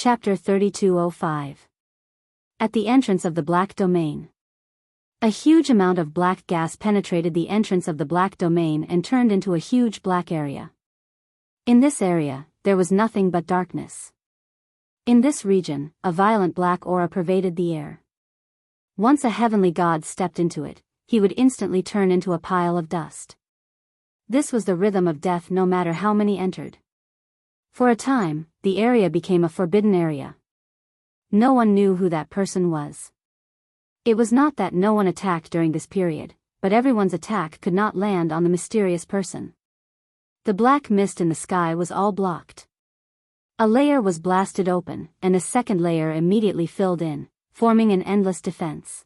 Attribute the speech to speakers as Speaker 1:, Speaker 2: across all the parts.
Speaker 1: Chapter 3205. At the entrance of the Black Domain. A huge amount of black gas penetrated the entrance of the Black Domain and turned into a huge black area. In this area, there was nothing but darkness. In this region, a violent black aura pervaded the air. Once a heavenly god stepped into it, he would instantly turn into a pile of dust. This was the rhythm of death no matter how many entered. For a time, the area became a forbidden area. No one knew who that person was. It was not that no one attacked during this period, but everyone's attack could not land on the mysterious person. The black mist in the sky was all blocked. A layer was blasted open, and a second layer immediately filled in, forming an endless defense.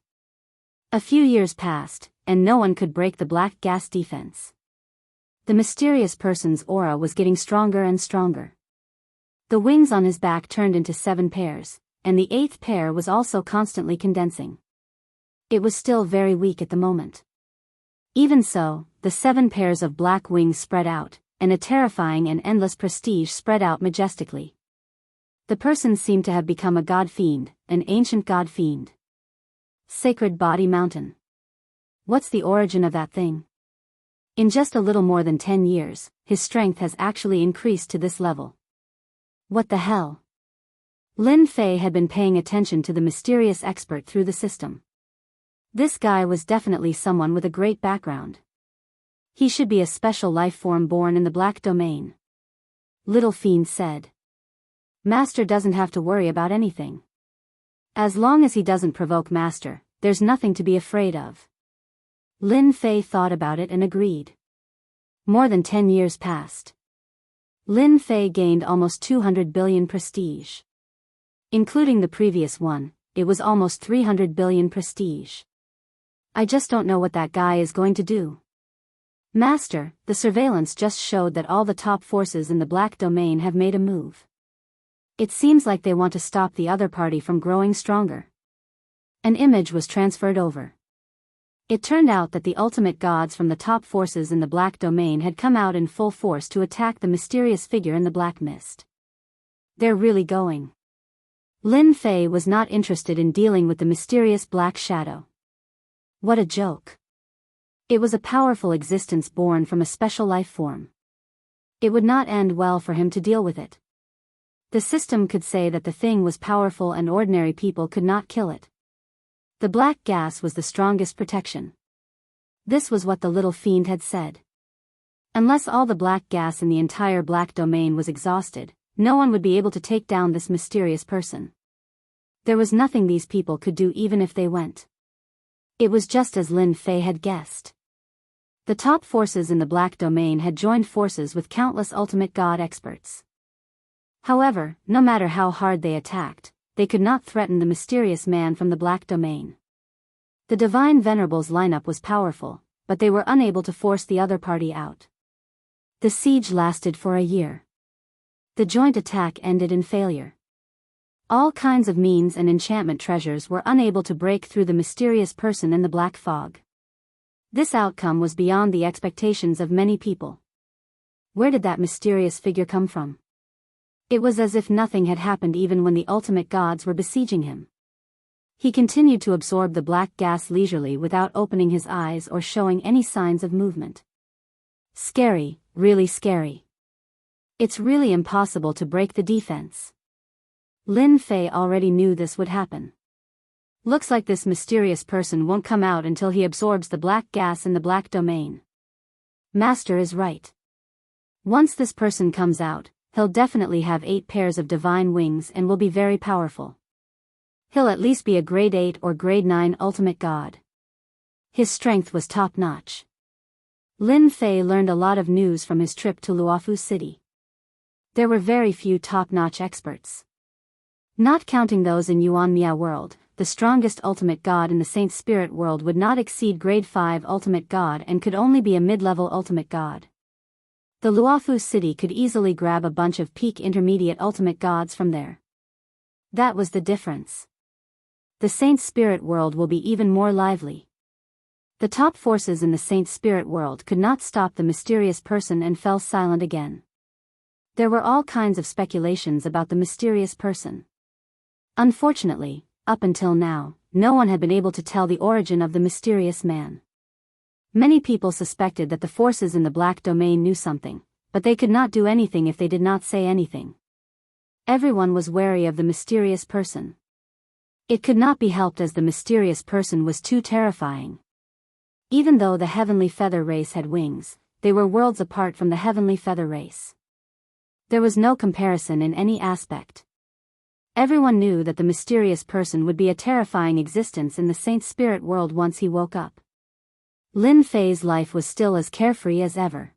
Speaker 1: A few years passed, and no one could break the black gas defense. The mysterious person's aura was getting stronger and stronger. The wings on his back turned into 7 pairs, and the 8th pair was also constantly condensing. It was still very weak at the moment. Even so, the 7 pairs of black wings spread out, and a terrifying and endless prestige spread out majestically. The person seemed to have become a god fiend, an ancient god fiend. Sacred Body Mountain. What's the origin of that thing? In just a little more than 10 years, his strength has actually increased to this level. What the hell? Lin Fei had been paying attention to the mysterious expert through the system. This guy was definitely someone with a great background. He should be a special life form born in the Black Domain. Little Fiend said. Master doesn't have to worry about anything. As long as he doesn't provoke Master, there's nothing to be afraid of. Lin Fei thought about it and agreed. More than 10 years passed. Lin Fei gained almost 200 billion prestige. Including the previous one, it was almost 300 billion prestige. I just don't know what that guy is going to do. Master, the surveillance just showed that all the top forces in the Black Domain have made a move. It seems like they want to stop the other party from growing stronger. An image was transferred over. It turned out that the ultimate gods from the top forces in the Black Domain had come out in full force to attack the mysterious figure in the black mist. They're really going. Lin Fei was not interested in dealing with the mysterious black shadow. What a joke. It was a powerful existence born from a special life form. It would not end well for him to deal with it. The system could say that the thing was powerful and ordinary people could not kill it. The black gas was the strongest protection. This was what the little fiend had said. Unless all the black gas in the entire Black Domain was exhausted, no one would be able to take down this mysterious person. There was nothing these people could do even if they went. It was just as Lin Fei had guessed. The top forces in the Black Domain had joined forces with countless ultimate god experts. However, no matter how hard they attacked, they could not threaten the mysterious man from the Black Domain. The Divine Venerables lineup was powerful, but they were unable to force the other party out. The siege lasted for a year. The joint attack ended in failure. All kinds of means and enchantment treasures were unable to break through the mysterious person in the black fog. This outcome was beyond the expectations of many people. Where did that mysterious figure come from? It was as if nothing had happened even when the ultimate gods were besieging him. He continued to absorb the black gas leisurely without opening his eyes or showing any signs of movement. Scary, really scary. It's really impossible to break the defense. Lin Fei already knew this would happen. Looks like this mysterious person won't come out until he absorbs the black gas in the Black Domain. Master is right. Once this person comes out, he'll definitely have 8 pairs of divine wings and will be very powerful. He'll at least be a grade 8 or grade 9 ultimate god. His strength was top-notch. Lin Fei learned a lot of news from his trip to Luofu City. There were very few top-notch experts. Not counting those in Yuan Mia world, the strongest ultimate god in the Saint Spirit world would not exceed grade 5 ultimate god and could only be a mid-level ultimate god. The Luofu city could easily grab a bunch of peak intermediate ultimate gods from there. That was the difference. The Saint Spirit world will be even more lively. The top forces in the Saint Spirit world could not stop the mysterious person and fell silent again. There were all kinds of speculations about the mysterious person. Unfortunately, up until now, no one had been able to tell the origin of the mysterious man. Many people suspected that the forces in the Black Domain knew something, but they could not do anything if they did not say anything. Everyone was wary of the mysterious person. It could not be helped as the mysterious person was too terrifying. Even though the Heavenly Feather race had wings, they were worlds apart from the Heavenly Feather race. There was no comparison in any aspect. Everyone knew that the mysterious person would be a terrifying existence in the Saint Spirit world once he woke up. Lin Fei's life was still as carefree as ever.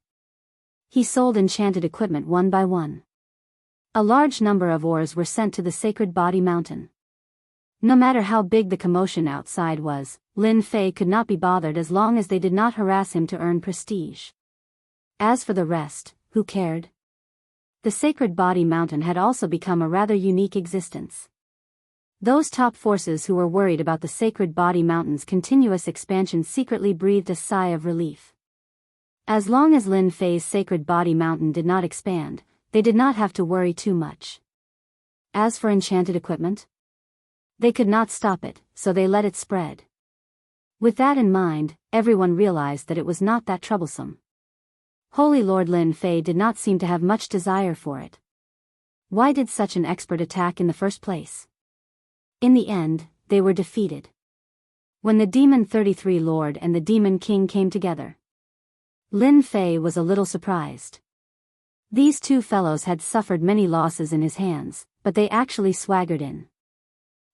Speaker 1: He sold enchanted equipment one by one. A large number of ores were sent to the Sacred Body Mountain. No matter how big the commotion outside was, Lin Fei could not be bothered as long as they did not harass him to earn prestige. As for the rest, who cared? The Sacred Body Mountain had also become a rather unique existence. Those top forces who were worried about the Sacred Body Mountain's continuous expansion secretly breathed a sigh of relief. As long as Lin Fei's Sacred Body Mountain did not expand, they did not have to worry too much. As for enchanted equipment, they could not stop it, so they let it spread. With that in mind, everyone realized that it was not that troublesome. Holy Lord Lin Fei did not seem to have much desire for it. Why did such an expert attack in the first place? In the end, they were defeated. When the Demon 33 Lord and the Demon King came together, Lin Fei was a little surprised. These two fellows had suffered many losses in his hands, but they actually swaggered in.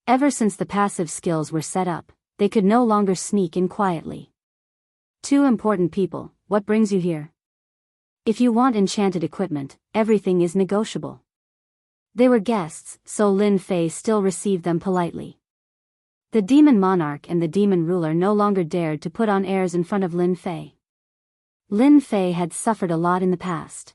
Speaker 1: Ever since the passive skills were set up, they could no longer sneak in quietly. Two important people, what brings you here? If you want enchanted equipment, everything is negotiable. They were guests, so Lin Fei still received them politely. The Demon Monarch and the Demon Ruler no longer dared to put on airs in front of Lin Fei. Lin Fei had suffered a lot in the past.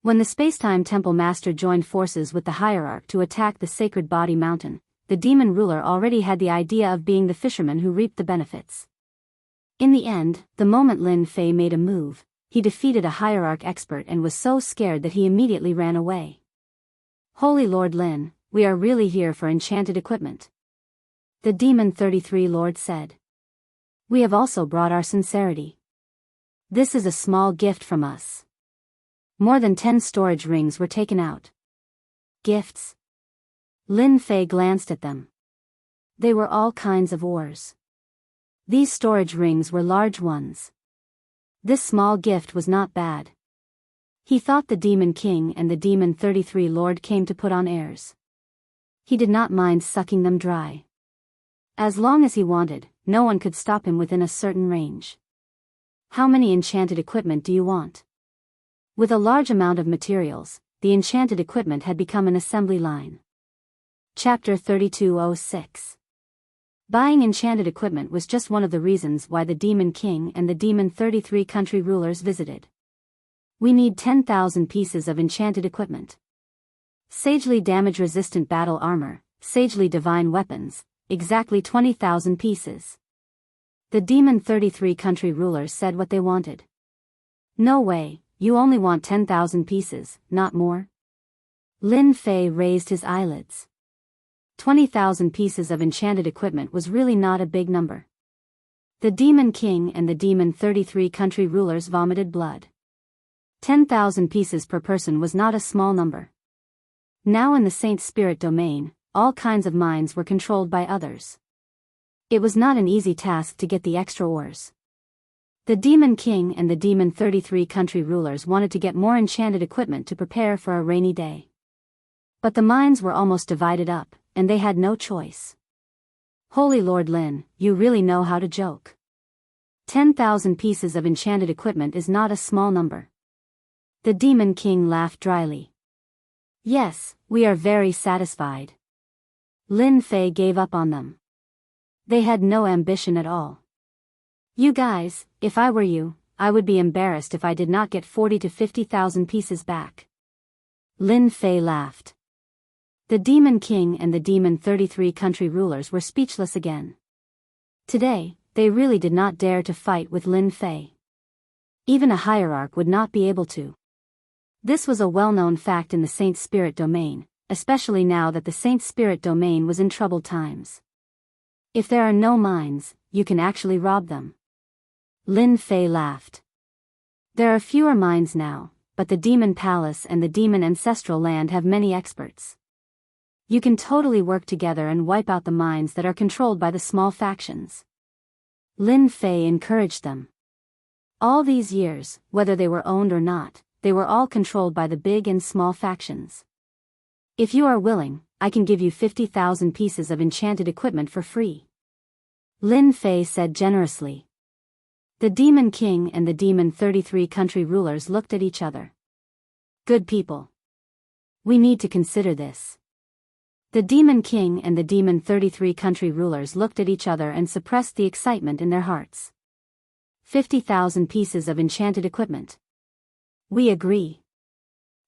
Speaker 1: When the Spacetime Temple Master joined forces with the Hierarch to attack the Sacred Body Mountain, the Demon Ruler already had the idea of being the fisherman who reaped the benefits. In the end, the moment Lin Fei made a move, he defeated a Hierarch expert and was so scared that he immediately ran away. Holy Lord Lin, we are really here for enchanted equipment. The Demon 33 Lord said. We have also brought our sincerity. This is a small gift from us. More than 10 storage rings were taken out. Gifts? Lin Fei glanced at them. They were all kinds of ores. These storage rings were large ones. This small gift was not bad. He thought the Demon King and the Demon 33 Lord came to put on airs. He did not mind sucking them dry. As long as he wanted, no one could stop him within a certain range. How many enchanted equipment do you want? With a large amount of materials, the enchanted equipment had become an assembly line. Chapter 3206. Buying enchanted equipment was just one of the reasons why the Demon King and the Demon 33 country rulers visited. We need 10,000 pieces of enchanted equipment. Sagely damage-resistant battle armor, sagely divine weapons, exactly 20,000 pieces. The Demon 33 country rulers said what they wanted. No way, you only want 10,000 pieces, not more? Lin Fei raised his eyelids. 20,000 pieces of enchanted equipment was really not a big number. The Demon King and the Demon 33 country rulers vomited blood. 10,000 pieces per person was not a small number. Now in the Saint Spirit domain, all kinds of mines were controlled by others. It was not an easy task to get the extra ores. The Demon King and the Demon 33 country rulers wanted to get more enchanted equipment to prepare for a rainy day. But the mines were almost divided up, and they had no choice. Holy Lord Lin, you really know how to joke. 10,000 pieces of enchanted equipment is not a small number. The Demon King laughed dryly. Yes, we are very satisfied. Lin Fei gave up on them. They had no ambition at all. You guys, if I were you, I would be embarrassed if I did not get 40 to 50,000 pieces back. Lin Fei laughed. The Demon King and the Demon 33 country rulers were speechless again. Today, they really did not dare to fight with Lin Fei. Even a hierarch would not be able to. This was a well-known fact in the Saint Spirit domain, especially now that the Saint Spirit domain was in troubled times. If there are no mines, you can actually rob them. Lin Fei laughed. There are fewer mines now, but the Demon Palace and the Demon Ancestral Land have many experts. You can totally work together and wipe out the mines that are controlled by the small factions. Lin Fei encouraged them. All these years, whether they were owned or not, they were all controlled by the big and small factions. If you are willing, I can give you 50,000 pieces of enchanted equipment for free. Lin Fei said generously. The Demon King and the Demon 33 country rulers looked at each other. Good people. We need to consider this. The Demon King and the Demon 33 country rulers looked at each other and suppressed the excitement in their hearts. 50,000 pieces of enchanted equipment. We agree.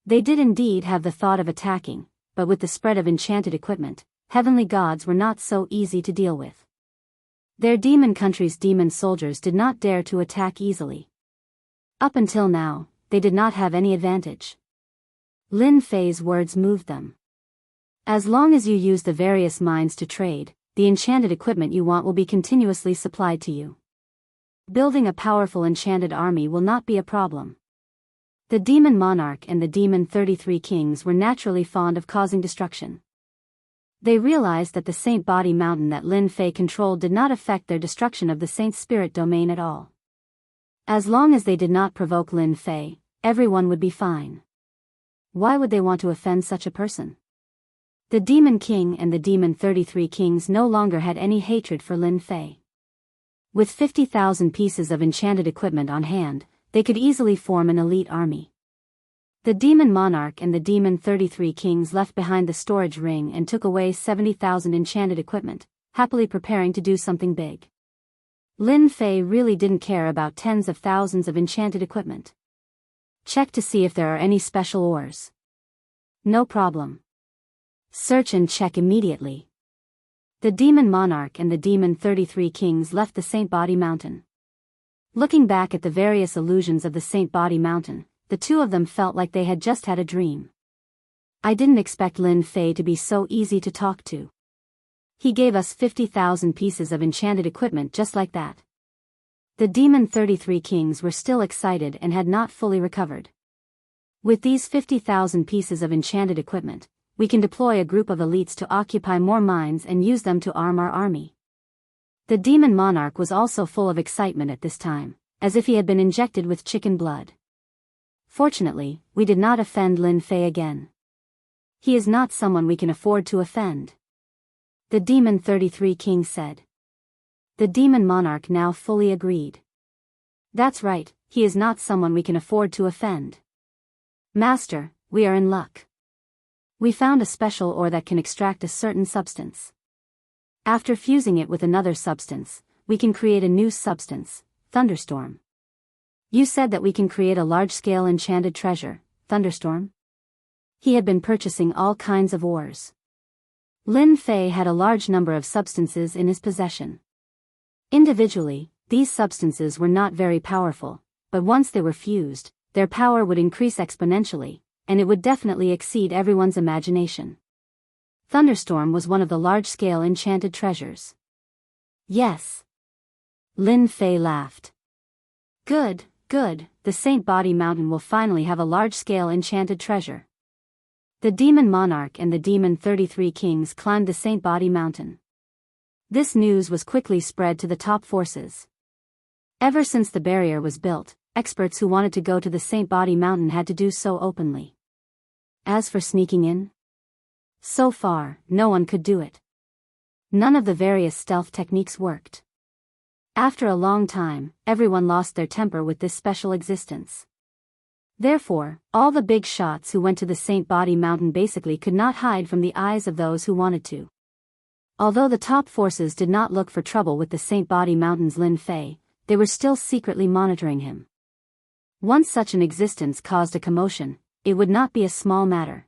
Speaker 1: They did indeed have the thought of attacking, but with the spread of enchanted equipment, heavenly gods were not so easy to deal with. Their demon country's demon soldiers did not dare to attack easily. Up until now, they did not have any advantage. Lin Fei's words moved them. As long as you use the various mines to trade, the enchanted equipment you want will be continuously supplied to you. Building a powerful enchanted army will not be a problem. The Demon Monarch and the Demon 33 Kings were naturally fond of causing destruction. They realized that the Saint Body Mountain that Lin Fei controlled did not affect their destruction of the Saint Spirit domain at all. As long as they did not provoke Lin Fei, everyone would be fine. Why would they want to offend such a person? The Demon King and the Demon 33 Kings no longer had any hatred for Lin Fei. With 50,000 pieces of enchanted equipment on hand, they could easily form an elite army. The Demon Monarch and the Demon 33 Kings left behind the storage ring and took away 70,000 enchanted equipment, happily preparing to do something big. Lin Fei really didn't care about tens of thousands of enchanted equipment. Check to see if there are any special ores. No problem. Search and check immediately. The Demon Monarch and the Demon 33 Kings left the Saint Body Mountain. Looking back at the various illusions of the Saint Body Mountain, the two of them felt like they had just had a dream. I didn't expect Lin Fei to be so easy to talk to. He gave us 50,000 pieces of enchanted equipment just like that. The Demon 33 Kings were still excited and had not fully recovered. With these 50,000 pieces of enchanted equipment, we can deploy a group of elites to occupy more mines and use them to arm our army. The Demon Monarch was also full of excitement at this time, as if he had been injected with chicken blood. Fortunately, we did not offend Lin Fei again. He is not someone we can afford to offend. The Demon 33 King said. The Demon Monarch now fully agreed. That's right, he is not someone we can afford to offend. Master, we are in luck. We found a special ore that can extract a certain substance. After fusing it with another substance, we can create a new substance, Thunderstorm. You said that we can create a large-scale enchanted treasure, Thunderstorm? He had been purchasing all kinds of ores. Lin Fei had a large number of substances in his possession. Individually, these substances were not very powerful, but once they were fused, their power would increase exponentially, and it would definitely exceed everyone's imagination. Thunderstorm was one of the large-scale enchanted treasures. Yes. Lin Fei laughed. Good, good, the Saint Body Mountain will finally have a large-scale enchanted treasure. The Demon Monarch and the Demon 33 Kings climbed the Saint Body Mountain. This news was quickly spread to the top forces. Ever since the barrier was built, experts who wanted to go to the Saint Body Mountain had to do so openly. As for sneaking in, so far, no one could do it. None of the various stealth techniques worked. After a long time, everyone lost their temper with this special existence. Therefore, all the big shots who went to the Saint Body Mountain basically could not hide from the eyes of those who wanted to. Although the top forces did not look for trouble with the Saint Body Mountain's Lin Fei, they were still secretly monitoring him. Once such an existence caused a commotion, it would not be a small matter.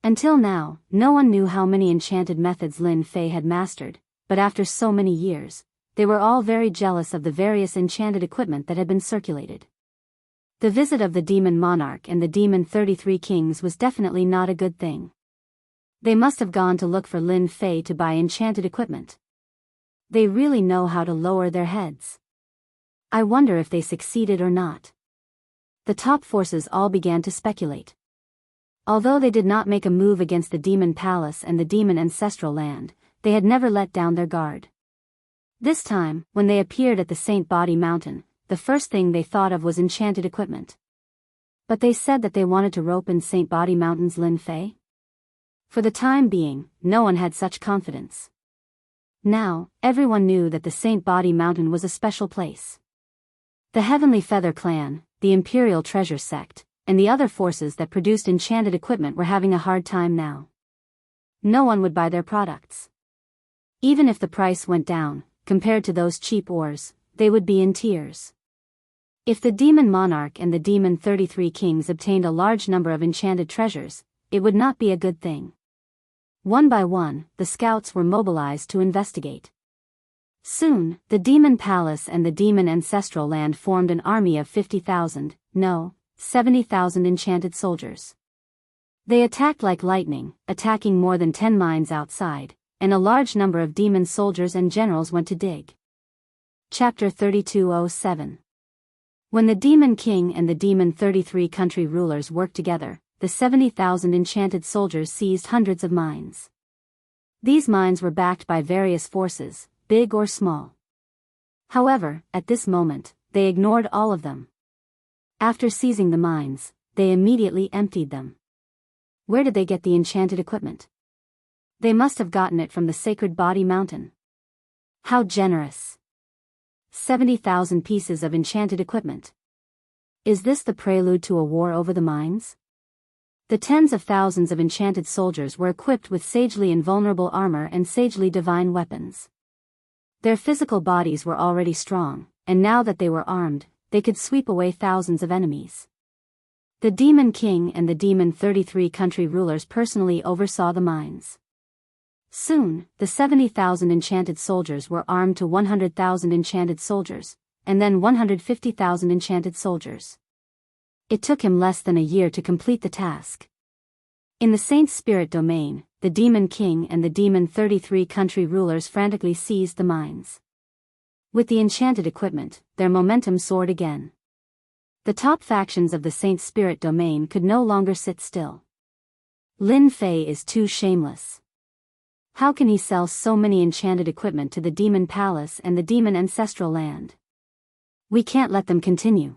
Speaker 1: Until now, no one knew how many enchanted methods Lin Fei had mastered, but after so many years, they were all very jealous of the various enchanted equipment that had been circulated. The visit of the demon monarch and the demon 33 kings was definitely not a good thing. They must have gone to look for Lin Fei to buy enchanted equipment. They really know how to lower their heads. I wonder if they succeeded or not. The top forces all began to speculate. Although they did not make a move against the demon palace and the demon ancestral land, they had never let down their guard. This time, when they appeared at the Saint Body Mountain, the first thing they thought of was enchanted equipment. But they said that they wanted to rope in Saint Body Mountain's Lin Fei? For the time being, no one had such confidence. Now, everyone knew that the Saint Body Mountain was a special place. The Heavenly Feather Clan, the Imperial Treasure Sect, and the other forces that produced enchanted equipment were having a hard time now. No one would buy their products. Even if the price went down, compared to those cheap ores, they would be in tears. If the demon monarch and the demon 33 kings obtained a large number of enchanted treasures, it would not be a good thing. One by one, the scouts were mobilized to investigate. Soon, the demon palace and the demon ancestral land formed an army of 50,000, no, 70,000 enchanted soldiers. They attacked like lightning, attacking more than 10 mines outside, and a large number of demon soldiers and generals went to dig. Chapter 3207. When the demon king and the demon 33 country rulers worked together, the 70,000 enchanted soldiers seized hundreds of mines. These mines were backed by various forces, big or small. However, at this moment, they ignored all of them. After seizing the mines, they immediately emptied them. Where did they get the enchanted equipment? They must have gotten it from the Sacred Body Mountain. How generous! 70,000 pieces of enchanted equipment. Is this the prelude to a war over the mines? The tens of thousands of enchanted soldiers were equipped with sagely invulnerable armor and sagely divine weapons. Their physical bodies were already strong, and now that they were armed, they could sweep away thousands of enemies. The Demon King and the Demon 33 country rulers personally oversaw the mines. Soon, the 70,000 enchanted soldiers were armed to 100,000 enchanted soldiers, and then 150,000 enchanted soldiers. It took him less than a year to complete the task. In the Saint Spirit domain, the Demon King and the Demon 33 country rulers frantically seized the mines. With the enchanted equipment, their momentum soared again. The top factions of the Saint Spirit domain could no longer sit still. Lin Fei is too shameless. How can he sell so many enchanted equipment to the Demon Palace and the Demon Ancestral Land? We can't let them continue.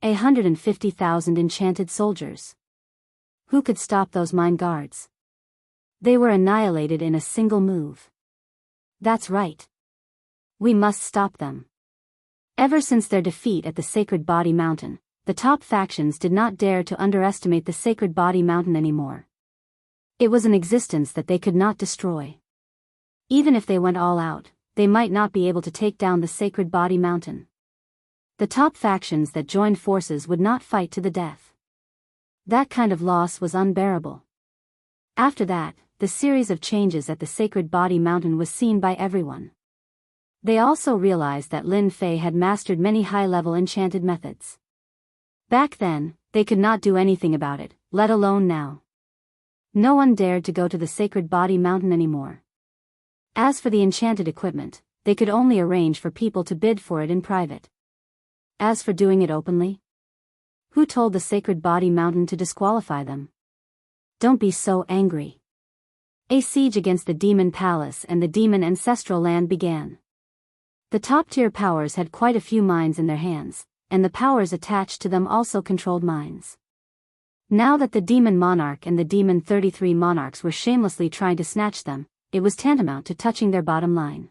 Speaker 1: 150,000 enchanted soldiers. Who could stop those mine guards? They were annihilated in a single move. That's right. We must stop them. Ever since their defeat at the Sacred Body Mountain, the top factions did not dare to underestimate the Sacred Body Mountain anymore. It was an existence that they could not destroy. Even if they went all out, they might not be able to take down the Sacred Body Mountain. The top factions that joined forces would not fight to the death. That kind of loss was unbearable. After that, the series of changes at the Sacred Body Mountain was seen by everyone. They also realized that Lin Fei had mastered many high-level enchanted methods. Back then, they could not do anything about it, let alone now. No one dared to go to the Sacred Body Mountain anymore. As for the enchanted equipment, they could only arrange for people to bid for it in private. As for doing it openly? Who told the Sacred Body Mountain to disqualify them? Don't be so angry. A siege against the Demon Palace and the Demon Ancestral Land began. The top-tier powers had quite a few mines in their hands, and the powers attached to them also controlled mines. Now that the Demon Monarch and the Demon 33 monarchs were shamelessly trying to snatch them, it was tantamount to touching their bottom line.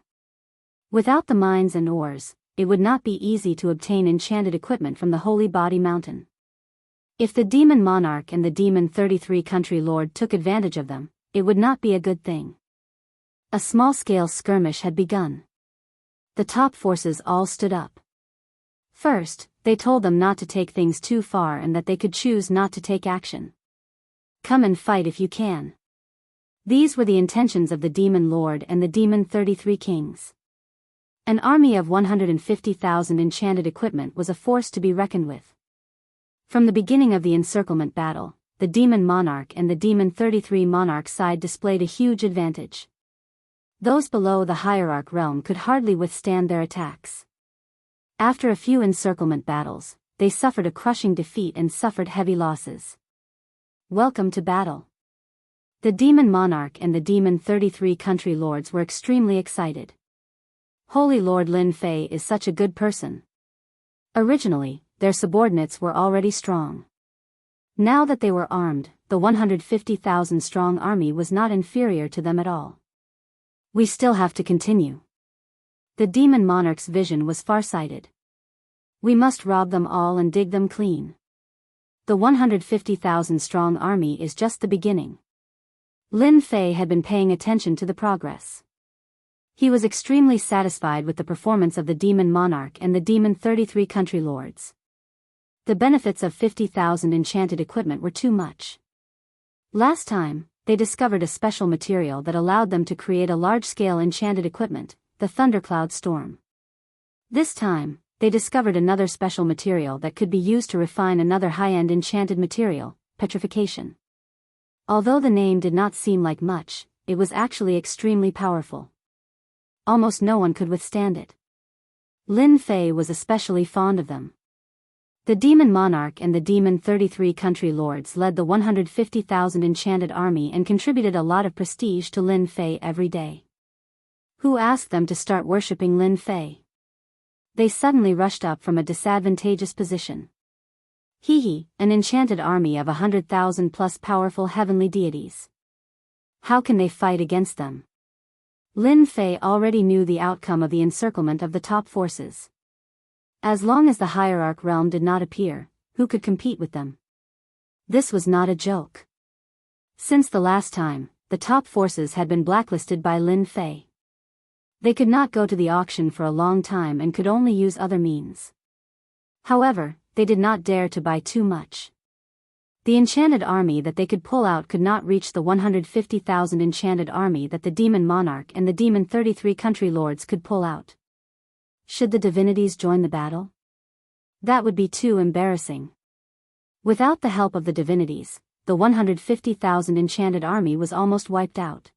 Speaker 1: Without the mines and ores, it would not be easy to obtain enchanted equipment from the Holy Body Mountain. If the Demon Monarch and the Demon 33 country lord took advantage of them, it would not be a good thing. A small-scale skirmish had begun. The top forces all stood up. First, they told them not to take things too far and that they could choose not to take action. Come and fight if you can. These were the intentions of the Demon Lord and the Demon 33 kings. An army of 150,000 enchanted equipment was a force to be reckoned with. From the beginning of the encirclement battle, the Demon Monarch and the Demon 33 Monarch side displayed a huge advantage. Those below the Hierarch realm could hardly withstand their attacks. After a few encirclement battles, they suffered a crushing defeat and suffered heavy losses. Welcome to battle. The Demon Monarch and the Demon 33 country lords were extremely excited. Holy Lord Lin Fei is such a good person. Originally, their subordinates were already strong. Now that they were armed, the 150,000 strong army was not inferior to them at all. We still have to continue. The Demon Monarch's vision was far-sighted. We must rob them all and dig them clean. The 150,000 strong army is just the beginning. Lin Fei had been paying attention to the progress. He was extremely satisfied with the performance of the Demon Monarch and the Demon 33 country lords. The benefits of 50,000 enchanted equipment were too much. Last time, they discovered a special material that allowed them to create a large-scale enchanted equipment, the Thundercloud Storm. This time, they discovered another special material that could be used to refine another high-end enchanted material, petrification. Although the name did not seem like much, it was actually extremely powerful. Almost no one could withstand it. Lin Fei was especially fond of them. The Demon Monarch and the Demon 33 country lords led the 150,000 enchanted army and contributed a lot of prestige to Lin Fei every day. Who asked them to start worshipping Lin Fei? They suddenly rushed up from a disadvantageous position. An enchanted army of 100,000 plus powerful heavenly deities. How can they fight against them? Lin Fei already knew the outcome of the encirclement of the top forces. As long as the Hierarch realm did not appear, who could compete with them? This was not a joke. Since the last time, the top forces had been blacklisted by Lin Fei. They could not go to the auction for a long time and could only use other means. However, they did not dare to buy too much. The enchanted army that they could pull out could not reach the 150,000 enchanted army that the Demon Monarch and the Demon 33 country lords could pull out. Should the divinities join the battle? That would be too embarrassing. Without the help of the divinities, the 150,000 enchanted army was almost wiped out.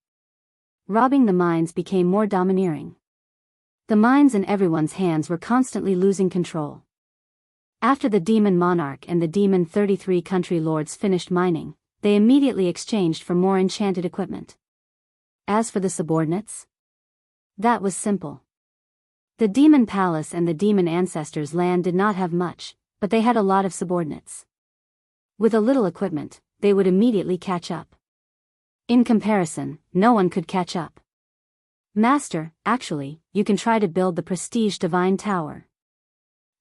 Speaker 1: Robbing the mines became more domineering. The mines in everyone's hands were constantly losing control. After the Demon Monarch and the Demon 33 country lords finished mining, they immediately exchanged for more enchanted equipment. As for the subordinates, that was simple. The Demon Palace and the Demon Ancestors' land did not have much, but they had a lot of subordinates. With a little equipment, they would immediately catch up. In comparison, no one could catch up. Master, actually, you can try to build the Prestige Divine Tower.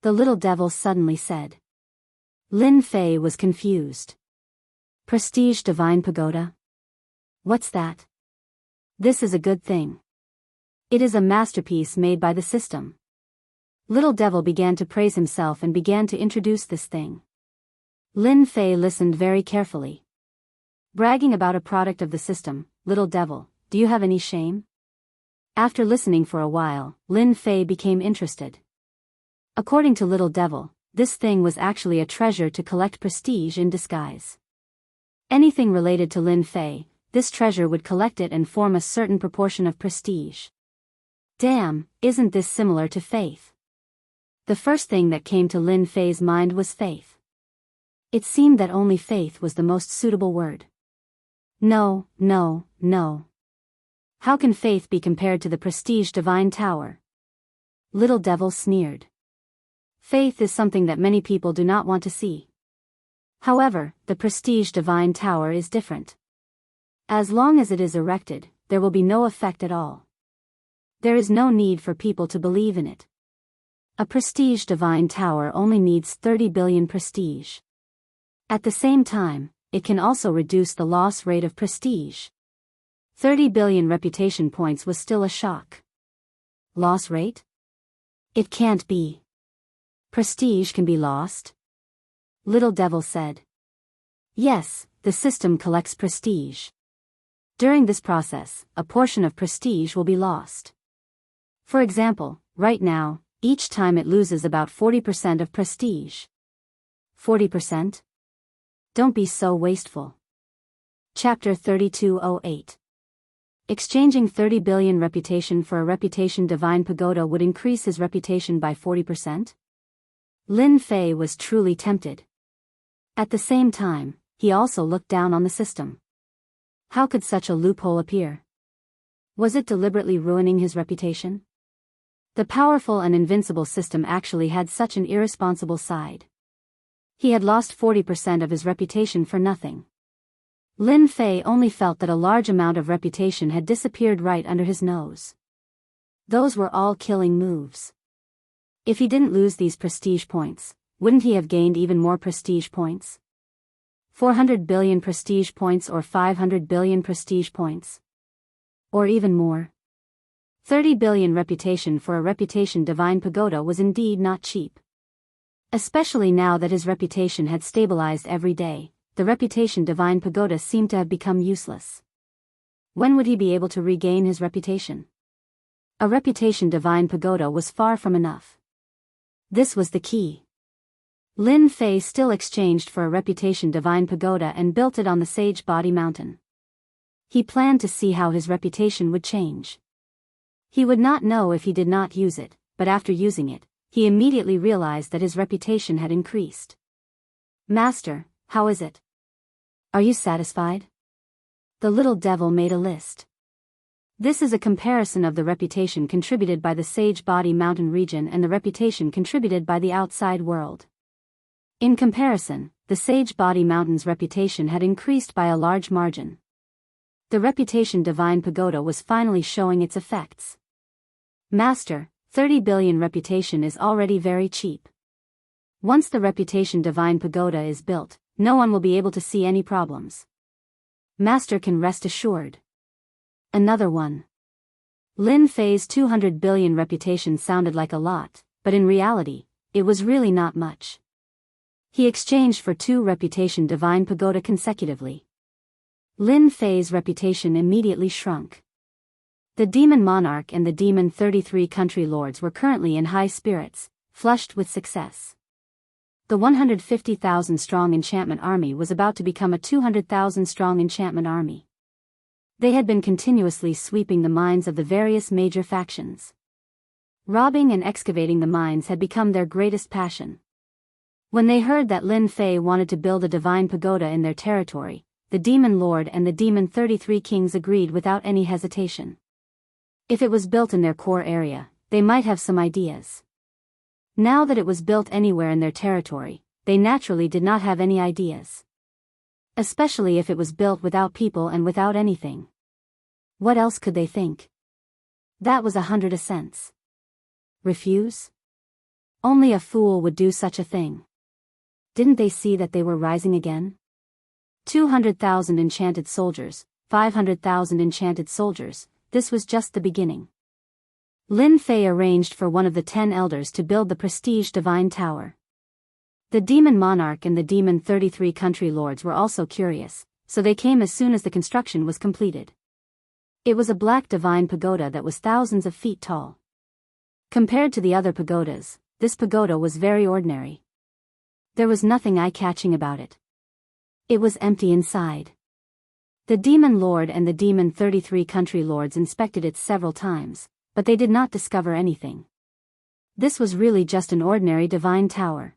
Speaker 1: The little devil suddenly said. Lin Fei was confused. Prestige Divine Pagoda? What's that? This is a good thing. It is a masterpiece made by the system. Little devil began to praise himself and began to introduce this thing. Lin Fei listened very carefully. Bragging about a product of the system, little devil, do you have any shame? After listening for a while, Lin Fei became interested. According to Little Devil, this thing was actually a treasure to collect prestige in disguise. Anything related to Lin Fei, this treasure would collect it and form a certain proportion of prestige. Damn, isn't this similar to faith? The first thing that came to Lin Fei's mind was faith. It seemed that only faith was the most suitable word. No. How can faith be compared to the Prestige Divine Tower? Little Devil sneered. Faith is something that many people do not want to see. However, the Prestige Divine Tower is different. As long as it is erected, there will be no effect at all. There is no need for people to believe in it. A Prestige Divine Tower only needs 30 billion prestige. At the same time, it can also reduce the loss rate of prestige. 30 billion reputation points was still a shock. Loss rate? It can't be. Prestige can be lost? Little Devil said. Yes, the system collects prestige. During this process, a portion of prestige will be lost. For example, right now, each time it loses about 40% of prestige. 40%? Don't be so wasteful. Chapter 3208. Exchanging 30 billion reputation for a reputation divine pagoda would increase his reputation by 40%? Lin Fei was truly tempted. At the same time, he also looked down on the system. How could such a loophole appear? Was it deliberately ruining his reputation? The powerful and invincible system actually had such an irresponsible side. He had lost 40% of his reputation for nothing. Lin Fei only felt that a large amount of reputation had disappeared right under his nose. Those were all killing moves. If he didn't lose these prestige points, wouldn't he have gained even more prestige points? 400 billion prestige points or 500 billion prestige points? Or even more? 30 billion reputation for a reputation divine pagoda was indeed not cheap. Especially now that his reputation had stabilized every day. The reputation divine pagoda seemed to have become useless. When would he be able to regain his reputation? A reputation divine pagoda was far from enough. This was the key. Lin Fei still exchanged for a reputation divine pagoda and built it on the Sage Body Mountain. He planned to see how his reputation would change. He would not know if he did not use it, but after using it, he immediately realized that his reputation had increased. Master, how is it? Are you satisfied? The little devil made a list. This is a comparison of the reputation contributed by the Sage Body Mountain region and the reputation contributed by the outside world. In comparison, the Sage Body Mountain's reputation had increased by a large margin. The reputation divine pagoda was finally showing its effects. Master, 30 billion reputation is already very cheap. Once the reputation divine pagoda is built, no one will be able to see any problems. Master can rest assured. Another one. Lin Fei's 200 billion reputation sounded like a lot, but in reality, it was really not much. He exchanged for 2 reputation divine pagoda consecutively. Lin Fei's reputation immediately shrunk. The demon monarch and the demon 33 country lords were currently in high spirits, flushed with success. The 150,000 strong enchantment army was about to become a 200,000 strong enchantment army. They had been continuously sweeping the mines of the various major factions. Robbing and excavating the mines had become their greatest passion. When they heard that Lin Fei wanted to build a divine pagoda in their territory, the demon lord and the demon 33 kings agreed without any hesitation. If it was built in their core area, they might have some ideas. Now that it was built anywhere in their territory, they naturally did not have any ideas. Especially if it was built without people and without anything. What else could they think? That was 100 cents. Refuse? Only a fool would do such a thing. Didn't they see that they were rising again? 200,000 enchanted soldiers, 500,000 enchanted soldiers, this was just the beginning. Lin Fei arranged for one of the 10 elders to build the prestige divine tower. The demon monarch and the demon 33 country lords were also curious, so they came as soon as the construction was completed. It was a black divine pagoda that was thousands of feet tall. Compared to the other pagodas, this pagoda was very ordinary. There was nothing eye-catching about it. It was empty inside. The demon lord and the demon 33 country lords inspected it several times, but they did not discover anything. This was really just an ordinary divine tower.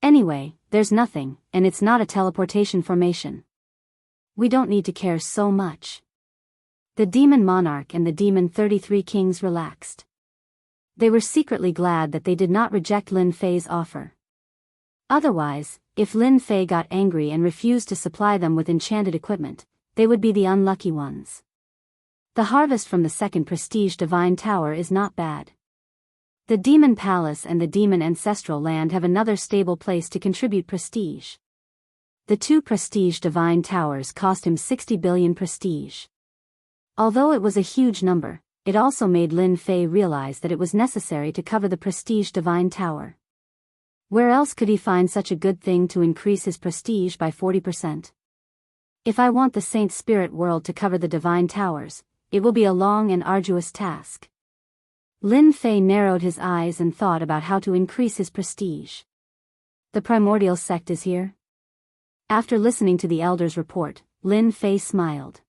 Speaker 1: Anyway, there's nothing, and it's not a teleportation formation. We don't need to care so much. The demon monarch and the demon 33 kings relaxed. They were secretly glad that they did not reject Lin Fei's offer. Otherwise, if Lin Fei got angry and refused to supply them with enchanted equipment, they would be the unlucky ones. The harvest from the second prestige divine tower is not bad. The demon palace and the demon ancestral land have another stable place to contribute prestige. The 2 prestige divine towers cost him 60 billion prestige. Although it was a huge number, it also made Lin Fei realize that it was necessary to cover the prestige divine tower. Where else could he find such a good thing to increase his prestige by 40%? If I want the Saint Spirit world to cover the divine towers, it will be a long and arduous task. Lin Fei narrowed his eyes and thought about how to increase his prestige. The primordial sect is here? After listening to the elder's report, Lin Fei smiled.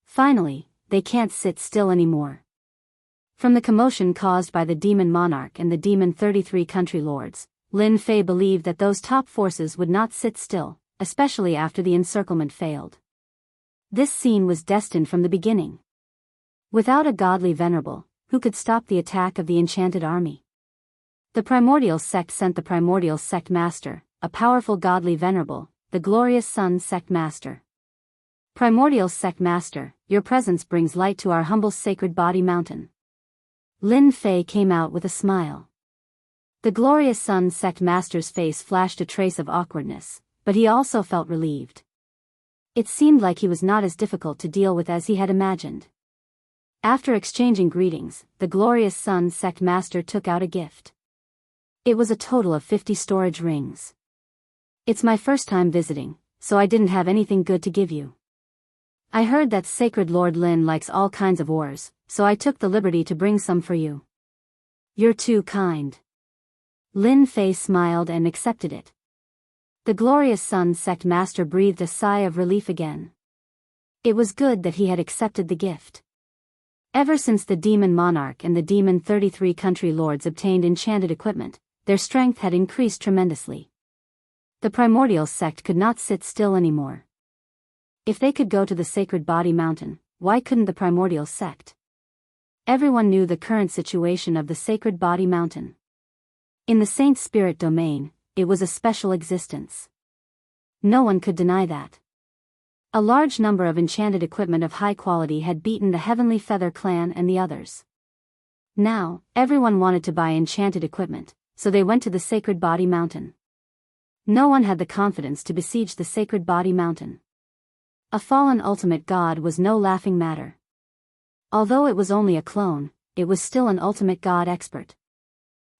Speaker 1: Finally, they can't sit still anymore. From the commotion caused by the demon monarch and the demon 33 country lords, Lin Fei believed that those top forces would not sit still, especially after the encirclement failed. This scene was destined from the beginning. Without a godly venerable, who could stop the attack of the enchanted army? The primordial sect sent the primordial sect master, a powerful godly venerable, the glorious sun sect master. Primordial sect master, your presence brings light to our humble sacred body mountain. Lin Fei came out with a smile. The glorious sun sect master's face flashed a trace of awkwardness, but he also felt relieved. It seemed like he was not as difficult to deal with as he had imagined. After exchanging greetings, the glorious sun sect master took out a gift. It was a total of 50 storage rings. It's my first time visiting, so I didn't have anything good to give you. I heard that Sacred Lord Lin likes all kinds of ores, so I took the liberty to bring some for you. You're too kind. Lin Fei smiled and accepted it. The glorious sun sect master breathed a sigh of relief again. It was good that he had accepted the gift. Ever since the demon monarch and the demon 33 country lords obtained enchanted equipment, their strength had increased tremendously. The primordial sect could not sit still anymore. If they could go to the sacred body mountain, why couldn't the primordial sect? Everyone knew the current situation of the sacred body mountain. In the saint spirit domain, it was a special existence. No one could deny that. A large number of enchanted equipment of high quality had beaten the Heavenly Feather clan and the others. Now, everyone wanted to buy enchanted equipment, so they went to the sacred body mountain. No one had the confidence to besiege the sacred body mountain. A fallen ultimate god was no laughing matter. Although it was only a clone, it was still an ultimate god expert.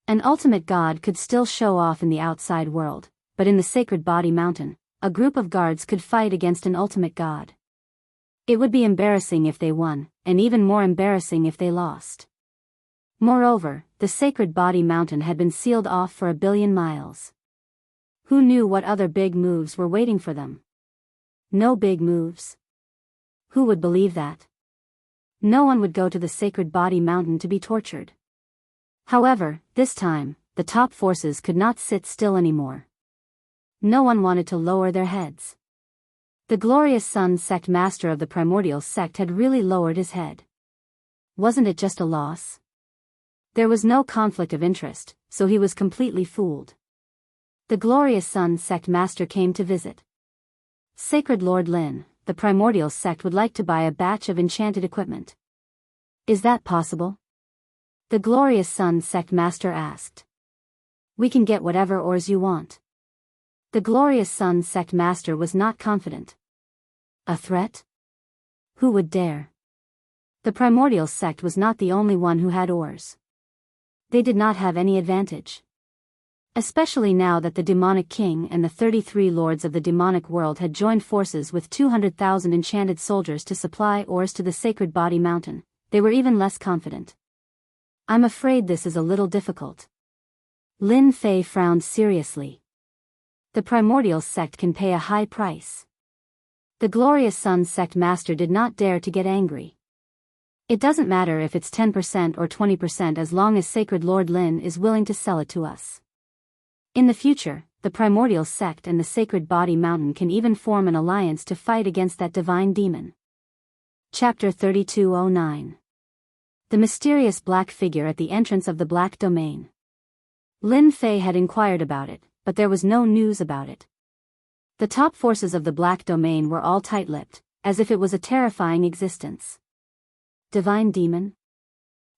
Speaker 1: An ultimate god could still show off in the outside world, but in the sacred body mountain, a group of guards could fight against an ultimate god. It would be embarrassing if they won, and even more embarrassing if they lost. Moreover, the sacred body mountain had been sealed off for 1 billion miles. Who knew what other big moves were waiting for them? No big moves. Who would believe that? No one would go to the sacred body mountain to be tortured. However, this time, the top forces could not sit still anymore. No one wanted to lower their heads. The glorious sun sect master of the primordial sect had really lowered his head. Wasn't it just a loss? There was no conflict of interest, so he was completely fooled. The glorious sun sect master came to visit. Sacred Lord Lin, the primordial sect would like to buy a batch of enchanted equipment. Is that possible? The glorious sun sect master asked. We can get whatever ores you want. The glorious sun sect master was not confident. A threat? Who would dare? The primordial sect was not the only one who had ores. They did not have any advantage. Especially now that the demonic king and the 33 lords of the demonic world had joined forces with 200,000 enchanted soldiers to supply ores to the sacred body mountain, they were even less confident. I'm afraid this is a little difficult. Lin Fei frowned seriously. The primordial sect can pay a high price. The glorious sun sect master did not dare to get angry. It doesn't matter if it's 10% or 20% as long as Sacred Lord Lin is willing to sell it to us. In the future, the primordial sect and the sacred body mountain can even form an alliance to fight against that divine demon. Chapter 3209. The mysterious black figure at the entrance of the black domain. Lin Fei had inquired about it, but there was no news about it. The top forces of the black domain were all tight-lipped, as if it was a terrifying existence. Divine demon?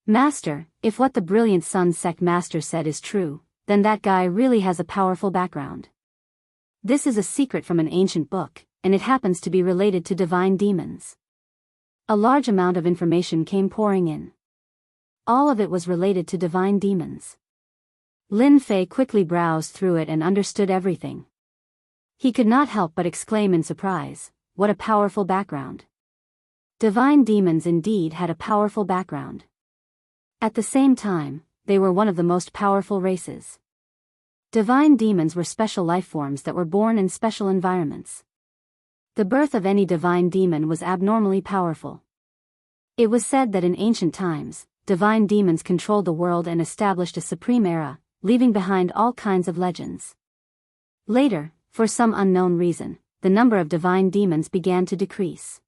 Speaker 1: Master, if what the brilliant sun sect master said is true, then that guy really has a powerful background. This is a secret from an ancient book, and it happens to be related to divine demons. A large amount of information came pouring in. All of it was related to divine demons. Lin Fei quickly browsed through it and understood everything. He could not help but exclaim in surprise, what a powerful background. Divine demons indeed had a powerful background. At the same time, they were one of the most powerful races. Divine demons were special life forms that were born in special environments. The birth of any divine demon was abnormally powerful. It was said that in ancient times, divine demons controlled the world and established a supreme era, leaving behind all kinds of legends. Later, for some unknown reason, the number of divine demons began to decrease.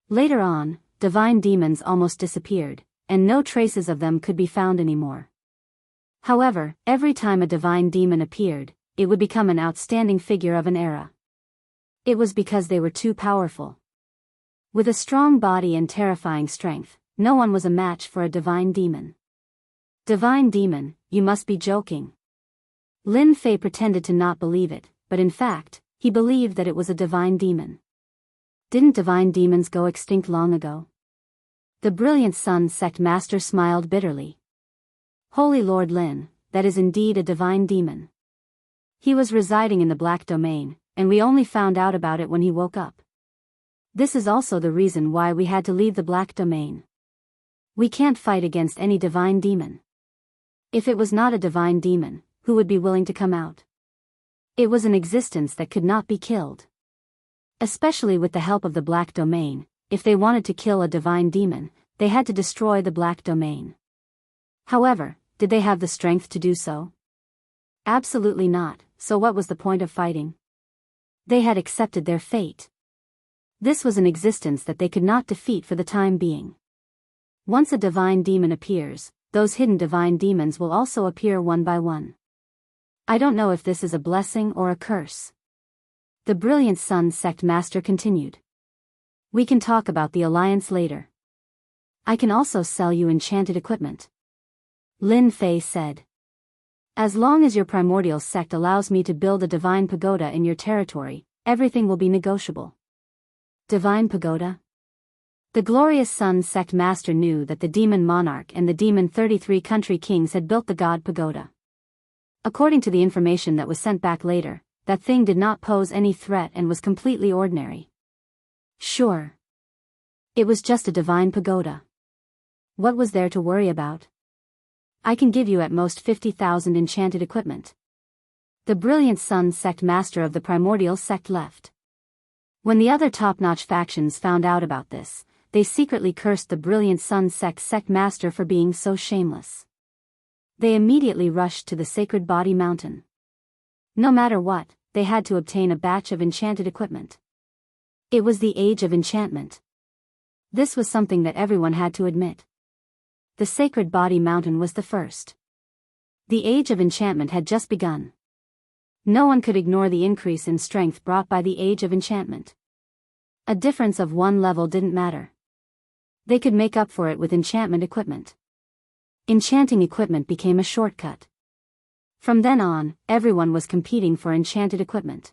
Speaker 1: Later on, divine demons almost disappeared, and no traces of them could be found anymore. However, every time a divine demon appeared, it would become an outstanding figure of an era. It was because they were too powerful. With a strong body and terrifying strength, no one was a match for a divine demon. Divine demon, you must be joking. Lin Fei pretended to not believe it, but in fact, he believed that it was a divine demon. Didn't divine demons go extinct long ago? The Brilliant Sun sect master smiled bitterly. Holy Lord Lin, that is indeed a divine demon. He was residing in the Black Domain, and we only found out about it when he woke up. This is also the reason why we had to leave the Black Domain. We can't fight against any divine demon. If it was not a divine demon, who would be willing to come out? It was an existence that could not be killed. Especially with the help of the Black Domain, if they wanted to kill a divine demon, they had to destroy the Black Domain. However, did they have the strength to do so? Absolutely not, so what was the point of fighting? They had accepted their fate. This was an existence that they could not defeat for the time being. Once a divine demon appears, those hidden divine demons will also appear one by one. I don't know if this is a blessing or a curse. The Brilliant Sun sect master continued. We can talk about the alliance later. I can also sell you enchanted equipment. Lin Fei said. As long as your primordial sect allows me to build a divine pagoda in your territory, everything will be negotiable. Divine pagoda? The Glorious Sun sect master knew that the demon monarch and the demon 33 country kings had built the god pagoda. According to the information that was sent back later, that thing did not pose any threat and was completely ordinary. Sure. It was just a divine pagoda. What was there to worry about? I can give you at most 50,000 enchanted equipment. The Brilliant Sun sect master of the primordial sect left. When the other top-notch factions found out about this, they secretly cursed the Brilliant Sun sect master for being so shameless. They immediately rushed to the Sacred Body Mountain. No matter what, they had to obtain a batch of enchanted equipment. It was the age of enchantment. This was something that everyone had to admit. The Sacred Body Mountain was the first. The age of enchantment had just begun. No one could ignore the increase in strength brought by the age of enchantment. A difference of one level didn't matter. They could make up for it with enchantment equipment. Enchanting equipment became a shortcut. From then on, everyone was competing for enchanted equipment.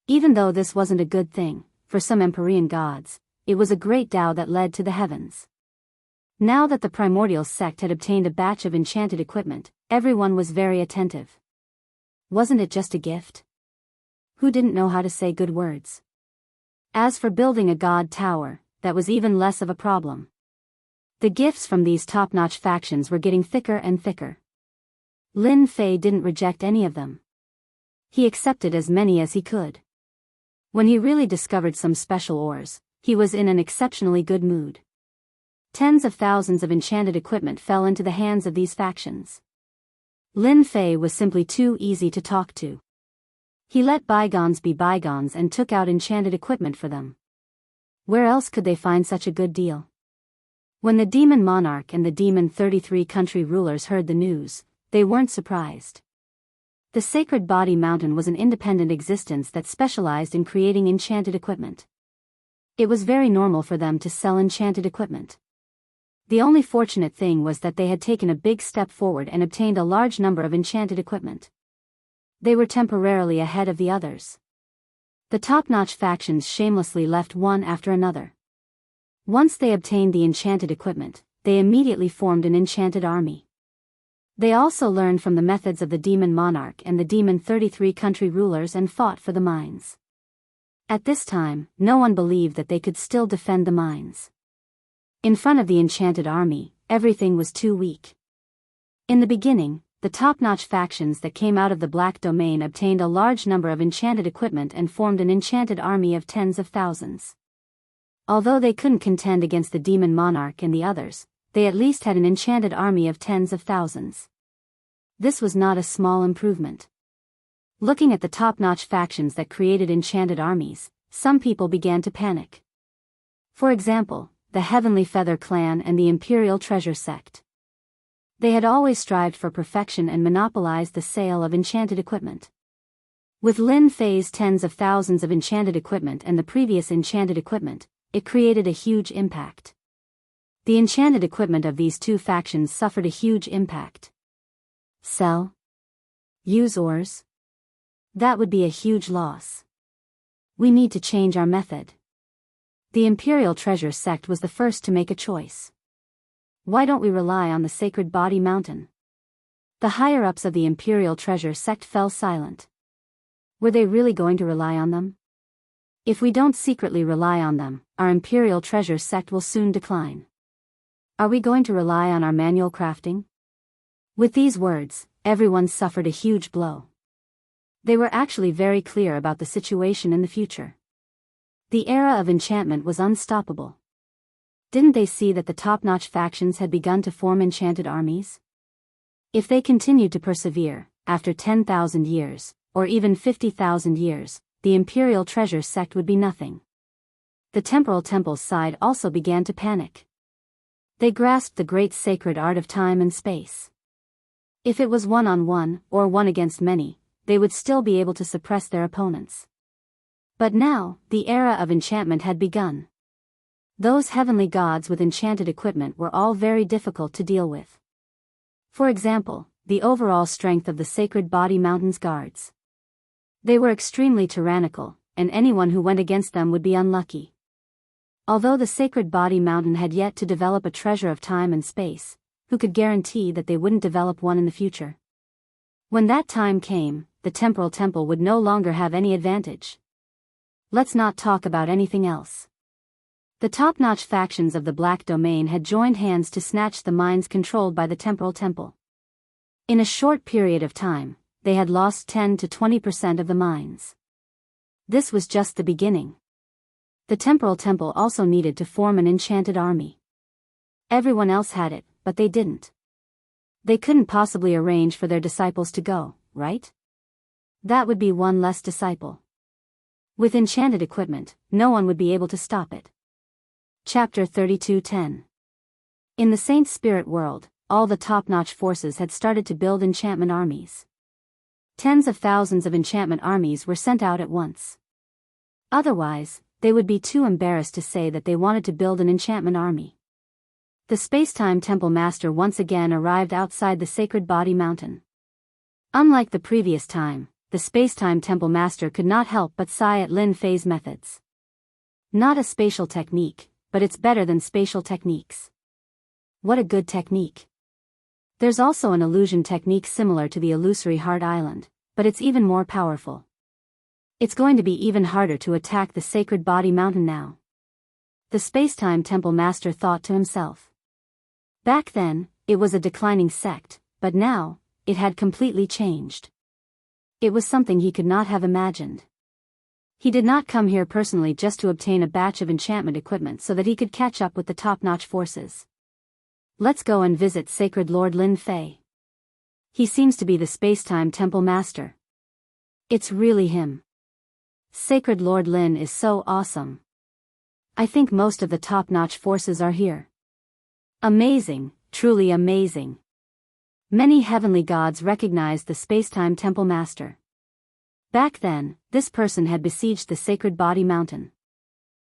Speaker 1: Even though this wasn't a good thing, for some Empyrean gods, it was a great Tao that led to the heavens. Now that the primordial sect had obtained a batch of enchanted equipment, everyone was very attentive. Wasn't it just a gift? Who didn't know how to say good words? As for building a god tower, that was even less of a problem. The gifts from these top-notch factions were getting thicker and thicker. Lin Fei didn't reject any of them. He accepted as many as he could. When he really discovered some special ores, he was in an exceptionally good mood. Tens of thousands of enchanted equipment fell into the hands of these factions. Lin Fei was simply too easy to talk to. He let bygones be bygones and took out enchanted equipment for them. Where else could they find such a good deal? When the demon monarch and the demon 33 country rulers heard the news, they weren't surprised. The Sacred Body Mountain was an independent existence that specialized in creating enchanted equipment. It was very normal for them to sell enchanted equipment. The only fortunate thing was that they had taken a big step forward and obtained a large number of enchanted equipment. They were temporarily ahead of the others. The top-notch factions shamelessly left one after another. Once they obtained the enchanted equipment, they immediately formed an enchanted army. They also learned from the methods of the demon monarch and the demon 33 country rulers and fought for the mines. At this time, no one believed that they could still defend the mines. In front of the enchanted army, everything was too weak. In the beginning, the top-notch factions that came out of the Black Domain obtained a large number of enchanted equipment and formed an enchanted army of tens of thousands. Although they couldn't contend against the demon monarch and the others, they at least had an enchanted army of tens of thousands. This was not a small improvement. Looking at the top-notch factions that created enchanted armies, some people began to panic. For example, the Heavenly Feather Clan and the Imperial Treasure Sect. They had always strived for perfection and monopolized the sale of enchanted equipment. With Lin Fei's tens of thousands of enchanted equipment and the previous enchanted equipment, it created a huge impact. The enchanted equipment of these two factions suffered a huge impact. Sell? Use ores? That would be a huge loss. We need to change our method. The Imperial Treasure Sect was the first to make a choice. Why don't we rely on the Sacred Body Mountain? The higher-ups of the Imperial Treasure Sect fell silent. Were they really going to rely on them? If we don't secretly rely on them, our Imperial Treasure Sect will soon decline. Are we going to rely on our manual crafting? With these words, everyone suffered a huge blow. They were actually very clear about the situation in the future. The era of enchantment was unstoppable. Didn't they see that the top-notch factions had begun to form enchanted armies? If they continued to persevere, after 10,000 years, or even 50,000 years, the Imperial Treasure Sect would be nothing. The Temporal Temple's side also began to panic. They grasped the great sacred art of time and space. If it was one-on-one, or one against many, they would still be able to suppress their opponents. But now, the era of enchantment had begun. Those heavenly gods with enchanted equipment were all very difficult to deal with. For example, the overall strength of the Sacred Body Mountain's guards. They were extremely tyrannical, and anyone who went against them would be unlucky. Although the Sacred Body Mountain had yet to develop a treasure of time and space, who could guarantee that they wouldn't develop one in the future? When that time came, the Temporal Temple would no longer have any advantage. Let's not talk about anything else. The top-notch factions of the Black Domain had joined hands to snatch the mines controlled by the Temporal Temple. In a short period of time, they had lost 10 to 20% of the mines. This was just the beginning. The Temporal Temple also needed to form an enchanted army. Everyone else had it, but they didn't. They couldn't possibly arrange for their disciples to go, right? That would be one less disciple. With enchanted equipment, no one would be able to stop it. Chapter 32:10. In the Saint Spirit world, all the top-notch forces had started to build enchantment armies. Tens of thousands of enchantment armies were sent out at once. Otherwise, they would be too embarrassed to say that they wanted to build an enchantment army. The Space-Time Temple Master once again arrived outside the Sacred Body Mountain. Unlike the previous time, the Space-Time Temple Master could not help but sigh at Lin Fei's methods. Not a spatial technique, but it's better than spatial techniques. What a good technique. There's also an illusion technique similar to the illusory Heart Island, but it's even more powerful. It's going to be even harder to attack the Sacred Body Mountain now. The Space-Time Temple Master thought to himself. Back then, it was a declining sect, but now, it had completely changed. It was something he could not have imagined. He did not come here personally just to obtain a batch of enchantment equipment so that he could catch up with the top-notch forces. Let's go and visit Sacred Lord Lin Fei. He seems to be the Space-Time Temple Master. It's really him. Sacred Lord Lin is so awesome. I think most of the top-notch forces are here. Amazing, truly amazing. Many heavenly gods recognized the Space-Time Temple Master. Back then, this person had besieged the Sacred Body Mountain.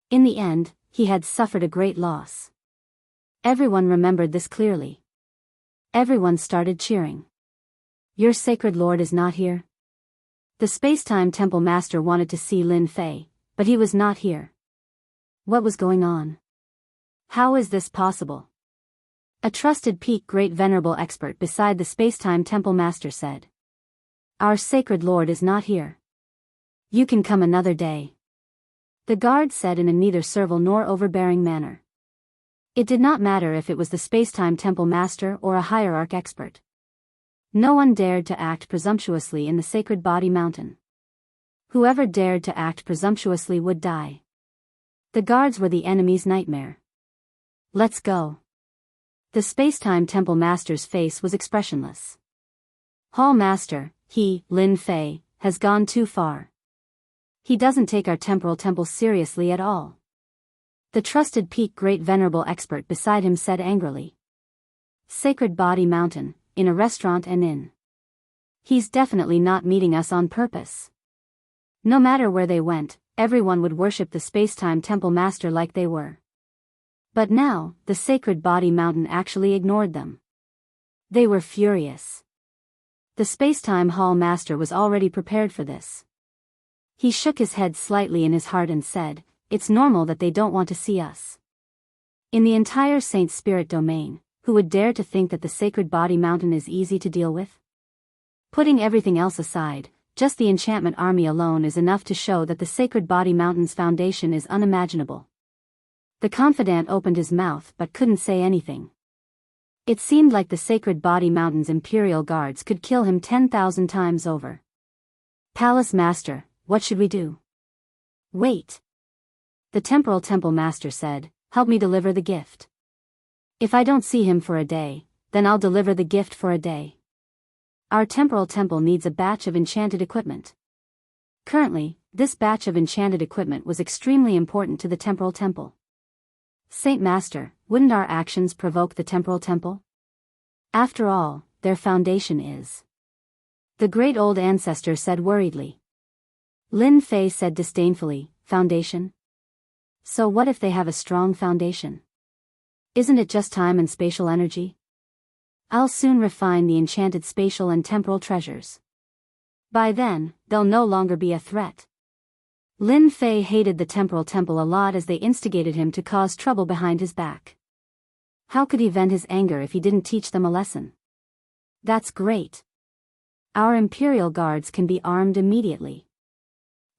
Speaker 1: In the end, he had suffered a great loss. Everyone remembered this clearly. Everyone started cheering. Your Sacred Lord is not here? The Space-Time Temple Master wanted to see Lin Fei, but he was not here. What was going on? How is this possible? A trusted Peak Great Venerable expert beside the Space-Time Temple Master said. Our Sacred Lord is not here. You can come another day. The guard said in a neither servile nor overbearing manner. It did not matter if it was the Space-Time Temple Master or a hierarch expert. No one dared to act presumptuously in the sacred body mountain. Whoever dared to act presumptuously would die. The guards were the enemy's nightmare. Let's go. The space-time temple master's face was expressionless. Hall master, Lin Fei, has gone too far. He doesn't take our temporal temple seriously at all. The trusted peak great venerable expert beside him said angrily. Sacred body mountain, in a restaurant and inn. He's definitely not meeting us on purpose. No matter where they went, everyone would worship the space-time temple master like they were. But now, the sacred body mountain actually ignored them. They were furious. The space-time hall master was already prepared for this. He shook his head slightly in his heart and said, "It's normal that they don't want to see us." In the entire Saint Spirit domain, who would dare to think that the sacred body mountain is easy to deal with? Putting everything else aside, just the enchantment army alone is enough to show that the sacred body mountain's foundation is unimaginable. The confidant opened his mouth but couldn't say anything. It seemed like the sacred body mountain's imperial guards could kill him 10,000 times over. "Palace master, what should we do?" "Wait." The temporal temple master said, "Help me deliver the gift. If I don't see him for a day, then I'll deliver the gift for a day. Our temporal temple needs a batch of enchanted equipment." Currently, this batch of enchanted equipment was extremely important to the temporal temple. "Saint Master, wouldn't our actions provoke the temporal temple? After all, their foundation is..." The great old ancestor said worriedly. Lin Fei said disdainfully, "Foundation? So what if they have a strong foundation? Isn't it just time and spatial energy? I'll soon refine the enchanted spatial and temporal treasures. By then, they'll no longer be a threat." Lin Fei hated the temporal temple a lot as they instigated him to cause trouble behind his back. How could he vent his anger if he didn't teach them a lesson? "That's great. Our imperial guards can be armed immediately."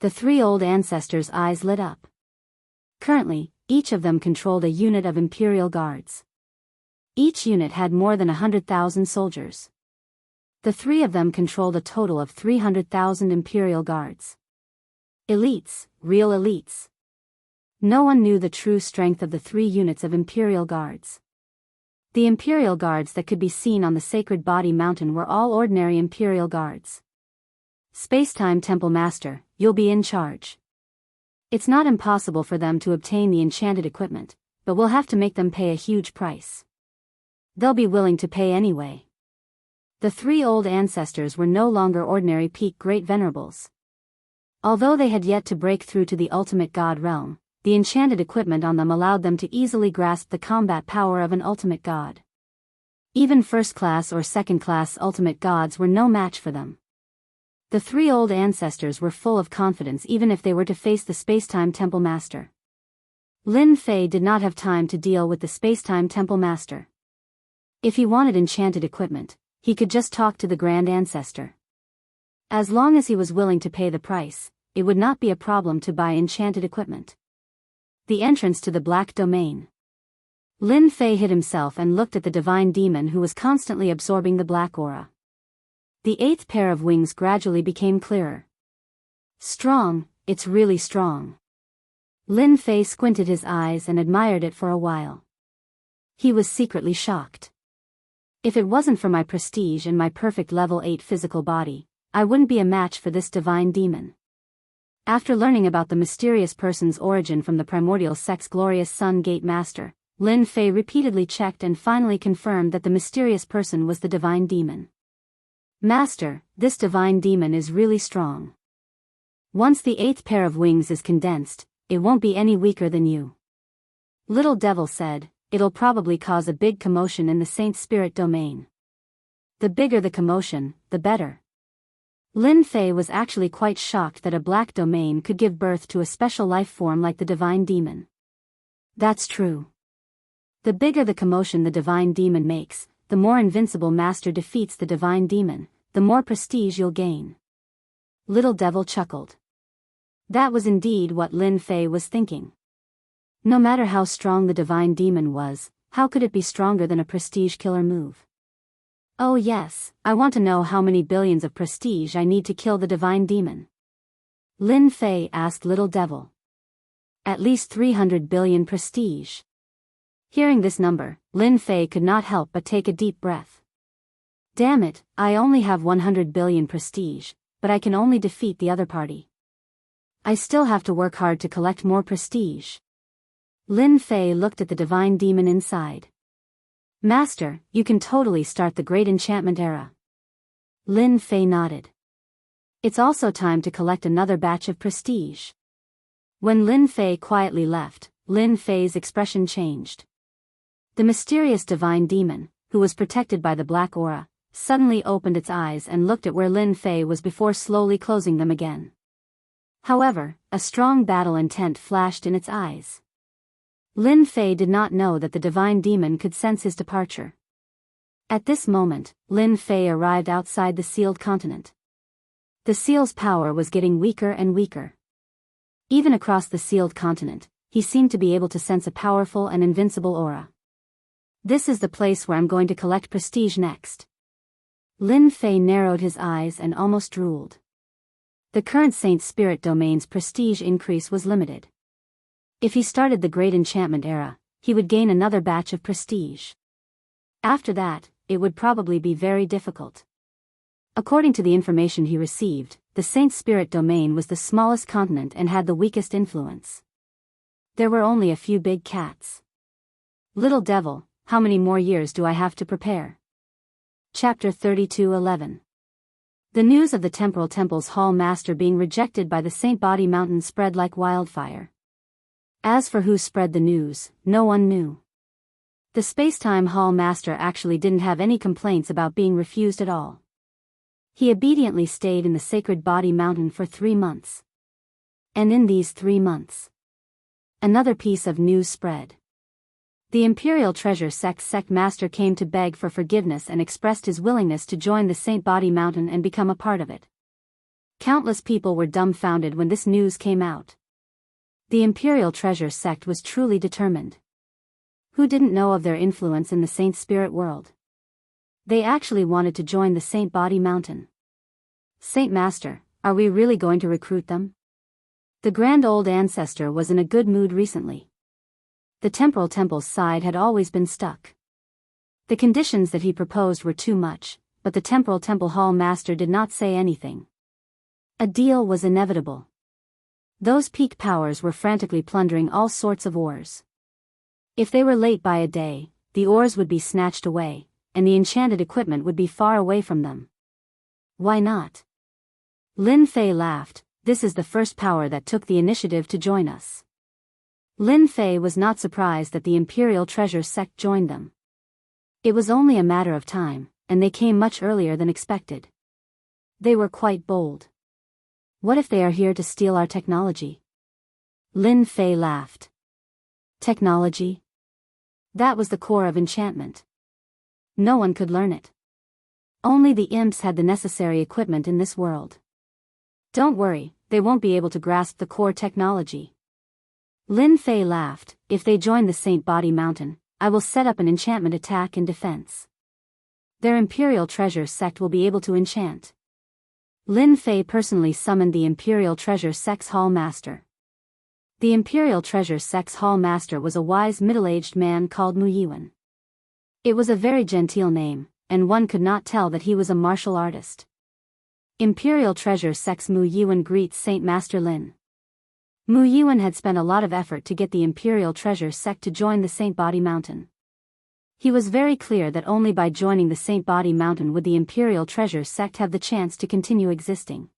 Speaker 1: The three old ancestors' eyes lit up. Currently, each of them controlled a unit of imperial guards. Each unit had more than 100,000 soldiers. The three of them controlled a total of 300,000 imperial guards. Elites, real elites. No one knew the true strength of the three units of imperial guards. The imperial guards that could be seen on the sacred body mountain were all ordinary imperial guards. "Spacetime Temple Master, you'll be in charge. It's not impossible for them to obtain the enchanted equipment, but we'll have to make them pay a huge price. They'll be willing to pay anyway." The three old ancestors were no longer ordinary peak great venerables. Although they had yet to break through to the ultimate god realm, the enchanted equipment on them allowed them to easily grasp the combat power of an ultimate god. Even first-class or second-class ultimate gods were no match for them. The three old ancestors were full of confidence even if they were to face the Spacetime Temple Master. Lin Fei did not have time to deal with the Spacetime Temple Master. If he wanted enchanted equipment, he could just talk to the Grand Ancestor. As long as he was willing to pay the price, it would not be a problem to buy enchanted equipment. The entrance to the Black Domain. Lin Fei hid himself and looked at the divine demon who was constantly absorbing the black aura. The eighth pair of wings gradually became clearer. "Strong, it's really strong." Lin Fei squinted his eyes and admired it for a while. He was secretly shocked. "If it wasn't for my prestige and my perfect level 8 physical body, I wouldn't be a match for this divine demon." After learning about the mysterious person's origin from the primordial sex glorious Sun Gate Master, Lin Fei repeatedly checked and finally confirmed that the mysterious person was the divine demon. "Master, this divine demon is really strong. Once the eighth pair of wings is condensed, it won't be any weaker than you." Little Devil said, "It'll probably cause a big commotion in the Saint Spirit domain. The bigger the commotion, the better." Lin Fei was actually quite shocked that a black domain could give birth to a special life form like the divine demon. That's true. The bigger the commotion the divine demon makes, the more invincible master defeats the divine demon, the more prestige you'll gain. Little Devil chuckled. That was indeed what Lin Fei was thinking. No matter how strong the divine demon was, how could it be stronger than a prestige killer move? Oh yes, I want to know how many billions of prestige I need to kill the divine demon. Lin Fei asked Little Devil. At least 300 billion prestige. Hearing this number, Lin Fei could not help but take a deep breath. Damn it, I only have 100 billion prestige, but I can only defeat the other party. I still have to work hard to collect more prestige. Lin Fei looked at the divine demon inside. Master, you can totally start the Great Enchantment Era. Lin Fei nodded. It's also time to collect another batch of prestige. When Lin Fei quietly left, Lin Fei's expression changed. The mysterious divine demon, who was protected by the black aura, suddenly opened its eyes and looked at where Lin Fei was before slowly closing them again. However, a strong battle intent flashed in its eyes. Lin Fei did not know that the divine demon could sense his departure. At this moment, Lin Fei arrived outside the sealed continent. The seal's power was getting weaker and weaker. Even across the sealed continent, he seemed to be able to sense a powerful and invincible aura. This is the place where I'm going to collect prestige next. Lin Fei narrowed his eyes and almost drooled. The current Saint Spirit Domain's prestige increase was limited. If he started the Great Enchantment Era, he would gain another batch of prestige. After that, it would probably be very difficult. According to the information he received, the Saint Spirit Domain was the smallest continent and had the weakest influence. There were only a few big cats. Little Devil, how many more years do I have to prepare? Chapter 32:11. The news of the Temporal Temple's Hall Master being rejected by the Saint Body Mountain spread like wildfire. As for who spread the news, no one knew. The Spacetime Hall Master actually didn't have any complaints about being refused at all. He obediently stayed in the Sacred Body Mountain for 3 months. And in these 3 months, another piece of news spread. The Imperial Treasure Sect Master came to beg for forgiveness and expressed his willingness to join the Saint Body Mountain and become a part of it. Countless people were dumbfounded when this news came out. The Imperial Treasure Sect was truly determined. Who didn't know of their influence in the Saint Spirit world? They actually wanted to join the Saint Body Mountain. Saint Master, are we really going to recruit them? The Grand Old Ancestor was in a good mood recently. The Temporal Temple's side had always been stuck. The conditions that he proposed were too much, but the Temporal Temple Hall Master did not say anything. A deal was inevitable. Those peak powers were frantically plundering all sorts of ores. If they were late by a day, the ores would be snatched away, and the enchanted equipment would be far away from them. Why not? Lin Fei laughed. This is the first power that took the initiative to join us. Lin Fei was not surprised that the Imperial Treasure Sect joined them. It was only a matter of time, and they came much earlier than expected. They were quite bold. What if they are here to steal our technology? Lin Fei laughed. Technology? That was the core of enchantment. No one could learn it. Only the imps had the necessary equipment in this world. Don't worry, they won't be able to grasp the core technology. Lin Fei laughed. If they join the Saint Body Mountain, I will set up an enchantment attack in defense. Their Imperial Treasure Sect will be able to enchant. Lin Fei personally summoned the Imperial Treasure Sect's Hall Master. The Imperial Treasure Sect's Hall Master was a wise middle-aged man called Mu Yuan. It was a very genteel name, and one could not tell that he was a martial artist. Imperial Treasure Sect's Mu Yuan greets Saint Master Lin. Mu Yuan had spent a lot of effort to get the Imperial Treasure Sect to join the Saint Body Mountain. He was very clear that only by joining the Saint Body Mountain would the Imperial Treasure Sect have the chance to continue existing.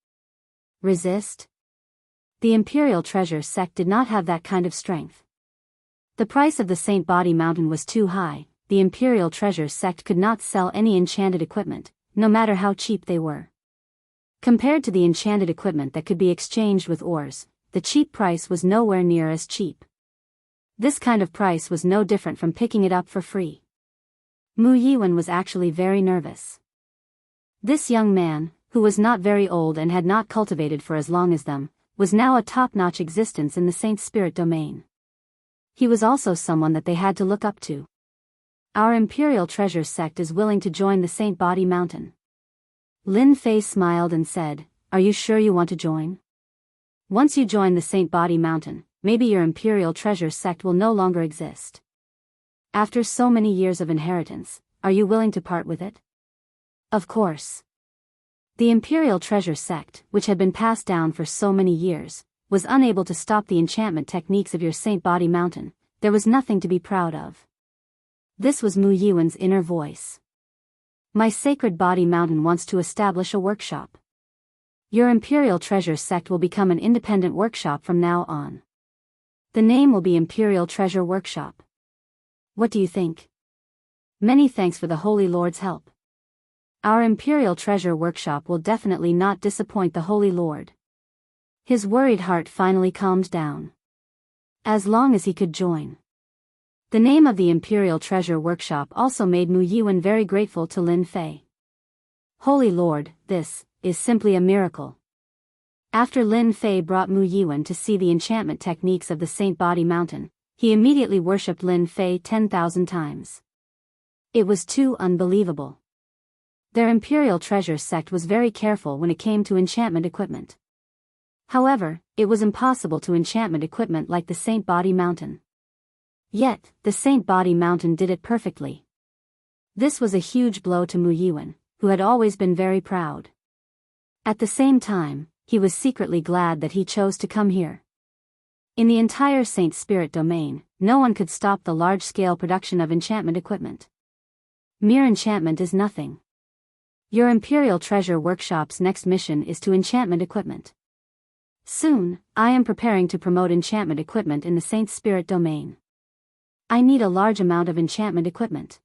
Speaker 1: Resist? The Imperial Treasure Sect did not have that kind of strength. The price of the Saint Body Mountain was too high. The Imperial Treasure Sect could not sell any enchanted equipment, no matter how cheap they were. Compared to the enchanted equipment that could be exchanged with ores, the cheap price was nowhere near as cheap. This kind of price was no different from picking it up for free. Mu Yuan was actually very nervous. This young man, who was not very old and had not cultivated for as long as them, was now a top-notch existence in the Saint Spirit Domain. He was also someone that they had to look up to. Our Imperial Treasure sect is willing to join the Saint Body Mountain. Lin Fei smiled and said, "Are you sure you want to join? Once you join the Saint Body Mountain, maybe your Imperial Treasure sect will no longer exist. After so many years of inheritance, are you willing to part with it?" Of course. The Imperial Treasure sect, which had been passed down for so many years, was unable to stop the enchantment techniques of your Saint Body Mountain. There was nothing to be proud of. This was Mu Yuan's inner voice. My Sacred Body Mountain wants to establish a workshop. Your Imperial Treasure sect will become an independent workshop from now on. The name will be Imperial Treasure Workshop. What do you think? Many thanks for the Holy Lord's help. Our Imperial Treasure Workshop will definitely not disappoint the Holy Lord. His worried heart finally calmed down. As long as he could join. The name of the Imperial Treasure Workshop also made Mu Yuan very grateful to Lin Fei. Holy Lord, this is simply a miracle. After Lin Fei brought Mu Yuan to see the enchantment techniques of the Saint Body Mountain, he immediately worshipped Lin Fei 10,000 times. It was too unbelievable. Their Imperial Treasure sect was very careful when it came to enchantment equipment. However, it was impossible to enchantment equipment like the Saint Body Mountain. Yet, the Saint Body Mountain did it perfectly. This was a huge blow to Mu Yuan, who had always been very proud. At the same time, he was secretly glad that he chose to come here. In the entire Saint Spirit domain, no one could stop the large-scale production of enchantment equipment. Mere enchantment is nothing. Your Imperial Treasure Workshop's next mission is to enchantment equipment. Soon, I am preparing to promote enchantment equipment in the Saint Spirit domain. I need a large amount of enchantment equipment.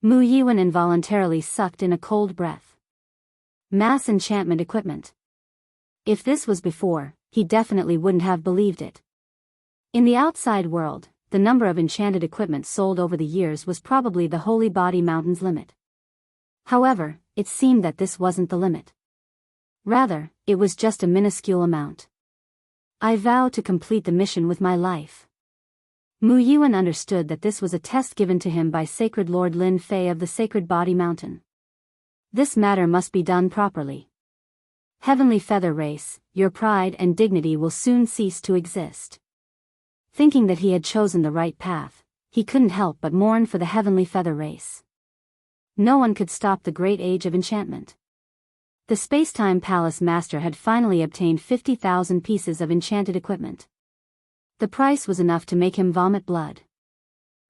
Speaker 1: Mu Yuan involuntarily sucked in a cold breath. Mass enchantment equipment. If this was before, he definitely wouldn't have believed it. In the outside world, the number of enchanted equipment sold over the years was probably the Holy Body Mountain's limit. However, it seemed that this wasn't the limit. Rather, it was just a minuscule amount. I vow to complete the mission with my life. Mu Yuan understood that this was a test given to him by Sacred Lord Lin Fei of the Sacred Body Mountain. This matter must be done properly. Heavenly Feather Race, your pride and dignity will soon cease to exist. Thinking that he had chosen the right path, he couldn't help but mourn for the Heavenly Feather Race. No one could stop the great age of enchantment. The Spacetime Palace Master had finally obtained 50,000 pieces of enchanted equipment. The price was enough to make him vomit blood.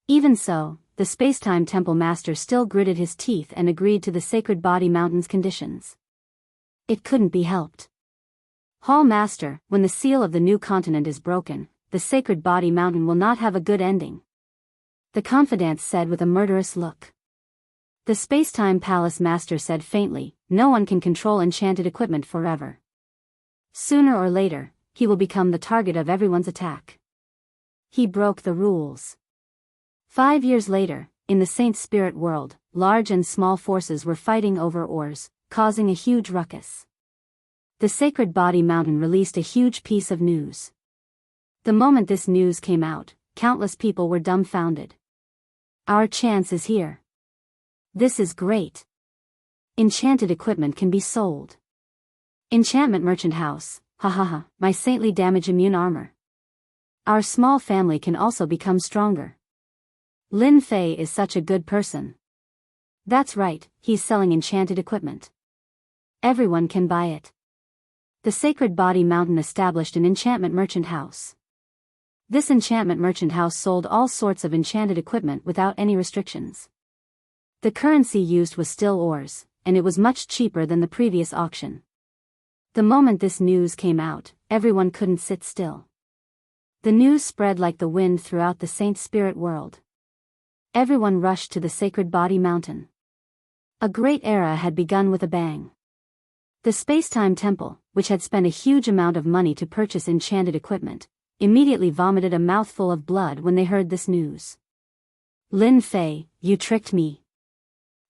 Speaker 1: Even so, the Spacetime Temple Master still gritted his teeth and agreed to the Sacred Body Mountain's conditions. It couldn't be helped. Hall Master, when the seal of the new continent is broken, the Sacred Body Mountain will not have a good ending. The confidant said with a murderous look. The Spacetime Palace Master said faintly, no one can control enchanted equipment forever. Sooner or later, he will become the target of everyone's attack. He broke the rules. 5 years later, in the Saint Spirit world, large and small forces were fighting over ores, causing a huge ruckus. The Sacred Body Mountain released a huge piece of news. The moment this news came out, countless people were dumbfounded. Our chance is here. This is great. Enchanted equipment can be sold. Enchantment Merchant House, ha, my saintly damage immune armor. Our small family can also become stronger. Lin Fei is such a good person. That's right, he's selling enchanted equipment. Everyone can buy it. The Sacred Body Mountain established an enchantment merchant house. This enchantment merchant house sold all sorts of enchanted equipment without any restrictions. The currency used was still ores, and it was much cheaper than the previous auction. The moment this news came out, everyone couldn't sit still. The news spread like the wind throughout the Saint Spirit world. Everyone rushed to the Sacred Body Mountain. A great era had begun with a bang. The Spacetime Temple, which had spent a huge amount of money to purchase enchanted equipment, immediately vomited a mouthful of blood when they heard this news. Lin Fei, you tricked me.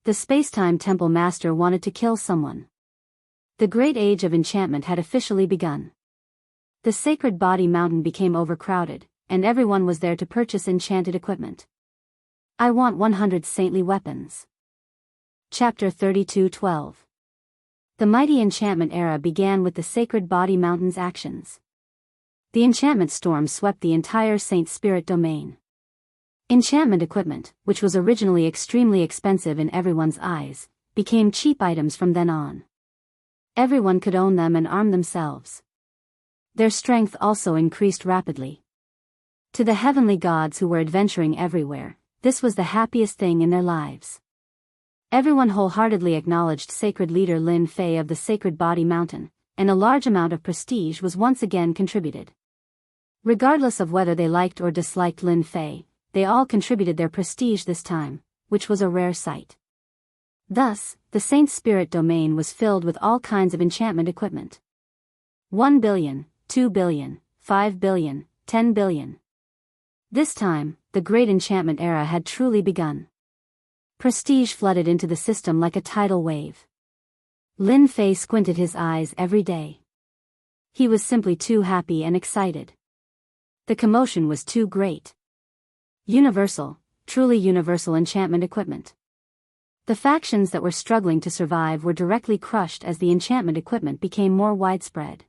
Speaker 1: The Spacetime Temple Master wanted to kill someone. The great age of enchantment had officially begun. The Sacred Body Mountain became overcrowded, and everyone was there to purchase enchanted equipment. I want 100 saintly weapons. Chapter 32:12. The mighty enchantment era began with the Sacred Body Mountain's actions. The enchantment storm swept the entire Saint Spirit domain. Enchantment equipment, which was originally extremely expensive in everyone's eyes, became cheap items from then on. Everyone could own them and arm themselves. Their strength also increased rapidly. To the heavenly gods who were adventuring everywhere, this was the happiest thing in their lives. Everyone wholeheartedly acknowledged sacred leader Lin Fei of the Sacred Body Mountain, and a large amount of prestige was once again contributed. Regardless of whether they liked or disliked Lin Fei, they all contributed their prestige this time, which was a rare sight. Thus, the Saint Spirit domain was filled with all kinds of enchantment equipment. 1 billion, 2 billion, 5 billion, 10 billion. This time, the great enchantment era had truly begun. Prestige flooded into the system like a tidal wave. Lin Fei squinted his eyes every day. He was simply too happy and excited. The commotion was too great. Universal, truly universal enchantment equipment. The factions that were struggling to survive were directly crushed as the enchantment equipment became more widespread.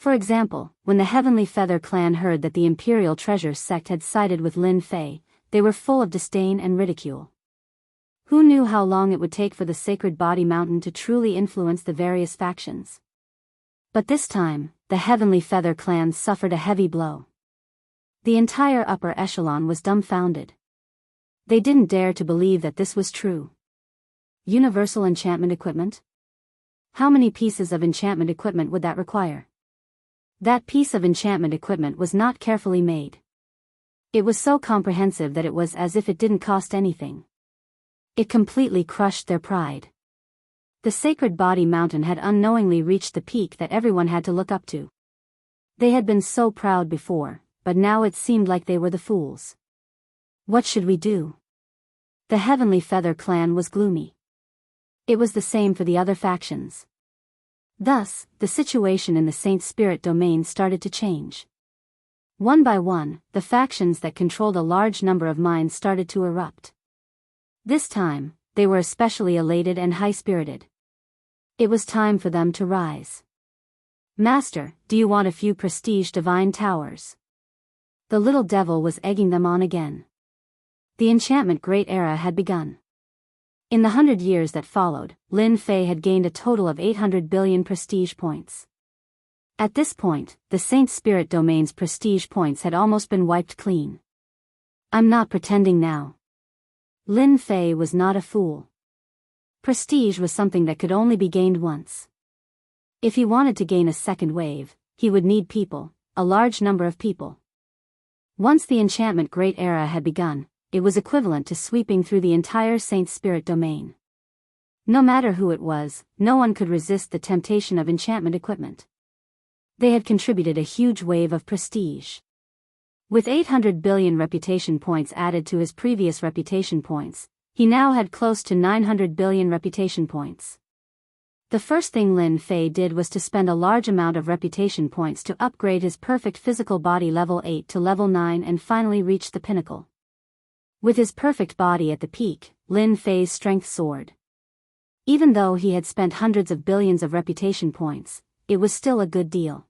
Speaker 1: For example, when the Heavenly Feather clan heard that the Imperial Treasure sect had sided with Lin Fei, they were full of disdain and ridicule. Who knew how long it would take for the Sacred Body Mountain to truly influence the various factions? But this time, the Heavenly Feather clan suffered a heavy blow. The entire upper echelon was dumbfounded. They didn't dare to believe that this was true. Universal enchantment equipment? How many pieces of enchantment equipment would that require? That piece of enchantment equipment was not carefully made. It was so comprehensive that it was as if it didn't cost anything. It completely crushed their pride. The Sacred Body Mountain had unknowingly reached the peak that everyone had to look up to. They had been so proud before, but now it seemed like they were the fools. What should we do? The Heavenly Feather clan was gloomy. It was the same for the other factions. Thus, the situation in the Saint Spirit domain started to change. One by one, the factions that controlled a large number of minds started to erupt. This time, they were especially elated and high-spirited. It was time for them to rise. Master, do you want a few prestige divine towers? The little devil was egging them on again. The enchantment great era had begun. In the 100 years that followed, Lin Fei had gained a total of 800 billion prestige points. At this point, the Saint Spirit domain's prestige points had almost been wiped clean. I'm not pretending now. Lin Fei was not a fool. Prestige was something that could only be gained once. If he wanted to gain a second wave, he would need people, a large number of people. Once the enchantment great era had begun, it was equivalent to sweeping through the entire Saint Spirit domain. No matter who it was, no one could resist the temptation of enchantment equipment. They had contributed a huge wave of prestige. With 800 billion reputation points added to his previous reputation points, he now had close to 900 billion reputation points. The first thing Lin Fei did was to spend a large amount of reputation points to upgrade his perfect physical body level 8 to level 9 and finally reach the pinnacle. With his perfect body at the peak, Lin Fei's strength soared. Even though he had spent hundreds of billions of reputation points, it was still a good deal.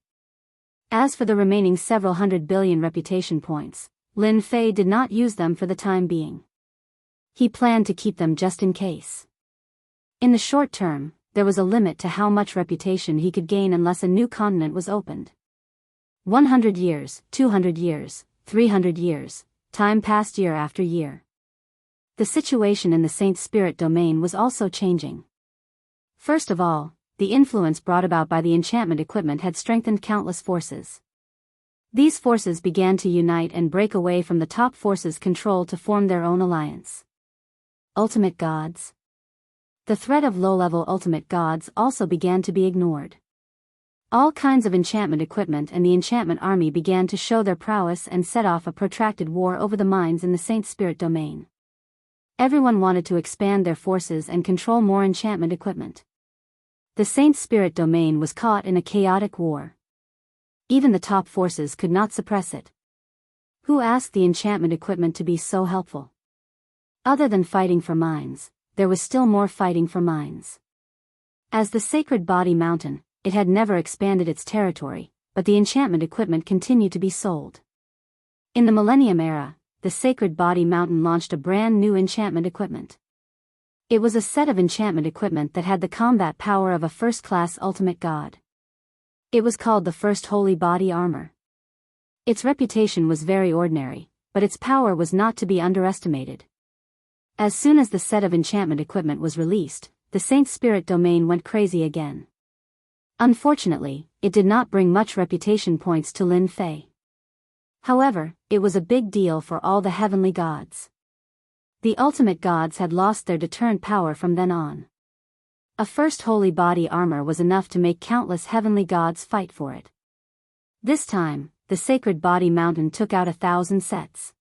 Speaker 1: As for the remaining several hundred billion reputation points, Lin Fei did not use them for the time being. He planned to keep them just in case. In the short term, there was a limit to how much reputation he could gain unless a new continent was opened. 100 years, 200 years, 300 years, time passed year after year. The situation in the Saint Spirit domain was also changing. First of all, the influence brought about by the enchantment equipment had strengthened countless forces. These forces began to unite and break away from the top forces' control to form their own alliance. Ultimate gods. The threat of low-level ultimate gods also began to be ignored. All kinds of enchantment equipment and the enchantment army began to show their prowess and set off a protracted war over the minds in the Saint Spirit domain. Everyone wanted to expand their forces and control more enchantment equipment. The Saint Spirit domain was caught in a chaotic war. Even the top forces could not suppress it. Who asked the enchantment equipment to be so helpful? Other than fighting for mines, there was still more fighting for mines. As the sacred body mountain, it had never expanded its territory, but the enchantment equipment continued to be sold. In the Millennium Era, the sacred body mountain launched a brand new enchantment equipment. It was a set of enchantment equipment that had the combat power of a first-class ultimate god. It was called the First Holy Body Armor. Its reputation was very ordinary, but its power was not to be underestimated. As soon as the set of enchantment equipment was released, the Saint Spirit domain went crazy again. Unfortunately, it did not bring much reputation points to Lin Fei. However, it was a big deal for all the heavenly gods. The ultimate gods had lost their deterrent power from then on. A first holy body armor was enough to make countless heavenly gods fight for it. This time, the sacred body mountain took out 1,000 sets.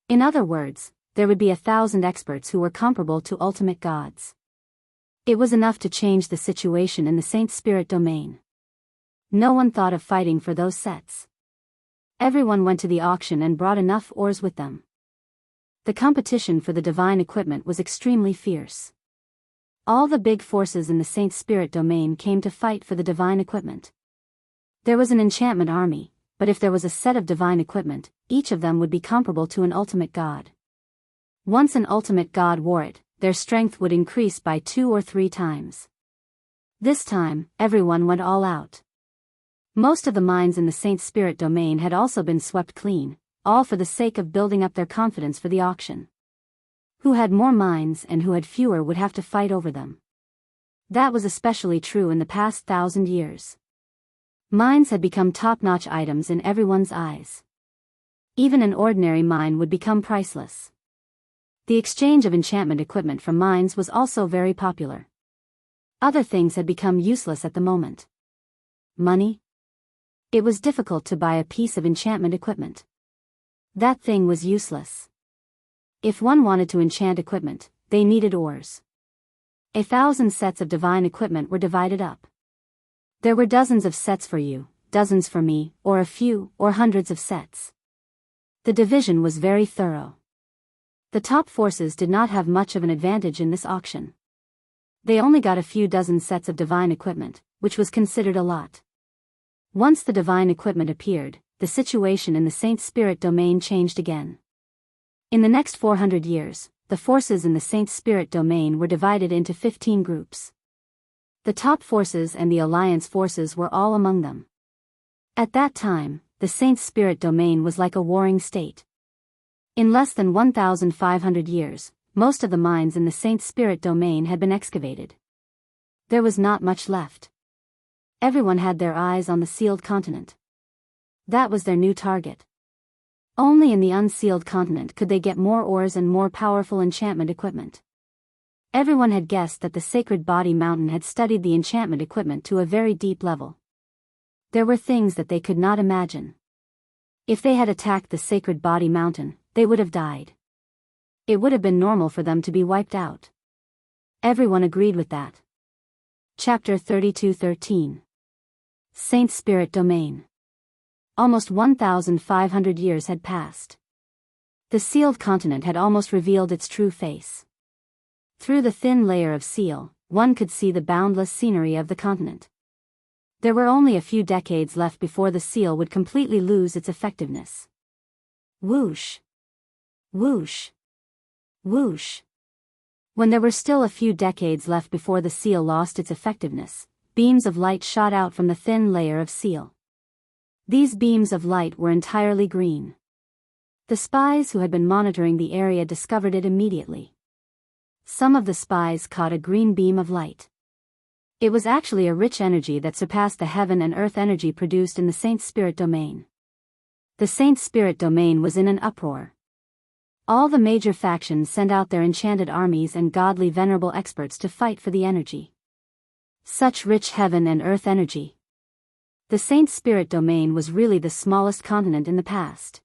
Speaker 1: In other words, there would be 1,000 experts who were comparable to ultimate gods. It was enough to change the situation in the Saint Spirit domain. No one thought of fighting for those sets. Everyone went to the auction and brought enough ores with them. The competition for the divine equipment was extremely fierce. All the big forces in the Saint Spirit domain came to fight for the divine equipment. There was an enchantment army, but if there was a set of divine equipment, each of them would be comparable to an ultimate god. Once an ultimate god wore it, their strength would increase by 2 or 3 times. This time, everyone went all out. Most of the mines in the Saint Spirit domain had also been swept clean, all for the sake of building up their confidence for the auction. Who had more mines and who had fewer would have to fight over them. That was especially true in the past 1,000 years. Mines had become top-notch items in everyone's eyes. Even an ordinary mine would become priceless. The exchange of enchantment equipment from mines was also very popular. Other things had become useless at the moment. Money? It was difficult to buy a piece of enchantment equipment. That thing was useless. If one wanted to enchant equipment, they needed ores. 1,000 sets of divine equipment were divided up. There were dozens of sets for you, dozens for me, or a few, or hundreds of sets. The division was very thorough. The top forces did not have much of an advantage in this auction. They only got a few dozen sets of divine equipment, which was considered a lot. Once the divine equipment appeared, the situation in the Saint Spirit domain changed again. In the next 400 years, the forces in the Saint Spirit domain were divided into 15 groups. The top forces and the alliance forces were all among them. At that time, the Saint Spirit domain was like a warring state. In less than 1,500 years, most of the mines in the Saint Spirit domain had been excavated. There was not much left. Everyone had their eyes on the sealed continent. That was their new target. Only in the unsealed continent could they get more ores and more powerful enchantment equipment. Everyone had guessed that the sacred body mountain had studied the enchantment equipment to a very deep level. There were things that they could not imagine. If they had attacked the sacred body mountain, they would have died. It would have been normal for them to be wiped out. Everyone agreed with that. Chapter 32:13. Saint Spirit Domain. Almost 1,500 years had passed. The sealed continent had almost revealed its true face. Through the thin layer of seal, one could see the boundless scenery of the continent. There were only a few decades left before the seal would completely lose its effectiveness. Whoosh! Whoosh! Whoosh! When there were still a few decades left before the seal lost its effectiveness, beams of light shot out from the thin layer of seal. These beams of light were entirely green. The spies who had been monitoring the area discovered it immediately. Some of the spies caught a green beam of light. It was actually a rich energy that surpassed the heaven and earth energy produced in the Saint Spirit domain. The Saint Spirit domain was in an uproar. All the major factions sent out their enchanted armies and godly venerable experts to fight for the energy. Such rich heaven and earth energy. The Saint Spirit domain was really the smallest continent in the past.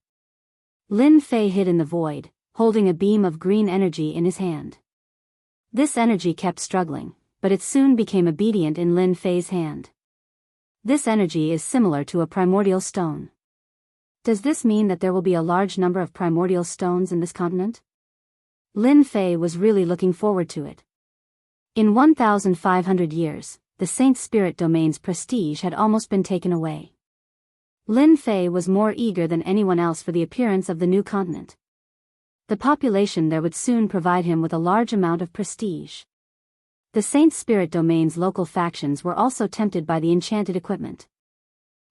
Speaker 1: Lin Fei hid in the void, holding a beam of green energy in his hand. This energy kept struggling, but it soon became obedient in Lin Fei's hand. This energy is similar to a primordial stone. Does this mean that there will be a large number of primordial stones in this continent? Lin Fei was really looking forward to it. In 1,500 years, the Saint Spirit Domain's prestige had almost been taken away. Lin Fei was more eager than anyone else for the appearance of the new continent. The population there would soon provide him with a large amount of prestige. The Saint Spirit Domain's local factions were also tempted by the enchanted equipment.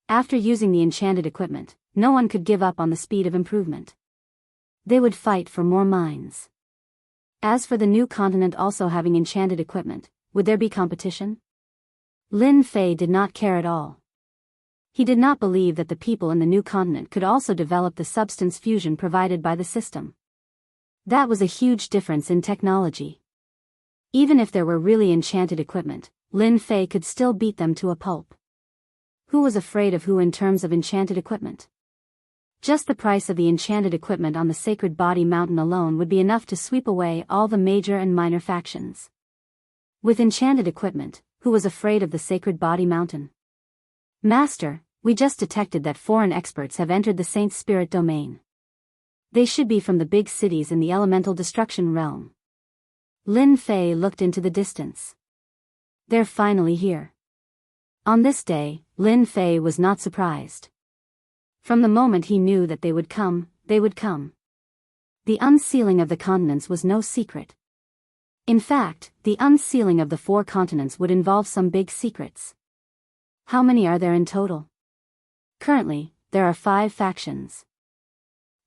Speaker 1: After using the enchanted equipment, no one could give up on the speed of improvement. They would fight for more mines. As for the new continent also having enchanted equipment, would there be competition? Lin Fei did not care at all. He did not believe that the people in the new continent could also develop the substance fusion provided by the system. That was a huge difference in technology. Even if there were really enchanted equipment, Lin Fei could still beat them to a pulp. Who was afraid of who in terms of enchanted equipment? Just the price of the enchanted equipment on the Sacred Body Mountain alone would be enough to sweep away all the major and minor factions. With enchanted equipment, who was afraid of the Sacred Body Mountain? Master, we just detected that foreign experts have entered the Saint Spirit Domain. They should be from the big cities in the elemental destruction realm. Lin Fei looked into the distance. They're finally here. On this day, Lin Fei was not surprised. From the moment he knew that they would come, they would come. The unsealing of the continents was no secret. In fact, the unsealing of the 4 continents would involve some big secrets. How many are there in total? Currently, there are 5 factions.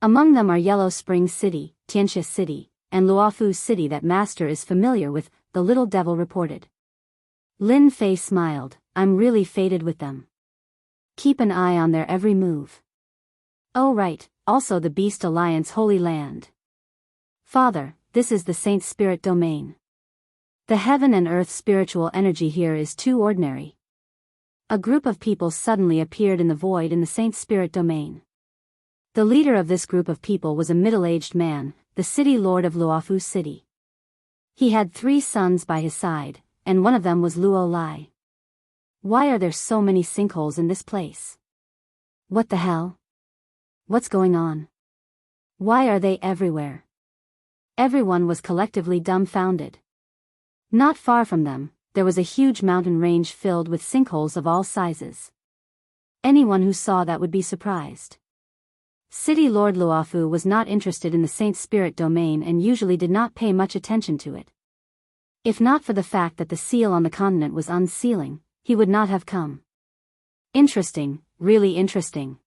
Speaker 1: Among them are Yellow Spring City, Tianxia City, and Luofu City that Master is familiar with, the little devil reported. Lin Fei smiled, I'm really fated with them. Keep an eye on their every move. Oh right, also the Beast Alliance Holy Land. Father, this is the Saint Spirit Domain. The heaven and earth spiritual energy here is too ordinary. A group of people suddenly appeared in the void in the Saint Spirit Domain. The leader of this group of people was a middle-aged man, the city lord of Luofu City. He had 3 sons by his side, and one of them was Luo Lai. Why are there so many sinkholes in this place? What the hell? What's going on? Why are they everywhere? Everyone was collectively dumbfounded. Not far from them, there was a huge mountain range filled with sinkholes of all sizes. Anyone who saw that would be surprised. City Lord Luofu was not interested in the Saint Spirit Domain and usually did not pay much attention to it. If not for the fact that the seal on the continent was unsealing, he would not have come. Interesting, really interesting.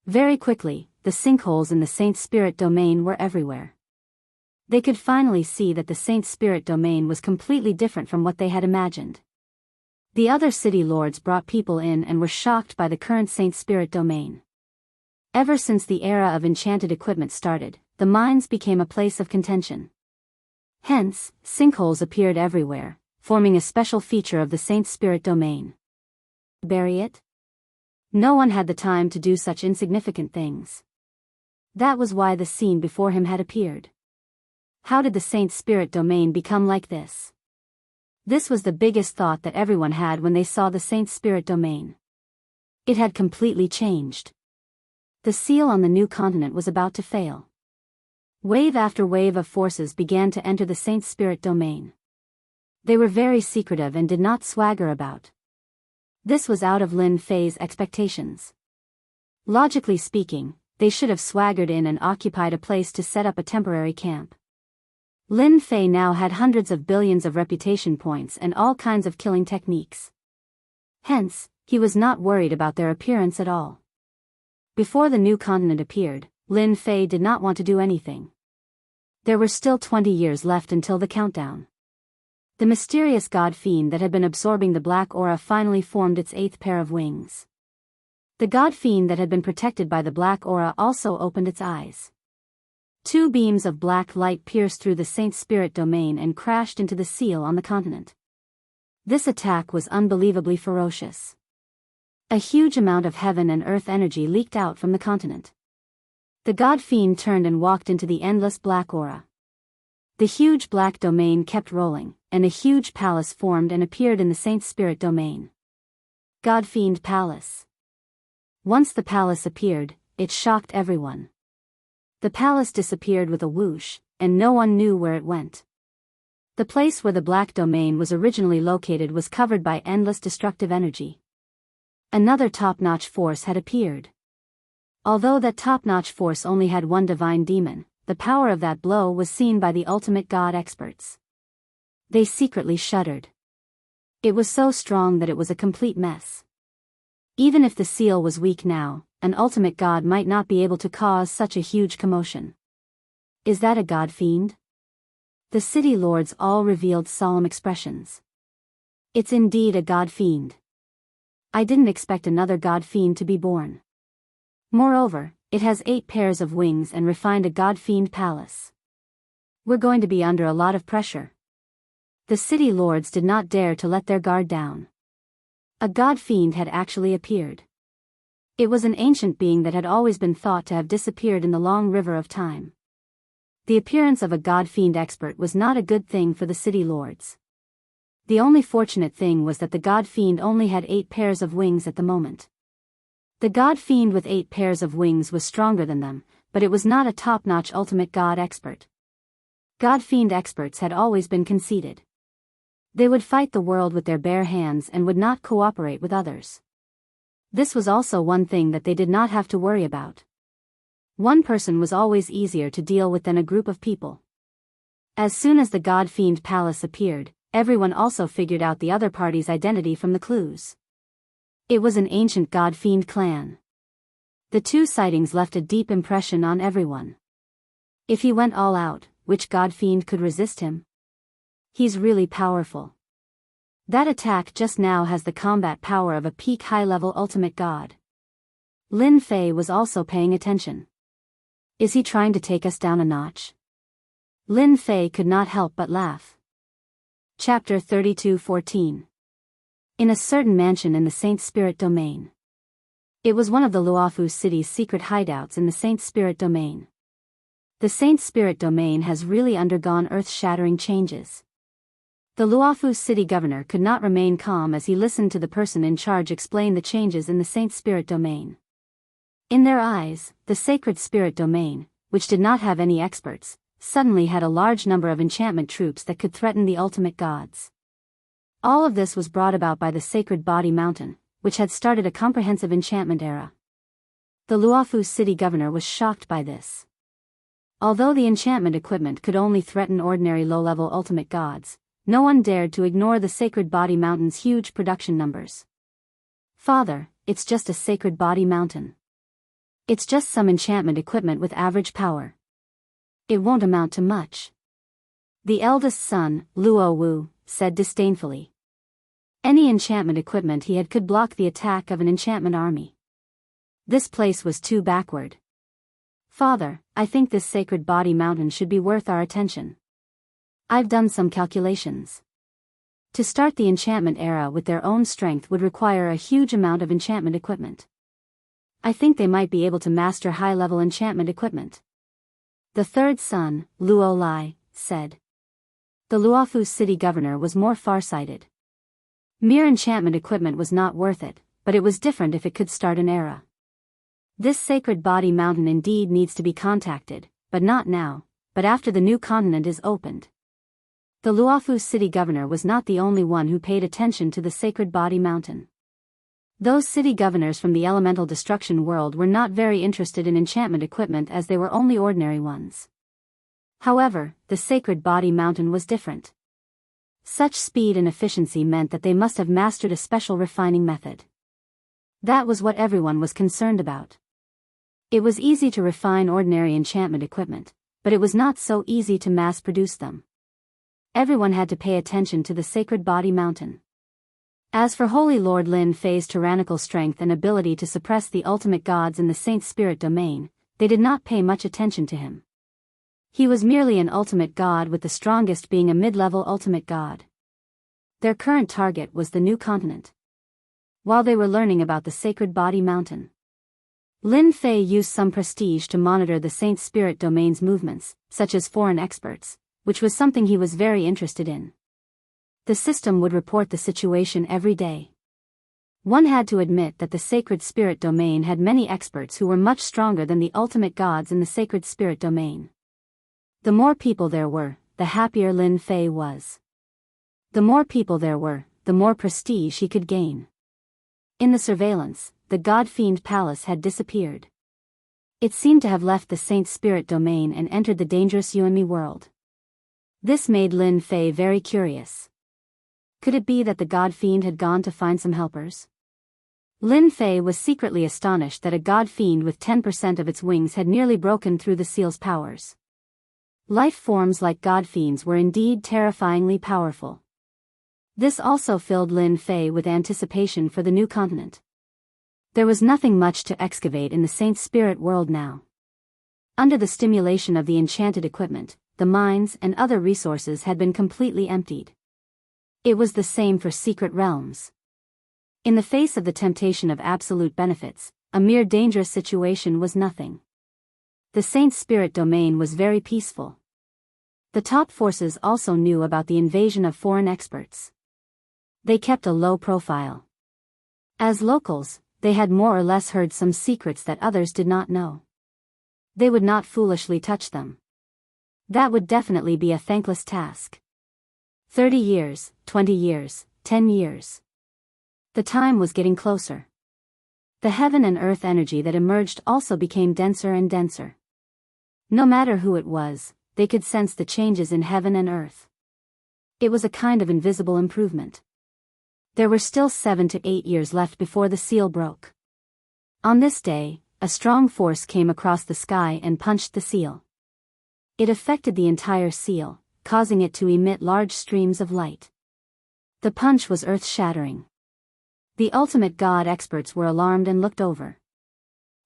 Speaker 1: Very quickly, the sinkholes in the Saint Spirit Domain were everywhere. They could finally see that the Saint Spirit Domain was completely different from what they had imagined. The other city lords brought people in and were shocked by the current Saint Spirit Domain. Ever since the era of enchanted equipment started, the mines became a place of contention. Hence, sinkholes appeared everywhere, forming a special feature of the Saint Spirit Domain. Bury it? No one had the time to do such insignificant things. That was why the scene before him had appeared. How did the Saint Spirit Domain become like this? This was the biggest thought that everyone had when they saw the Saint Spirit Domain. It had completely changed. The seal on the new continent was about to fail. Wave after wave of forces began to enter the Saint Spirit Domain. They were very secretive and did not swagger about. This was out of Lin Fei's expectations. Logically speaking, they should have swaggered in and occupied a place to set up a temporary camp. Lin Fei now had hundreds of billions of reputation points and all kinds of killing techniques. Hence, he was not worried about their appearance at all. Before the new continent appeared, Lin Fei did not want to do anything. There were still 20 years left until the countdown. The mysterious god fiend that had been absorbing the black aura finally formed its 8th pair of wings. The god fiend that had been protected by the black aura also opened its eyes. 2 beams of black light pierced through the Saint Spirit Domain and crashed into the seal on the continent. This attack was unbelievably ferocious. A huge amount of heaven and earth energy leaked out from the continent. The god fiend turned and walked into the endless black aura. The huge black domain kept rolling, and a huge palace formed and appeared in the Saint Spirit Domain. God Fiend Palace. Once the palace appeared, it shocked everyone. The palace disappeared with a whoosh, and no one knew where it went. The place where the black domain was originally located was covered by endless destructive energy. Another top-notch force had appeared. Although that top-notch force only had one divine demon, the power of that blow was seen by the ultimate god experts. They secretly shuddered. It was so strong that it was a complete mess. Even if the seal was weak now, an ultimate god might not be able to cause such a huge commotion. Is that a god fiend? The city lords all revealed solemn expressions. It's indeed a god fiend. I didn't expect another god fiend to be born. Moreover, it has 8 pairs of wings and refined a god fiend palace. We're going to be under a lot of pressure. The city lords did not dare to let their guard down. A god fiend had actually appeared. It was an ancient being that had always been thought to have disappeared in the long river of time. The appearance of a god fiend expert was not a good thing for the city lords. The only fortunate thing was that the god fiend only had 8 pairs of wings at the moment. The god fiend with 8 pairs of wings was stronger than them, but it was not a top-notch ultimate god expert. God fiend experts had always been conceited. They would fight the world with their bare hands and would not cooperate with others. This was also one thing that they did not have to worry about. One person was always easier to deal with than a group of people. As soon as the god fiend palace appeared, everyone also figured out the other party's identity from the clues. It was an ancient god fiend clan. The 2 sightings left a deep impression on everyone. If he went all out, which god fiend could resist him? He's really powerful. That attack just now has the combat power of a peak high-level ultimate god. Lin Fei was also paying attention. Is he trying to take us down a notch? Lin Fei could not help but laugh. Chapter 32:14. In a certain mansion in the Saint Spirit Domain. It was one of the Luofu city's secret hideouts in the Saint Spirit Domain. The Saint Spirit Domain has really undergone earth-shattering changes. The Luofu city governor could not remain calm as he listened to the person in charge explain the changes in the Saint Spirit Domain. In their eyes, the Sacred Spirit Domain, which did not have any experts, suddenly had a large number of enchantment troops that could threaten the ultimate gods. All of this was brought about by the Sacred Body Mountain, which had started a comprehensive enchantment era. The Luofu city governor was shocked by this. Although the enchantment equipment could only threaten ordinary low-level ultimate gods, no one dared to ignore the Sacred Body Mountain's huge production numbers. Father, it's just a Sacred Body Mountain. It's just some enchantment equipment with average power. It won't amount to much. The eldest son, Luo Wu, said disdainfully. Any enchantment equipment he had could block the attack of an enchantment army. This place was too backward. Father, I think this Sacred Body Mountain should be worth our attention. I've done some calculations. To start the enchantment era with their own strength would require a huge amount of enchantment equipment. I think they might be able to master high-level enchantment equipment. The third son, Luo Lai, said. The Luofu city governor was more far-sighted. Mere enchantment equipment was not worth it, but it was different if it could start an era. This Sacred Body Mountain indeed needs to be contacted, but not now, but after the new continent is opened. The Luofu city governor was not the only one who paid attention to the Sacred Body Mountain. Those city governors from the elemental destruction world were not very interested in enchantment equipment as they were only ordinary ones. However, the Sacred Body Mountain was different. Such speed and efficiency meant that they must have mastered a special refining method. That was what everyone was concerned about. It was easy to refine ordinary enchantment equipment, but it was not so easy to mass-produce them. Everyone had to pay attention to the Sacred Body Mountain. As for Holy Lord Lin Fei's tyrannical strength and ability to suppress the ultimate gods in the Saint Spirit Domain, they did not pay much attention to him. He was merely an ultimate god, with the strongest being a mid-level ultimate god. Their current target was the new continent. While they were learning about the Sacred Body Mountain, Lin Fei used some prestige to monitor the Saint Spirit Domain's movements, such as foreign experts, which was something he was very interested in. The system would report the situation every day. One had to admit that the Sacred Spirit Domain had many experts who were much stronger than the ultimate gods in the Sacred Spirit Domain. The more people there were, the happier Lin Fei was. The more people there were, the more prestige he could gain. In the surveillance, the God-fiend palace had disappeared. It seemed to have left the Saint Spirit domain and entered the dangerous Yuanmi world. This made Lin Fei very curious. Could it be that the God-fiend had gone to find some helpers? Lin Fei was secretly astonished that a God-fiend with 10% of its wings had nearly broken through the seal's powers. Life forms like God-fiends were indeed terrifyingly powerful. This also filled Lin Fei with anticipation for the new continent. There was nothing much to excavate in the Saint Spirit world now. Under the stimulation of the enchanted equipment, the mines and other resources had been completely emptied. It was the same for secret realms. In the face of the temptation of absolute benefits, a mere dangerous situation was nothing. The Saint Spirit domain was very peaceful. The top forces also knew about the invasion of foreign experts. They kept a low profile. As locals, they had more or less heard some secrets that others did not know. They would not foolishly touch them. That would definitely be a thankless task. 30 years, 20 years, 10 years. The time was getting closer. The heaven and earth energy that emerged also became denser and denser. No matter who it was, they could sense the changes in heaven and earth. It was a kind of invisible improvement. There were still 7 to 8 years left before the seal broke. On this day, a strong force came across the sky and punched the seal. It affected the entire seal, causing it to emit large streams of light. The punch was earth-shattering. The ultimate god experts were alarmed and looked over.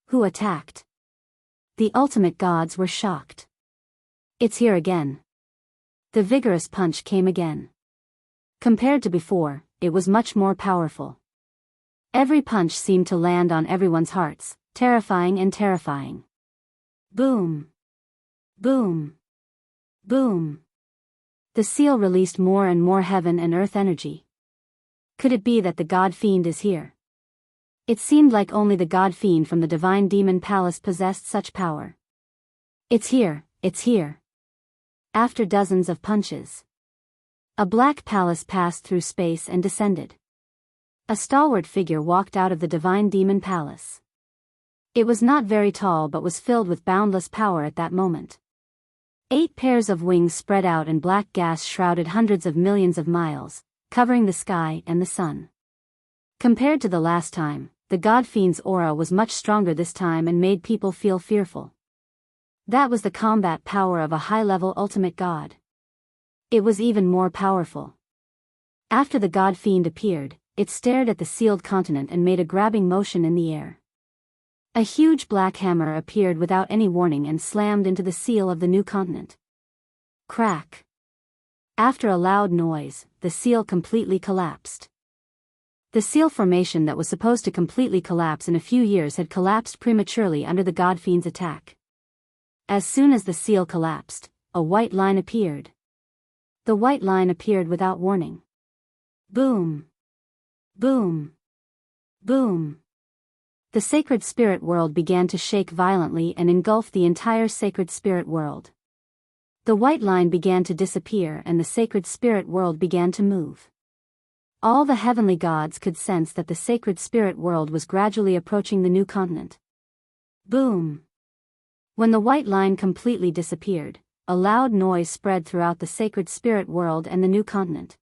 Speaker 1: Who attacked? The ultimate gods were shocked. It's here again. The vigorous punch came again. Compared to before, it was much more powerful. Every punch seemed to land on everyone's hearts, terrifying and terrifying. Boom! Boom! Boom! The seal released more and more heaven and earth energy. Could it be that the God-fiend is here? It seemed like only the God-fiend from the divine demon palace possessed such power. It's here, it's here. After dozens of punches, a black palace passed through space and descended. A stalwart figure walked out of the divine demon palace. It was not very tall but was filled with boundless power at that moment. 8 pairs of wings spread out and black gas shrouded hundreds of millions of miles, covering the sky and the sun. Compared to the last time, the God-fiend's aura was much stronger this time and made people feel fearful. That was the combat power of a high-level ultimate god. It was even more powerful. After the God-fiend appeared, it stared at the sealed continent and made a grabbing motion in the air. A huge black hammer appeared without any warning and slammed into the seal of the new continent. Crack! After a loud noise, the seal completely collapsed. The seal formation that was supposed to completely collapse in a few years had collapsed prematurely under the God-fiend's attack. As soon as the seal collapsed, a white line appeared. The white line appeared without warning. Boom! Boom! Boom! The sacred spirit world began to shake violently and engulf the entire sacred spirit world. The white line began to disappear and the sacred spirit world began to move. All the heavenly gods could sense that the sacred spirit world was gradually approaching the new continent. Boom! When the white line completely disappeared, a loud noise spread throughout the sacred spirit world and the new continent.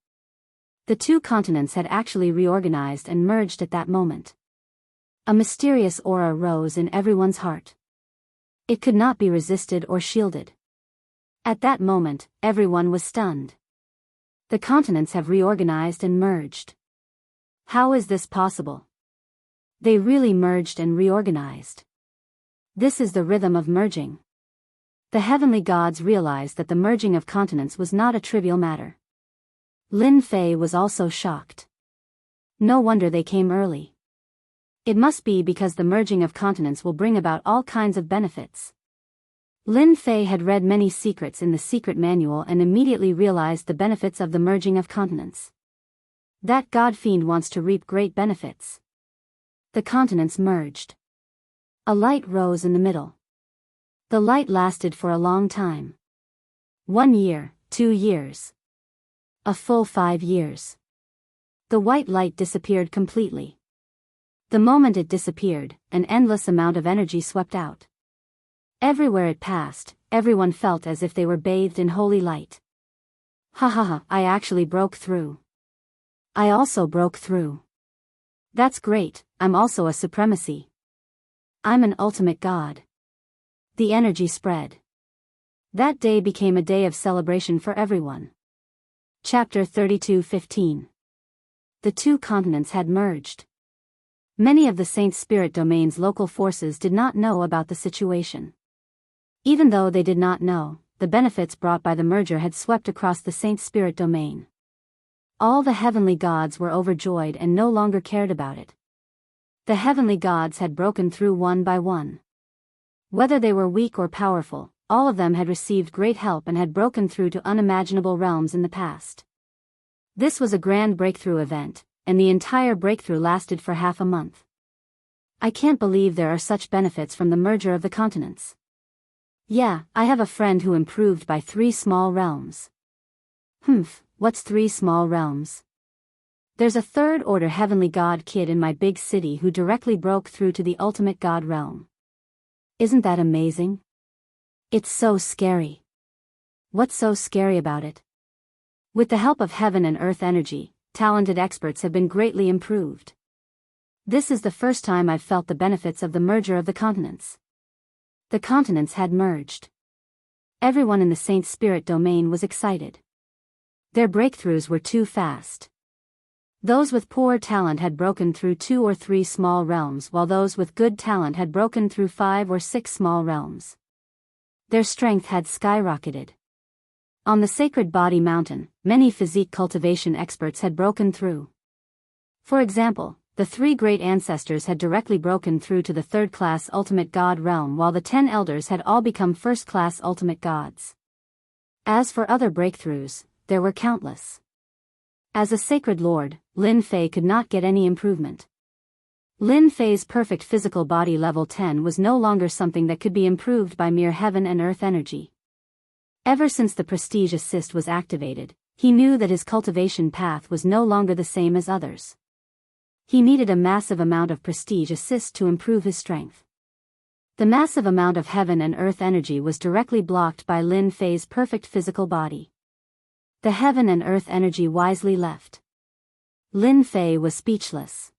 Speaker 1: The two continents had actually reorganized and merged at that moment. A mysterious aura rose in everyone's heart. It could not be resisted or shielded. At that moment, everyone was stunned. The continents have reorganized and merged. How is this possible? They really merged and reorganized. This is the rhythm of merging. The heavenly gods realized that the merging of continents was not a trivial matter. Lin Fei was also shocked. No wonder they came early. It must be because the merging of continents will bring about all kinds of benefits. Lin Fei had read many secrets in the secret manual and immediately realized the benefits of the merging of continents. That God-fiend wants to reap great benefits. The continents merged. A light rose in the middle. The light lasted for a long time. 1 year, 2 years. A full 5 years. The white light disappeared completely. The moment it disappeared, an endless amount of energy swept out. Everywhere it passed, everyone felt as if they were bathed in holy light. Ha ha ha, I actually broke through. I also broke through. That's great, I'm also a supremacy. I'm an ultimate god. The energy spread. That day became a day of celebration for everyone. Chapter 32:15. The two continents had merged. Many of the Saint Spirit Domain's local forces did not know about the situation. Even though they did not know, the benefits brought by the merger had swept across the Saint Spirit Domain. All the heavenly gods were overjoyed and no longer cared about it. The heavenly gods had broken through one by one. Whether they were weak or powerful, all of them had received great help and had broken through to unimaginable realms in the past. This was a grand breakthrough event, and the entire breakthrough lasted for half a month. I can't believe there are such benefits from the merger of the continents. Yeah, I have a friend who improved by 3 small realms. What's 3 small realms? There's a third-order heavenly god kid in my big city who directly broke through to the ultimate god realm. Isn't that amazing? It's so scary. What's so scary about it? With the help of heaven and earth energy, talented experts have been greatly improved. This is the first time I've felt the benefits of the merger of the continents. The continents had merged. Everyone in the Saint Spirit Domain was excited. Their breakthroughs were too fast. Those with poor talent had broken through 2 or 3 small realms while those with good talent had broken through 5 or 6 small realms. Their strength had skyrocketed. On the Sacred Body Mountain, many physique cultivation experts had broken through. For example, the 3 great ancestors had directly broken through to the 3rd-class ultimate god realm while the 10 elders had all become 1st-class ultimate gods. As for other breakthroughs, there were countless. As a sacred lord, Lin Fei could not get any improvement. Lin Fei's perfect physical body level 10 was no longer something that could be improved by mere heaven and earth energy. Ever since the prestige assist was activated, he knew that his cultivation path was no longer the same as others. He needed a massive amount of prestige assist to improve his strength. The massive amount of heaven and earth energy was directly blocked by Lin Fei's perfect physical body. The heaven and earth energy wisely left. Lin Fei was speechless.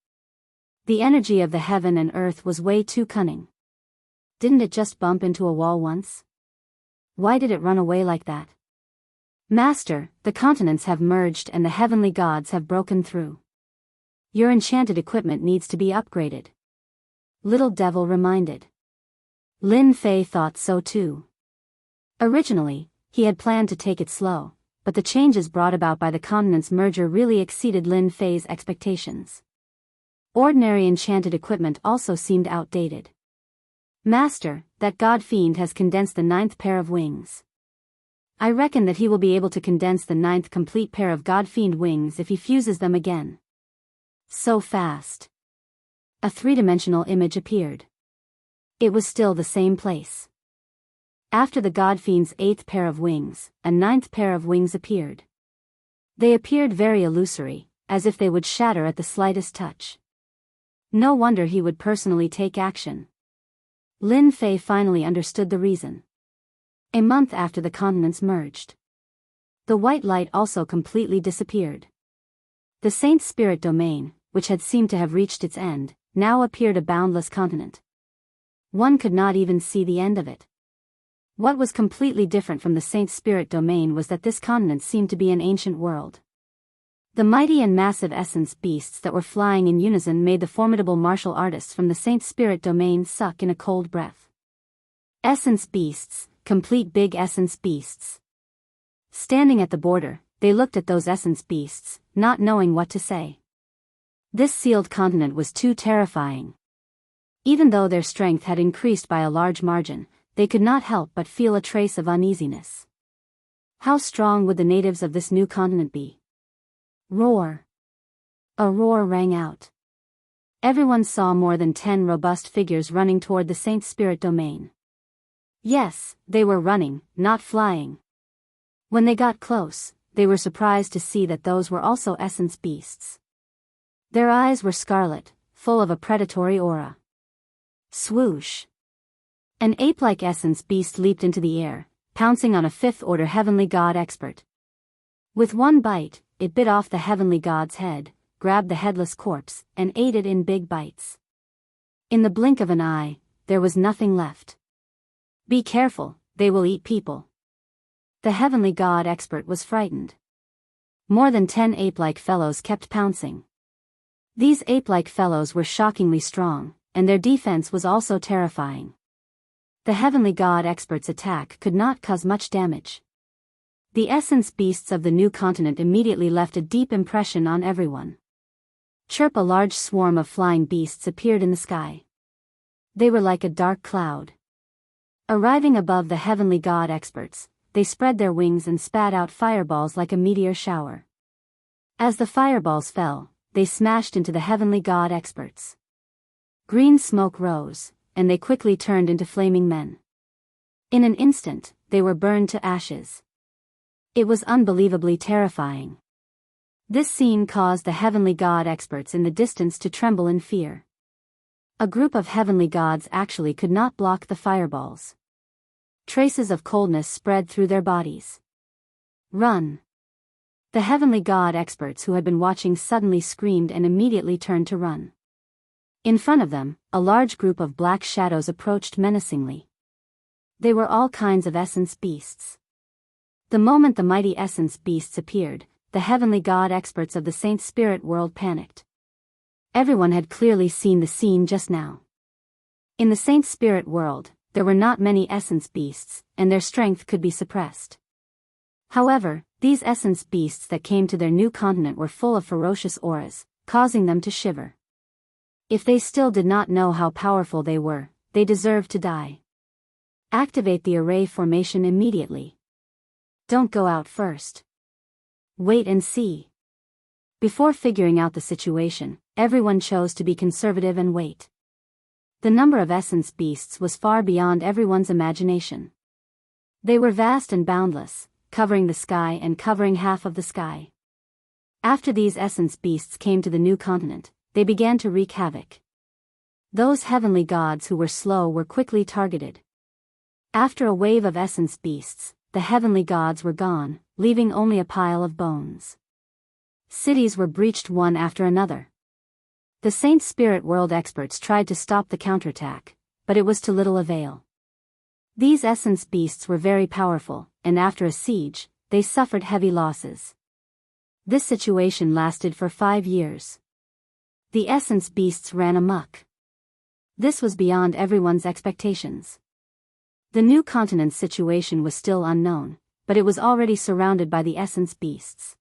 Speaker 1: The energy of the heaven and earth was way too cunning. Didn't it just bump into a wall once? Why did it run away like that? Master, the continents have merged and the heavenly gods have broken through. Your enchanted equipment needs to be upgraded. Little Devil reminded. Lin Fei thought so too. Originally, he had planned to take it slow, but the changes brought about by the continents' merger really exceeded Lin Fei's expectations. Ordinary enchanted equipment also seemed outdated. Master, that god fiend has condensed the 9th pair of wings. I reckon that he will be able to condense the 9th complete pair of god fiend wings if he fuses them again. So fast. A 3-dimensional image appeared. It was still the same place. After the god fiend's 8th pair of wings, a 9th pair of wings appeared. They appeared very illusory, as if they would shatter at the slightest touch. No wonder he would personally take action. Lin Fei finally understood the reason. A month after the continents merged, the white light also completely disappeared. The Saint Spirit Domain, which had seemed to have reached its end, now appeared a boundless continent. One could not even see the end of it. What was completely different from the Saint Spirit Domain was that this continent seemed to be an ancient world. The mighty and massive essence beasts that were flying in unison made the formidable martial artists from the Saint Spirit Domain suck in a cold breath. Essence beasts, complete big essence beasts. Standing at the border, they looked at those essence beasts, not knowing what to say. This sealed continent was too terrifying. Even though their strength had increased by a large margin, they could not help but feel a trace of uneasiness. How strong would the natives of this new continent be? Roar. A roar rang out. Everyone saw more than 10 robust figures running toward the Saint Spirit Domain. Yes, they were running, not flying. When they got close, they were surprised to see that those were also essence beasts. Their eyes were scarlet, full of a predatory aura. Swoosh! An ape-like essence beast leaped into the air, pouncing on a fifth-order heavenly god expert. With one bite, it bit off the heavenly god's head, grabbed the headless corpse, and ate it in big bites. In the blink of an eye, there was nothing left. Be careful, they will eat people. The heavenly god expert was frightened. More than 10 ape-like fellows kept pouncing. These ape-like fellows were shockingly strong, and their defense was also terrifying. The heavenly god expert's attack could not cause much damage. The essence beasts of the new continent immediately left a deep impression on everyone. Chirp! A large swarm of flying beasts appeared in the sky. They were like a dark cloud. Arriving above the heavenly god experts, they spread their wings and spat out fireballs like a meteor shower. As the fireballs fell, they smashed into the heavenly god experts. Green smoke rose, and they quickly turned into flaming men. In an instant, they were burned to ashes. It was unbelievably terrifying. This scene caused the heavenly god experts in the distance to tremble in fear. A group of heavenly gods actually could not block the fireballs. Traces of coldness spread through their bodies. Run! The heavenly god experts who had been watching suddenly screamed and immediately turned to run. In front of them, a large group of black shadows approached menacingly. They were all kinds of essence beasts. The moment the mighty essence beasts appeared, the heavenly god experts of the Saint Spirit world panicked. Everyone had clearly seen the scene just now. In the Saint Spirit world, there were not many essence beasts, and their strength could be suppressed. However, these essence beasts that came to their new continent were full of ferocious auras, causing them to shiver. If they still did not know how powerful they were, they deserved to die. Activate the array formation immediately. Don't go out first. Wait and see. Before figuring out the situation, everyone chose to be conservative and wait. The number of essence beasts was far beyond everyone's imagination. They were vast and boundless, covering the sky and covering half of the sky. After these essence beasts came to the new continent, they began to wreak havoc. Those heavenly gods who were slow were quickly targeted. After a wave of essence beasts, the heavenly gods were gone, leaving only a pile of bones. Cities were breached one after another. The Saint Spirit world experts tried to stop the counterattack, but it was to little avail. These essence beasts were very powerful, and after a siege, they suffered heavy losses. This situation lasted for 5 years. The essence beasts ran amok. This was beyond everyone's expectations. The new continent's situation was still unknown, but it was already surrounded by the essence beasts.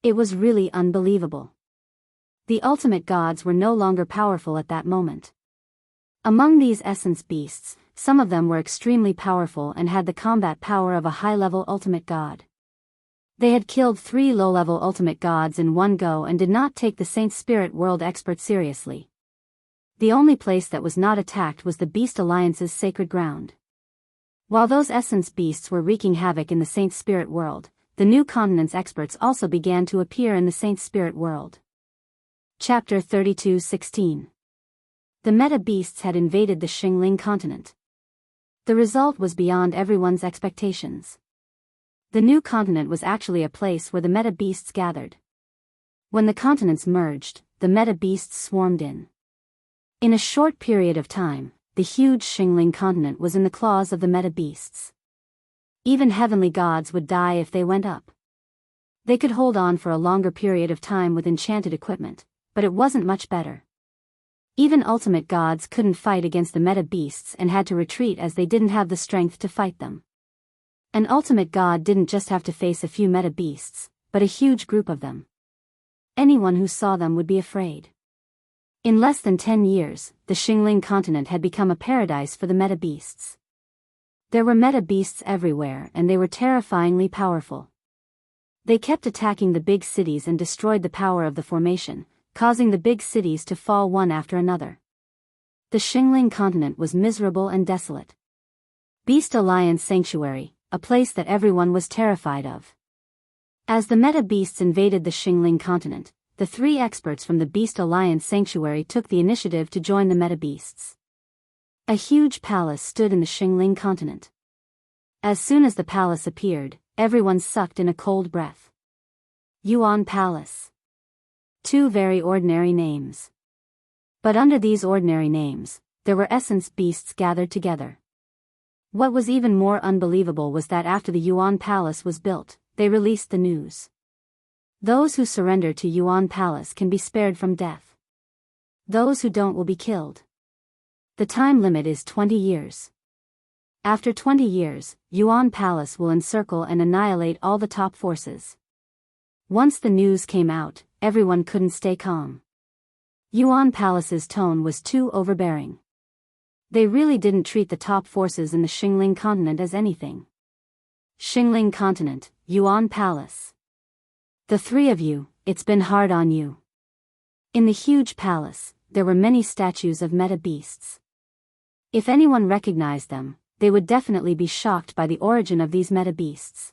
Speaker 1: It was really unbelievable. The ultimate gods were no longer powerful at that moment. Among these essence beasts, some of them were extremely powerful and had the combat power of a high-level ultimate god. They had killed 3 low-level ultimate gods in one go and did not take the Saint Spirit world expert seriously. The only place that was not attacked was the Beast Alliance's sacred ground. While those essence beasts were wreaking havoc in the Saint Spirit world, the new continent's experts also began to appear in the Saint Spirit world. Chapter 32:16. The meta beasts had invaded the Xingling continent. The result was beyond everyone's expectations. The new continent was actually a place where the meta beasts gathered. When the continents merged, the meta beasts swarmed in. In a short period of time, the huge Xingling continent was in the claws of the meta beasts. Even heavenly gods would die if they went up. They could hold on for a longer period of time with enchanted equipment, but it wasn't much better. Even ultimate gods couldn't fight against the meta beasts and had to retreat as they didn't have the strength to fight them. An ultimate god didn't just have to face a few meta beasts, but a huge group of them. Anyone who saw them would be afraid. In less than 10 years, the Xingling continent had become a paradise for the meta beasts. There were meta beasts everywhere and they were terrifyingly powerful. They kept attacking the big cities and destroyed the power of the formation, causing the big cities to fall one after another. The Xingling continent was miserable and desolate. Beast Alliance Sanctuary, a place that everyone was terrified of. As the meta beasts invaded the Xingling continent, the 3 experts from the Beast Alliance Sanctuary took the initiative to join the meta beasts. A huge palace stood in the Xingling continent. As soon as the palace appeared, everyone sucked in a cold breath. Yuan Palace. 2 very ordinary names. But under these ordinary names, there were essence beasts gathered together. What was even more unbelievable was that after the Yuan Palace was built, they released the news. Those who surrender to Yuan Palace can be spared from death. Those who don't will be killed. The time limit is 20 years. After 20 years, Yuan Palace will encircle and annihilate all the top forces. Once the news came out, everyone couldn't stay calm. Yuan Palace's tone was too overbearing. They really didn't treat the top forces in the Xingling continent as anything. Xingling continent, Yuan Palace. The 3 of you, it's been hard on you. In the huge palace, there were many statues of meta beasts. If anyone recognized them, they would definitely be shocked by the origin of these meta beasts.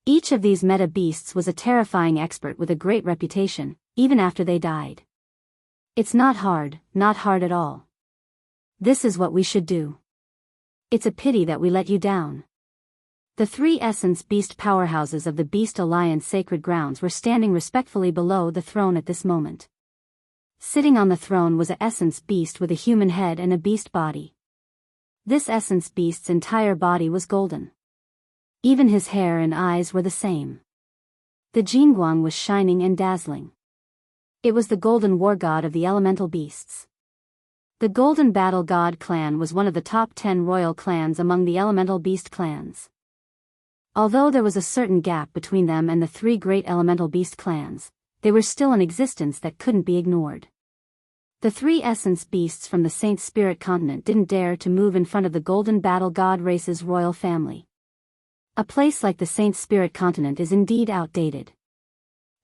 Speaker 1: Each of these meta beasts was a terrifying expert with a great reputation, even after they died. It's not hard at all. This is what we should do. It's a pity that we let you down. The 3 essence beast powerhouses of the Beast Alliance sacred grounds were standing respectfully below the throne at this moment. Sitting on the throne was an essence beast with a human head and a beast body. This essence beast's entire body was golden. Even his hair and eyes were the same. The Jingguang was shining and dazzling. It was the golden war god of the elemental beasts. The Golden Battle God clan was one of the top 10 royal clans among the elemental beast clans. Although there was a certain gap between them and the 3 great elemental beast clans, they were still in existence that couldn't be ignored. The 3 essence beasts from the Saint Spirit continent didn't dare to move in front of the Golden Battle God race's royal family. A place like the Saint Spirit continent is indeed outdated.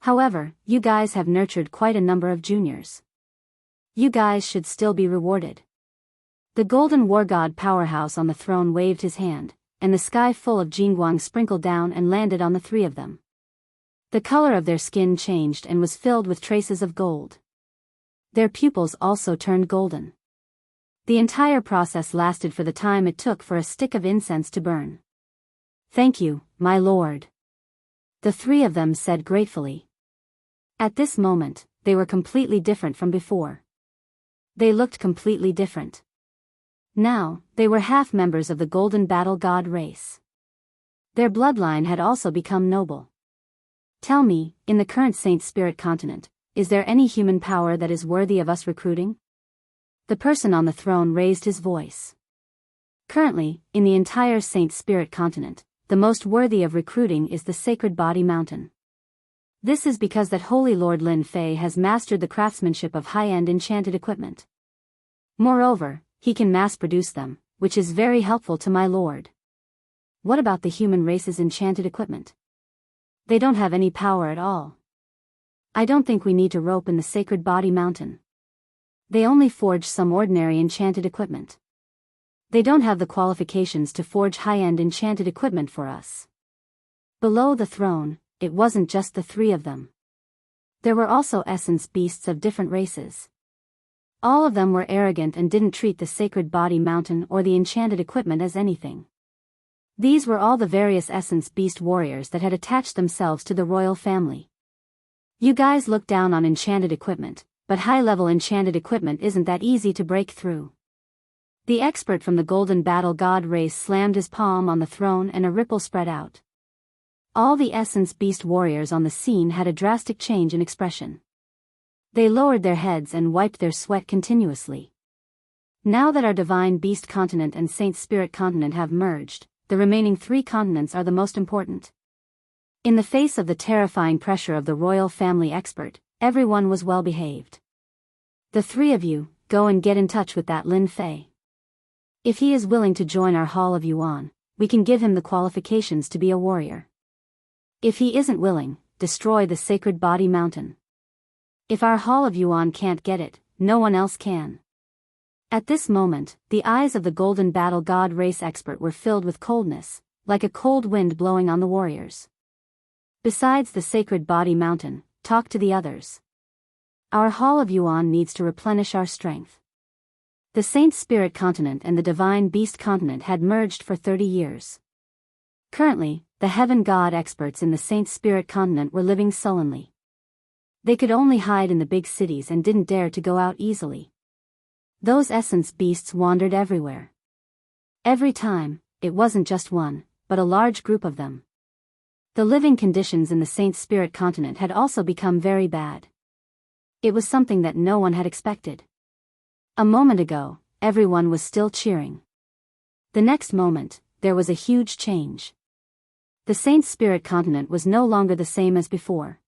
Speaker 1: However, you guys have nurtured quite a number of juniors. You guys should still be rewarded. The Golden War God powerhouse on the throne waved his hand, and the sky full of Jingguang sprinkled down and landed on the 3 of them. The color of their skin changed and was filled with traces of gold. Their pupils also turned golden. The entire process lasted for the time it took for a stick of incense to burn. Thank you, my lord. The 3 of them said gratefully. At this moment, they were completely different from before. They looked completely different. Now, they were half members of the Golden Battle God race. Their bloodline had also become noble. Tell me, in the current Saint Spirit continent, is there any human power that is worthy of us recruiting? The person on the throne raised his voice. Currently, in the entire Saint Spirit continent, the most worthy of recruiting is the Sacred Body Mountain. This is because that Holy Lord Lin Fei has mastered the craftsmanship of high-end enchanted equipment. Moreover, he can mass-produce them, which is very helpful to my lord. What about the human race's enchanted equipment? They don't have any power at all. I don't think we need to rope in the Sacred Body Mountain. They only forge some ordinary enchanted equipment. They don't have the qualifications to forge high-end enchanted equipment for us. Below the throne, it wasn't just the 3 of them. There were also essence beasts of different races. All of them were arrogant and didn't treat the Sacred Body Mountain or the enchanted equipment as anything. These were all the various essence beast warriors that had attached themselves to the royal family. You guys look down on enchanted equipment, but high-level enchanted equipment isn't that easy to break through. The expert from the Golden Battle God race slammed his palm on the throne and a ripple spread out. All the essence beast warriors on the scene had a drastic change in expression. They lowered their heads and wiped their sweat continuously. Now that our Divine Beast continent and Saint Spirit continent have merged, the remaining 3 continents are the most important. In the face of the terrifying pressure of the royal family expert, everyone was well behaved. The 3 of you, go and get in touch with that Lin Fei. If he is willing to join our Hall of Yuan, we can give him the qualifications to be a warrior. If he isn't willing, destroy the Sacred Body Mountain. If our Hall of Yuan can't get it, no one else can. At this moment, the eyes of the Golden Battle God race expert were filled with coldness, like a cold wind blowing on the warriors. Besides the sacred body mountain, talk to the others. Our Hall of Yuan needs to replenish our strength. The Saint Spirit continent and the Divine Beast continent had merged for 30 years. Currently, the Heaven God experts in the Saint Spirit continent were living sullenly. They could only hide in the big cities and didn't dare to go out easily. Those essence beasts wandered everywhere. Every time, it wasn't just one, but a large group of them. The living conditions in the Saint Spirit continent had also become very bad. It was something that no one had expected. A moment ago, everyone was still cheering. The next moment, there was a huge change. The Saint Spirit continent was no longer the same as before.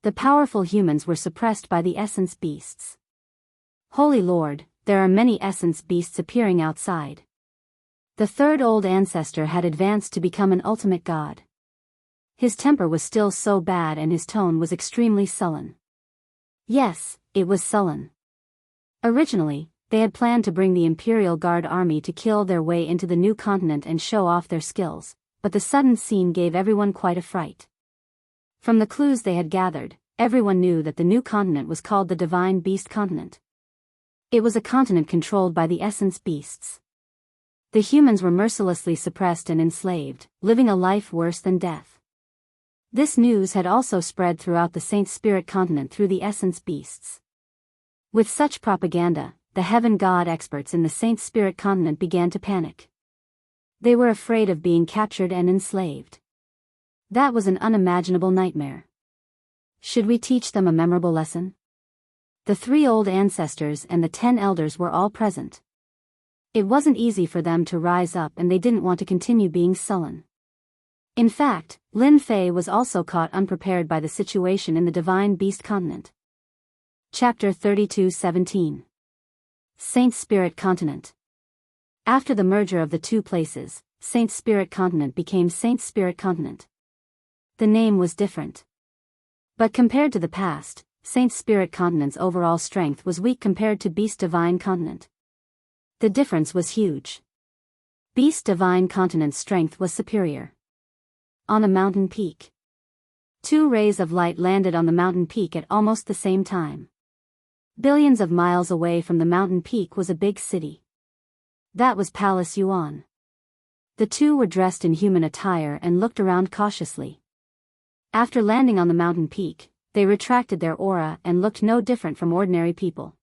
Speaker 1: The powerful humans were suppressed by the essence beasts. Holy Lord, there are many essence beasts appearing outside. The third old ancestor had advanced to become an ultimate god. His temper was still so bad and his tone was extremely sullen. Yes, it was sullen. Originally, they had planned to bring the Imperial Guard army to kill their way into the new continent and show off their skills, but the sudden scene gave everyone quite a fright. From the clues they had gathered, everyone knew that the new continent was called the Divine Beast continent. It was a continent controlled by the essence beasts. The humans were mercilessly suppressed and enslaved, living a life worse than death. This news had also spread throughout the Saint Spirit continent through the essence beasts. With such propaganda, the Heaven God experts in the Saint Spirit continent began to panic. They were afraid of being captured and enslaved. That was an unimaginable nightmare. Should we teach them a memorable lesson? The 3 old ancestors and the 10 elders were all present. It wasn't easy for them to rise up and they didn't want to continue being sullen. In fact, Lin Fei was also caught unprepared by the situation in the Divine Beast continent. Chapter 32:17. Saint Spirit Continent. After the merger of the two places, Saint Spirit Continent became Saint Spirit Continent. The name was different. But compared to the past, Saint Spirit Continent's overall strength was weak compared to Beast Divine Continent. The difference was huge. Beast Divine Continent's strength was superior. On a mountain peak. 2 rays of light landed on the mountain peak at almost the same time. Billions of miles away from the mountain peak was a big city. That was Palace Yuan. The 2 were dressed in human attire and looked around cautiously. After landing on the mountain peak, they retracted their aura and looked no different from ordinary people.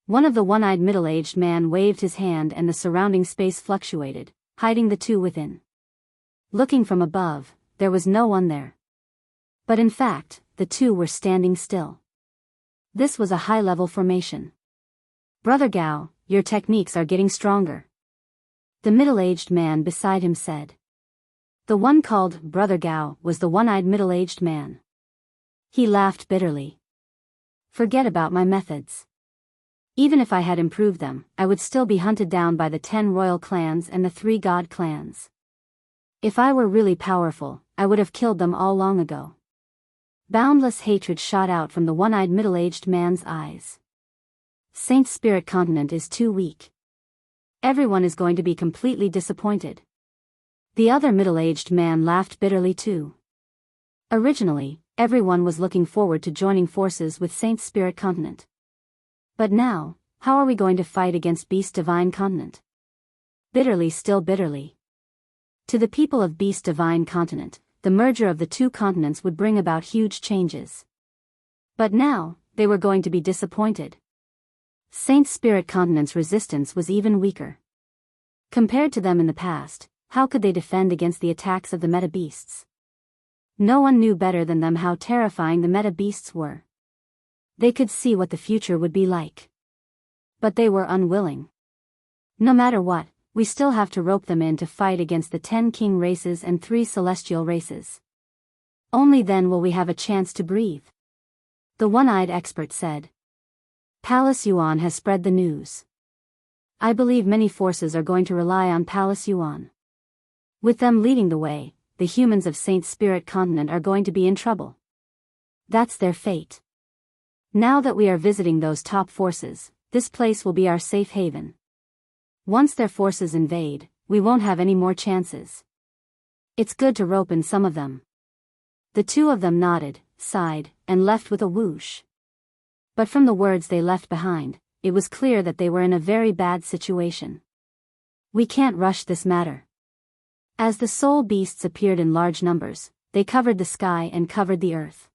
Speaker 1: One of the one-eyed middle-aged man waved his hand and the surrounding space fluctuated, hiding the 2 within. Looking from above, there was no one there. But in fact, the 2 were standing still. This was a high-level formation. Brother Gao, your techniques are getting stronger. The middle-aged man beside him said. The one called Brother Gao was the one-eyed middle-aged man. He laughed bitterly. Forget about my methods. Even if I had improved them, I would still be hunted down by the 10 royal clans and the 3 god clans. If I were really powerful, I would have killed them all long ago. Boundless hatred shot out from the one-eyed middle-aged man's eyes. Saint Spirit Continent is too weak. Everyone is going to be completely disappointed. The other middle-aged man laughed bitterly too. Originally, everyone was looking forward to joining forces with Saint Spirit Continent. But now, how are we going to fight against Beast Divine Continent? Bitterly, still bitterly. To the people of Beast Divine Continent, the merger of the 2 continents would bring about huge changes. But now, they were going to be disappointed. Saint Spirit Continent's resistance was even weaker. Compared to them in the past, how could they defend against the attacks of the meta beasts? No one knew better than them how terrifying the meta beasts were. They could see what the future would be like. But they were unwilling. No matter what, we still have to rope them in to fight against the 10 king races and 3 celestial races. Only then will we have a chance to breathe. The one-eyed expert said. Palace Yuan has spread the news. I believe many forces are going to rely on Palace Yuan. With them leading the way, the humans of Saint Spirit Continent are going to be in trouble. That's their fate. Now that we are visiting those top forces, this place will be our safe haven. Once their forces invade, we won't have any more chances. It's good to rope in some of them. The two of them nodded, sighed, and left with a whoosh. But from the words they left behind, it was clear that they were in a very bad situation. We can't rush this matter. As the soul beasts appeared in large numbers, they covered the sky and covered the earth.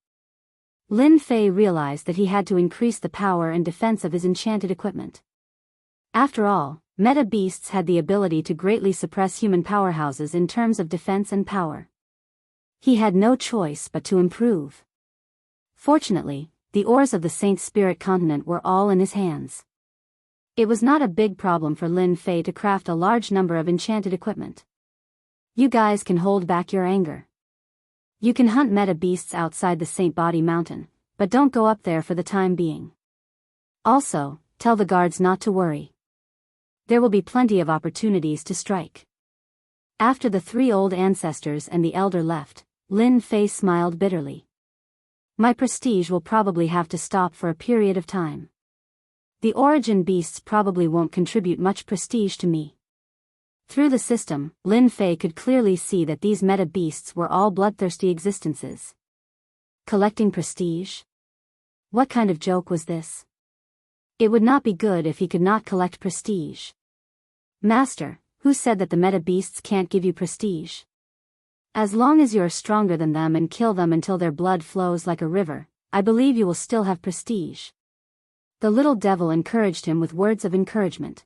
Speaker 1: Lin Fei realized that he had to increase the power and defense of his enchanted equipment. After all, meta beasts had the ability to greatly suppress human powerhouses in terms of defense and power. He had no choice but to improve. Fortunately, the ores of the Saint Spirit continent were all in his hands. It was not a big problem for Lin Fei to craft a large number of enchanted equipment. You guys can hold back your anger. You can hunt meta beasts outside the Saint Body Mountain, but don't go up there for the time being. Also, tell the guards not to worry. There will be plenty of opportunities to strike. After the three old ancestors and the elder left, Lin Fei smiled bitterly. My prestige will probably have to stop for a period of time. The origin beasts probably won't contribute much prestige to me. Through the system, Lin Fei could clearly see that these meta beasts were all bloodthirsty existences. Collecting prestige? What kind of joke was this? It would not be good if he could not collect prestige. Master, who said that the meta beasts can't give you prestige? As long as you are stronger than them and kill them until their blood flows like a river, I believe you will still have prestige. The little devil encouraged him with words of encouragement.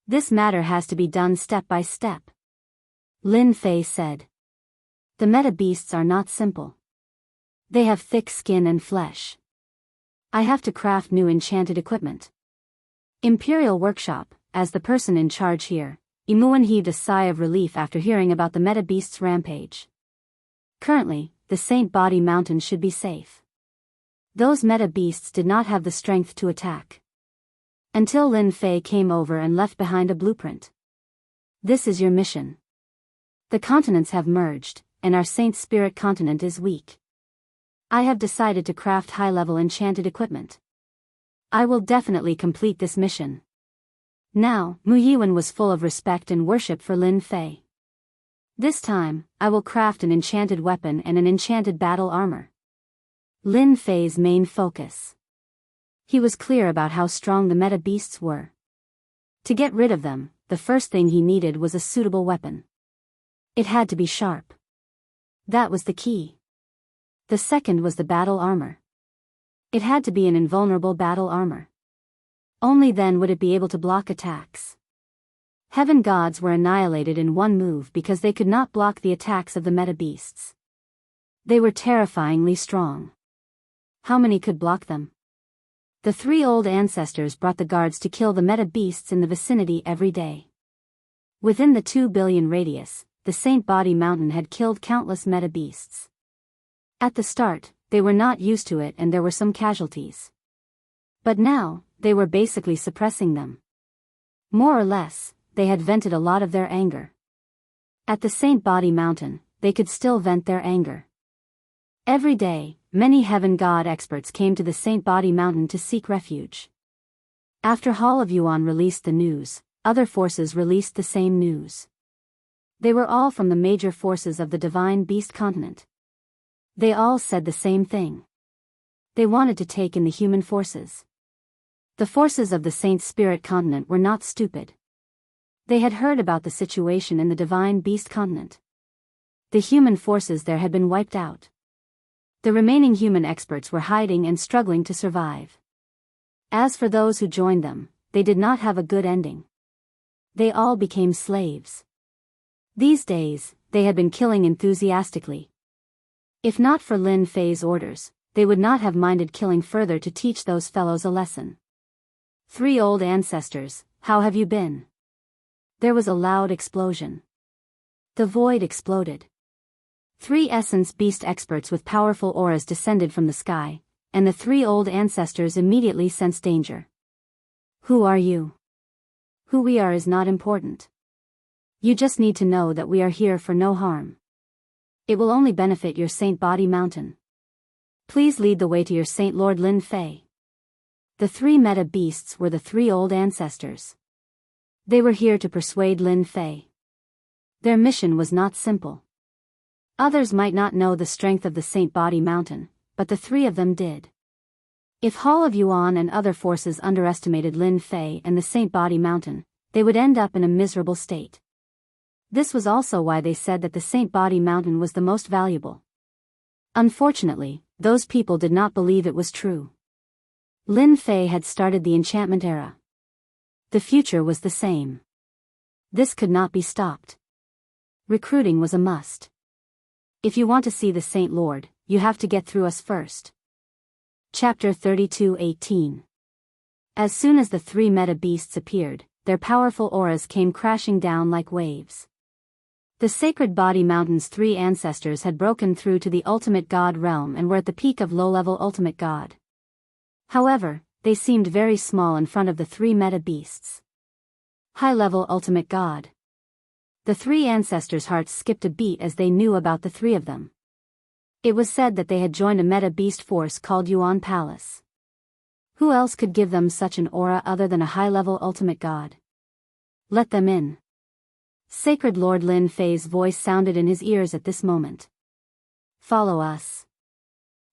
Speaker 1: This matter has to be done step by step. Lin Fei said. The meta beasts are not simple. They have thick skin and flesh. I have to craft new enchanted equipment. Imperial Workshop, as the person in charge here, Imuan heaved a sigh of relief after hearing about the meta beast's rampage. Currently, the Saint Body Mountain should be safe. Those meta beasts did not have the strength to attack. Until Lin Fei came over and left behind a blueprint. This is your mission. The continents have merged, and our Saint Spirit continent is weak. I have decided to craft high-level enchanted equipment. I will definitely complete this mission. Now, Mu Yiwen was full of respect and worship for Lin Fei. This time, I will craft an enchanted weapon and an enchanted battle armor. Lin Fei's main focus. He was clear about how strong the meta beasts were. To get rid of them, the first thing he needed was a suitable weapon. It had to be sharp. That was the key. The second was the battle armor. It had to be an invulnerable battle armor. Only then would it be able to block attacks. Heaven gods were annihilated in one move because they could not block the attacks of the meta beasts. They were terrifyingly strong. How many could block them? The three old ancestors brought the guards to kill the meta beasts in the vicinity every day. Within the 2 billion radius, the Saint Body Mountain had killed countless meta beasts. At the start, they were not used to it and there were some casualties. But now, they were basically suppressing them. More or less, they had vented a lot of their anger. At the Saint Body Mountain, they could still vent their anger. Every day, many heaven god experts came to the Saint Body Mountain to seek refuge. After Hall of Yuan released the news, other forces released the same news. They were all from the major forces of the Divine Beast continent. They all said the same thing. They wanted to take in the human forces. The forces of the Saint Spirit continent were not stupid. They had heard about the situation in the Divine Beast continent. The human forces there had been wiped out. The remaining human experts were hiding and struggling to survive. As for those who joined them, they did not have a good ending. They all became slaves. These days, they had been killing enthusiastically. If not for Lin Fei's orders, they would not have minded killing further to teach those fellows a lesson. 3 old ancestors, how have you been? There was a loud explosion. The void exploded. 3 essence beast experts with powerful auras descended from the sky, and the 3 old ancestors immediately sensed danger. Who are you? Who we are is not important. You just need to know that we are here for no harm. It will only benefit your Saint Body Mountain. Please lead the way to your Saint Lord Lin Fei. The 3 meta beasts were the 3 old ancestors. They were here to persuade Lin Fei. Their mission was not simple. Others might not know the strength of the Saint Body Mountain, but the three of them did. If Hall of Yuan and other forces underestimated Lin Fei and the Saint Body Mountain, they would end up in a miserable state. This was also why they said that the Saint Body Mountain was the most valuable. Unfortunately, those people did not believe it was true. Lin Fei had started the enchantment era. The future was the same. This could not be stopped. Recruiting was a must. If you want to see the Saint Lord, you have to get through us first. Chapter 32:18. As soon as the three meta beasts appeared, their powerful auras came crashing down like waves. The Sacred Body Mountain's three ancestors had broken through to the Ultimate God realm and were at the peak of low-level Ultimate God. However, they seemed very small in front of the three meta beasts. High-level Ultimate God. The three ancestors' hearts skipped a beat as they knew about the three of them. It was said that they had joined a meta beast force called Yuan Palace. Who else could give them such an aura other than a high-level Ultimate God? Let them in. Sacred Lord Lin Fei's voice sounded in his ears at this moment. Follow us.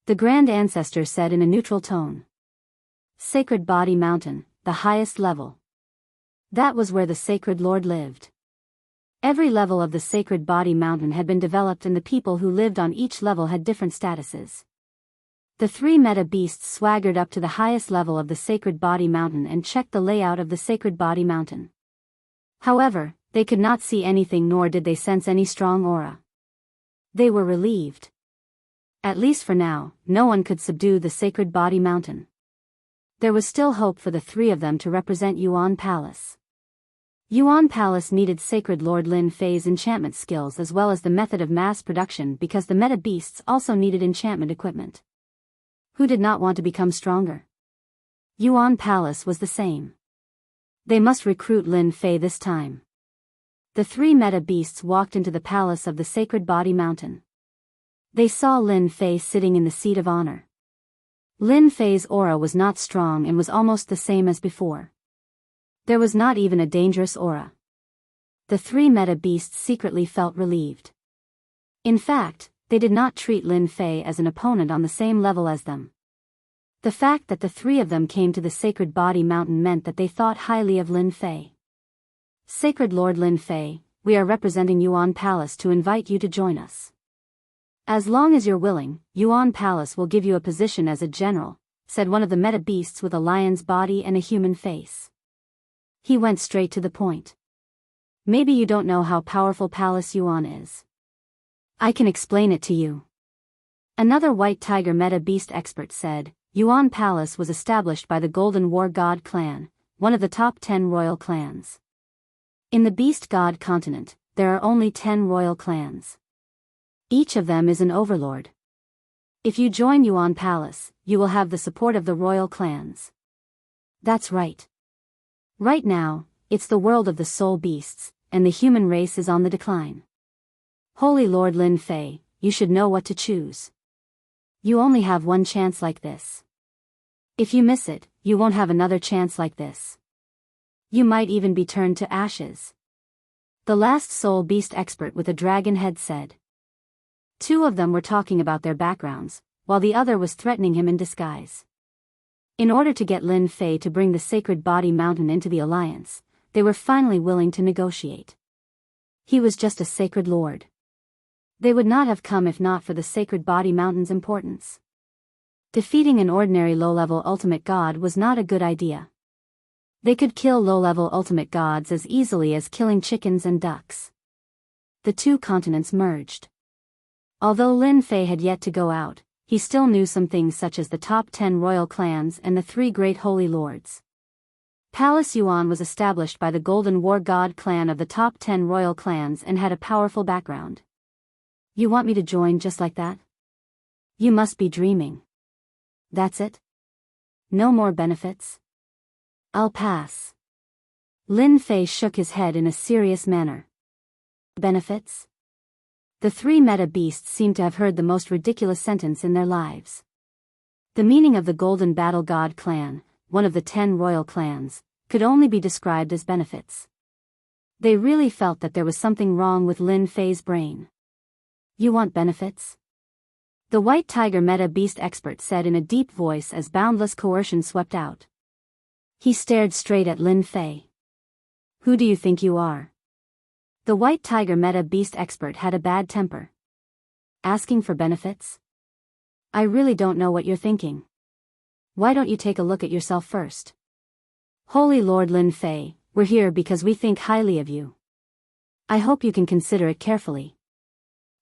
Speaker 1: The Grand Ancestor said in a neutral tone. Sacred Body Mountain, the highest level. That was where the Sacred Lord lived. Every level of the Sacred Body Mountain had been developed and the people who lived on each level had different statuses. The three meta beasts swaggered up to the highest level of the Sacred Body Mountain and checked the layout of the Sacred Body Mountain. However, they could not see anything nor did they sense any strong aura. They were relieved. At least for now, no one could subdue the Sacred Body Mountain. There was still hope for the three of them to represent Yuan Palace. Yuan Palace needed Sacred Lord Lin Fei's enchantment skills as well as the method of mass production because the meta beasts also needed enchantment equipment. Who did not want to become stronger? Yuan Palace was the same. They must recruit Lin Fei this time. The three meta beasts walked into the palace of the Sacred Body Mountain. They saw Lin Fei sitting in the seat of honor. Lin Fei's aura was not strong and was almost the same as before. There was not even a dangerous aura. The three meta beasts secretly felt relieved. In fact, they did not treat Lin Fei as an opponent on the same level as them. The fact that the three of them came to the Sacred Body Mountain meant that they thought highly of Lin Fei. Sacred Lord Lin Fei, we are representing Yuan Palace to invite you to join us. As long as you're willing, Yuan Palace will give you a position as a general, said one of the meta beasts with a lion's body and a human face. He went straight to the point. Maybe you don't know how powerful Palace Yuan is. I can explain it to you. Another White Tiger meta beast expert said, Yuan Palace was established by the Golden War God clan, one of the top 10 royal clans. In the Beast God continent, there are only 10 royal clans. Each of them is an overlord. If you join Yuan Palace, you will have the support of the royal clans. That's right. Right now, it's the world of the soul beasts, and the human race is on the decline. Holy Lord Lin Fei, you should know what to choose. You only have one chance like this. If you miss it, you won't have another chance like this. You might even be turned to ashes. The last soul beast expert with a dragon head said. Two of them were talking about their backgrounds, while the other was threatening him in disguise. In order to get Lin Fei to bring the Sacred Body Mountain into the alliance, they were finally willing to negotiate. He was just a sacred lord. They would not have come if not for the Sacred Body Mountain's importance. Defeating an ordinary low-level Ultimate God was not a good idea. They could kill low-level Ultimate Gods as easily as killing chickens and ducks. The two continents merged. Although Lin Fei had yet to go out, he still knew some things such as the top 10 royal clans and the 3 great holy lords. Palace Yuan was established by the Golden War God clan of the top 10 royal clans and had a powerful background. You want me to join just like that? You must be dreaming. That's it? No more benefits? I'll pass. Lin Fei shook his head in a serious manner. Benefits? The 3 meta beasts seemed to have heard the most ridiculous sentence in their lives. The meaning of the Golden Battle God clan, one of the 10 royal clans, could only be described as benefits. They really felt that there was something wrong with Lin Fei's brain. You want benefits? The white tiger meta beast expert said in a deep voice as boundless coercion swept out. He stared straight at Lin Fei. Who do you think you are? The white tiger meta beast expert had a bad temper. Asking for benefits? I really don't know what you're thinking. Why don't you take a look at yourself first? Holy Lord Lin Fei, we're here because we think highly of you. I hope you can consider it carefully.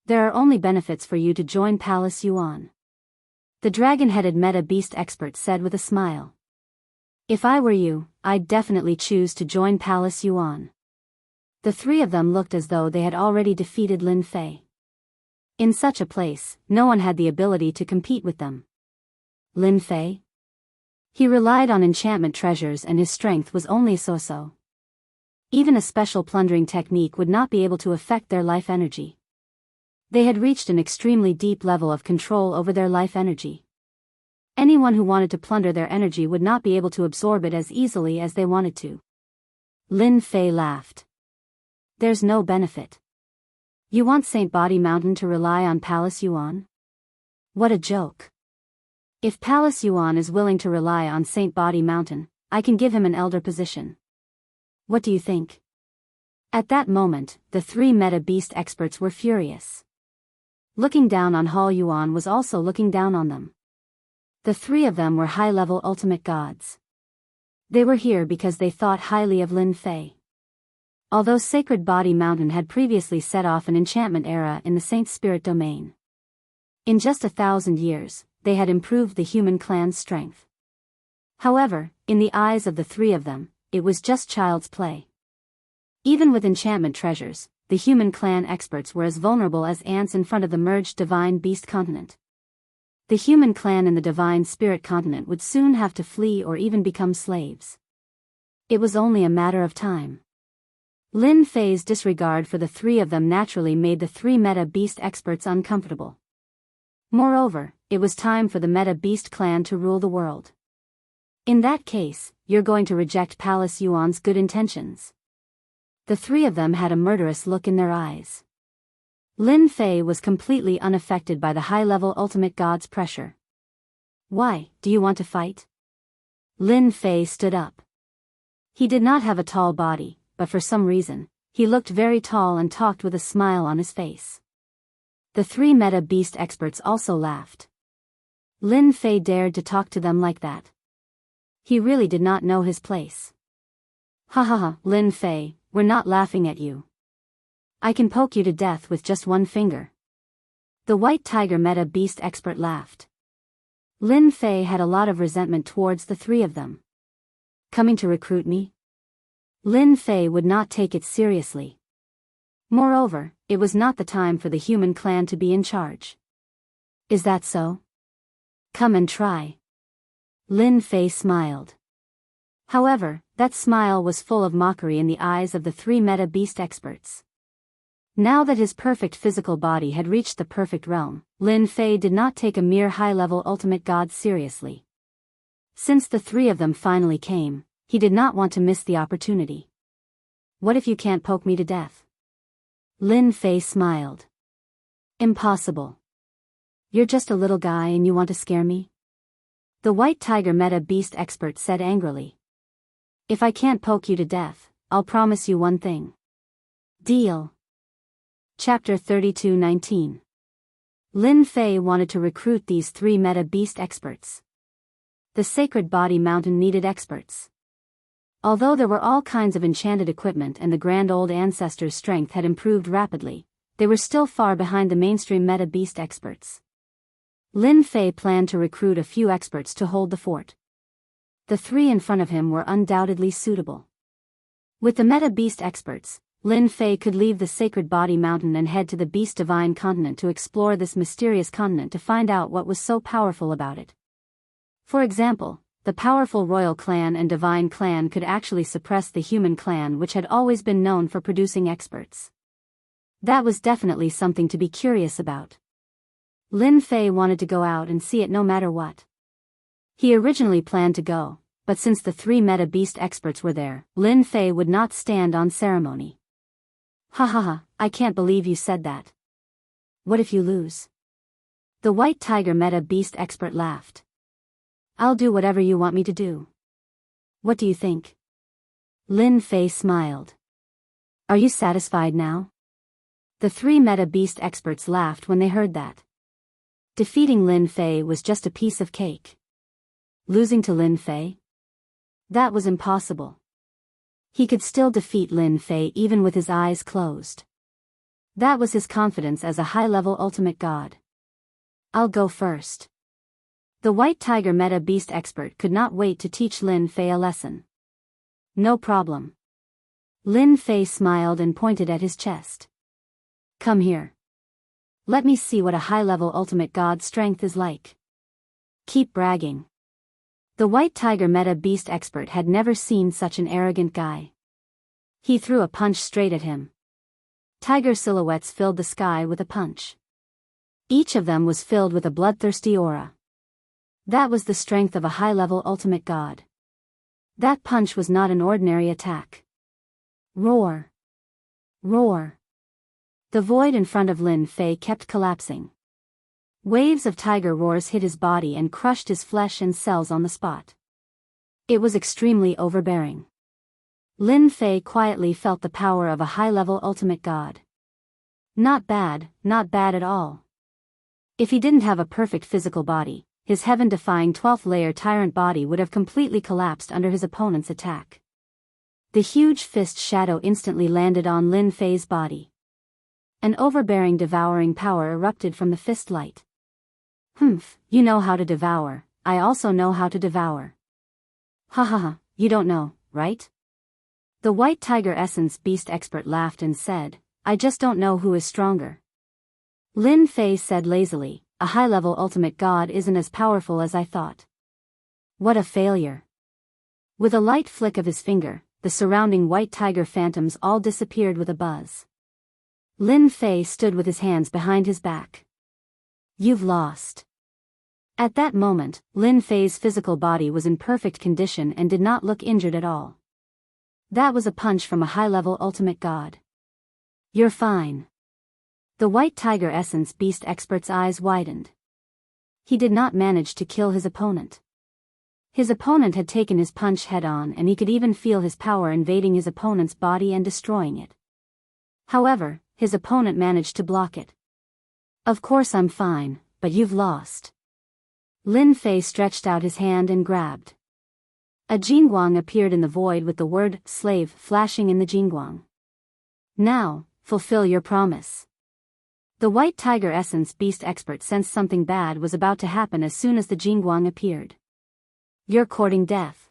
Speaker 1: There are only benefits for you to join Palace Yuan. The dragon-headed meta beast expert said with a smile. If I were you, I'd definitely choose to join Palace Yuan. The three of them looked as though they had already defeated Lin Fei. In such a place, no one had the ability to compete with them. Lin Fei? He relied on enchantment treasures and his strength was only so-so. Even a special plundering technique would not be able to affect their life energy. They had reached an extremely deep level of control over their life energy. Anyone who wanted to plunder their energy would not be able to absorb it as easily as they wanted to. Lin Fei laughed. There's no benefit. You want Saint Body Mountain to rely on Palace Yuan? What a joke. If Palace Yuan is willing to rely on Saint Body Mountain, I can give him an elder position. What do you think? At that moment, the three meta beast experts were furious. Looking down on Hall Yuan was also looking down on them. The three of them were high-level ultimate gods. They were here because they thought highly of Lin Fei. Although Sacred Body Mountain had previously set off an enchantment era in the Saint Spirit domain. In just 1,000 years, they had improved the human clan's strength. However, in the eyes of the three of them, it was just child's play. Even with enchantment treasures, the human clan experts were as vulnerable as ants in front of the merged divine beast continent. The human clan and the divine spirit continent would soon have to flee or even become slaves. It was only a matter of time. Lin Fei's disregard for the three of them naturally made the three meta beast experts uncomfortable. Moreover, it was time for the meta beast clan to rule the world. In that case, you're going to reject Palace Yuan's good intentions. The three of them had a murderous look in their eyes. Lin Fei was completely unaffected by the high-level ultimate god's pressure. Why, do you want to fight? Lin Fei stood up. He did not have a tall body, but for some reason, he looked very tall and talked with a smile on his face. The three meta beast experts also laughed. Lin Fei dared to talk to them like that. He really did not know his place. Ha ha ha, Lin Fei, we're not laughing at you. I can poke you to death with just one finger. The white tiger meta beast expert laughed. Lin Fei had a lot of resentment towards the three of them. Coming to recruit me? Lin Fei would not take it seriously. Moreover, it was not the time for the human clan to be in charge. Is that so? Come and try. Lin Fei smiled. However, that smile was full of mockery in the eyes of the three meta beast experts. Now that his perfect physical body had reached the perfect realm, Lin Fei did not take a mere high-level ultimate god seriously. Since the three of them finally came, he did not want to miss the opportunity. What if you can't poke me to death? Lin Fei smiled. Impossible. You're just a little guy and you want to scare me? The white tiger meta beast expert said angrily. If I can't poke you to death, I'll promise you one thing. Deal. Chapter 32:19. Lin Fei wanted to recruit these three meta beast experts. The Sacred Body Mountain needed experts. Although there were all kinds of enchanted equipment and the grand old ancestors' strength had improved rapidly, they were still far behind the mainstream meta beast experts. Lin Fei planned to recruit a few experts to hold the fort. The three in front of him were undoubtedly suitable. With the meta beast experts, Lin Fei could leave the Sacred Body Mountain and head to the Beast Divine continent to explore this mysterious continent to find out what was so powerful about it. For example, the powerful royal clan and divine clan could actually suppress the human clan, which had always been known for producing experts. That was definitely something to be curious about. Lin Fei wanted to go out and see it no matter what. He originally planned to go, but since the three meta beast experts were there, Lin Fei would not stand on ceremony. Ha ha ha, I can't believe you said that. What if you lose? The white tiger meta beast expert laughed. I'll do whatever you want me to do. What do you think? Lin Fei smiled. Are you satisfied now? The three meta beast experts laughed when they heard that. Defeating Lin Fei was just a piece of cake. Losing to Lin Fei? That was impossible. He could still defeat Lin Fei even with his eyes closed. That was his confidence as a high-level ultimate god. I'll go first. The white tiger meta beast expert could not wait to teach Lin Fei a lesson. No problem. Lin Fei smiled and pointed at his chest. Come here. Let me see what a high-level ultimate god strength is like. Keep bragging. The white tiger meta beast expert had never seen such an arrogant guy. He threw a punch straight at him. Tiger silhouettes filled the sky with a punch. Each of them was filled with a bloodthirsty aura. That was the strength of a high-level ultimate god. That punch was not an ordinary attack. Roar! Roar! The void in front of Lin Fei kept collapsing. Waves of tiger roars hit his body and crushed his flesh and cells on the spot. It was extremely overbearing. Lin Fei quietly felt the power of a high-level ultimate god. Not bad at all. If he didn't have a perfect physical body, his heaven-defying 12th layer tyrant body would have completely collapsed under his opponent's attack. The huge fist shadow instantly landed on Lin Fei's body. An overbearing devouring power erupted from the fist light. Humph, you know how to devour, I also know how to devour. Ha ha ha, you don't know, right? The white tiger essence beast expert laughed and said, I just don't know who is stronger. Lin Fei said lazily, a high-level ultimate god isn't as powerful as I thought. What a failure. With a light flick of his finger, the surrounding white tiger phantoms all disappeared with a buzz. Lin Fei stood with his hands behind his back. You've lost. At that moment, Lin Fei's physical body was in perfect condition and did not look injured at all. That was a punch from a high-level ultimate god. You're fine. The white tiger essence beast expert's eyes widened. He did not manage to kill his opponent. His opponent had taken his punch head-on and he could even feel his power invading his opponent's body and destroying it. However, his opponent managed to block it. Of course I'm fine, but you've lost. Lin Fei stretched out his hand and grabbed. A jingguang appeared in the void with the word slave flashing in the jingguang. Now, fulfill your promise. The white tiger essence beast expert sensed something bad was about to happen as soon as the jingguang appeared. You're courting death.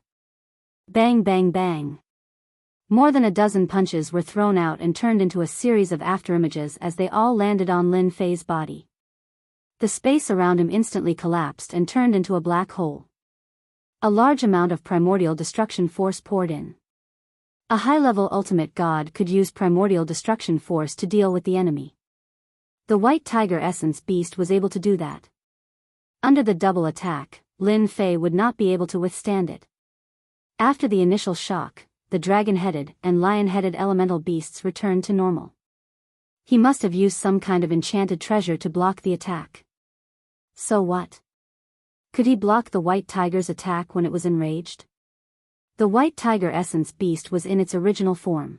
Speaker 1: Bang bang bang. More than a dozen punches were thrown out and turned into a series of afterimages as they all landed on Lin Fei's body. The space around him instantly collapsed and turned into a black hole. A large amount of primordial destruction force poured in. A high-level ultimate god could use primordial destruction force to deal with the enemy. The white tiger essence beast was able to do that. Under the double attack, Lin Fei would not be able to withstand it. After the initial shock, the dragon-headed and lion-headed elemental beasts returned to normal. He must have used some kind of enchanted treasure to block the attack. So what? Could he block the white tiger's attack when it was enraged? The white tiger essence beast was in its original form.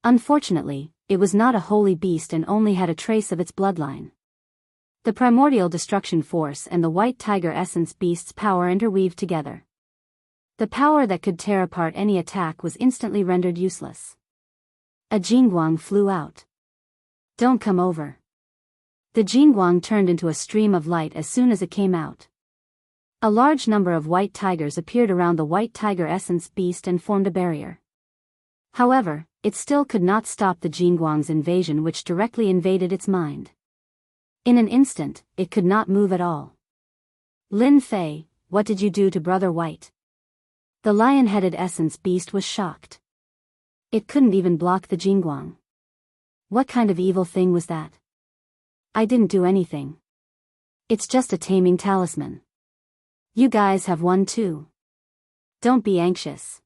Speaker 1: Unfortunately, it was not a holy beast and only had a trace of its bloodline. The primordial destruction force and the white tiger essence beast's power interweaved together. The power that could tear apart any attack was instantly rendered useless. A jingguang flew out. Don't come over. The jingguang turned into a stream of light as soon as it came out. A large number of white tigers appeared around the white tiger essence beast and formed a barrier. However, it still could not stop the jingguang's invasion, which directly invaded its mind. In an instant, it could not move at all. Lin Fei, what did you do to Brother White? The lion-headed essence beast was shocked. It couldn't even block the jingguang. What kind of evil thing was that? I didn't do anything. It's just a taming talisman. You guys have one too. Don't be anxious.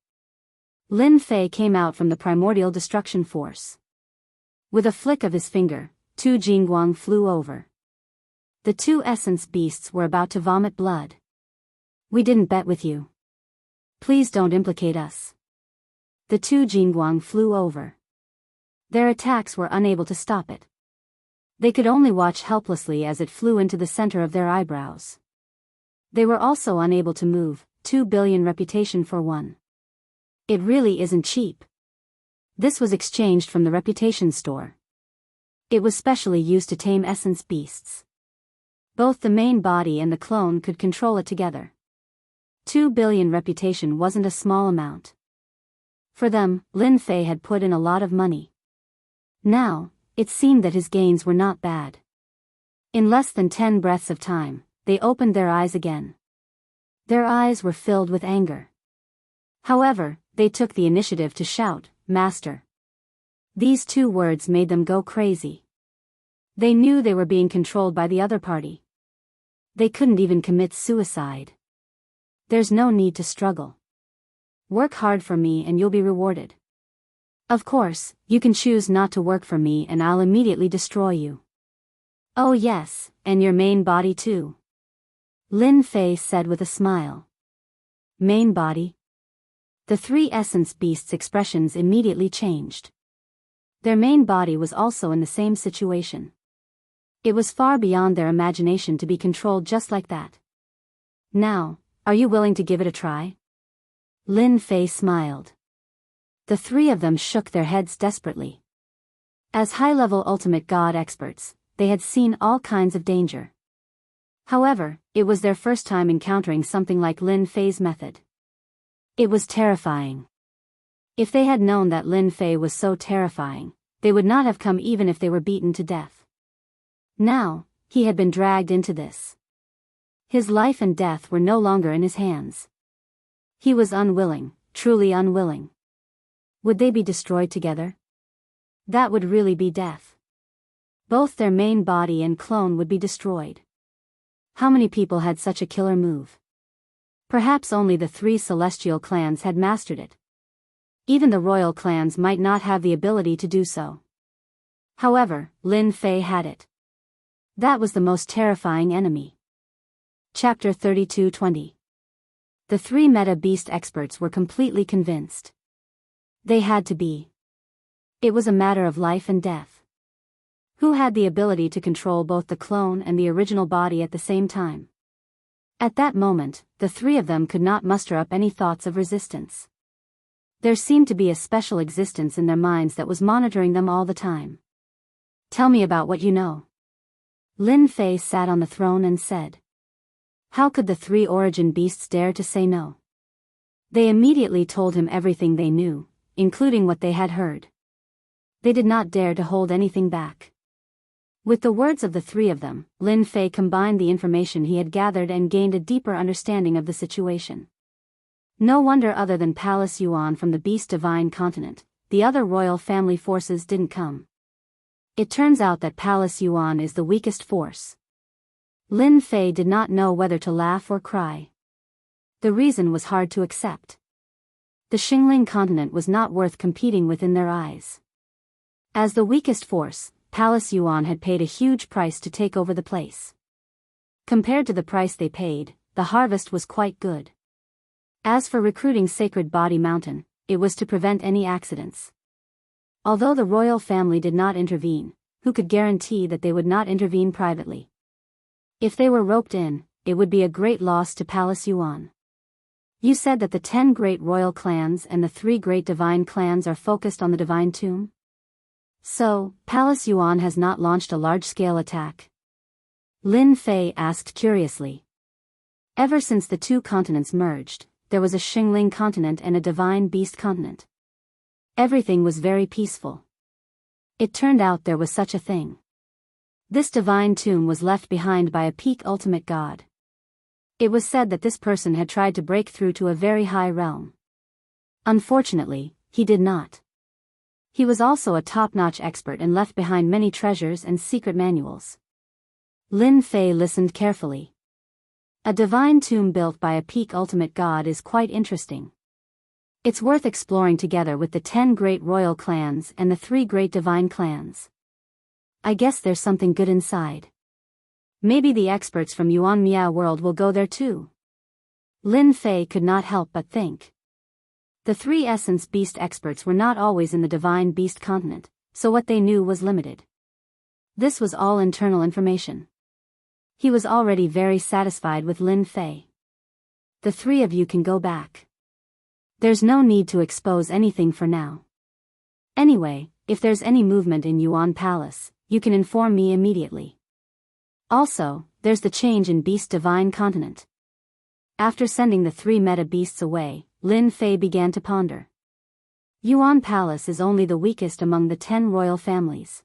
Speaker 1: Lin Fei came out from the primordial destruction force. With a flick of his finger, Tu Jingguang flew over. The two essence beasts were about to vomit blood. We didn't bet with you. Please don't implicate us. The two Jingguang flew over. Their attacks were unable to stop it. They could only watch helplessly as it flew into the center of their eyebrows. They were also unable to move. 2 billion reputation for one. It really isn't cheap. This was exchanged from the reputation store. It was specially used to tame essence beasts. Both the main body and the clone could control it together. 2 billion reputation wasn't a small amount. For them, Lin Fei had put in a lot of money. Now, it seemed that his gains were not bad. In less than 10 breaths of time, they opened their eyes again. Their eyes were filled with anger. However, they took the initiative to shout, "Master." These two words made them go crazy. They knew they were being controlled by the other party. They couldn't even commit suicide. There's no need to struggle. Work hard for me and you'll be rewarded. Of course, you can choose not to work for me and I'll immediately destroy you. Oh yes, and your main body too. Lin Fei said with a smile. Main body? The three essence beasts' expressions immediately changed. Their main body was also in the same situation. It was far beyond their imagination to be controlled just like that. Now, are you willing to give it a try? Lin Fei smiled. The three of them shook their heads desperately. As high-level ultimate god experts, they had seen all kinds of danger. However, it was their first time encountering something like Lin Fei's method. It was terrifying. If they had known that Lin Fei was so terrifying, they would not have come even if they were beaten to death. Now, he had been dragged into this. His life and death were no longer in his hands. He was unwilling, truly unwilling. Would they be destroyed together? That would really be death. Both their main body and clone would be destroyed. How many people had such a killer move? Perhaps only the three celestial clans had mastered it. Even the royal clans might not have the ability to do so. However, Lin Fei had it. That was the most terrifying enemy. Chapter 32:20. The three meta beast experts were completely convinced. They had to be. It was a matter of life and death. Who had the ability to control both the clone and the original body at the same time? At that moment, the three of them could not muster up any thoughts of resistance. There seemed to be a special existence in their minds that was monitoring them all the time. Tell me about what you know. Lin Fei sat on the throne and said. How could the three origin beasts dare to say no? They immediately told him everything they knew, including what they had heard. They did not dare to hold anything back. With the words of the three of them, Lin Fei combined the information he had gathered and gained a deeper understanding of the situation. No wonder other than Palace Yuan from the Beast Divine Continent, the other royal family forces didn't come. It turns out that Palace Yuan is the weakest force. Lin Fei did not know whether to laugh or cry. The reason was hard to accept. The Xingling continent was not worth competing with in their eyes. As the weakest force, Palace Yuan had paid a huge price to take over the place. Compared to the price they paid, the harvest was quite good. As for recruiting Sacred Body Mountain, it was to prevent any accidents. Although the royal family did not intervene, who could guarantee that they would not intervene privately? If they were roped in, it would be a great loss to Palace Yuan. You said that the 10 great royal clans and the 3 great divine clans are focused on the divine tomb? So, Palace Yuan has not launched a large-scale attack? Lin Fei asked curiously. Ever since the two continents merged, there was a Xingling continent and a divine beast continent. Everything was very peaceful. It turned out there was such a thing. This divine tomb was left behind by a peak ultimate god. It was said that this person had tried to break through to a very high realm. Unfortunately, he did not. He was also a top-notch expert and left behind many treasures and secret manuals. Lin Fei listened carefully. A divine tomb built by a peak ultimate god is quite interesting. It's worth exploring together with the 10 great royal clans and the 3 great divine clans. I guess there's something good inside. Maybe the experts from Yuan Miao world will go there too. Lin Fei could not help but think. The three essence beast experts were not always in the divine beast continent, so what they knew was limited. This was all internal information. He was already very satisfied with Lin Fei. The three of you can go back. There's no need to expose anything for now. Anyway, if there's any movement in Yuan Palace, you can inform me immediately. Also, there's the change in Beast Divine Continent. After sending the three meta beasts away, Lin Fei began to ponder. Yuan Palace is only the weakest among the 10 royal families.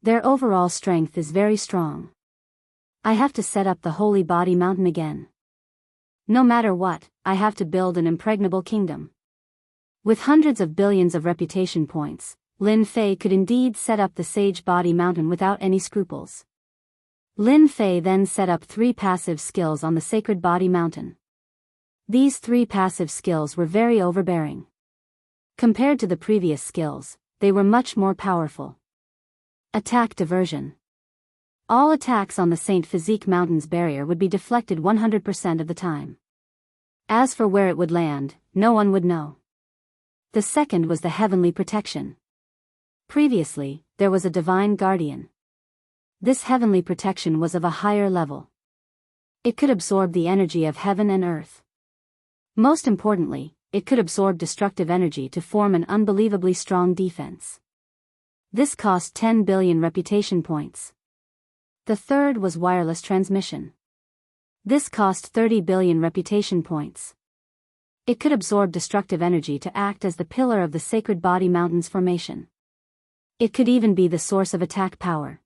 Speaker 1: Their overall strength is very strong. I have to set up the Holy Body Mountain again. No matter what, I have to build an impregnable kingdom. With hundreds of billions of reputation points, Lin Fei could indeed set up the Sage Body Mountain without any scruples. Lin Fei then set up 3 passive skills on the Sacred Body Mountain. These 3 passive skills were very overbearing. Compared to the previous skills, they were much more powerful. Attack diversion. All attacks on the Saint Physique Mountain's barrier would be deflected 100% of the time. As for where it would land, no one would know. The second was the heavenly protection. Previously, there was a divine guardian. This heavenly protection was of a higher level. It could absorb the energy of heaven and earth. Most importantly, it could absorb destructive energy to form an unbelievably strong defense. This cost 10 billion reputation points. The third was wireless transmission. This cost 30 billion reputation points. It could absorb destructive energy to act as the pillar of the Sacred Body Mountain's formation. It could even be the source of attack power.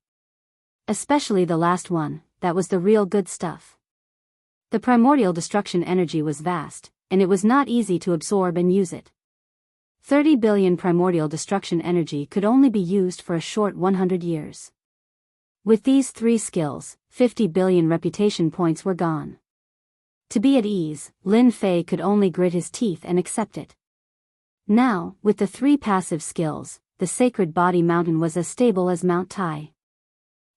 Speaker 1: Especially the last one, that was the real good stuff. The primordial destruction energy was vast, and it was not easy to absorb and use it. 30 billion primordial destruction energy could only be used for a short 100 years. With these 3 skills, 50 billion reputation points were gone. To be at ease, Lin Fei could only grit his teeth and accept it. Now, with the 3 passive skills, the Sacred Body Mountain was as stable as Mount Tai.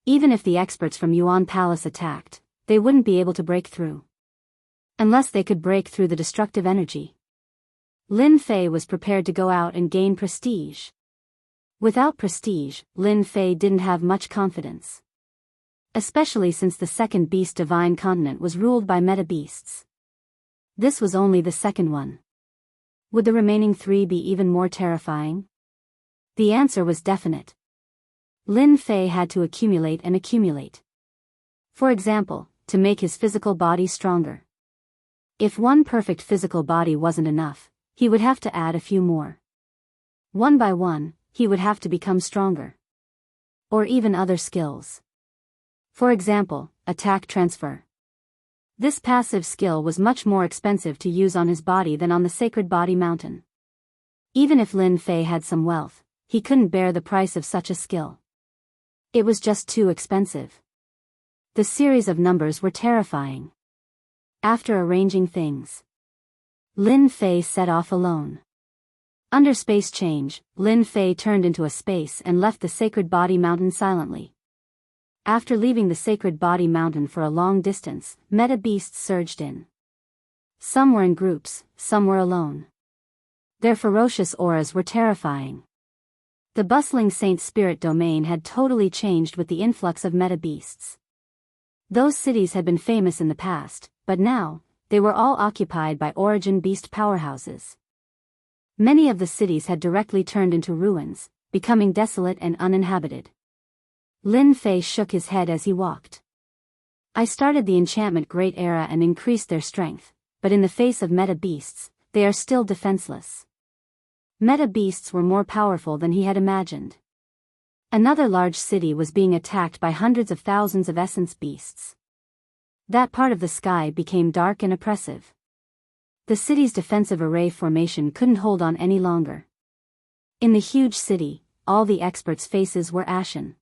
Speaker 1: Even if the experts from Yuan Palace attacked, they wouldn't be able to break through. Unless they could break through the destructive energy. Lin Fei was prepared to go out and gain prestige. Without prestige, Lin Fei didn't have much confidence. Especially since the second Beast Divine Continent was ruled by meta beasts. This was only the second one. Would the remaining 3 be even more terrifying? The answer was definite. Lin Fei had to accumulate and accumulate. For example, to make his physical body stronger. If one perfect physical body wasn't enough, he would have to add a few more. One by one, he would have to become stronger. Or even other skills. For example, attack transfer. This passive skill was much more expensive to use on his body than on the Sacred Body Mountain. Even if Lin Fei had some wealth, he couldn't bear the price of such a skill. It was just too expensive. The series of numbers were terrifying. After arranging things, Lin Fei set off alone. Under space change, Lin Fei turned into a space and left the Sacred Body Mountain silently. After leaving the Sacred Body Mountain for a long distance, meta beasts surged in. Some were in groups, some were alone. Their ferocious auras were terrifying. The bustling Saint Spirit domain had totally changed with the influx of meta beasts. Those cities had been famous in the past, but now, they were all occupied by origin beast powerhouses. Many of the cities had directly turned into ruins, becoming desolate and uninhabited. Lin Fei shook his head as he walked. I started the enchantment Great Era and increased their strength, but in the face of meta beasts, they are still defenseless. Meta beasts were more powerful than he had imagined. Another large city was being attacked by hundreds of thousands of essence beasts. That part of the sky became dark and oppressive. The city's defensive array formation couldn't hold on any longer. In the huge city, all the experts' faces were ashen.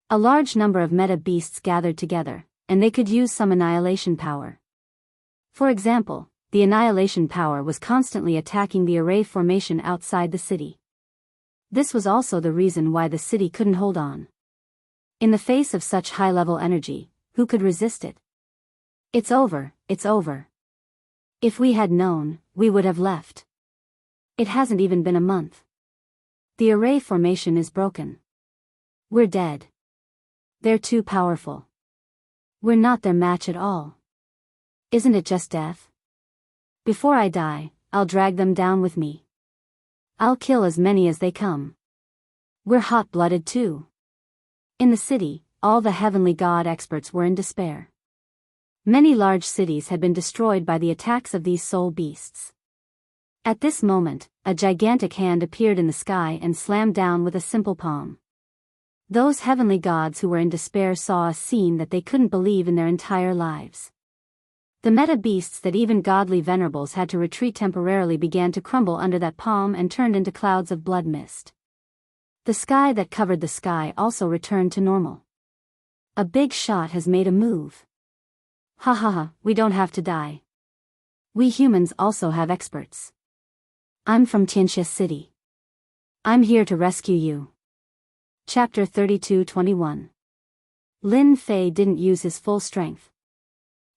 Speaker 1: A large number of meta beasts gathered together, and they could use some annihilation power. For example, the annihilation power was constantly attacking the array formation outside the city. This was also the reason why the city couldn't hold on. In the face of such high-level energy, who could resist it? It's over, it's over. If we had known, we would have left. It hasn't even been a month. The array formation is broken. We're dead. They're too powerful. We're not their match at all. Isn't it just death? Before I die, I'll drag them down with me. I'll kill as many as they come. We're hot-blooded too. In the city, all the heavenly god experts were in despair. Many large cities had been destroyed by the attacks of these soul beasts. At this moment, a gigantic hand appeared in the sky and slammed down with a simple palm. Those heavenly gods who were in despair saw a scene that they couldn't believe in their entire lives. The meta beasts that even godly venerables had to retreat temporarily began to crumble under that palm and turned into clouds of blood mist. The sky that covered the sky also returned to normal. A big shot has made a move. Ha ha ha, we don't have to die. We humans also have experts. I'm from Tianxia City. I'm here to rescue you. Chapter 32:21. Lin Fei didn't use his full strength.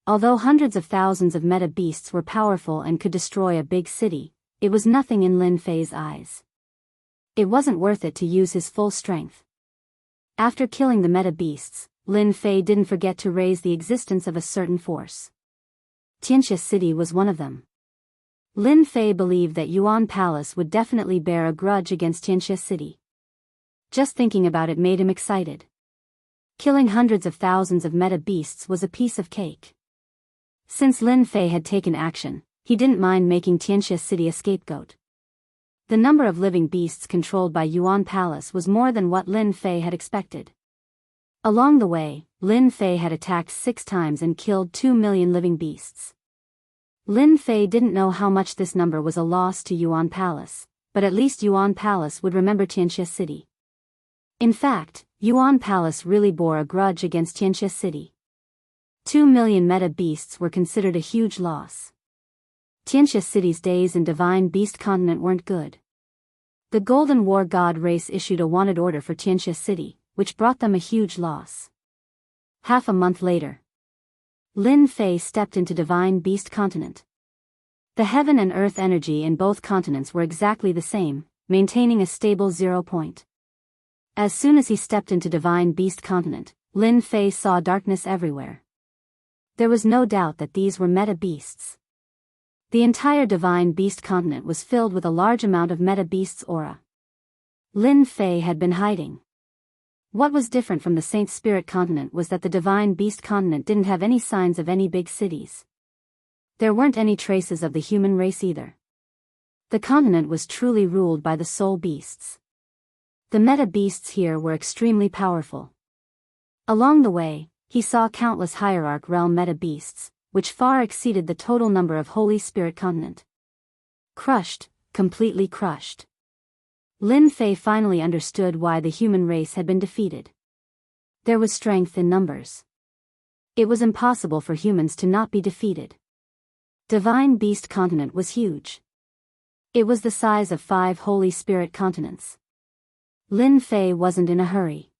Speaker 1: Although hundreds of thousands of meta beasts were powerful and could destroy a big city, it was nothing in Lin Fei's eyes. It wasn't worth it to use his full strength. After killing the meta beasts, Lin Fei didn't forget to raise the existence of a certain force. Tianxia City was one of them. Lin Fei believed that Yuan Palace would definitely bear a grudge against Tianxia City. Just thinking about it made him excited. Killing hundreds of thousands of meta beasts was a piece of cake. Since Lin Fei had taken action, he didn't mind making Tianxia City a scapegoat. The number of living beasts controlled by Yuan Palace was more than what Lin Fei had expected. Along the way, Lin Fei had attacked 6 times and killed 2 million living beasts. Lin Fei didn't know how much this number was a loss to Yuan Palace, but at least Yuan Palace would remember Tianxia City. In fact, Yuan Palace really bore a grudge against Tianxia City. 2 million meta beasts were considered a huge loss. Tianxia City's days in Divine Beast Continent weren't good. The Golden War God race issued a wanted order for Tianxia City, which brought them a huge loss. Half a month later, Lin Fei stepped into Divine Beast Continent. The heaven and earth energy in both continents were exactly the same, maintaining a stable 0 point. As soon as he stepped into Divine Beast Continent, Lin Fei saw darkness everywhere. There was no doubt that these were meta beasts. The entire Divine Beast Continent was filled with a large amount of meta beasts' aura. Lin Fei had been hiding. What was different from the Saint Spirit Continent was that the Divine Beast Continent didn't have any signs of any big cities. There weren't any traces of the human race either. The continent was truly ruled by the soul beasts. The meta beasts here were extremely powerful. Along the way, he saw countless hierarch realm meta beasts, which far exceeded the total number of Holy Spirit Continent. Crushed, completely crushed. Lin Fei finally understood why the human race had been defeated. There was strength in numbers. It was impossible for humans to not be defeated. Divine Beast Continent was huge. It was the size of 5 Holy Spirit continents. Lin Fei wasn't in a hurry.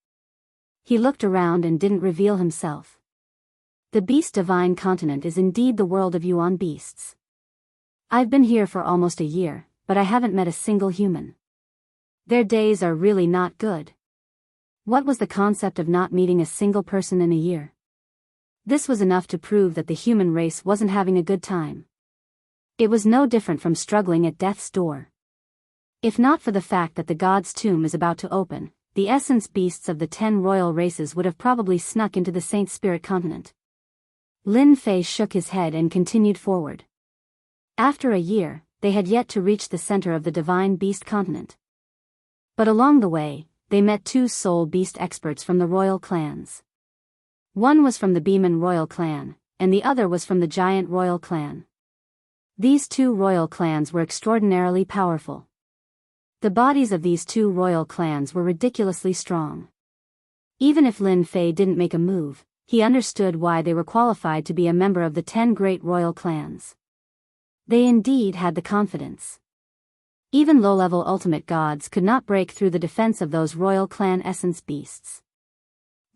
Speaker 1: He looked around and didn't reveal himself. The Beast Divine Continent is indeed the world of Yuan beasts. I've been here for almost a year, but I haven't met a single human. Their days are really not good. What was the concept of not meeting a single person in a year? This was enough to prove that the human race wasn't having a good time. It was no different from struggling at death's door. If not for the fact that the god's tomb is about to open, the essence beasts of the 10 royal races would have probably snuck into the Saint Spirit Continent. Lin Fei shook his head and continued forward. After a year, they had yet to reach the center of the Divine Beast Continent. But along the way, they met 2 soul beast experts from the royal clans. One was from the Beeman royal clan, and the other was from the Giant royal clan. These 2 royal clans were extraordinarily powerful. The bodies of these 2 royal clans were ridiculously strong. Even if Lin Fei didn't make a move, he understood why they were qualified to be a member of the 10 great royal clans. They indeed had the confidence. Even low-level ultimate gods could not break through the defense of those royal clan essence beasts.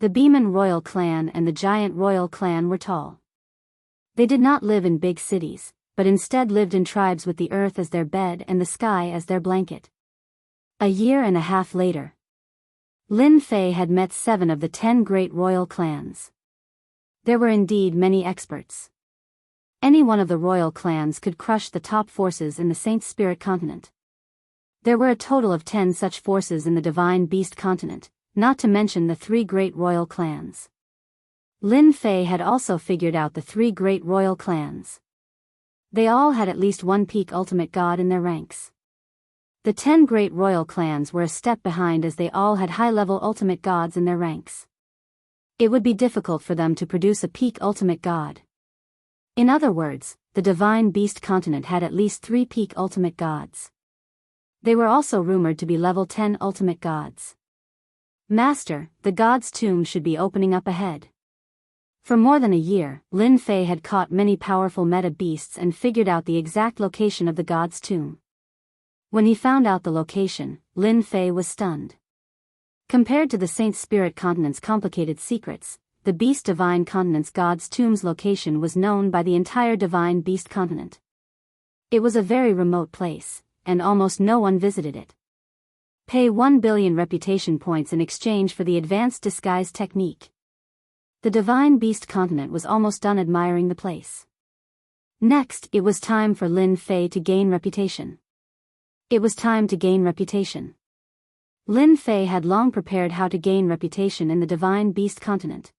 Speaker 1: The Beeman royal clan and the giant royal clan were tall. They did not live in big cities, but instead lived in tribes with the earth as their bed and the sky as their blanket. A year and a half later, Lin Fei had met 7 of the 10 great royal clans. There were indeed many experts. Any one of the royal clans could crush the top forces in the Saint Spirit continent. There were a total of 10 such forces in the Divine Beast continent, not to mention the 3 great royal clans. Lin Fei had also figured out the 3 great royal clans. They all had at least one peak ultimate god in their ranks. The 10 great royal clans were a step behind as they all had high-level ultimate gods in their ranks. It would be difficult for them to produce a peak ultimate god. In other words, the Divine Beast continent had at least 3 peak ultimate gods. They were also rumored to be level 10 ultimate gods. Master, the god's tomb should be opening up ahead. For more than a year, Lin Fei had caught many powerful meta beasts and figured out the exact location of the god's tomb. When he found out the location, Lin Fei was stunned. Compared to the Saint Spirit continent's complicated secrets, the Beast Divine continent's god's tomb's location was known by the entire Divine Beast continent. It was a very remote place, and almost no one visited it. Pay 1 billion reputation points in exchange for the advanced disguise technique. The Divine Beast continent was almost done admiring the place. Next, it was time for Lin Fei to gain reputation. It was time to gain reputation. Lin Fei had long prepared how to gain reputation in the Divine Beast continent.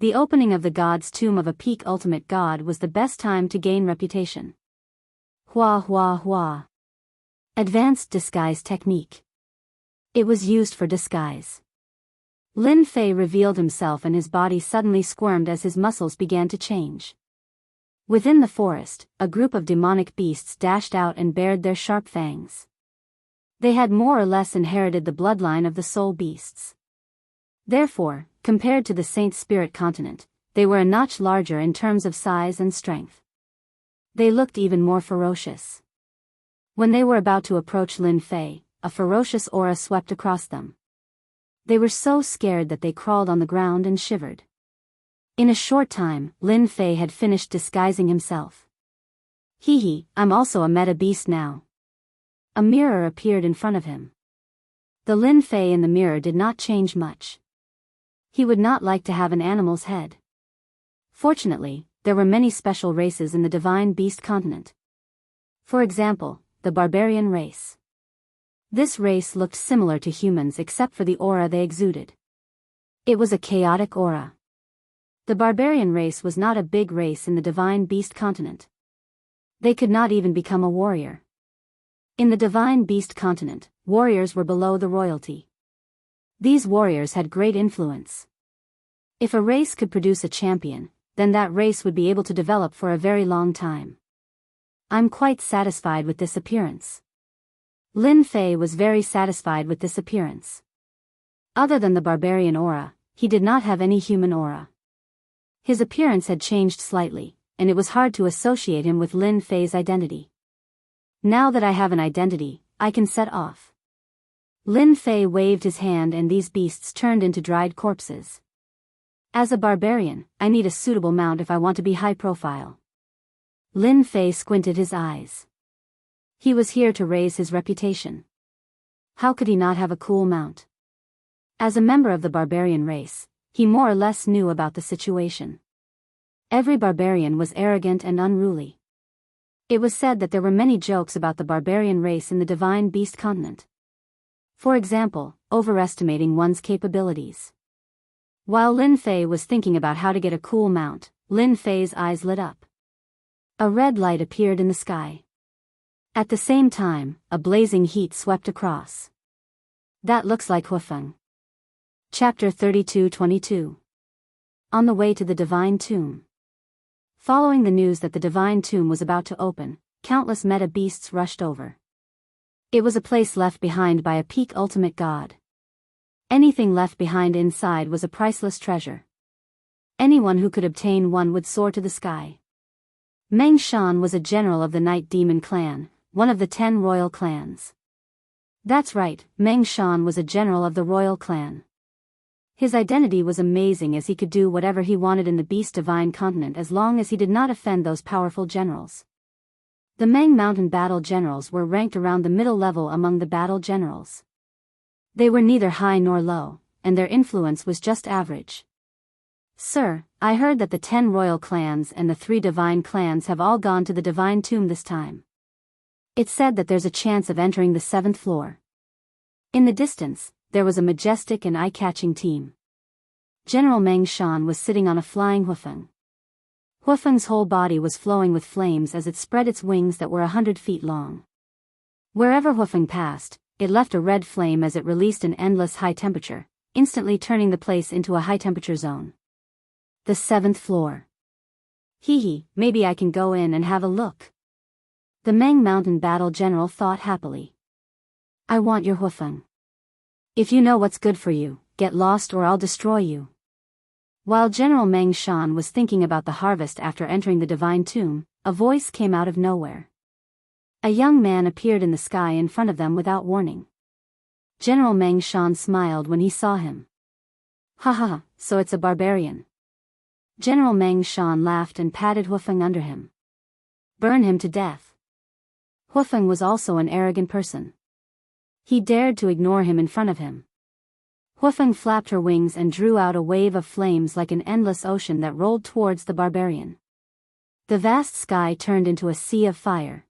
Speaker 1: The opening of the god's tomb of a peak ultimate god was the best time to gain reputation. Hua hua hua. Advanced disguise technique. It was used for disguise. Lin Fei revealed himself and his body suddenly squirmed as his muscles began to change. Within the forest, a group of demonic beasts dashed out and bared their sharp fangs. They had more or less inherited the bloodline of the soul beasts. Therefore, compared to the Saint Spirit continent, they were a notch larger in terms of size and strength. They looked even more ferocious. When they were about to approach Lin Fei, a ferocious aura swept across them. They were so scared that they crawled on the ground and shivered. In a short time, Lin Fei had finished disguising himself. Hee, I'm also a meta beast now. A mirror appeared in front of him. The Lin Fei in the mirror did not change much. He would not like to have an animal's head. Fortunately, there were many special races in the Divine Beast continent. For example, the barbarian race. This race looked similar to humans except for the aura they exuded. It was a chaotic aura. The barbarian race was not a big race in the Divine Beast continent. They could not even become a warrior. In the Divine Beast continent, warriors were below the royalty. These warriors had great influence. If a race could produce a champion, then that race would be able to develop for a very long time. I'm quite satisfied with this appearance. Lin Fei was very satisfied with this appearance. Other than the barbarian aura, he did not have any human aura. His appearance had changed slightly, and it was hard to associate him with Lin Fei's identity. Now that I have an identity, I can set off. Lin Fei waved his hand and these beasts turned into dried corpses. As a barbarian, I need a suitable mount if I want to be high profile. Lin Fei squinted his eyes. He was here to raise his reputation. How could he not have a cool mount? As a member of the barbarian race, he more or less knew about the situation. Every barbarian was arrogant and unruly. It was said that there were many jokes about the barbarian race in the Divine Beast continent. For example, overestimating one's capabilities. While Lin Fei was thinking about how to get a cool mount, Lin Fei's eyes lit up. A red light appeared in the sky. At the same time, a blazing heat swept across. That looks like Huifeng. Chapter 32-22. On the way to the Divine Tomb. Following the news that the Divine Tomb was about to open, countless meta beasts rushed over. It was a place left behind by a peak ultimate god. Anything left behind inside was a priceless treasure. Anyone who could obtain one would soar to the sky. Meng Shan was a general of the Night Demon clan, one of the 10 royal clans. That's right, Meng Shan was a general of the royal clan. His identity was amazing, as he could do whatever he wanted in the Beast Divine Continent as long as he did not offend those powerful generals. The Mang Mountain battle generals were ranked around the middle level among the battle generals. They were neither high nor low, and their influence was just average. "Sir, I heard that the 10 royal clans and the 3 divine clans have all gone to the divine tomb this time. It's said that there's a chance of entering the 7th floor." In the distance, there was a majestic and eye-catching team. General Meng Shan was sitting on a flying Hufeng. Hufeng's whole body was flowing with flames as it spread its wings that were 100 feet long. Wherever Hufeng passed, it left a red flame as it released an endless high temperature, instantly turning the place into a high-temperature zone. The 7th floor. Hee, maybe I can go in and have a look. The Mang Mountain battle general thought happily. "I want your Hufeng. If you know what's good for you, get lost or I'll destroy you." While General Meng Shan was thinking about the harvest after entering the divine tomb, a voice came out of nowhere. A young man appeared in the sky in front of them without warning. General Meng Shan smiled when he saw him. "Ha ha, so it's a barbarian." General Meng Shan laughed and patted Hufeng under him. "Burn him to death." Hufeng was also an arrogant person. He dared to ignore him in front of him. Hufeng flapped her wings and drew out a wave of flames like an endless ocean that rolled towards the barbarian. The vast sky turned into a sea of fire.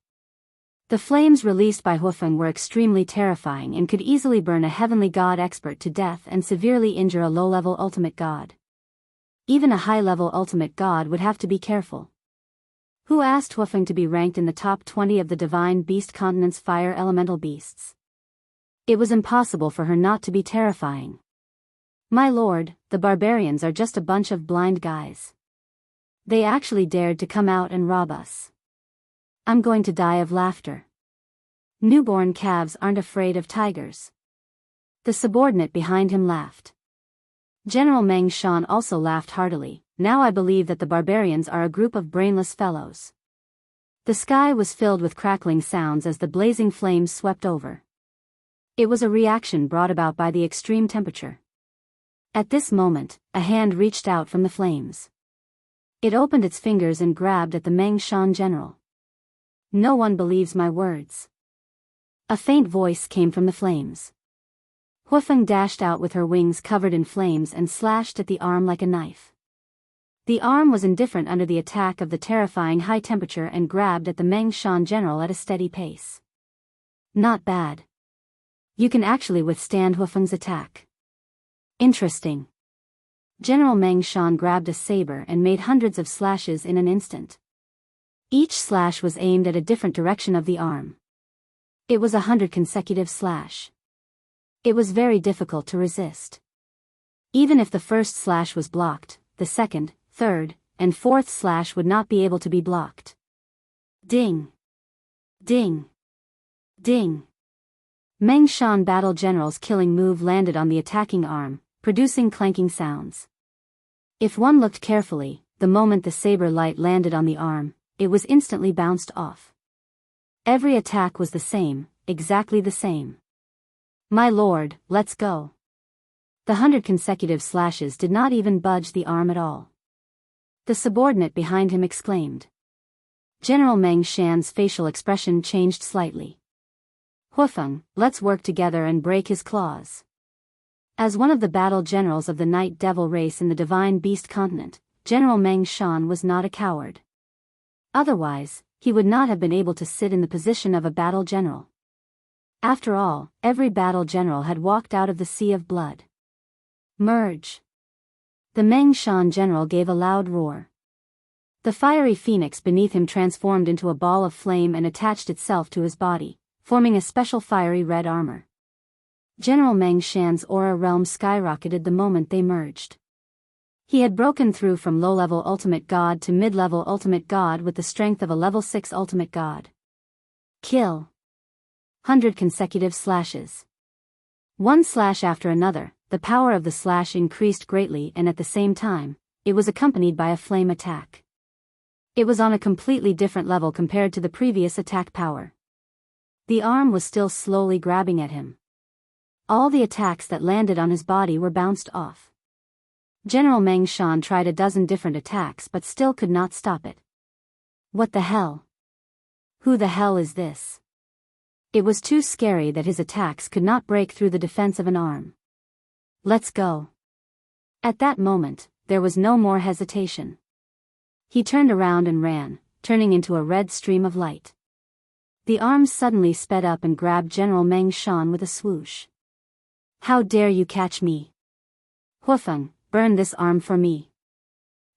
Speaker 1: The flames released by Hufeng were extremely terrifying and could easily burn a heavenly god expert to death and severely injure a low-level ultimate god. Even a high-level ultimate god would have to be careful. Who asked Hufeng to be ranked in the top 20 of the Divine Beast Continent's fire elemental beasts? It was impossible for her not to be terrifying. "My lord, the barbarians are just a bunch of blind guys. They actually dared to come out and rob us. I'm going to die of laughter. Newborn calves aren't afraid of tigers." The subordinate behind him laughed. General Meng Shan also laughed heartily. "Now I believe that the barbarians are a group of brainless fellows." The sky was filled with crackling sounds as the blazing flames swept over. It was a reaction brought about by the extreme temperature. At this moment, a hand reached out from the flames. It opened its fingers and grabbed at the Meng Shan general. "No one believes my words." A faint voice came from the flames. Hufeng dashed out with her wings covered in flames and slashed at the arm like a knife. The arm was indifferent under the attack of the terrifying high temperature and grabbed at the Meng Shan general at a steady pace. "Not bad. You can actually withstand Hufeng's attack. Interesting." General Meng Shan grabbed a saber and made hundreds of slashes in an instant. Each slash was aimed at a different direction of the arm. It was 100 consecutive slash. It was very difficult to resist. Even if the first slash was blocked, the second, third, and fourth slash would not be able to be blocked. Ding! Ding! Ding! Meng Shan battle general's killing move landed on the attacking arm, producing clanking sounds. If one looked carefully, the moment the saber light landed on the arm, it was instantly bounced off. Every attack was the same, exactly the same. "My lord, let's go." The 100 consecutive slashes did not even budge the arm at all. The subordinate behind him exclaimed. General Meng Shan's facial expression changed slightly. "Hufeng, let's work together and break his claws." As one of the battle generals of the Night Devil race in the Divine Beast Continent, General Meng Shan was not a coward. Otherwise, he would not have been able to sit in the position of a battle general. After all, every battle general had walked out of the sea of blood. Merge. The Meng Shan general gave a loud roar. The fiery phoenix beneath him transformed into a ball of flame and attached itself to his body, forming a special fiery red armor. General Meng Shan's aura realm skyrocketed the moment they merged. He had broken through from low-level ultimate god to mid-level ultimate god with the strength of a level 6 ultimate god. Kill. 100 consecutive slashes. One slash after another, the power of the slash increased greatly and at the same time, it was accompanied by a flame attack. It was on a completely different level compared to the previous attack power. The arm was still slowly grabbing at him. All the attacks that landed on his body were bounced off. General Meng Shan tried a dozen different attacks but still could not stop it. What the hell? Who the hell is this? It was too scary that his attacks could not break through the defense of an arm. Let's go. At that moment, there was no more hesitation. He turned around and ran, turning into a red stream of light. The arms suddenly sped up and grabbed General Meng Shan with a swoosh. How dare you catch me? Huifeng, burn this arm for me.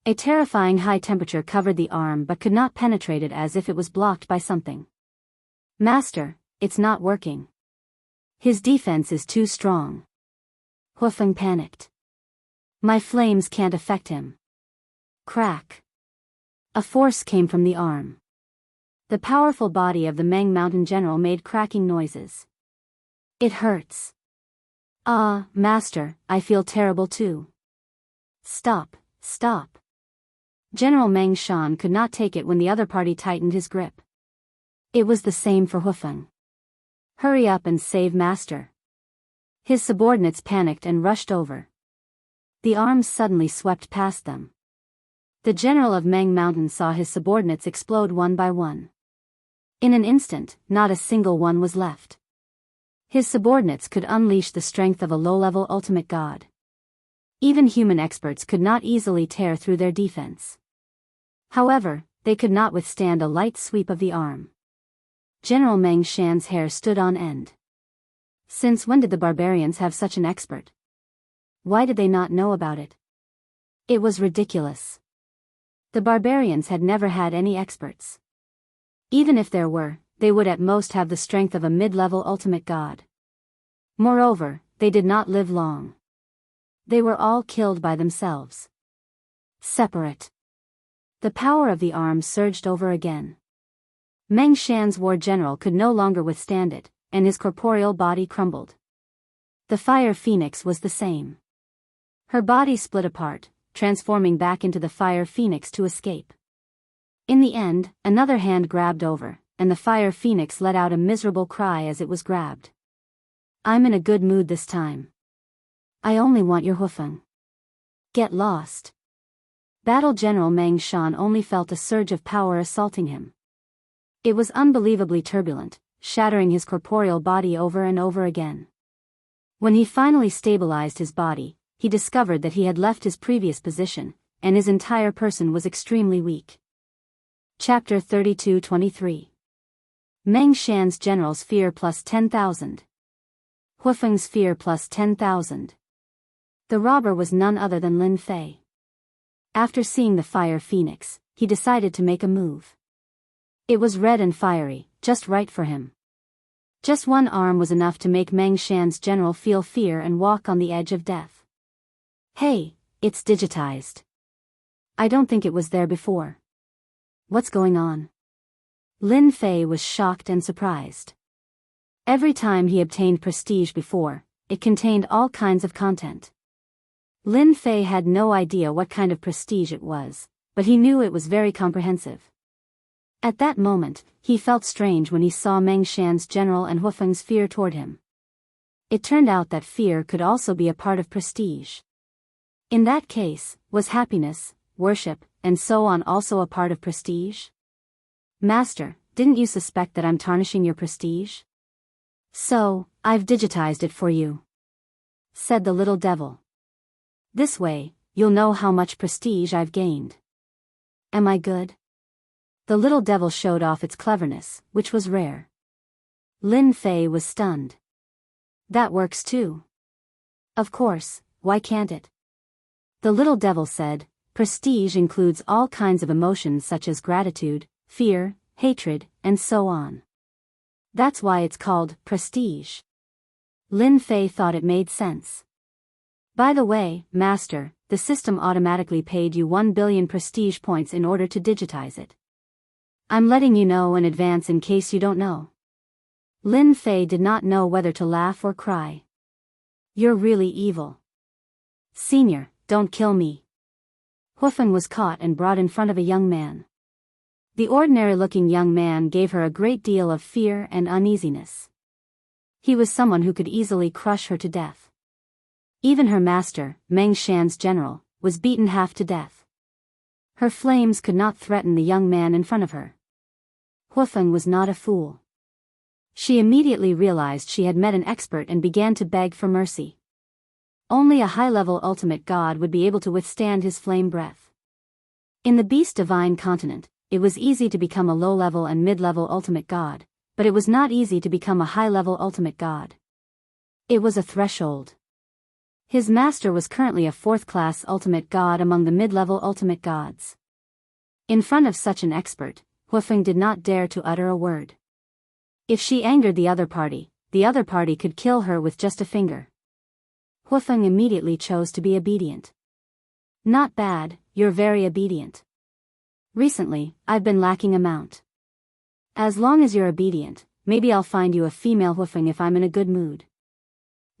Speaker 1: A terrifying high temperature covered the arm but could not penetrate it as if it was blocked by something. Master, it's not working. His defense is too strong. Huifeng panicked. My flames can't affect him. Crack. A force came from the arm. The powerful body of the Meng Mountain General made cracking noises. It hurts. Ah, Master, I feel terrible too. Stop, stop. General Meng Shan could not take it when the other party tightened his grip. It was the same for Huifeng. Hurry up and save Master. His subordinates panicked and rushed over. The arms suddenly swept past them. The general of Meng Mountain saw his subordinates explode one by one. In an instant, not a single one was left. His subordinates could unleash the strength of a low-level ultimate god. Even human experts could not easily tear through their defense. However, they could not withstand a light sweep of the arm. General Meng Shan's hair stood on end. Since when did the barbarians have such an expert? Why did they not know about it? It was ridiculous. The barbarians had never had any experts. Even if there were, they would at most have the strength of a mid-level ultimate god. Moreover, they did not live long. They were all killed by themselves. Separate. The power of the arm surged over again. Meng Shan's war general could no longer withstand it, and his corporeal body crumbled. The fire phoenix was the same. Her body split apart, transforming back into the fire phoenix to escape. In the end, another hand grabbed over, and the fire phoenix let out a miserable cry as it was grabbed. I'm in a good mood this time. I only want your Huifeng. Get lost. Battle General Meng Shan only felt a surge of power assaulting him. It was unbelievably turbulent, shattering his corporeal body over and over again. When he finally stabilized his body, he discovered that he had left his previous position, and his entire person was extremely weak. Chapter 32-23. Meng Shan's general's fear plus 10,000. Huifeng's fear plus 10,000. The robber was none other than Lin Fei. After seeing the fire phoenix, he decided to make a move. It was red and fiery, just right for him. Just one arm was enough to make Meng Shan's general feel fear and walk on the edge of death. Hey, it's digitized. I don't think it was there before. What's going on? Lin Fei was shocked and surprised. Every time he obtained prestige before, it contained all kinds of content. Lin Fei had no idea what kind of prestige it was, but he knew it was very comprehensive. At that moment, he felt strange when he saw Meng Shan's general and Huifeng's fear toward him. It turned out that fear could also be a part of prestige. In that case, was happiness, worship, and so on also a part of prestige? Master, didn't you suspect that I'm tarnishing your prestige? So, I've digitized it for you, said the little devil. This way, you'll know how much prestige I've gained. Am I good? The little devil showed off its cleverness, which was rare. Lin Fei was stunned. That works too. Of course, why can't it? The little devil said, prestige includes all kinds of emotions such as gratitude, fear, hatred, and so on. That's why it's called prestige. Lin Fei thought it made sense. By the way, Master, the system automatically paid you 1 billion prestige points in order to digitize it. I'm letting you know in advance in case you don't know. Lin Fei did not know whether to laugh or cry. You're really evil. Senior, don't kill me. Huifeng was caught and brought in front of a young man. The ordinary-looking young man gave her a great deal of fear and uneasiness. He was someone who could easily crush her to death. Even her master, Meng Shan's general, was beaten half to death. Her flames could not threaten the young man in front of her. Hufeng was not a fool. She immediately realized she had met an expert and began to beg for mercy. Only a high-level ultimate god would be able to withstand his flame breath. In the Beast Divine continent, it was easy to become a low-level and mid-level ultimate god, but it was not easy to become a high-level ultimate god. It was a threshold. His master was currently a fourth-class ultimate god among the mid-level ultimate gods. In front of such an expert, Hufeng did not dare to utter a word. If she angered the other party could kill her with just a finger. Hufeng immediately chose to be obedient. Not bad, you're very obedient. Recently, I've been lacking amount. As long as you're obedient, maybe I'll find you a female Hufeng if I'm in a good mood.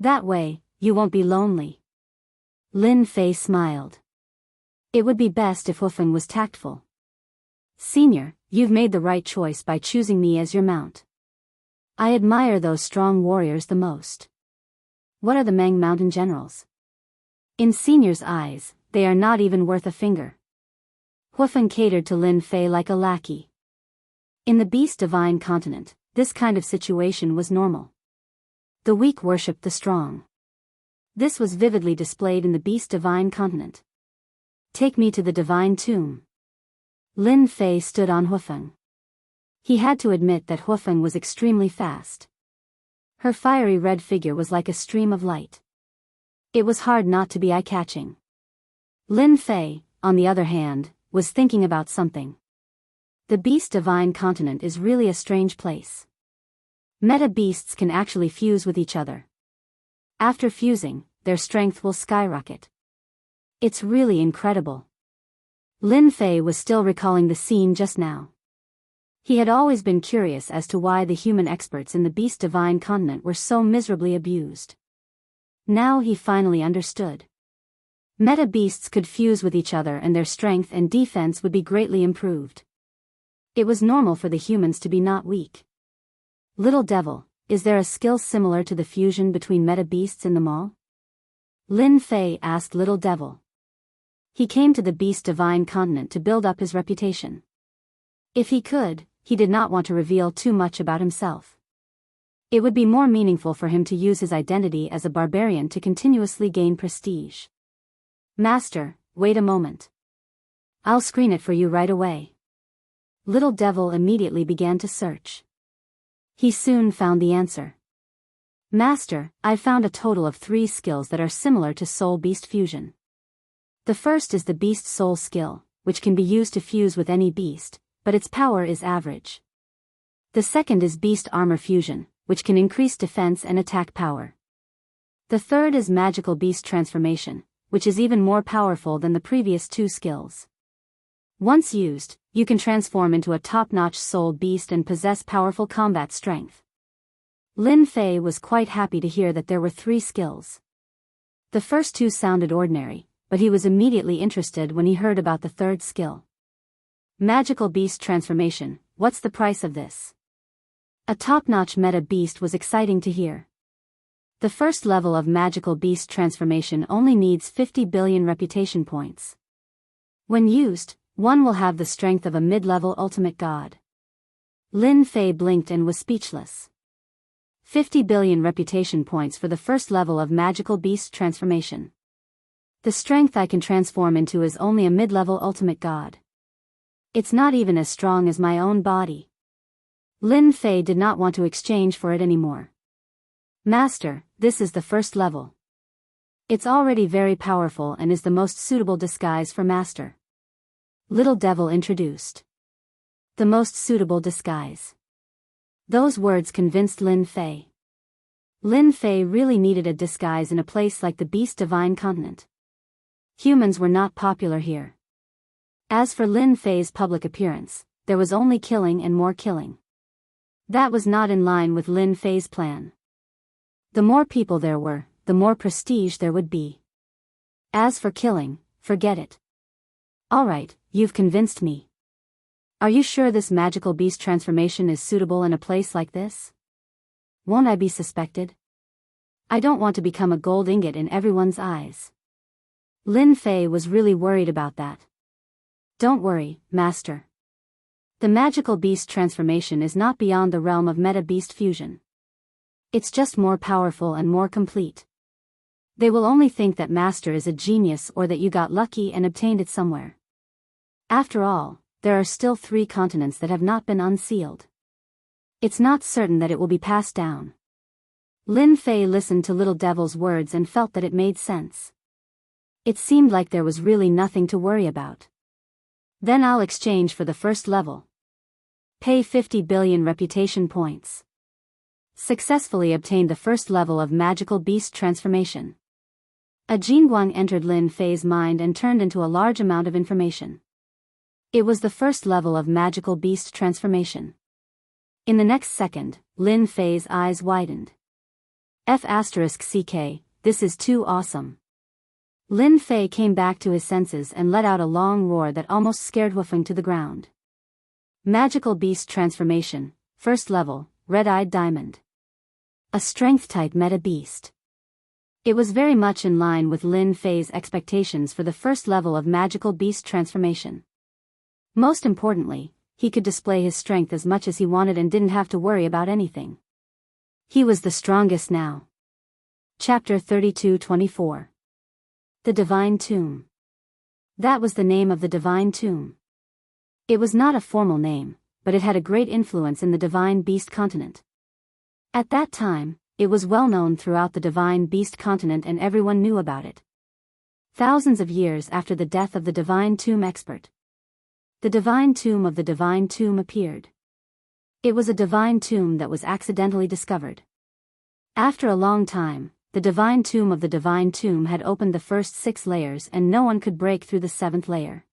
Speaker 1: That way, you won't be lonely. Lin Fei smiled. It would be best if Hufeng was tactful. Senior, you've made the right choice by choosing me as your mount. I admire those strong warriors the most. What are the Meng Mountain generals? In Senior's eyes, they are not even worth a finger. Hufeng catered to Lin Fei like a lackey. In the Beast Divine continent, this kind of situation was normal. The weak worshipped the strong. This was vividly displayed in the Beast Divine continent. Take me to the divine tomb. Lin Fei stood on Hufeng. He had to admit that Hufeng was extremely fast. Her fiery red figure was like a stream of light. It was hard not to be eye-catching. Lin Fei, on the other hand, was thinking about something. The Beast Divine continent is really a strange place. Meta beasts can actually fuse with each other. After fusing, their strength will skyrocket. It's really incredible. Lin Fei was still recalling the scene just now. He had always been curious as to why the human experts in the Beast Divine continent were so miserably abused. Now he finally understood. Meta beasts could fuse with each other and their strength and defense would be greatly improved. It was normal for the humans to be not weak. Little devil, is there a skill similar to the fusion between meta beasts in the mall? Lin Fei asked Little Devil. He came to the Beast Divine continent to build up his reputation. If he could, he did not want to reveal too much about himself. It would be more meaningful for him to use his identity as a barbarian to continuously gain prestige. Master, wait a moment. I'll screen it for you right away. Little Devil immediately began to search. He soon found the answer. Master, I've found a total of 3 skills that are similar to Soul Beast Fusion. The first is the Beast Soul skill, which can be used to fuse with any beast, but its power is average. The second is Beast Armor Fusion, which can increase defense and attack power. The third is Magical Beast Transformation, which is even more powerful than the previous 2 skills. Once used, you can transform into a top-notch soul beast and possess powerful combat strength. Lin Fei was quite happy to hear that there were 3 skills. The first 2 sounded ordinary, but he was immediately interested when he heard about the third skill. Magical Beast Transformation, what's the price of this? A top-notch meta beast was exciting to hear. The first level of Magical Beast Transformation only needs 50 billion reputation points. When used, one will have the strength of a mid-level ultimate god. Lin Fei blinked and was speechless. 50 billion reputation points for the first level of Magical Beast Transformation. The strength I can transform into is only a mid-level ultimate god. It's not even as strong as my own body. Lin Fei did not want to exchange for it anymore. Master, this is the first level. It's already very powerful and is the most suitable disguise for Master. Little Devil introduced. The most suitable disguise. Those words convinced Lin Fei. Lin Fei really needed a disguise in a place like the Beast Divine continent. Humans were not popular here. As for Lin Fei's public appearance, there was only killing and more killing. That was not in line with Lin Fei's plan. The more people there were, the more prestige there would be. As for killing, forget it. Alright, you've convinced me. Are you sure this magical beast transformation is suitable in a place like this? Won't I be suspected? I don't want to become a gold ingot in everyone's eyes. Lin Fei was really worried about that. Don't worry, Master. The magical beast transformation is not beyond the realm of meta-beast fusion. It's just more powerful and more complete. They will only think that Master is a genius or that you got lucky and obtained it somewhere. After all, there are still 3 continents that have not been unsealed. It's not certain that it will be passed down. Lin Fei listened to Little Devil's words and felt that it made sense. It seemed like there was really nothing to worry about. Then I'll exchange for the first level. Pay 50 billion reputation points. Successfully obtained the first level of magical beast transformation. A Jingguang entered Lin Fei's mind and turned into a large amount of information. It was the first level of magical beast transformation. In the next second, Lin Fei's eyes widened. F***ck, this is too awesome. Lin Fei came back to his senses and let out a long roar that almost scared Wufeng to the ground. Magical beast transformation, first level, red-eyed diamond. A strength-type meta-beast. It was very much in line with Lin Fei's expectations for the first level of magical beast transformation. Most importantly, he could display his strength as much as he wanted and didn't have to worry about anything. He was the strongest now. Chapter 32-24. The Divine Tomb. That was the name of the Divine Tomb. It was not a formal name, but it had a great influence in the Divine Beast continent. At that time, it was well known throughout the Divine Beast continent and everyone knew about it. Thousands of years after the death of the Divine Tomb expert, the Divine Tomb of the Divine Tomb appeared. It was a divine tomb that was accidentally discovered. After a long time, the Divine Tomb of the Divine Tomb had opened the first 6 layers and no one could break through the 7th layer.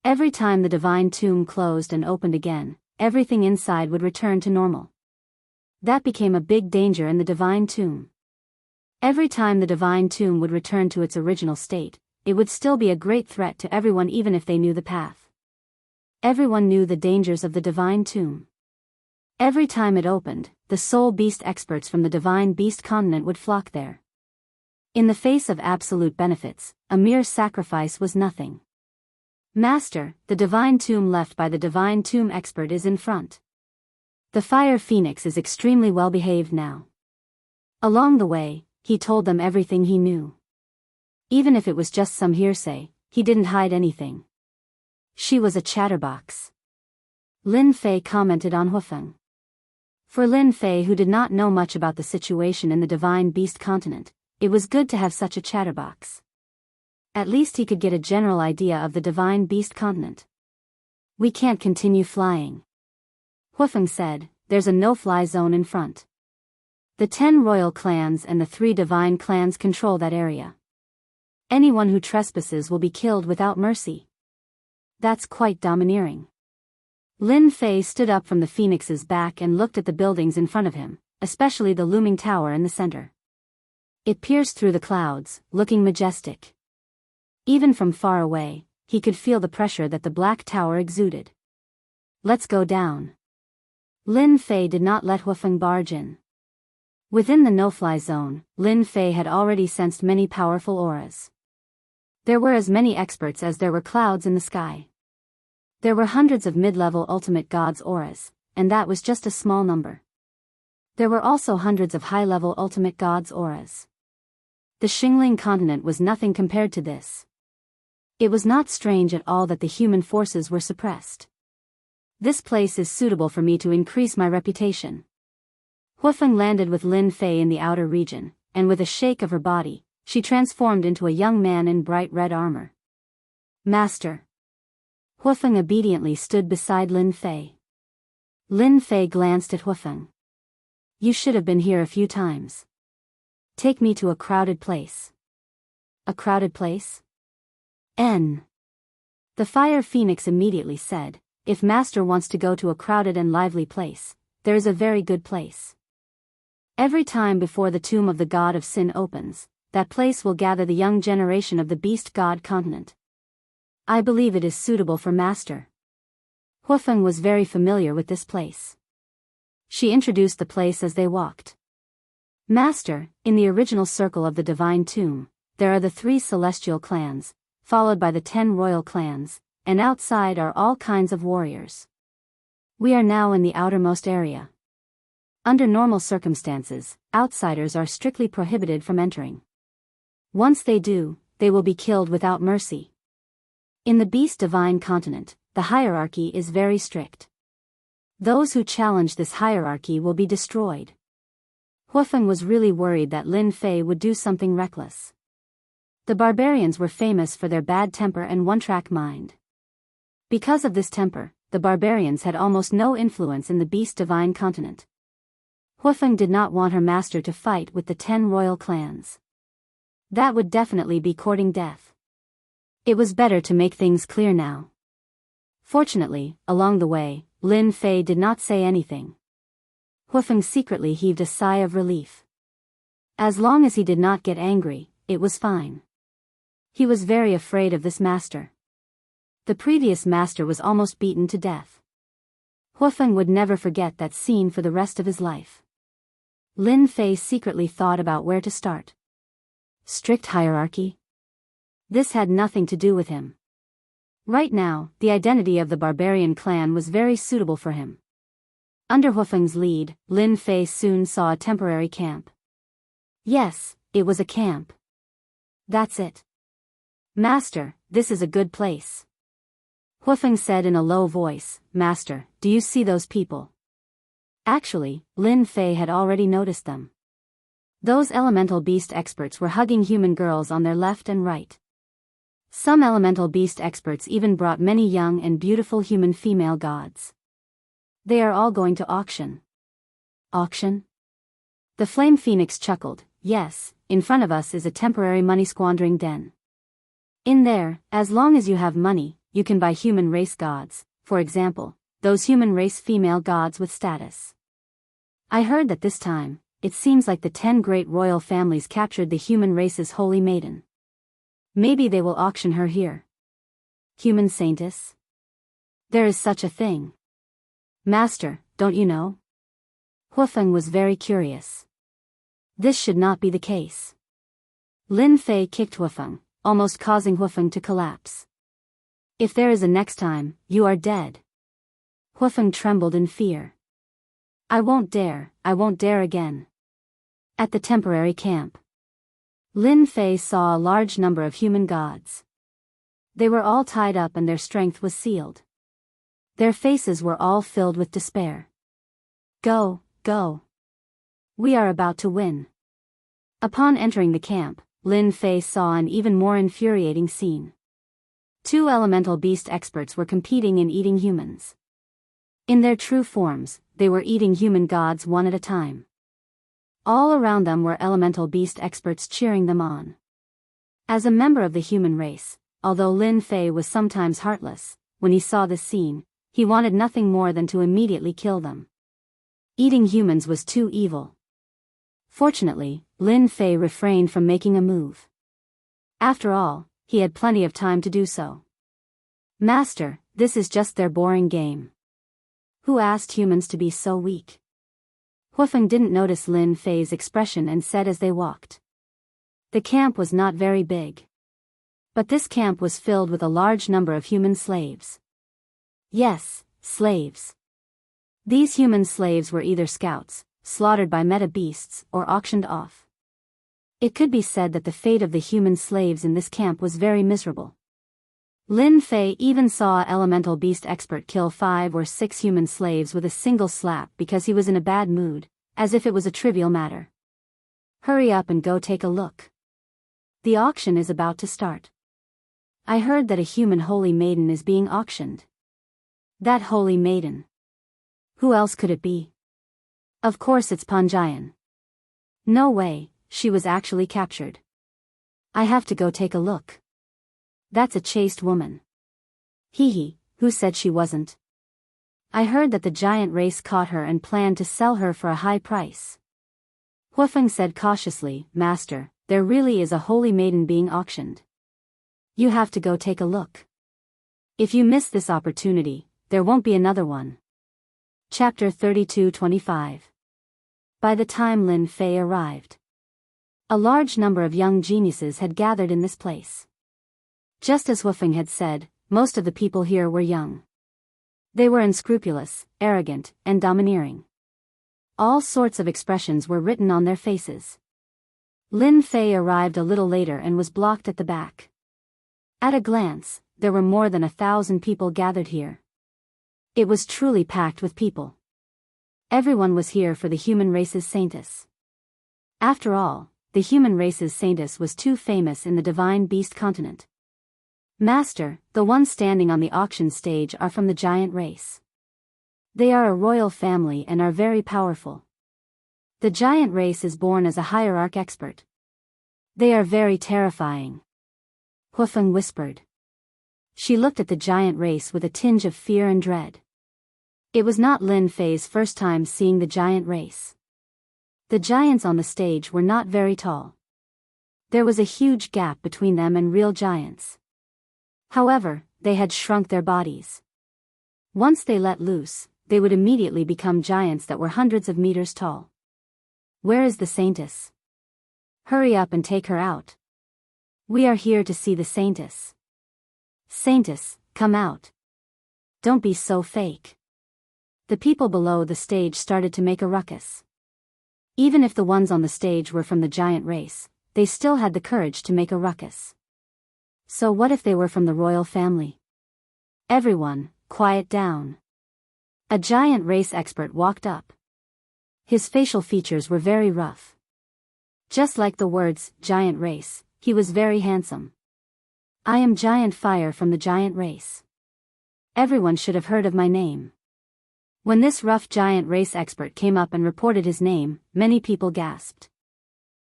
Speaker 1: Every time the Divine Tomb closed and opened again, everything inside would return to normal. That became a big danger in the Divine Tomb. Every time the Divine Tomb would return to its original state, it would still be a great threat to everyone even if they knew the path. Everyone knew the dangers of the Divine Tomb. Every time it opened, the soul beast experts from the Divine Beast continent would flock there. In the face of absolute benefits, a mere sacrifice was nothing. Master, the Divine Tomb left by the Divine Tomb expert is in front. The Fire Phoenix is extremely well behaved now. Along the way, he told them everything he knew. Even if it was just some hearsay, he didn't hide anything. She was a chatterbox. Lin Fei commented on Wufeng. For Lin Fei, who did not know much about the situation in the Divine Beast continent, it was good to have such a chatterbox. At least he could get a general idea of the Divine Beast continent. We can't continue flying. Wufeng said, there's a no-fly zone in front. The 10 royal clans and the 3 divine clans control that area. Anyone who trespasses will be killed without mercy. That's quite domineering. Lin Fei stood up from the phoenix's back and looked at the buildings in front of him, especially the looming tower in the center. It pierced through the clouds, looking majestic. Even from far away, he could feel the pressure that the black tower exuded. Let's go down. Lin Fei did not let Wufeng barge in. Within the no-fly zone, Lin Fei had already sensed many powerful auras. There were as many experts as there were clouds in the sky. There were hundreds of mid-level ultimate gods' auras, and that was just a small number. There were also hundreds of high-level ultimate gods' auras. The Xingling continent was nothing compared to this. It was not strange at all that the human forces were suppressed. This place is suitable for me to increase my reputation. Wufeng landed with Lin Fei in the outer region, and with a shake of her body, she transformed into a young man in bright red armor. Master. Wufeng obediently stood beside Lin Fei. Lin Fei glanced at Wufeng. You should have been here a few times. Take me to a crowded place. A crowded place? The Fire Phoenix immediately said, if Master wants to go to a crowded and lively place, there is a very good place. Every time before the tomb of the god of sin opens, that place will gather the young generation of the beast god continent. I believe it is suitable for Master. Wufeng was very familiar with this place. She introduced the place as they walked. Master, in the original circle of the Divine Tomb, there are the 3 celestial clans, followed by the 10 royal clans, and outside are all kinds of warriors. We are now in the outermost area. Under normal circumstances, outsiders are strictly prohibited from entering. Once they do, they will be killed without mercy. In the Beast Divine continent, the hierarchy is very strict. Those who challenge this hierarchy will be destroyed. Huofeng was really worried that Lin Fei would do something reckless. The barbarians were famous for their bad temper and one-track mind. Because of this temper, the barbarians had almost no influence in the Beast Divine continent. Huofeng did not want her master to fight with the 10 royal clans. That would definitely be courting death. It was better to make things clear now. Fortunately, along the way, Lin Fei did not say anything. Huofeng secretly heaved a sigh of relief. As long as he did not get angry, it was fine. He was very afraid of this master. The previous master was almost beaten to death. Huofeng would never forget that scene for the rest of his life. Lin Fei secretly thought about where to start. Strict hierarchy? This had nothing to do with him. Right now, the identity of the barbarian clan was very suitable for him. Under Huofeng's lead, Lin Fei soon saw a temporary camp. Yes, it was a camp. That's it. Master, this is a good place. Huofeng said in a low voice, Master, do you see those people? Actually, Lin Fei had already noticed them. Those elemental beast experts were hugging human girls on their left and right. Some elemental beast experts even brought many young and beautiful human female gods. They are all going to auction. Auction? The Flame Phoenix chuckled, yes, in front of us is a temporary money-squandering den. In there, as long as you have money, you can buy human race gods, for example, those human race female gods with status. I heard that this time, it seems like the 10 great royal families captured the human race's holy maiden. Maybe they will auction her here. Human saintess? There is such a thing. Master, don't you know? Huofeng was very curious. This should not be the case. Lin Fei kicked Huofeng, almost causing Huofeng to collapse. If there is a next time, you are dead. Huofeng trembled in fear. I won't dare again. At the temporary camp, Lin Fei saw a large number of human gods. They were all tied up and their strength was sealed. Their faces were all filled with despair. Go, go. We are about to win. Upon entering the camp, Lin Fei saw an even more infuriating scene. 2 elemental beast experts were competing in eating humans. In their true forms, they were eating human gods one at a time. All around them were elemental beast experts cheering them on. As a member of the human race, although Lin Fei was sometimes heartless, when he saw this scene, he wanted nothing more than to immediately kill them. Eating humans was too evil. Fortunately, Lin Fei refrained from making a move. After all, he had plenty of time to do so. Master, this is just their boring game. Who asked humans to be so weak? Huofeng didn't notice Lin Fei's expression and said as they walked. The camp was not very big. But this camp was filled with a large number of human slaves. Yes, slaves. These human slaves were either scouts, slaughtered by meta beasts, or auctioned off. It could be said that the fate of the human slaves in this camp was very miserable. Lin Fei even saw an elemental beast expert kill 5 or 6 human slaves with a single slap because he was in a bad mood, as if it was a trivial matter. Hurry up and go take a look. The auction is about to start. I heard that a human holy maiden is being auctioned. That holy maiden. Who else could it be? Of course it's Panjian. No way, she was actually captured. I have to go take a look. That's a chaste woman. Hee, who said she wasn't? I heard that the giant race caught her and planned to sell her for a high price. Huofeng said cautiously, Master, there really is a holy maiden being auctioned. You have to go take a look. If you miss this opportunity, there won't be another one. Chapter 32-25. By the time Lin Fei arrived, A large number of young geniuses had gathered in this place. Just as Wufeng had said, most of the people here were young. They were unscrupulous, arrogant, and domineering. All sorts of expressions were written on their faces. Lin Fei arrived a little later and was blocked at the back. At a glance, there were more than 1,000 people gathered here. It was truly packed with people. Everyone was here for the human race's saintess. After all, the human race's saintess was too famous in the divine beast continent. Master, the ones standing on the auction stage are from the giant race. They are a royal family and are very powerful. The giant race is born as a hierarch expert. They are very terrifying. Hufeng whispered. She looked at the giant race with a tinge of fear and dread. It was not Lin Fei's first time seeing the giant race. The giants on the stage were not very tall. There was a huge gap between them and real giants. However, they had shrunk their bodies. Once they let loose, they would immediately become giants that were hundreds of meters tall. Where is the saintess? Hurry up and take her out. We are here to see the saintess. Saintess, come out. Don't be so fake. The people below the stage started to make a ruckus. Even if the ones on the stage were from the giant race, they still had the courage to make a ruckus. So what if they were from the royal family? Everyone, quiet down. A giant race expert walked up. His facial features were very rough. Just like the words, giant race, he was very handsome. I am Giant Fire from the giant race. Everyone should have heard of my name. When this rough giant race expert came up and reported his name, many people gasped.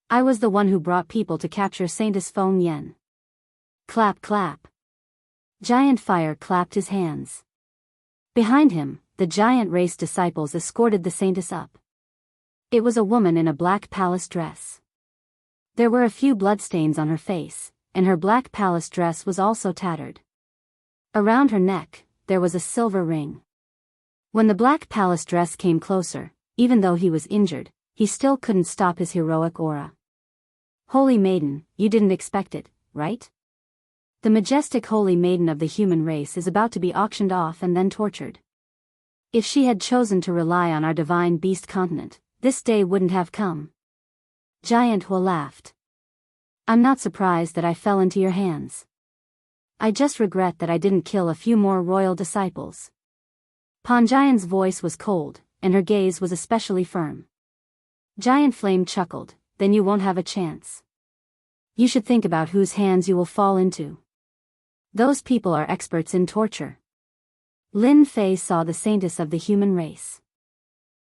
Speaker 1: I was the one who brought people to capture Saintess Feng Yen. Clap clap. Giant Fire clapped his hands. Behind him, the giant race disciples escorted the saintess up. It was a woman in a black palace dress. There were a few bloodstains on her face, and her black palace dress was also tattered. Around her neck, there was a silver ring. When the black palace dress came closer, even though he was injured, he still couldn't stop his heroic aura. Holy Maiden, you didn't expect it, right? The majestic Holy Maiden of the human race is about to be auctioned off and then tortured. If she had chosen to rely on our divine beast continent, this day wouldn't have come. Giant Hua laughed. I'm not surprised that I fell into your hands. I just regret that I didn't kill a few more royal disciples. Panjian's voice was cold, and her gaze was especially firm. Giant Flame chuckled, then you won't have a chance. You should think about whose hands you will fall into. Those people are experts in torture. Lin Fei saw the saintess of the human race.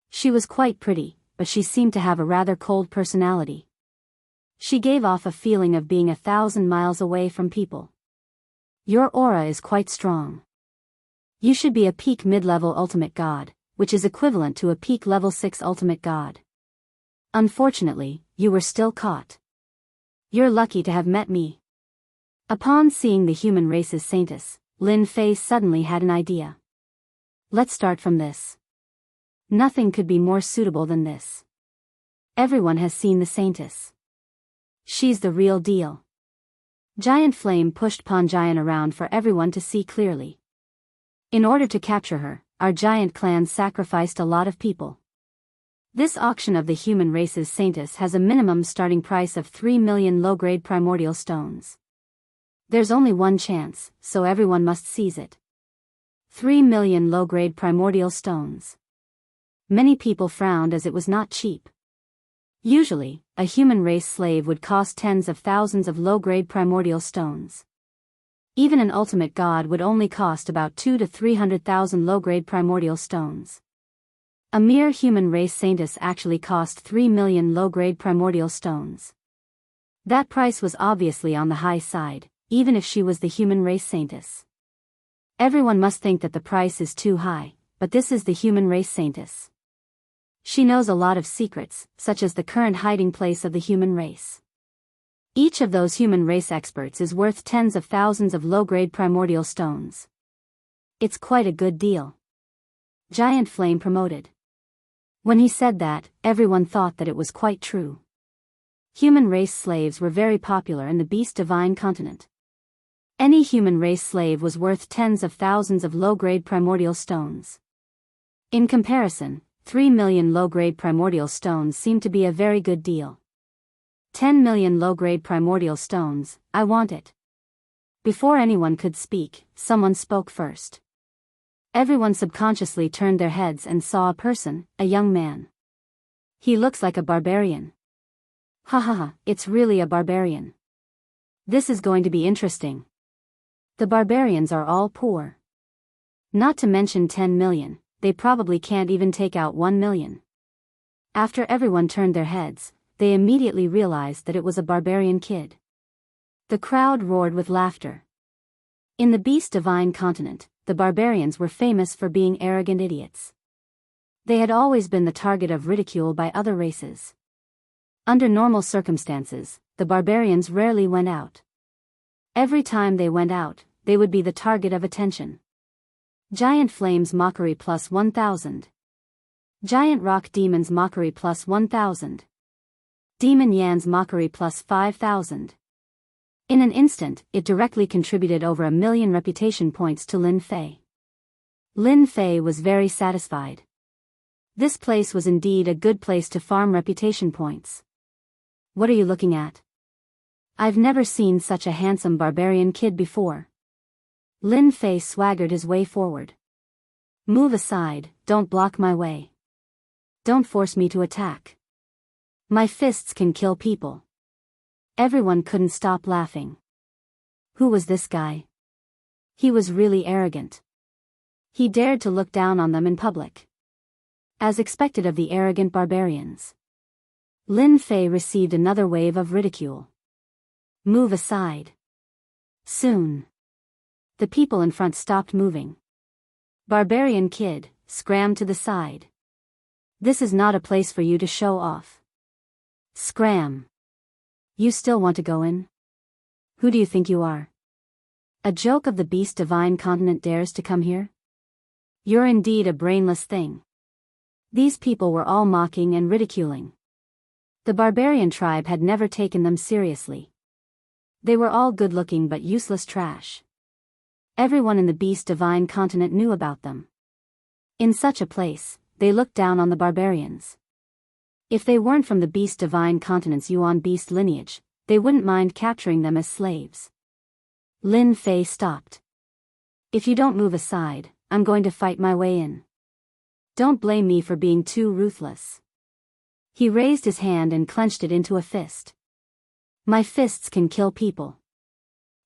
Speaker 1: She was quite pretty, but she seemed to have a rather cold personality. She gave off a feeling of being 1,000 miles away from people. Your aura is quite strong. You should be a peak mid-level ultimate god, which is equivalent to a peak level 6 ultimate god. Unfortunately, you were still caught. You're lucky to have met me. Upon seeing the human race's saintess, Lin Fei suddenly had an idea. Let's start from this. Nothing could be more suitable than this. Everyone has seen the saintess. She's the real deal. Giant Flame pushed Panjian around for everyone to see clearly. In order to capture her, our giant clan sacrificed a lot of people. This auction of the human race's saintess has a minimum starting price of 3 million low-grade primordial stones. There's only one chance, so everyone must seize it. 3 million low-grade primordial stones. Many people frowned as it was not cheap. Usually, a human race slave would cost tens of thousands of low-grade primordial stones. Even an ultimate god would only cost about 200,000 to 300,000 low-grade primordial stones. A mere human race saintess actually cost 3 million low-grade primordial stones. That price was obviously on the high side, even if she was the human race saintess. Everyone must think that the price is too high, but this is the human race saintess. She knows a lot of secrets, such as the current hiding place of the human race. Each of those human race experts is worth tens of thousands of low-grade primordial stones. It's quite a good deal. Giant Flame promoted. When he said that, everyone thought that it was quite true. Human race slaves were very popular in the Beast Divine continent. Any human race slave was worth tens of thousands of low-grade primordial stones. In comparison, 3 million low-grade primordial stones seemed to be a very good deal. 10 million low-grade primordial stones, I want it. Before anyone could speak, someone spoke first. Everyone subconsciously turned their heads and saw a person, a young man. He looks like a barbarian. Ha ha ha, it's really a barbarian. This is going to be interesting. The barbarians are all poor. Not to mention 10 million, they probably can't even take out 1 million. After everyone turned their heads, they immediately realized that it was a barbarian kid. The crowd roared with laughter. In the Beast Divine continent, the barbarians were famous for being arrogant idiots. They had always been the target of ridicule by other races. Under normal circumstances, the barbarians rarely went out. Every time they went out, they would be the target of attention. Giant Flames mockery plus 1000. Giant Rock Demons mockery plus 1000. Demon Yan's mockery plus 5000. In an instant, it directly contributed over 1 million reputation points to Lin Fei. Lin Fei was very satisfied. This place was indeed a good place to farm reputation points. What are you looking at? I've never seen such a handsome barbarian kid before. Lin Fei swaggered his way forward. Move aside, don't block my way. Don't force me to attack. My fists can kill people. Everyone couldn't stop laughing. Who was this guy? He was really arrogant. He dared to look down on them in public. As expected of the arrogant barbarians. Lin Fei received another wave of ridicule. Move aside. Soon. The people in front stopped moving. Barbarian kid, scram to the side. This is not a place for you to show off. Scram. You still want to go in? Who do you think you are? A joke of the Beast Divine continent dares to come here? You're indeed a brainless thing. These people were all mocking and ridiculing. The barbarian tribe had never taken them seriously. They were all good-looking but useless trash. Everyone in the Beast Divine continent knew about them. In such a place, they looked down on the barbarians. If they weren't from the Beast Divine continent's Yuan beast lineage, they wouldn't mind capturing them as slaves. Lin Fei stopped. If you don't move aside, I'm going to fight my way in. Don't blame me for being too ruthless. He raised his hand and clenched it into a fist. My fists can kill people.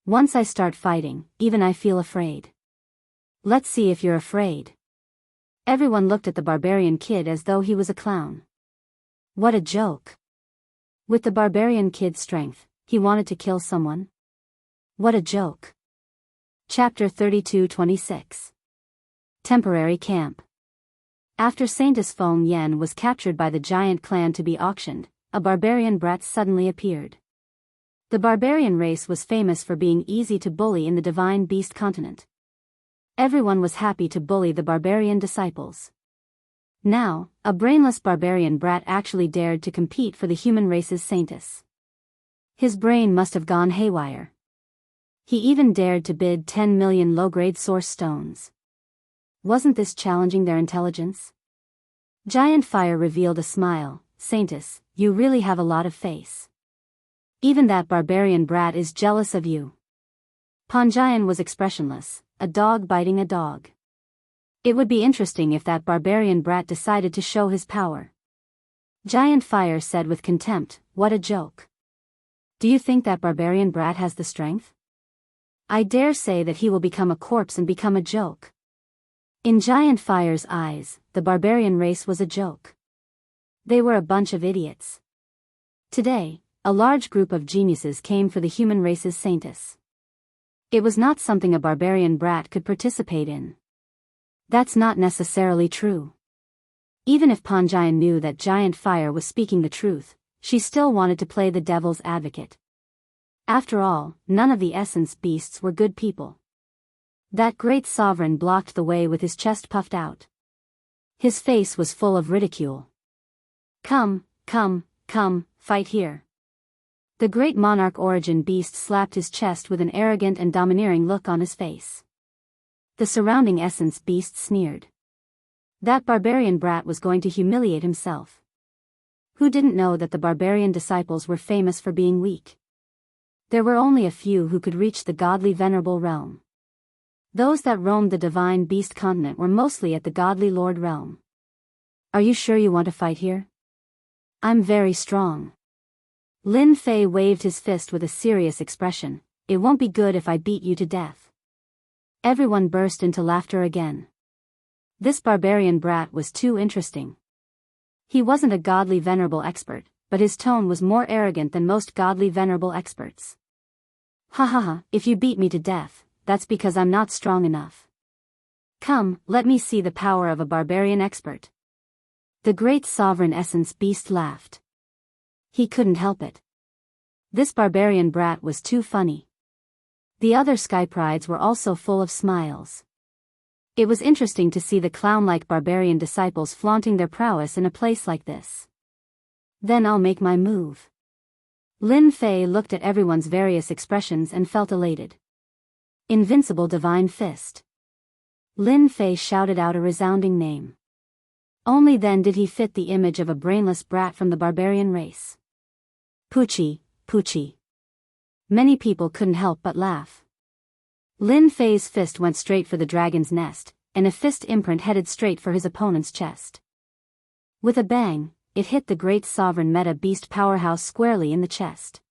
Speaker 1: Once I start fighting, even I feel afraid. Let's see if you're afraid. Everyone looked at the barbarian kid as though he was a clown. What a joke. With the barbarian kid's strength, he wanted to kill someone. What a joke. Chapter 32-26. Temporary Camp. After Saintess Feng Yan was captured by the giant clan to be auctioned, a barbarian brat suddenly appeared. The barbarian race was famous for being easy to bully in the Divine Beast continent. Everyone was happy to bully the barbarian disciples. Now, a brainless barbarian brat actually dared to compete for the human race's saintess. His brain must have gone haywire. He even dared to bid 10 million low-grade source stones. Wasn't this challenging their intelligence? Giant Fire revealed a smile. Saintess, you really have a lot of face. Even that barbarian brat is jealous of you. Panjian was expressionless, a dog biting a dog. It would be interesting if that barbarian brat decided to show his power. Giant Fire said with contempt, what a joke. Do you think that barbarian brat has the strength? I dare say that he will become a corpse and become a joke. In Giant Fire's eyes, the barbarian race was a joke. They were a bunch of idiots. Today, a large group of geniuses came for the human race's saintess. It was not something a barbarian brat could participate in. That's not necessarily true. Even if Panjian knew that Giant Fire was speaking the truth, she still wanted to play the devil's advocate. After all, none of the essence beasts were good people. That great sovereign blocked the way with his chest puffed out. His face was full of ridicule. Come, fight here. The great monarch origin beast slapped his chest with an arrogant and domineering look on his face. The surrounding essence beast sneered. That barbarian brat was going to humiliate himself. Who didn't know that the barbarian disciples were famous for being weak? There were only a few who could reach the godly venerable realm. Those that roamed the divine beast continent were mostly at the godly lord realm. Are you sure you want to fight here? I'm very strong. Lin Fei waved his fist with a serious expression. It won't be good if I beat you to death. Everyone burst into laughter again. This barbarian brat was too interesting. He wasn't a godly venerable expert, but his tone was more arrogant than most godly venerable experts. Ha ha ha, if you beat me to death, that's because I'm not strong enough. Come, let me see the power of a barbarian expert. The great sovereign essence beast laughed. He couldn't help it. This barbarian brat was too funny. The other sky prides were also full of smiles. It was interesting to see the clown-like barbarian disciples flaunting their prowess in a place like this. Then I'll make my move. Lin Fei looked at everyone's various expressions and felt elated. Invincible divine fist. Lin Fei shouted out a resounding name. Only then did he fit the image of a brainless brat from the barbarian race. Poochie, Poochie. Many people couldn't help but laugh. Lin Fei's fist went straight for the dragon's nest, and a fist imprint headed straight for his opponent's chest. With a bang, it hit the great sovereign meta beast powerhouse squarely in the chest.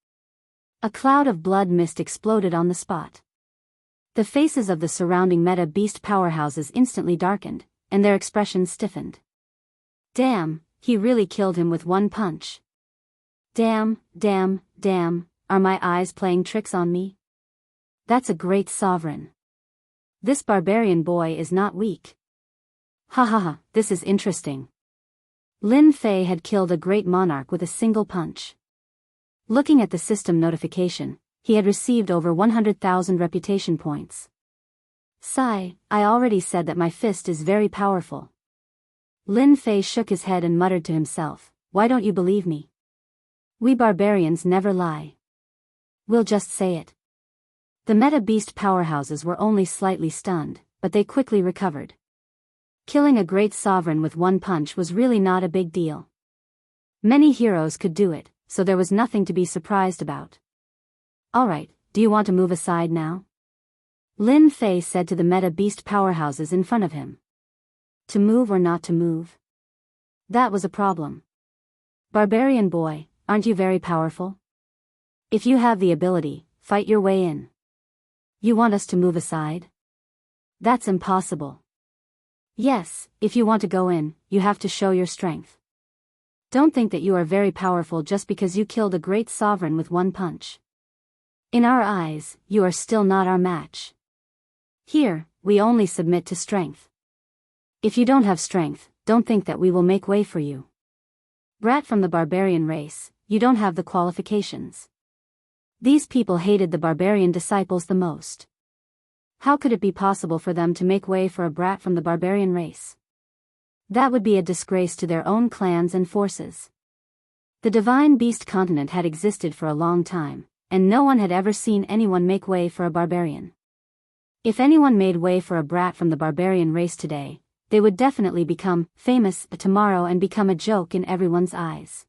Speaker 1: A cloud of blood mist exploded on the spot. The faces of the surrounding meta beast powerhouses instantly darkened, and their expressions stiffened. Damn, he really killed him with one punch. Damn, damn, damn, are my eyes playing tricks on me? That's a great sovereign. This barbarian boy is not weak. Ha ha ha, this is interesting. Lin Fei had killed a great monarch with a single punch. Looking at the system notification, he had received over 100,000 reputation points. Sigh, I already said that my fist is very powerful. Lin Fei shook his head and muttered to himself, why don't you believe me? We barbarians never lie. We'll just say it. The meta beast powerhouses were only slightly stunned, but they quickly recovered. Killing a great sovereign with one punch was really not a big deal. Many heroes could do it, so there was nothing to be surprised about. Alright, do you want to move aside now? Lin Fei said to the meta beast powerhouses in front of him. To move or not to move? That was a problem. Barbarian boy, aren't you very powerful? If you have the ability, fight your way in. You want us to move aside? That's impossible. Yes, if you want to go in, you have to show your strength. Don't think that you are very powerful just because you killed a great sovereign with one punch. In our eyes, you are still not our match. Here, we only submit to strength. If you don't have strength, don't think that we will make way for you. Brat from the barbarian race, you don't have the qualifications. These people hated the barbarian disciples the most. How could it be possible for them to make way for a brat from the barbarian race? That would be a disgrace to their own clans and forces. The divine beast continent had existed for a long time, and no one had ever seen anyone make way for a barbarian. If anyone made way for a brat from the barbarian race today, they would definitely become famous tomorrow and become a joke in everyone's eyes.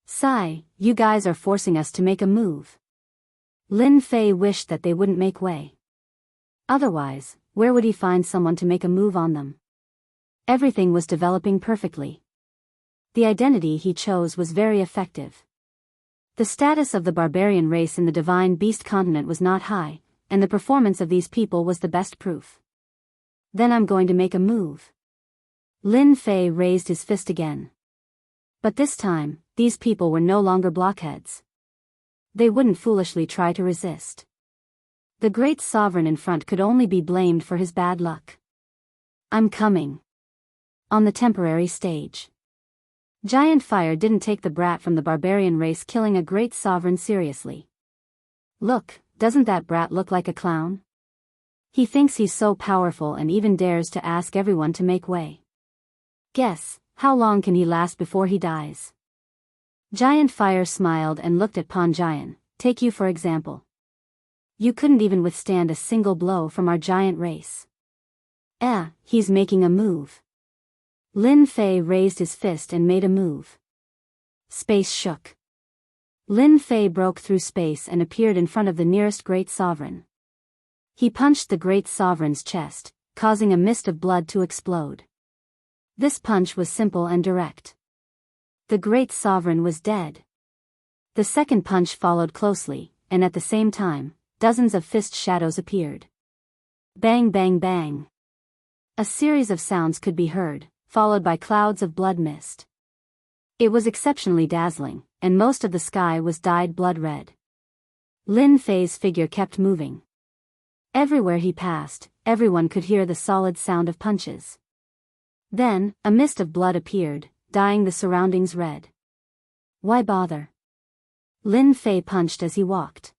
Speaker 1: Sigh, you guys are forcing us to make a move. Lin Fei wished that they wouldn't make way. Otherwise, where would he find someone to make a move on them? Everything was developing perfectly. The identity he chose was very effective. The status of the barbarian race in the divine beast continent was not high, and the performance of these people was the best proof. Then I'm going to make a move. Lin Fei raised his fist again. But this time, these people were no longer blockheads. They wouldn't foolishly try to resist. The great sovereign in front could only be blamed for his bad luck. I'm coming. On the temporary stage. Giant Fire didn't take the brat from the barbarian race killing a great sovereign seriously. Look, doesn't that brat look like a clown? He thinks he's so powerful and even dares to ask everyone to make way. Guess, how long can he last before he dies? Giant Fire smiled and looked at Pan Jian. Take you for example. You couldn't even withstand a single blow from our giant race. He's making a move. Lin Fei raised his fist and made a move. Space shook. Lin Fei broke through space and appeared in front of the nearest great sovereign. He punched the great sovereign's chest, causing a mist of blood to explode. This punch was simple and direct. The great sovereign was dead. The second punch followed closely, and at the same time, dozens of fist shadows appeared. Bang bang bang. A series of sounds could be heard, followed by clouds of blood mist. It was exceptionally dazzling, and most of the sky was dyed blood red. Lin Fei's figure kept moving. Everywhere he passed, everyone could hear the solid sound of punches. Then, a mist of blood appeared, dyeing the surroundings red. Why bother? Lin Fei punched as he walked.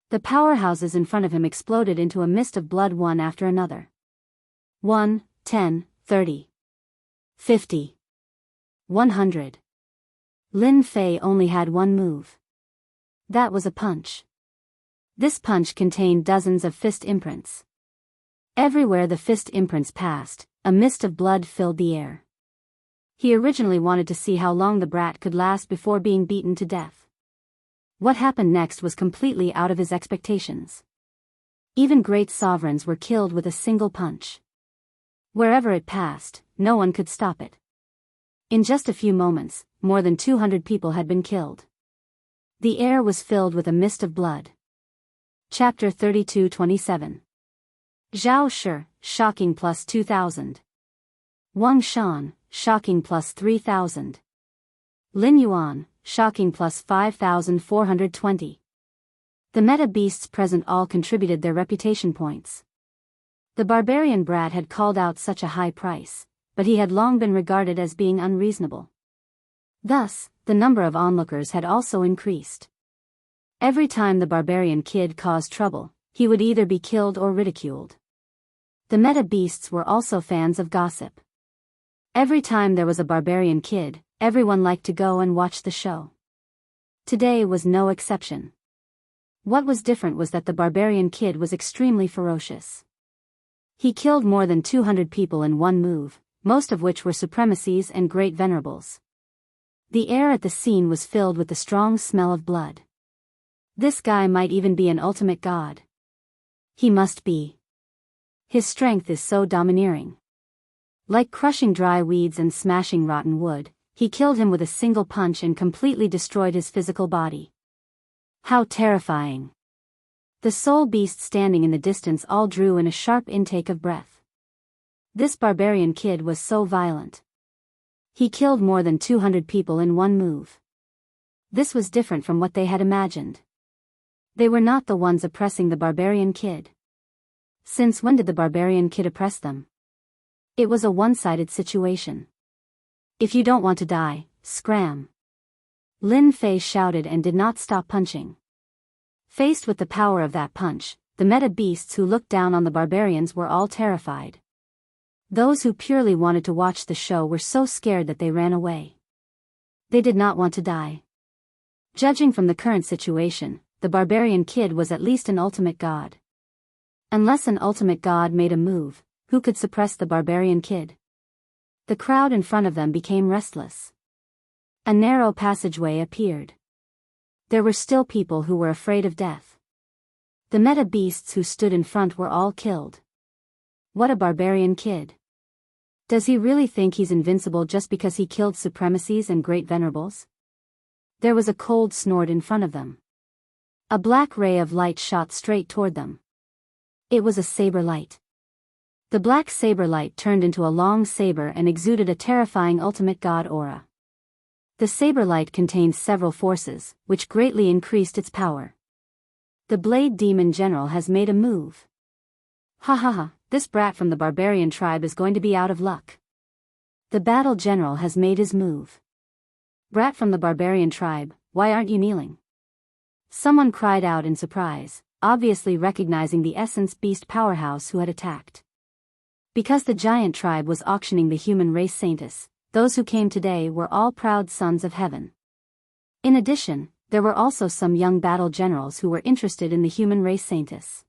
Speaker 1: The powerhouses in front of him exploded into a mist of blood one after another. 1, 10, 30. 50. 100. Lin Fei only had one move. That was a punch. This punch contained dozens of fist imprints. Everywhere the fist imprints passed, a mist of blood filled the air. He originally wanted to see how long the brat could last before being beaten to death. What happened next was completely out of his expectations. Even great sovereigns were killed with a single punch. Wherever it passed, no one could stop it. In just a few moments, more than 200 people had been killed. The air was filled with a mist of blood. Chapter 32-27. Zhao Shi, shocking plus 2,000. Wang Shan, shocking plus 3,000. Lin Yuan, shocking plus 5,420. The meta beasts present all contributed their reputation points. The barbarian brat had called out such a high price, but he had long been regarded as being unreasonable. Thus, the number of onlookers had also increased. Every time the barbarian kid caused trouble, he would either be killed or ridiculed. The meta beasts were also fans of gossip. Every time there was a barbarian kid, everyone liked to go and watch the show. Today was no exception. What was different was that the barbarian kid was extremely ferocious. He killed more than 200 people in one move, most of which were supremacies and great venerables. The air at the scene was filled with the strong smell of blood. This guy might even be an ultimate god. He must be. His strength is so domineering. Like crushing dry weeds and smashing rotten wood, he killed him with a single punch and completely destroyed his physical body. How terrifying! The soul beasts standing in the distance all drew in a sharp intake of breath. This barbarian kid was so violent. He killed more than 200 people in one move. This was different from what they had imagined. They were not the ones oppressing the barbarian kid. Since when did the barbarian kid oppress them? It was a one-sided situation. If you don't want to die, scram. Lin Fei shouted and did not stop punching. Faced with the power of that punch, the meta beasts who looked down on the barbarians were all terrified. Those who purely wanted to watch the show were so scared that they ran away. They did not want to die. Judging from the current situation, the barbarian kid was at least an ultimate god. Unless an ultimate god made a move, who could suppress the barbarian kid? The crowd in front of them became restless. A narrow passageway appeared. There were still people who were afraid of death. The meta beasts who stood in front were all killed. What a barbarian kid. Does he really think he's invincible just because he killed supremacies and great venerables? There was a cold snort in front of them. A black ray of light shot straight toward them. It was a saber light. The black saber light turned into a long saber and exuded a terrifying ultimate god aura. The saber light contained several forces, which greatly increased its power. The Blade Demon General has made a move. Ha ha ha, this brat from the barbarian tribe is going to be out of luck. The Battle General has made his move. Brat from the barbarian tribe, why aren't you kneeling? Someone cried out in surprise, obviously recognizing the Essence Beast powerhouse who had attacked. Because the giant tribe was auctioning the human race Saintus, those who came today were all proud sons of heaven. In addition, there were also some young battle generals who were interested in the human race scientists.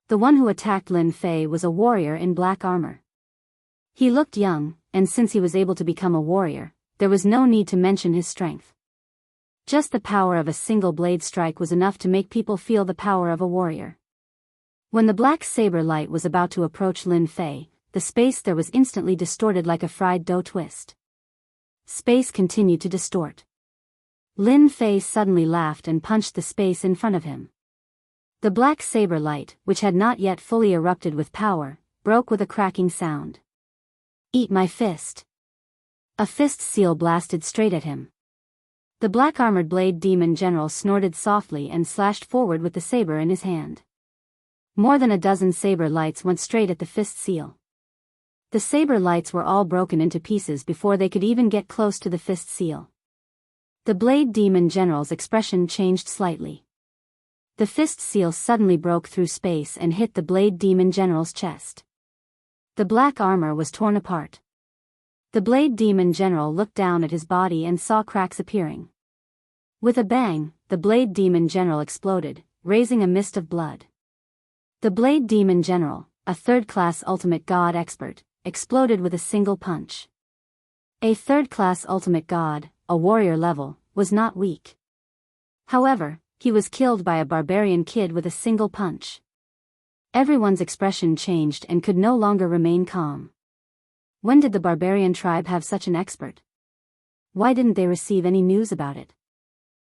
Speaker 1: The one who attacked Lin Fei was a warrior in black armor. He looked young, and since he was able to become a warrior, there was no need to mention his strength. Just the power of a single blade strike was enough to make people feel the power of a warrior. When the black saber light was about to approach Lin Fei, the space there was instantly distorted like a fried dough twist. Space continued to distort. Lin Fei suddenly laughed and punched the space in front of him. The black saber light, which had not yet fully erupted with power, broke with a cracking sound. "Eat my fist." A fist seal blasted straight at him. The black-armored blade demon general snorted softly and slashed forward with the saber in his hand. More than a dozen saber lights went straight at the fist seal. The saber lights were all broken into pieces before they could even get close to the fist seal. The blade demon general's expression changed slightly. The fist seal suddenly broke through space and hit the blade demon general's chest. The black armor was torn apart. The blade demon general looked down at his body and saw cracks appearing. With a bang, the blade demon general exploded, raising a mist of blood. The blade demon general, a third-class ultimate god expert, exploded with a single punch. A third-class ultimate god, a warrior level, was not weak. However, he was killed by a barbarian kid with a single punch. Everyone's expression changed and could no longer remain calm. When did the barbarian tribe have such an expert? Why didn't they receive any news about it?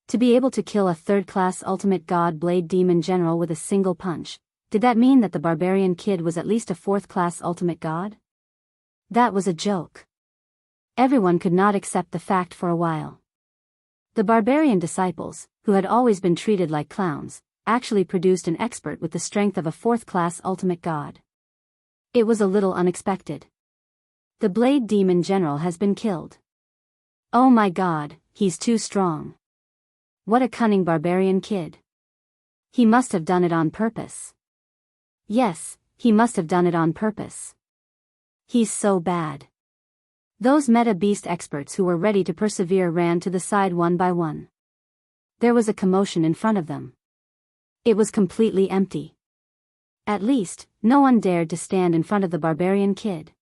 Speaker 1: To be able to kill a third-class ultimate god blade demon general with a single punch, did that mean that the barbarian kid was at least a fourth-class ultimate god? That was a joke. Everyone could not accept the fact for a while. The barbarian disciples, who had always been treated like clowns, actually produced an expert with the strength of a fourth-class ultimate god. It was a little unexpected. The blade demon general has been killed. Oh my god, he's too strong. What a cunning barbarian kid. He must have done it on purpose. Yes, he must have done it on purpose. He's so bad. Those meta-beast experts who were ready to persevere ran to the side one by one. There was a commotion in front of them. It was completely empty. At least, no one dared to stand in front of the barbarian kid.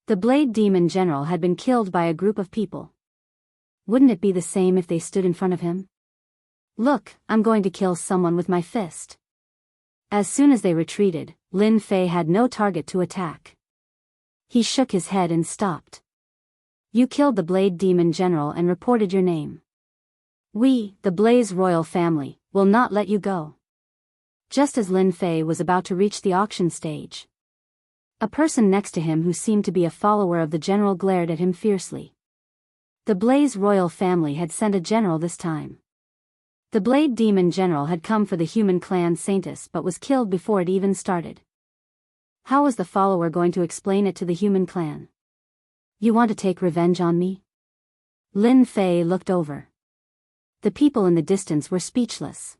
Speaker 1: The blade demon general had been killed by a group of people. Wouldn't it be the same if they stood in front of him? Look, I'm going to kill someone with my fist. As soon as they retreated, Lin Fei had no target to attack. He shook his head and stopped. You killed the blade demon general and reported your name. We, the Blaze royal family, will not let you go. Just as Lin Fei was about to reach the auction stage, a person next to him who seemed to be a follower of the general glared at him fiercely. The Blaze royal family had sent a general this time. The blade demon general had come for the human clan Saintus but was killed before it even started. How was the follower going to explain it to the human clan? You want to take revenge on me? Lin Fei looked over. The people in the distance were speechless.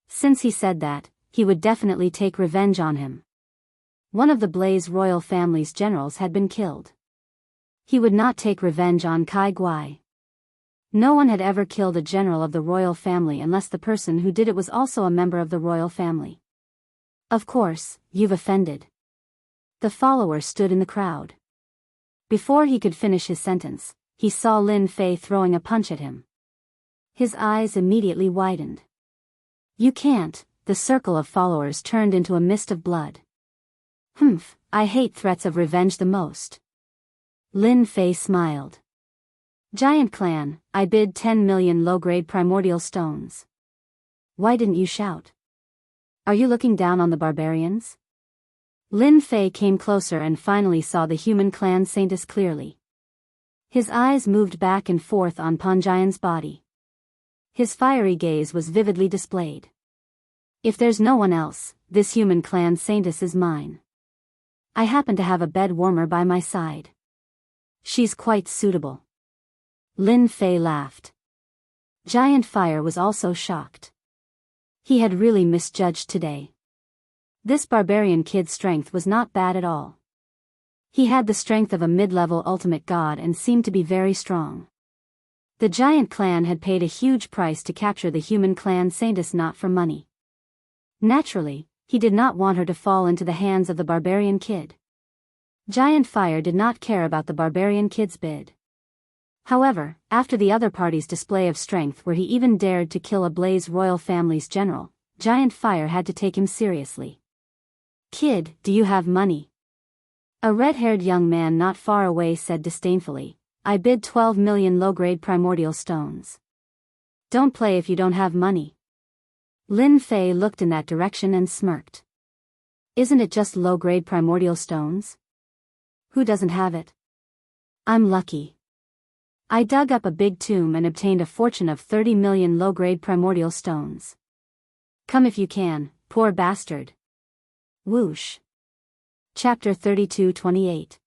Speaker 1: Since he said that, he would definitely take revenge on him. One of the Blaze royal family's generals had been killed. He would not take revenge on Kai Guai. No one had ever killed a general of the royal family unless the person who did it was also a member of the royal family. Of course, you've offended. The follower stood in the crowd. Before he could finish his sentence, he saw Lin Fei throwing a punch at him. His eyes immediately widened. You can't, the circle of followers turned into a mist of blood. Humph, I hate threats of revenge the most. Lin Fei smiled. Giant clan, I bid 10 million low-grade primordial stones. Why didn't you shout? Are you looking down on the barbarians? Lin Fei came closer and finally saw the human clan Saintus clearly. His eyes moved back and forth on Panjian's body. His fiery gaze was vividly displayed. If there's no one else, this human clan Saintus is mine. I happen to have a bed warmer by my side. She's quite suitable. Lin Fei laughed. Giant Fire was also shocked. He had really misjudged today. This barbarian kid's strength was not bad at all. He had the strength of a mid-level ultimate god and seemed to be very strong. The giant clan had paid a huge price to capture the human clan saintess, not for money. Naturally, he did not want her to fall into the hands of the barbarian kid. Giant Fire did not care about the barbarian kid's bid. However, after the other party's display of strength where he even dared to kill a Blaze royal family's general, Giant Fire had to take him seriously. "Kid, do you have money?" A red-haired young man not far away said disdainfully, "I bid 12 million low-grade primordial stones." "Don't play if you don't have money." Lin Fei looked in that direction and smirked. "Isn't it just low-grade primordial stones? Who doesn't have it? I'm lucky. I dug up a big tomb and obtained a fortune of 30 million low-grade primordial stones. Come if you can, poor bastard." Whoosh. Chapter 32:28.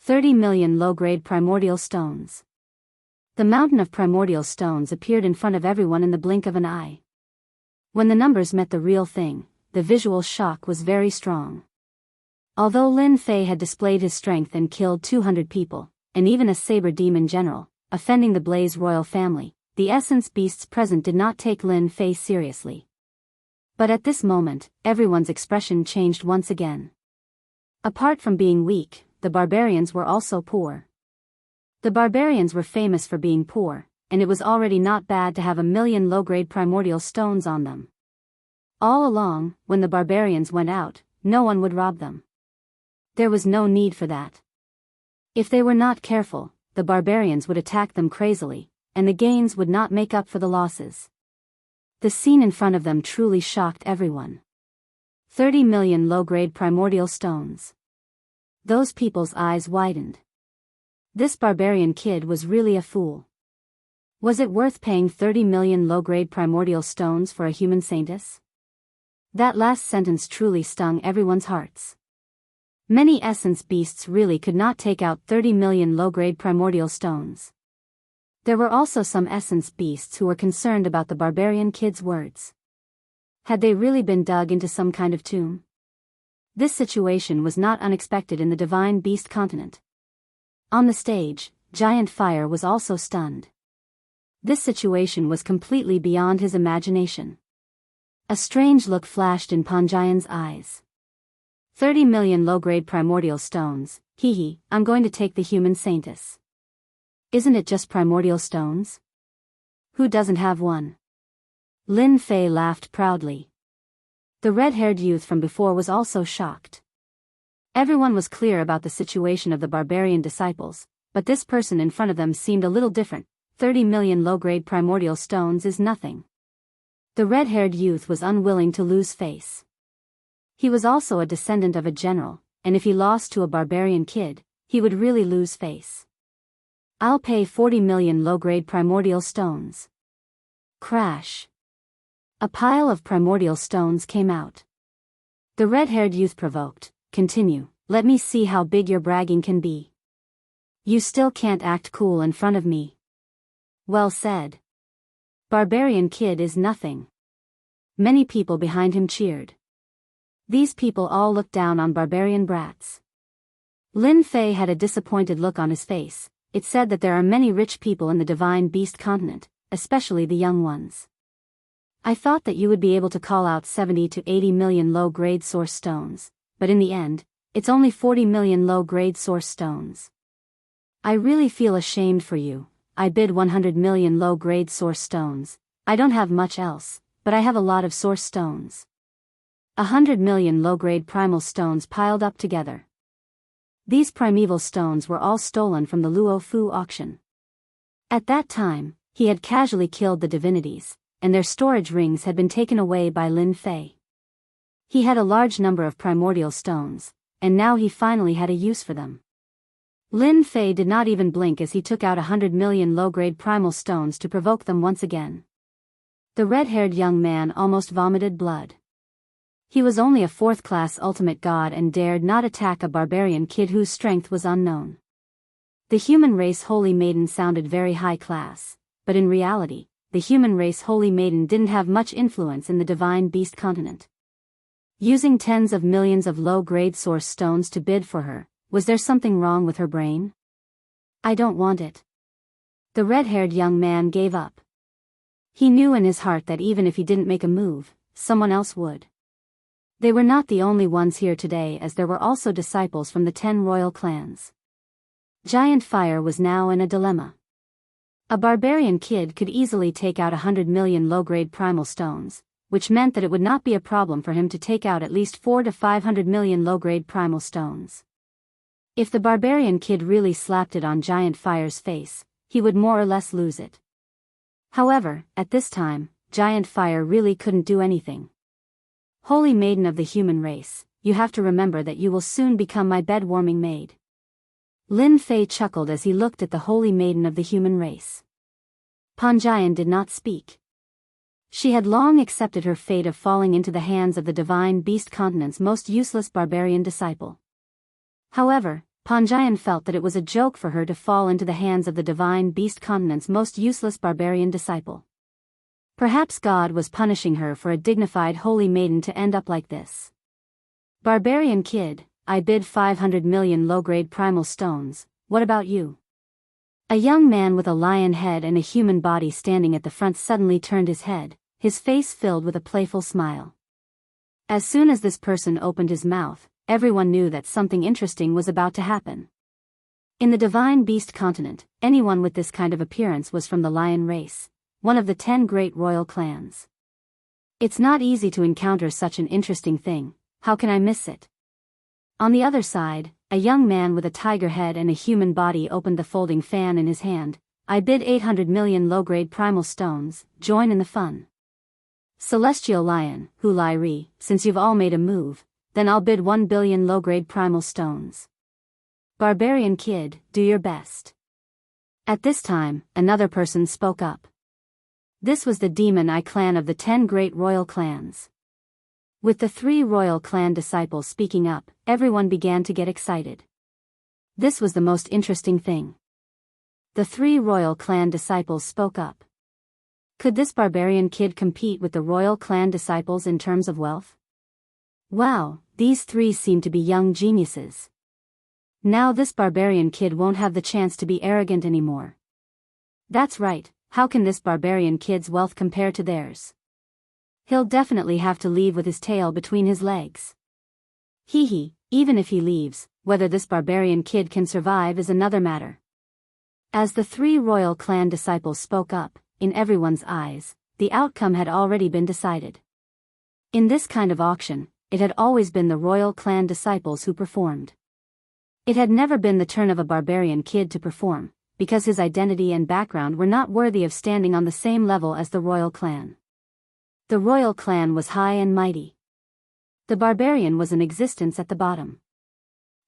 Speaker 1: 30 million low-grade primordial stones. The mountain of primordial stones appeared in front of everyone in the blink of an eye. When the numbers met the real thing, the visual shock was very strong. Although Lin Fei had displayed his strength and killed 200 people, and even a saber demon general, offending the Blaze royal family, the essence beasts present did not take Lin Fei seriously. But at this moment, everyone's expression changed once again. Apart from being weak, the barbarians were also poor. The barbarians were famous for being poor, and it was already not bad to have 1,000,000 low-grade primordial stones on them. All along, when the barbarians went out, no one would rob them. There was no need for that. If they were not careful, the barbarians would attack them crazily, and the gains would not make up for the losses. The scene in front of them truly shocked everyone. 30 million low-grade primordial stones. Those people's eyes widened. This barbarian kid was really a fool. Was it worth paying 30 million low-grade primordial stones for a human saintess? That last sentence truly stung everyone's hearts. Many essence beasts really could not take out 30 million low-grade primordial stones. There were also some essence beasts who were concerned about the barbarian kid's words. Had they really been dug into some kind of tomb? This situation was not unexpected in the divine beast continent. On the stage, Giant Fire was also stunned. This situation was completely beyond his imagination. A strange look flashed in Panjian's eyes. 30 million low-grade primordial stones, hee, I'm going to take the human saintess. Isn't it just primordial stones? Who doesn't have one? Lin Fei laughed proudly. The red-haired youth from before was also shocked. Everyone was clear about the situation of the barbarian disciples, but this person in front of them seemed a little different. 30 million low-grade primordial stones is nothing. The red-haired youth was unwilling to lose face. He was also a descendant of a general, and if he lost to a barbarian kid, he would really lose face. I'll pay 40 million low-grade primordial stones. Crash. A pile of primordial stones came out. The red-haired youth provoked, continue, let me see how big your bragging can be. You still can't act cool in front of me. Well said. Barbarian kid is nothing. Many people behind him cheered. These people all looked down on barbarian brats. Lin Fei had a disappointed look on his face. It said that there are many rich people in the divine beast continent, especially the young ones. I thought that you would be able to call out 70 to 80 million low-grade source stones, but in the end, it's only 40 million low-grade source stones. I really feel ashamed for you. I bid 100 million low-grade source stones. I don't have much else, but I have a lot of source stones. 100 million low-grade primal stones piled up together. These primeval stones were all stolen from the Luo Fu auction. At that time, he had casually killed the divinities, and their storage rings had been taken away by Lin Fei. He had a large number of primordial stones, and now he finally had a use for them. Lin Fei did not even blink as he took out 100 million low-grade primal stones to provoke them once again. The red-haired young man almost vomited blood. He was only a fourth-class ultimate god and dared not attack a barbarian kid whose strength was unknown. The human race holy maiden sounded very high class, but in reality, the human race holy maiden didn't have much influence in the divine beast continent. Using tens of millions of low-grade source stones to bid for her, was there something wrong with her brain? I don't want it. The red-haired young man gave up. He knew in his heart that even if he didn't make a move, someone else would. They were not the only ones here today, as there were also disciples from the 10 royal clans. Giant Fire was now in a dilemma. A barbarian kid could easily take out 100 million low-grade primal stones, which meant that it would not be a problem for him to take out at least 400 to 500 million low-grade primal stones. If the barbarian kid really slapped it on Giant Fire's face, he would more or less lose it. However, at this time, Giant Fire really couldn't do anything. Holy Maiden of the human race, you have to remember that you will soon become my bed-warming maid. Lin Fei chuckled as he looked at the Holy Maiden of the human race. Panjian did not speak. She had long accepted her fate of falling into the hands of the divine beast continent's most useless barbarian disciple. However, Panjian felt that it was a joke for her to fall into the hands of the divine beast continent's most useless barbarian disciple. Perhaps God was punishing her for a dignified holy maiden to end up like this. Barbarian kid, I bid 500 million low-grade primal stones, what about you? A young man with a lion head and a human body standing at the front suddenly turned his head, his face filled with a playful smile. As soon as this person opened his mouth, everyone knew that something interesting was about to happen. In the divine beast continent, anyone with this kind of appearance was from the lion race, one of the 10 great royal clans. It's not easy to encounter such an interesting thing, how can I miss it? On the other side, a young man with a tiger head and a human body opened the folding fan in his hand. I bid 800 million low-grade primal stones, join in the fun. Celestial Lion, Hu Lai Ri, since you've all made a move, then I'll bid 1 billion low-grade primal stones. Barbarian kid, do your best. At this time, another person spoke up. This was the Demon Eye clan of the 10 great royal clans. With the 3 royal clan disciples speaking up, everyone began to get excited. This was the most interesting thing. The 3 royal clan disciples spoke up. Could this barbarian kid compete with the royal clan disciples in terms of wealth? Wow, these 3 seem to be young geniuses. Now this barbarian kid won't have the chance to be arrogant anymore. That's right, how can this barbarian kid's wealth compare to theirs? He'll definitely have to leave with his tail between his legs. Hee, even if he leaves, whether this barbarian kid can survive is another matter. As the 3 royal clan disciples spoke up, in everyone's eyes, the outcome had already been decided. In this kind of auction, it had always been the royal clan disciples who performed. It had never been the turn of a barbarian kid to perform, because his identity and background were not worthy of standing on the same level as the royal clan. The royal clan was high and mighty. The barbarian was in existence at the bottom.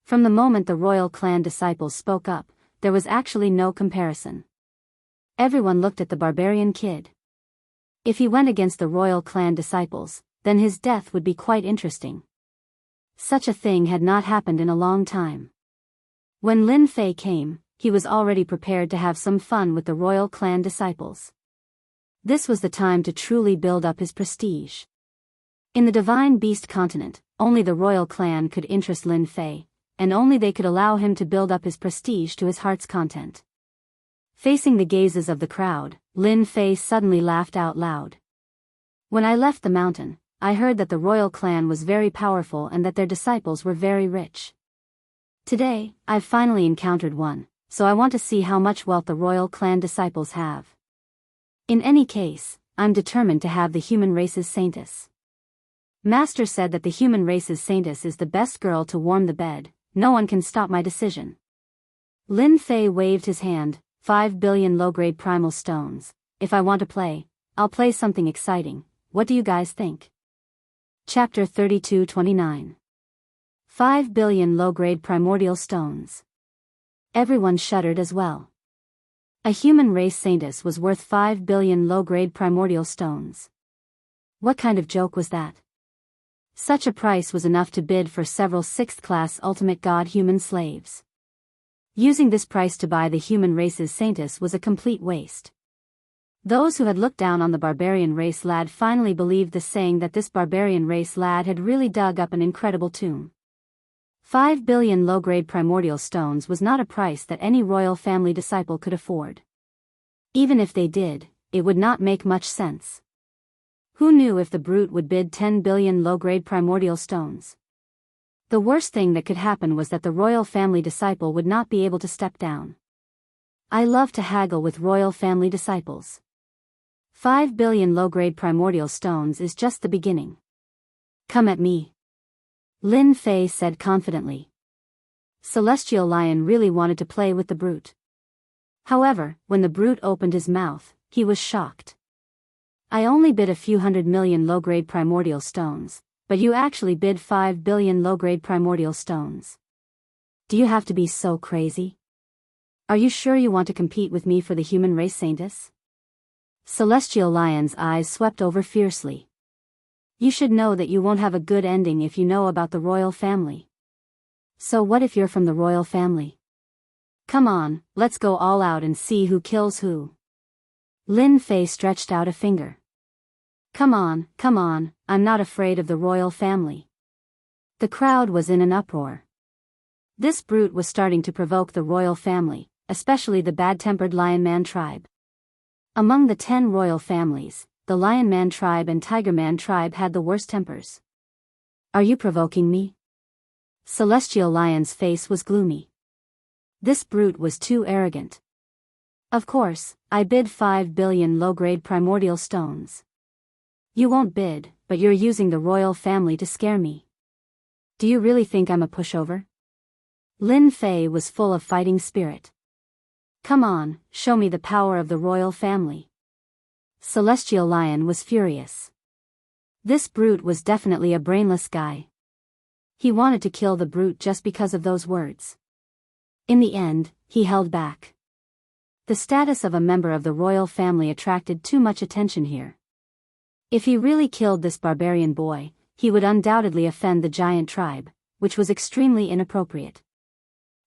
Speaker 1: From the moment the royal clan disciples spoke up, there was actually no comparison. Everyone looked at the barbarian kid. If he went against the royal clan disciples, then his death would be quite interesting. Such a thing had not happened in a long time. When Lin Fei came, he was already prepared to have some fun with the royal clan disciples. This was the time to truly build up his prestige. In the divine beast continent, only the royal clan could interest Lin Fei, and only they could allow him to build up his prestige to his heart's content. Facing the gazes of the crowd, Lin Fei suddenly laughed out loud. When I left the mountain, I heard that the royal clan was very powerful and that their disciples were very rich. Today, I've finally encountered one, so I want to see how much wealth the royal clan disciples have. In any case, I'm determined to have the human race's saintess. Master said that the human race's saintess is the best girl to warm the bed, no one can stop my decision. Lin Fei waved his hand, 5 billion low-grade primal stones. If I want to play, I'll play something exciting. What do you guys think? Chapter 32-29. 5 billion low-grade primordial stones. Everyone shuddered as well. A human race saintess was worth 5 billion low-grade primordial stones. What kind of joke was that? Such a price was enough to bid for several 6th-class ultimate god human slaves. Using this price to buy the human race's saintess was a complete waste. Those who had looked down on the barbarian race lad finally believed the saying that this barbarian race lad had really dug up an incredible tomb. 5 billion low-grade primordial stones was not a price that any royal family disciple could afford. Even if they did, it would not make much sense. Who knew if the brute would bid 10 billion low-grade primordial stones? The worst thing that could happen was that the royal family disciple would not be able to step down. I love to haggle with royal family disciples. 5 billion low-grade primordial stones is just the beginning. Come at me. Lin Fei said confidently. Celestial Lion really wanted to play with the brute. However, when the brute opened his mouth, he was shocked. I only bid a few 100 million low-grade primordial stones, but you actually bid 5 billion low-grade primordial stones. Do you have to be so crazy? Are you sure you want to compete with me for the human race, Saintess? Celestial Lion's eyes swept over fiercely. You should know that you won't have a good ending if you know about the royal family. So what if you're from the royal family? Come on, let's go all out and see who kills who. Lin Fei stretched out a finger. Come on, I'm not afraid of the royal family. The crowd was in an uproar. This brute was starting to provoke the royal family, especially the bad-tempered Lion Man tribe. Among the 10 royal families, the Lion Man tribe and Tiger Man tribe had the worst tempers. Are you provoking me? Celestial Lion's face was gloomy. This brute was too arrogant. Of course, I bid 5 billion low-grade primordial stones. You won't bid, but you're using the royal family to scare me. Do you really think I'm a pushover? Lin Fei was full of fighting spirit. Come on, show me the power of the royal family. Celestial Lion was furious. This brute was definitely a brainless guy. He wanted to kill the brute just because of those words. In the end, he held back. The status of a member of the royal family attracted too much attention here. If he really killed this barbarian boy, he would undoubtedly offend the giant tribe, which was extremely inappropriate.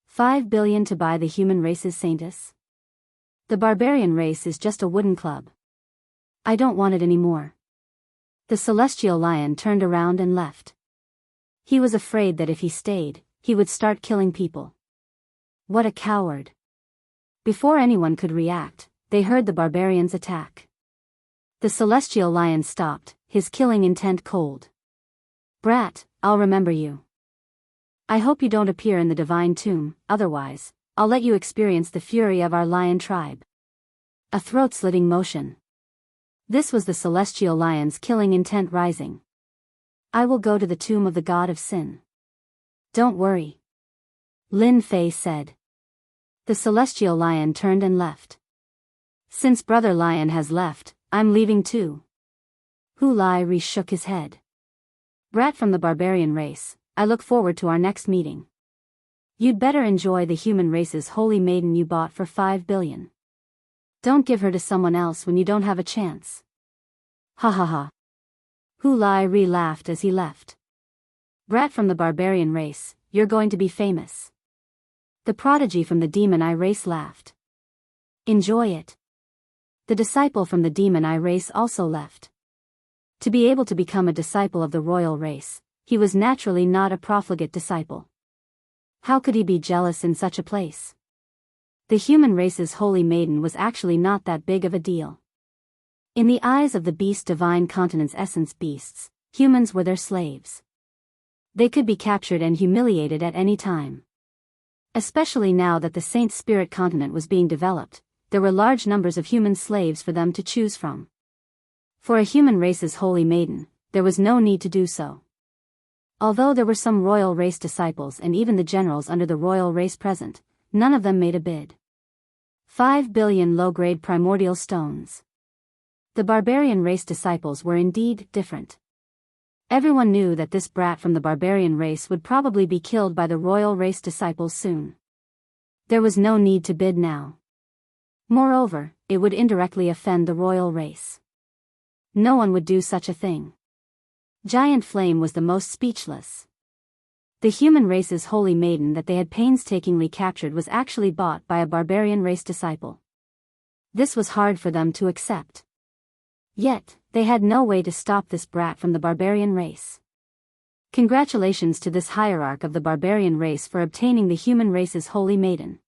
Speaker 1: 5 billion to buy the human race's Saintess? The barbarian race is just a wooden club. I don't want it anymore. The Celestial Lion turned around and left. He was afraid that if he stayed, he would start killing people. What a coward. Before anyone could react, they heard the barbarians attack. The Celestial Lion stopped, his killing intent cold. Brat, I'll remember you. I hope you don't appear in the divine tomb, otherwise, I'll let you experience the fury of our lion tribe. A throat-slitting motion. This was the Celestial Lion's killing intent rising. I will go to the tomb of the god of sin. Don't worry. Lin Fei said. The Celestial Lion turned and left. Since Brother Lion has left, I'm leaving too. Hu Lai Ri shook his head. Brat from the barbarian race, I look forward to our next meeting. You'd better enjoy the human race's holy maiden you bought for 5 billion. Don't give her to someone else when you don't have a chance. Ha ha ha. Hu Lai Ri laughed as he left. Brat from the barbarian race, you're going to be famous. The prodigy from the demon eye race laughed. Enjoy it. The disciple from the demon eye race also left. To be able to become a disciple of the royal race, he was naturally not a profligate disciple. How could he be jealous in such a place? The human race's holy maiden was actually not that big of a deal. In the eyes of the beast divine continent's essence beasts, humans were their slaves. They could be captured and humiliated at any time. Especially now that the Saint Spirit continent was being developed, there were large numbers of human slaves for them to choose from. For a human race's holy maiden, there was no need to do so. Although there were some royal race disciples and even the generals under the royal race present, none of them made a bid. 5 billion low-grade primordial stones. The barbarian race disciples were indeed different. Everyone knew that this brat from the barbarian race would probably be killed by the royal race disciples soon. There was no need to bid now. Moreover, it would indirectly offend the royal race. No one would do such a thing. Giant Flame was the most speechless. The human race's holy maiden that they had painstakingly captured was actually bought by a barbarian race disciple. This was hard for them to accept. Yet, they had no way to stop this brat from the barbarian race. Congratulations to this hierarch of the barbarian race for obtaining the human race's holy maiden.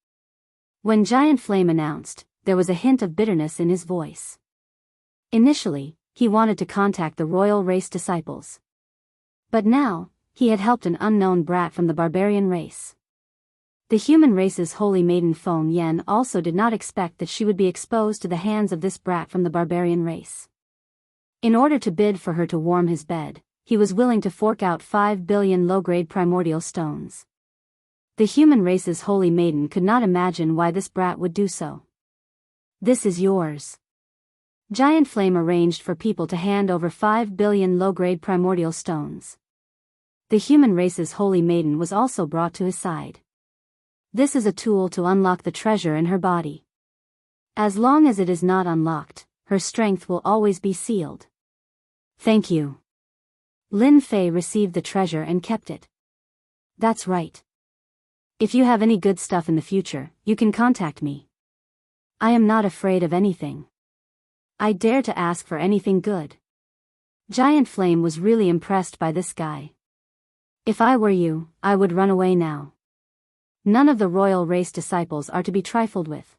Speaker 1: When Giant Flame announced, there was a hint of bitterness in his voice. Initially, he wanted to contact the royal race disciples. But now, he had helped an unknown brat from the barbarian race. The human race's holy maiden Feng Yan also did not expect that she would be exposed to the hands of this brat from the barbarian race. In order to bid for her to warm his bed, he was willing to fork out 5 billion low-grade primordial stones. The human race's holy maiden could not imagine why this brat would do so. "This is yours." Giant Flame arranged for people to hand over 5 billion low-grade primordial stones. The human race's holy maiden was also brought to his side. "This is a tool to unlock the treasure in her body. As long as it is not unlocked, her strength will always be sealed." "Thank you." Lin Fei received the treasure and kept it. "That's right. If you have any good stuff in the future, you can contact me. I am not afraid of anything. I dare to ask for anything good." Giant Flame was really impressed by this guy. "If I were you, I would run away now. None of the royal race disciples are to be trifled with.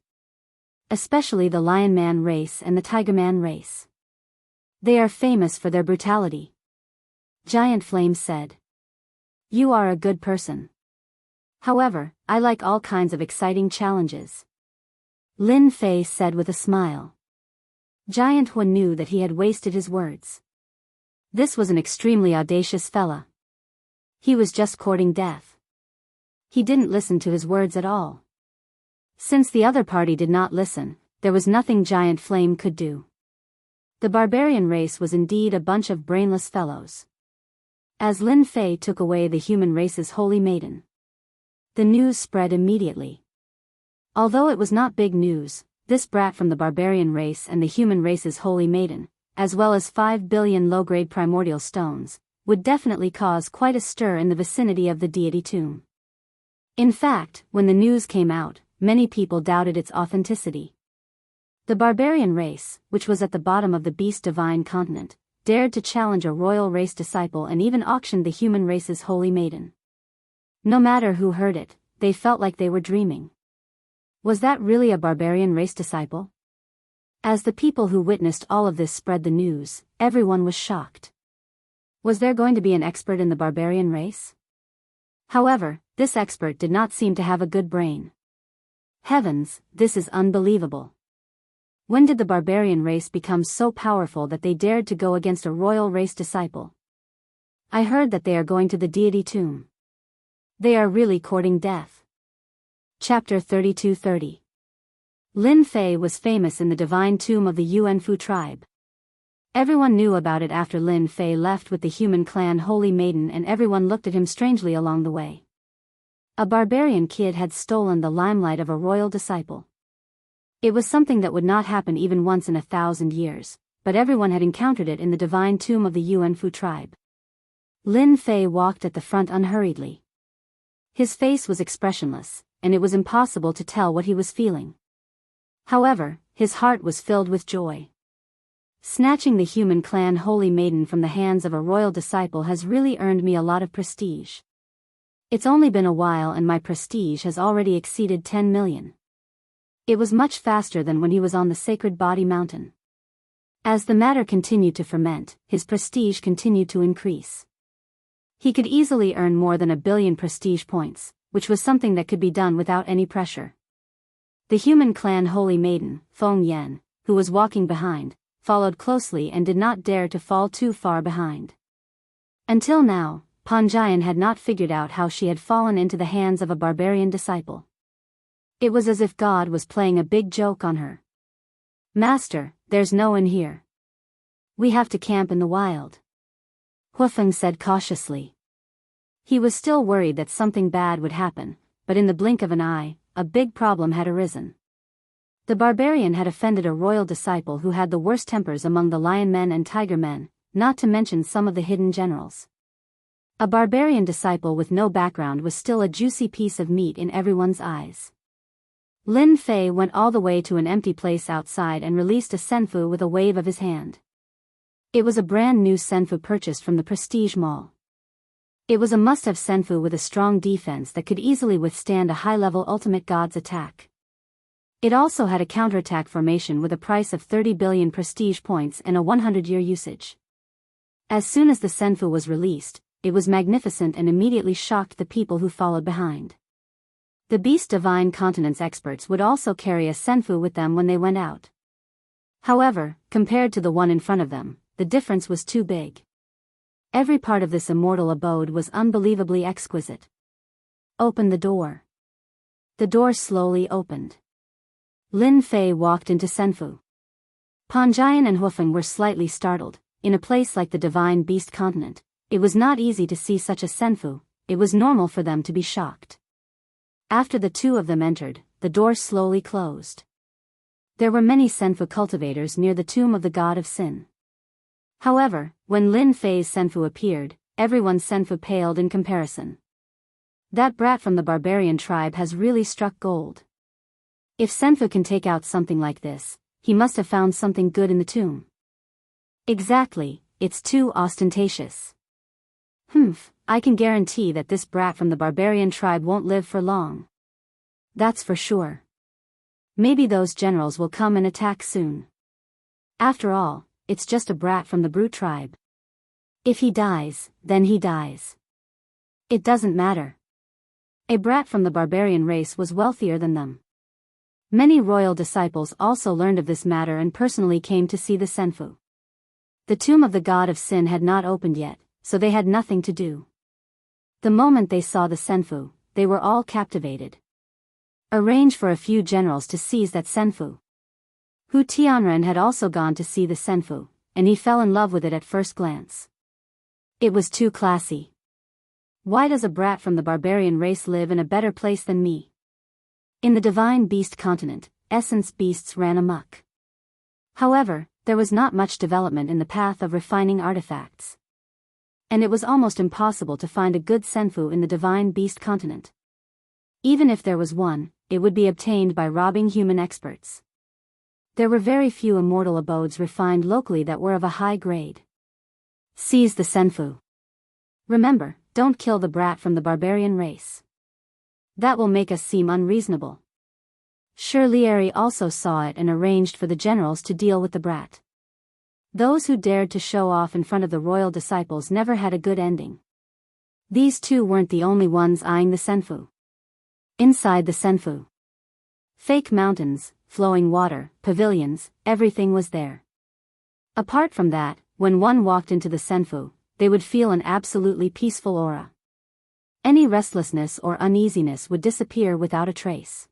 Speaker 1: Especially the Lion Man race and the Tiger Man race. They are famous for their brutality." Giant Flame said. "You are a good person. However, I like all kinds of exciting challenges," Lin Fei said with a smile. Giant Huan knew that he had wasted his words. This was an extremely audacious fella. He was just courting death. He didn't listen to his words at all. Since the other party did not listen, there was nothing Giant Flame could do. The barbarian race was indeed a bunch of brainless fellows. As Lin Fei took away the human race's holy maiden, the news spread immediately. Although it was not big news, this brat from the barbarian race and the human race's holy maiden, as well as 5 billion low-grade primordial stones, would definitely cause quite a stir in the vicinity of the deity tomb. In fact, when the news came out, many people doubted its authenticity. The barbarian race, which was at the bottom of the beast divine continent, dared to challenge a royal race disciple and even auctioned the human race's holy maiden. No matter who heard it, they felt like they were dreaming. Was that really a barbarian race disciple? As the people who witnessed all of this spread the news, everyone was shocked. Was there going to be an expert in the barbarian race? However, this expert did not seem to have a good brain. Heavens, this is unbelievable. When did the barbarian race become so powerful that they dared to go against a royal race disciple? I heard that they are going to the deity tomb. They are really courting death. Chapter 3230. Lin Fei was famous in the divine tomb of the Yuanfu tribe. Everyone knew about it after Lin Fei left with the human clan Holy Maiden, and everyone looked at him strangely along the way. A barbarian kid had stolen the limelight of a royal disciple. It was something that would not happen even once in 1,000 years, but everyone had encountered it in the divine tomb of the Yuanfu tribe. Lin Fei walked at the front unhurriedly. His face was expressionless, and it was impossible to tell what he was feeling. However, his heart was filled with joy. Snatching the human clan Holy Maiden from the hands of a royal disciple has really earned me a lot of prestige. It's only been a while and my prestige has already exceeded 10 million. It was much faster than when he was on the Sacred Body Mountain. As the matter continued to ferment, his prestige continued to increase. He could easily earn more than 1 billion prestige points, which was something that could be done without any pressure. The human clan Holy Maiden, Feng Yan, who was walking behind, followed closely and did not dare to fall too far behind. Until now, Panjian had not figured out how she had fallen into the hands of a barbarian disciple. It was as if God was playing a big joke on her. "Master, there's no one here. We have to camp in the wild," Huafeng said cautiously. He was still worried that something bad would happen, but in the blink of an eye, a big problem had arisen. The barbarian had offended a royal disciple who had the worst tempers among the lion men and tiger men, not to mention some of the hidden generals. A barbarian disciple with no background was still a juicy piece of meat in everyone's eyes. Lin Fei went all the way to an empty place outside and released a senfu with a wave of his hand. It was a brand new senfu purchased from the Prestige Mall. It was a must-have senfu with a strong defense that could easily withstand a high-level ultimate god's attack. It also had a counterattack formation with a price of 30 billion prestige points and a 100-year usage. As soon as the senfu was released, it was magnificent and immediately shocked the people who followed behind. The Beast Divine Continent's experts would also carry a senfu with them when they went out. However, compared to the one in front of them, the difference was too big. Every part of this immortal abode was unbelievably exquisite. Open the door. The door slowly opened. Lin Fei walked into senfu. Panjian and Huifeng were slightly startled. In a place like the Divine Beast Continent, it was not easy to see such a senfu. It was normal for them to be shocked. After the two of them entered, the door slowly closed. There were many senfu cultivators near the tomb of the god of sin. However, when Lin Fei's senfu appeared, everyone's senfu paled in comparison. That brat from the barbarian tribe has really struck gold. If senfu can take out something like this, he must have found something good in the tomb. Exactly, it's too ostentatious. I can guarantee that this brat from the barbarian tribe won't live for long. That's for sure. Maybe those generals will come and attack soon. After all, it's just a brat from the brute tribe. If he dies, then he dies. It doesn't matter. A brat from the barbarian race was wealthier than them. Many royal disciples also learned of this matter and personally came to see the senfu. The tomb of the god of sin had not opened yet, so they had nothing to do. The moment they saw the senfu, they were all captivated. Arrange for a few generals to seize that senfu. Hu Tianren had also gone to see the senfu, and he fell in love with it at first glance. It was too classy. Why does a brat from the barbarian race live in a better place than me? In the Divine Beast Continent, essence beasts ran amok. However, there was not much development in the path of refining artifacts. And it was almost impossible to find a good senfu in the Divine Beast Continent. Even if there was one, it would be obtained by robbing human experts. There were very few immortal abodes refined locally that were of a high grade. Seize the senfu. Remember, don't kill the brat from the barbarian race. That will make us seem unreasonable. Shi Lieri also saw it and arranged for the generals to deal with the brat. Those who dared to show off in front of the royal disciples never had a good ending. These two weren't the only ones eyeing the senfu. Inside the senfu, fake mountains, flowing water, pavilions, everything was there. Apart from that, when one walked into the senfu, they would feel an absolutely peaceful aura. Any restlessness or uneasiness would disappear without a trace.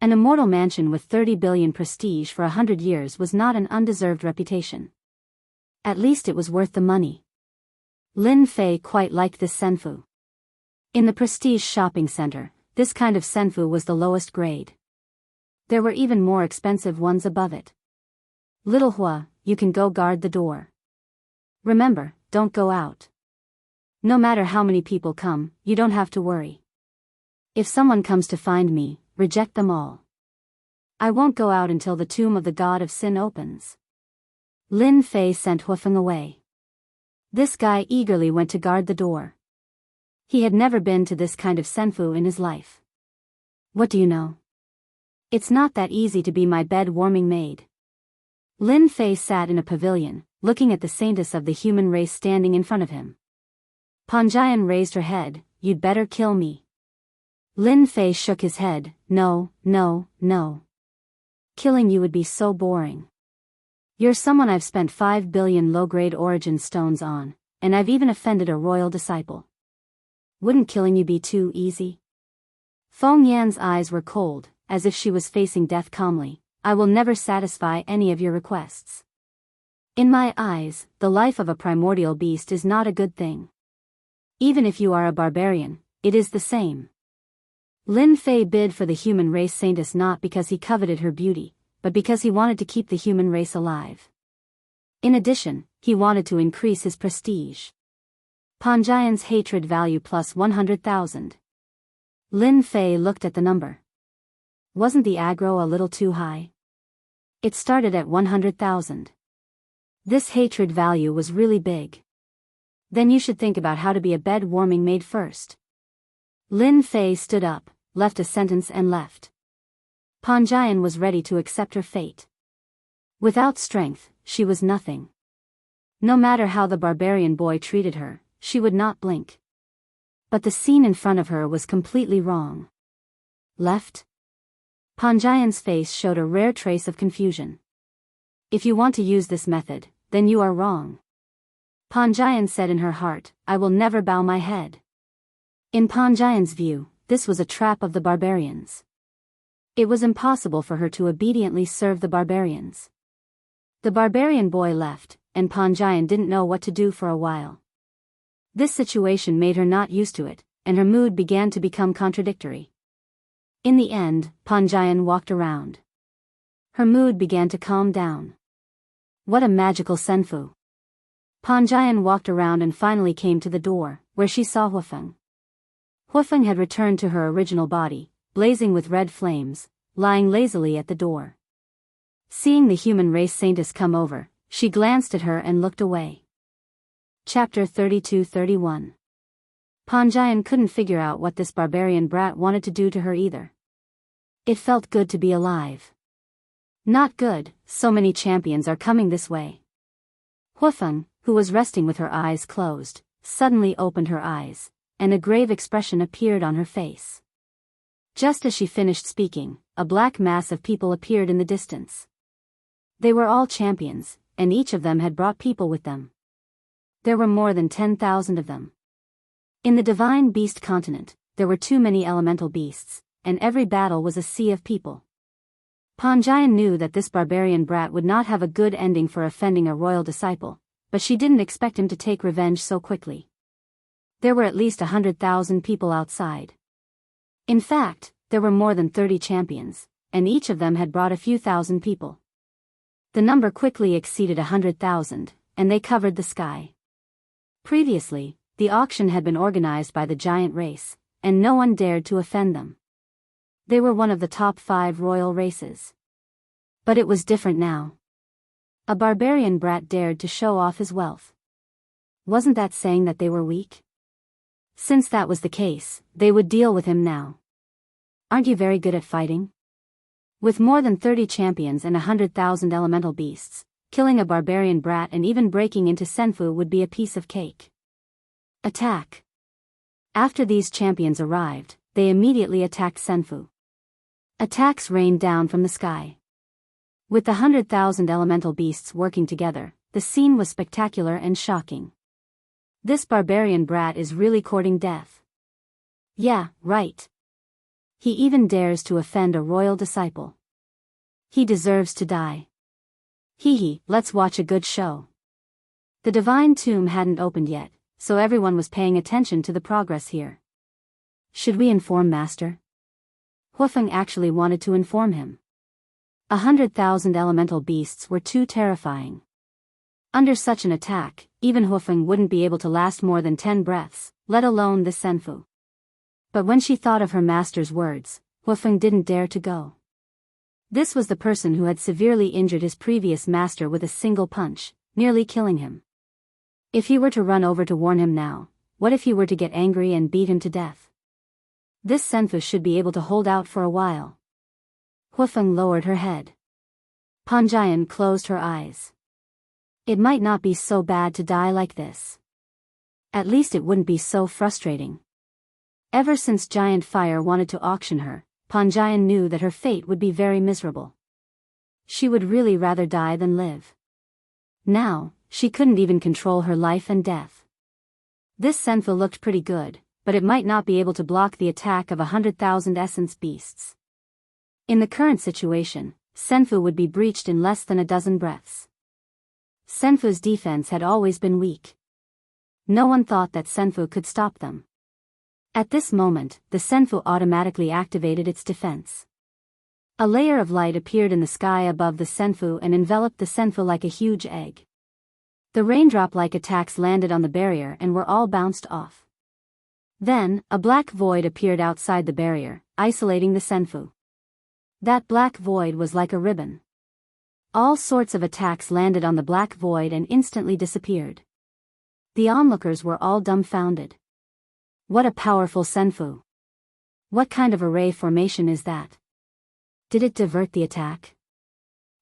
Speaker 1: An immortal mansion with 30 billion prestige for 100 years was not an undeserved reputation. At least it was worth the money. Lin Fei quite liked this senfu. In the prestige shopping center, this kind of senfu was the lowest grade. There were even more expensive ones above it. Little Hua, you can go guard the door. Remember, don't go out. No matter how many people come, you don't have to worry. If someone comes to find me, reject them all. I won't go out until the tomb of the god of sin opens. Lin Fei sent Huifeng away. This guy eagerly went to guard the door. He had never been to this kind of senfu in his life. What do you know? It's not that easy to be my bed-warming maid. Lin Fei sat in a pavilion, looking at the saintess of the human race standing in front of him. Panjian raised her head, you'd better kill me. Lin Fei shook his head, no, no, no. Killing you would be so boring. You're someone I've spent 5 billion low-grade origin stones on, and I've even offended a royal disciple. Wouldn't killing you be too easy? Feng Yan's eyes were cold, as if she was facing death calmly. I will never satisfy any of your requests. In my eyes, the life of a primordial beast is not a good thing. Even if you are a barbarian, it is the same. Lin Fei bid for the human race saintess not because he coveted her beauty, but because he wanted to keep the human race alive. In addition, he wanted to increase his prestige. Panjian's hatred value plus 100,000. Lin Fei looked at the number. Wasn't the aggro a little too high? It started at 100,000. This hatred value was really big. Then you should think about how to be a bed-warming maid first. Lin Fei stood up, left a sentence and left. Panjian was ready to accept her fate. Without strength, she was nothing. No matter how the barbarian boy treated her, she would not blink. But the scene in front of her was completely wrong. Left? Panjian's face showed a rare trace of confusion. If you want to use this method, then you are wrong. Panjian said in her heart, I will never bow my head. In Panjian's view, this was a trap of the barbarians. It was impossible for her to obediently serve the barbarians. The barbarian boy left, and Panjian didn't know what to do for a while. This situation made her not used to it, and her mood began to become contradictory. In the end, Panjian walked around. Her mood began to calm down. What a magical senfu. Panjian walked around and finally came to the door, where she saw Huafeng. Huafeng had returned to her original body, blazing with red flames, lying lazily at the door. Seeing the human race saintess come over, she glanced at her and looked away. Chapter 32-31. Panjian couldn't figure out what this barbarian brat wanted to do to her either. It felt good to be alive. Not good, so many champions are coming this way. Huafeng, who was resting with her eyes closed, suddenly opened her eyes, and a grave expression appeared on her face. Just as she finished speaking, a black mass of people appeared in the distance. They were all champions, and each of them had brought people with them. There were more than 10,000 of them. In the divine beast continent, there were too many elemental beasts, and every battle was a sea of people. Panjian knew that this barbarian brat would not have a good ending for offending a royal disciple, but she didn't expect him to take revenge so quickly. There were at least 100,000 people outside. In fact, there were more than 30 champions, and each of them had brought a few thousand people. The number quickly exceeded 100,000, and they covered the sky. Previously, the auction had been organized by the giant race, and no one dared to offend them. They were one of the top 5 royal races. But it was different now. A barbarian brat dared to show off his wealth. Wasn't that saying that they were weak? Since that was the case, they would deal with him now. Aren't you very good at fighting? With more than 30 champions and 100,000 elemental beasts, killing a barbarian brat and even breaking into senfu would be a piece of cake. Attack. After these champions arrived, they immediately attacked senfu. Attacks rained down from the sky. With the 100,000 elemental beasts working together, the scene was spectacular and shocking. This barbarian brat is really courting death. Yeah, right. He even dares to offend a royal disciple. He deserves to die. Hee, let's watch a good show. The divine tomb hadn't opened yet, so everyone was paying attention to the progress here. Should we inform Master? Huafeng actually wanted to inform him. 100,000 elemental beasts were too terrifying. Under such an attack, even Huafeng wouldn't be able to last more than 10 breaths, let alone the senfu. But when she thought of her master's words, Huafeng didn't dare to go. This was the person who had severely injured his previous master with a single punch, nearly killing him. If he were to run over to warn him now, what if he were to get angry and beat him to death? This senfu should be able to hold out for a while. Huafeng lowered her head. Panjian closed her eyes. It might not be so bad to die like this. At least it wouldn't be so frustrating. Ever since Giant Fire wanted to auction her, Panjian knew that her fate would be very miserable. She would really rather die than live. Now, she couldn't even control her life and death. This senfu looked pretty good, but it might not be able to block the attack of 100,000 essence beasts. In the current situation, senfu would be breached in less than a dozen breaths. Senfu's defense had always been weak. No one thought that senfu could stop them. At this moment, the senfu automatically activated its defense. A layer of light appeared in the sky above the senfu and enveloped the senfu like a huge egg. The raindrop-like attacks landed on the barrier and were all bounced off. Then, a black void appeared outside the barrier, isolating the senfu. That black void was like a ribbon. All sorts of attacks landed on the black void and instantly disappeared. The onlookers were all dumbfounded. What a powerful senfu! What kind of array formation is that? Did it divert the attack?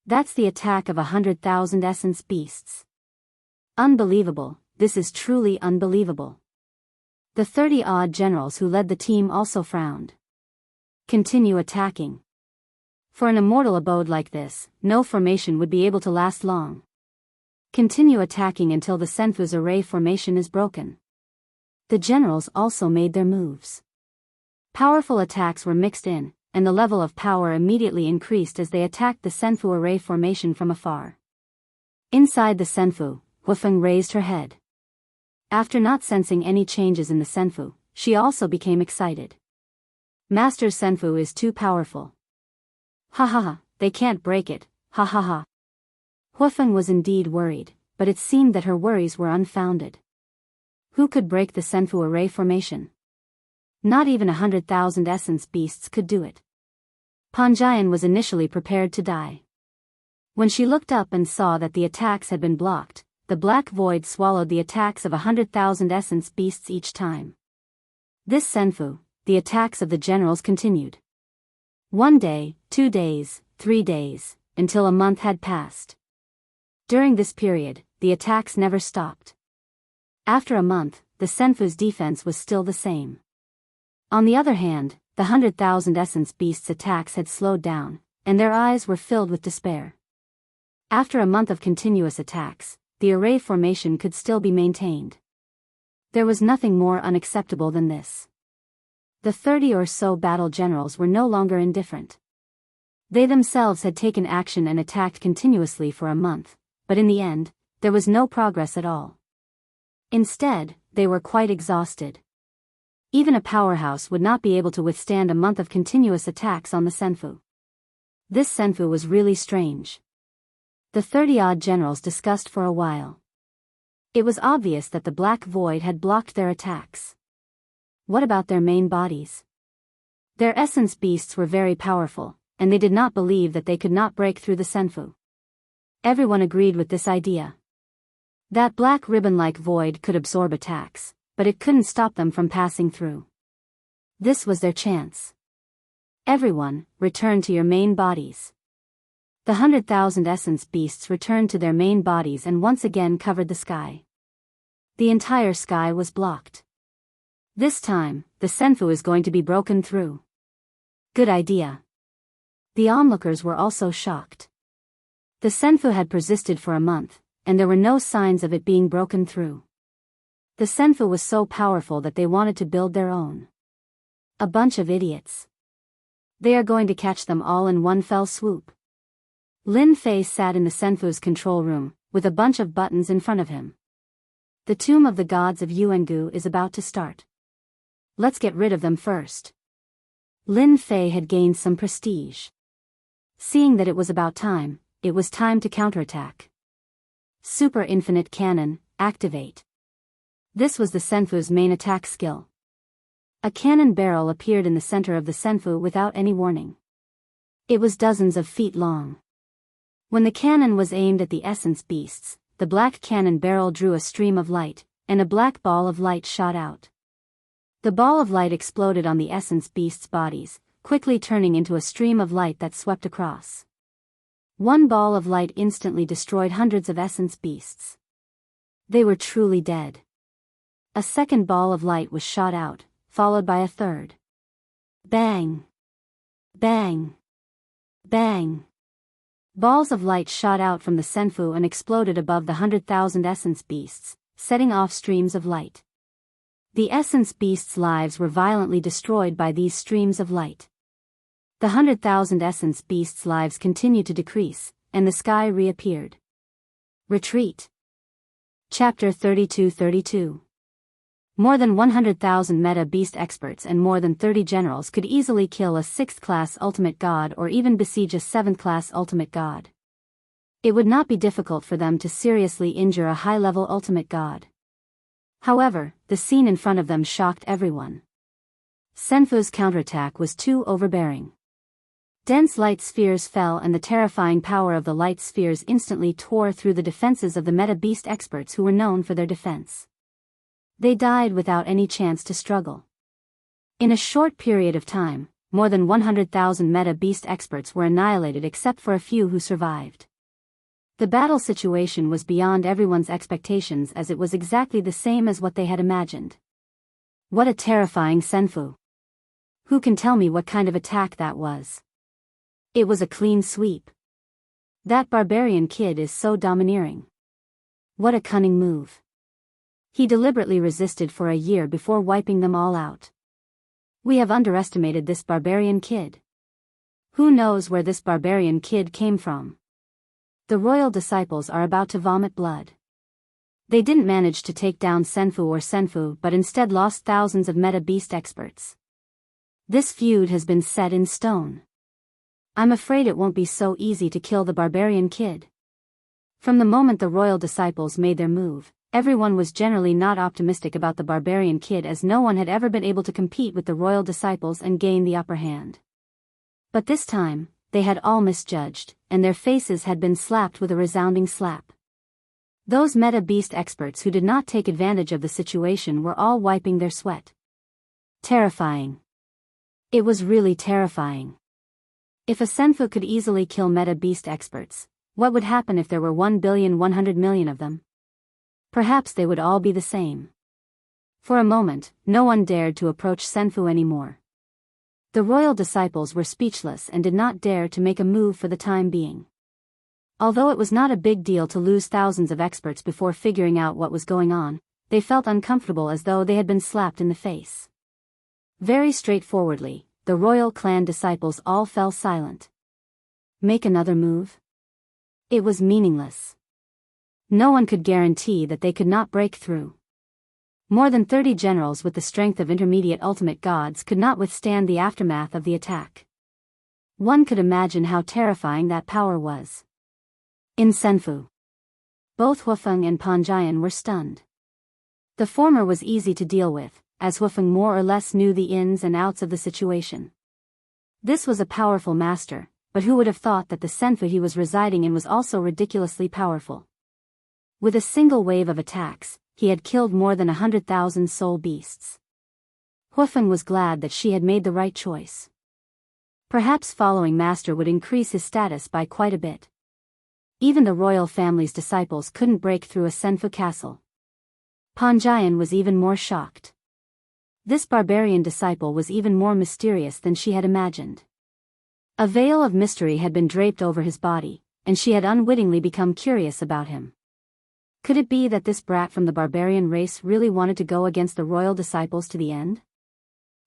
Speaker 1: That's the attack of 100,000 essence beasts. Unbelievable, this is truly unbelievable. The 30-odd generals who led the team also frowned. Continue attacking. For an immortal abode like this, no formation would be able to last long. Continue attacking until the Senfu's array formation is broken. The generals also made their moves. Powerful attacks were mixed in, and the level of power immediately increased as they attacked the Senfu array formation from afar. Inside the Senfu, Wufeng raised her head. After not sensing any changes in the Senfu, she also became excited. Master Senfu is too powerful. Ha ha ha, they can't break it, ha ha ha. Wufeng was indeed worried, but it seemed that her worries were unfounded. Who could break the Senfu array formation? Not even 100,000 essence beasts could do it. Panjian was initially prepared to die. When she looked up and saw that the attacks had been blocked, the black void swallowed the attacks of 100,000 essence beasts each time. This Senfu, the attacks of the generals continued. 1 day, 2 days, 3 days, until a month had passed. During this period, the attacks never stopped. After a month, the Senfu's defense was still the same. On the other hand, the 100,000 essence beasts' attacks had slowed down, and their eyes were filled with despair. After a month of continuous attacks, the array formation could still be maintained. There was nothing more unacceptable than this. The 30 or so battle generals were no longer indifferent. They themselves had taken action and attacked continuously for a month, but in the end, there was no progress at all. Instead, they were quite exhausted. Even a powerhouse would not be able to withstand a month of continuous attacks on the Senfu. This Senfu was really strange. The 30-odd generals discussed for a while. It was obvious that the black void had blocked their attacks. What about their main bodies? Their essence beasts were very powerful, and they did not believe that they could not break through the Senfu. Everyone agreed with this idea. That black ribbon-like void could absorb attacks, but it couldn't stop them from passing through. This was their chance. Everyone, return to your main bodies. The 100,000 essence beasts returned to their main bodies and once again covered the sky. The entire sky was blocked. This time, the Senfu is going to be broken through. Good idea. The onlookers were also shocked. The Senfu had persisted for a month, and there were no signs of it being broken through. The Senfu was so powerful that they wanted to build their own. A bunch of idiots. They are going to catch them all in one fell swoop. Lin Fei sat in the Senfu's control room, with a bunch of buttons in front of him. The tomb of the gods of Yuangu is about to start. Let's get rid of them first. Lin Fei had gained some prestige. Seeing that it was about time, it was time to counterattack. Super Infinite Cannon, activate. This was the Senfu's main attack skill. A cannon barrel appeared in the center of the Senfu without any warning. It was dozens of feet long. When the cannon was aimed at the essence beasts, the black cannon barrel drew a stream of light, and a black ball of light shot out. The ball of light exploded on the essence beasts' bodies, quickly turning into a stream of light that swept across. One ball of light instantly destroyed hundreds of essence beasts. They were truly dead. A second ball of light was shot out, followed by a third. Bang! Bang! Bang! Balls of light shot out from the Senfu and exploded above the 100,000 essence beasts, setting off streams of light. The essence beasts' lives were violently destroyed by these streams of light. The 100,000 essence beasts' lives continued to decrease, and the sky reappeared. Retreat. Chapter 32-32. More than 100,000 meta-beast experts and more than 30 generals could easily kill a 6th-class ultimate god or even besiege a 7th-class ultimate god. It would not be difficult for them to seriously injure a high-level ultimate god. However, the scene in front of them shocked everyone. Senfu's counterattack was too overbearing. Dense light spheres fell and the terrifying power of the light spheres instantly tore through the defenses of the meta-beast experts who were known for their defense. They died without any chance to struggle. In a short period of time, more than 100,000 meta-beast experts were annihilated except for a few who survived. The battle situation was beyond everyone's expectations as it was exactly the same as what they had imagined. What a terrifying senfu! Who can tell me what kind of attack that was? It was a clean sweep. That barbarian kid is so domineering. What a cunning move. He deliberately resisted for a year before wiping them all out. We have underestimated this barbarian kid. Who knows where this barbarian kid came from? The royal disciples are about to vomit blood. They didn't manage to take down Senfu but instead lost thousands of meta-beast experts. This feud has been set in stone. I'm afraid it won't be so easy to kill the barbarian kid. From the moment the royal disciples made their move, everyone was generally not optimistic about the barbarian kid as no one had ever been able to compete with the royal disciples and gain the upper hand. But this time, they had all misjudged, and their faces had been slapped with a resounding slap. Those meta-beast experts who did not take advantage of the situation were all wiping their sweat. Terrifying. It was really terrifying. If a senfu could easily kill meta-beast experts, what would happen if there were 1,100,000,000 of them? Perhaps they would all be the same. For a moment, no one dared to approach senfu anymore. The royal disciples were speechless and did not dare to make a move for the time being. Although it was not a big deal to lose thousands of experts before figuring out what was going on, they felt uncomfortable as though they had been slapped in the face. Very straightforwardly, the royal clan disciples all fell silent. Make another move? It was meaningless. No one could guarantee that they could not break through. More than 30 generals with the strength of intermediate ultimate gods could not withstand the aftermath of the attack. One could imagine how terrifying that power was. In senfu, both Hufeng and Panjian were stunned. The former was easy to deal with, as Hufeng more or less knew the ins and outs of the situation. This was a powerful master, but who would have thought that the senfu he was residing in was also ridiculously powerful? With a single wave of attacks, he had killed more than 100,000 soul beasts. Hufeng was glad that she had made the right choice. Perhaps following master would increase his status by quite a bit. Even the royal family's disciples couldn't break through a senfu castle. Panjian was even more shocked. This barbarian disciple was even more mysterious than she had imagined. A veil of mystery had been draped over his body, and she had unwittingly become curious about him. Could it be that this brat from the barbarian race really wanted to go against the royal disciples to the end?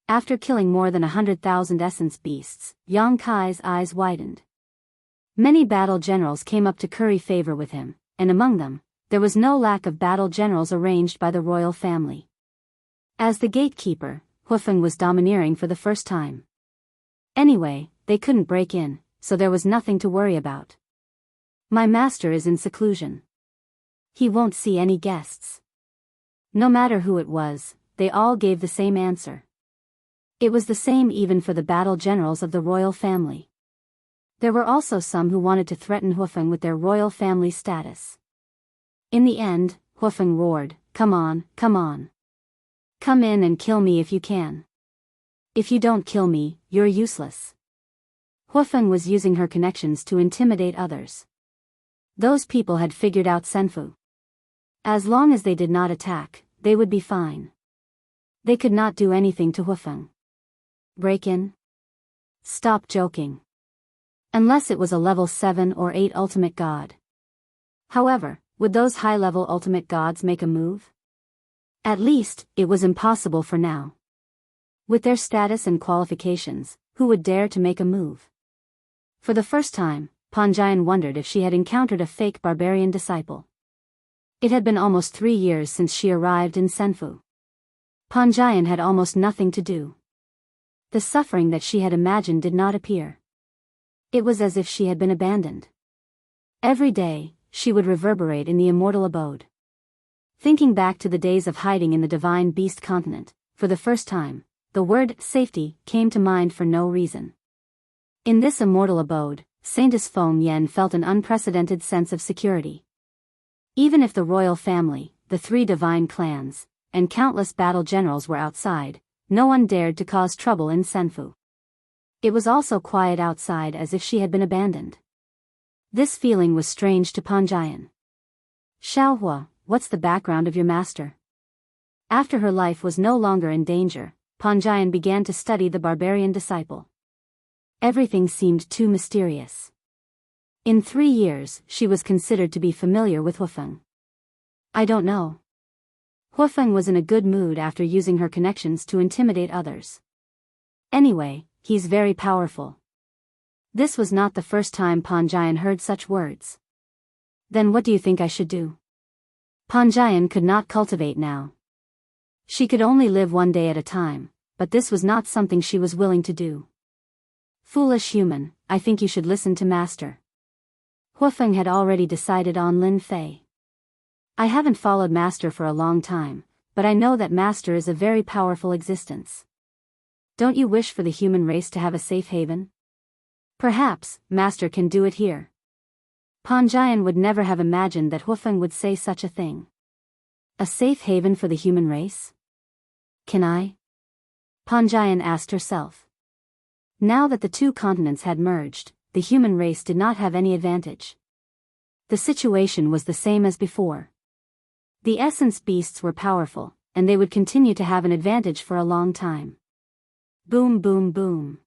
Speaker 1: After killing more than 100,000 essence beasts, Yang Kai's eyes widened. Many battle generals came up to curry favor with him, and among them, there was no lack of battle generals arranged by the royal family. As the gatekeeper, Hufeng was domineering for the first time. Anyway, they couldn't break in, so there was nothing to worry about. My master is in seclusion. He won't see any guests. No matter who it was, they all gave the same answer. It was the same even for the battle generals of the royal family. There were also some who wanted to threaten Hufeng with their royal family status. In the end, Hufeng roared, "Come on, come on. Come in and kill me if you can. If you don't kill me, you're useless." Hufeng was using her connections to intimidate others. Those people had figured out senfu. As long as they did not attack, they would be fine. They could not do anything to Hufeng. Break in? Stop joking. Unless it was a level 7 or 8 ultimate god. However, would those high-level ultimate gods make a move? At least, it was impossible for now. With their status and qualifications, who would dare to make a move? For the first time, Panjian wondered if she had encountered a fake barbarian disciple. It had been almost 3 years since she arrived in Senfu. Panjian had almost nothing to do. The suffering that she had imagined did not appear. It was as if she had been abandoned. Every day, she would reverberate in the immortal abode. Thinking back to the days of hiding in the divine beast continent, for the first time, the word safety came to mind for no reason. In this immortal abode, Saintess Feng Yen felt an unprecedented sense of security. Even if the royal family, the 3 divine clans, and countless battle generals were outside, no one dared to cause trouble in Senfu. It was also quiet outside, as if she had been abandoned. This feeling was strange to Panjian. Xiaohua, what's the background of your master? After her life was no longer in danger, Panjian began to study the barbarian disciple. Everything seemed too mysterious. In 3 years, she was considered to be familiar with Hufeng. I don't know. Hufeng was in a good mood after using her connections to intimidate others. Anyway, he's very powerful. This was not the first time Panjian heard such words. Then what do you think I should do? Panjian could not cultivate now. She could only live one day at a time, but this was not something she was willing to do. Foolish human, I think you should listen to Master. Hufeng had already decided on Lin Fei. I haven't followed Master for a long time, but I know that Master is a very powerful existence. Don't you wish for the human race to have a safe haven? Perhaps, Master can do it here. Panjian would never have imagined that Hufeng would say such a thing. A safe haven for the human race? Can I? Panjian asked herself. Now that the 2 continents had merged, the human race did not have any advantage. The situation was the same as before. The essence beasts were powerful, and they would continue to have an advantage for a long time. Boom, boom, boom.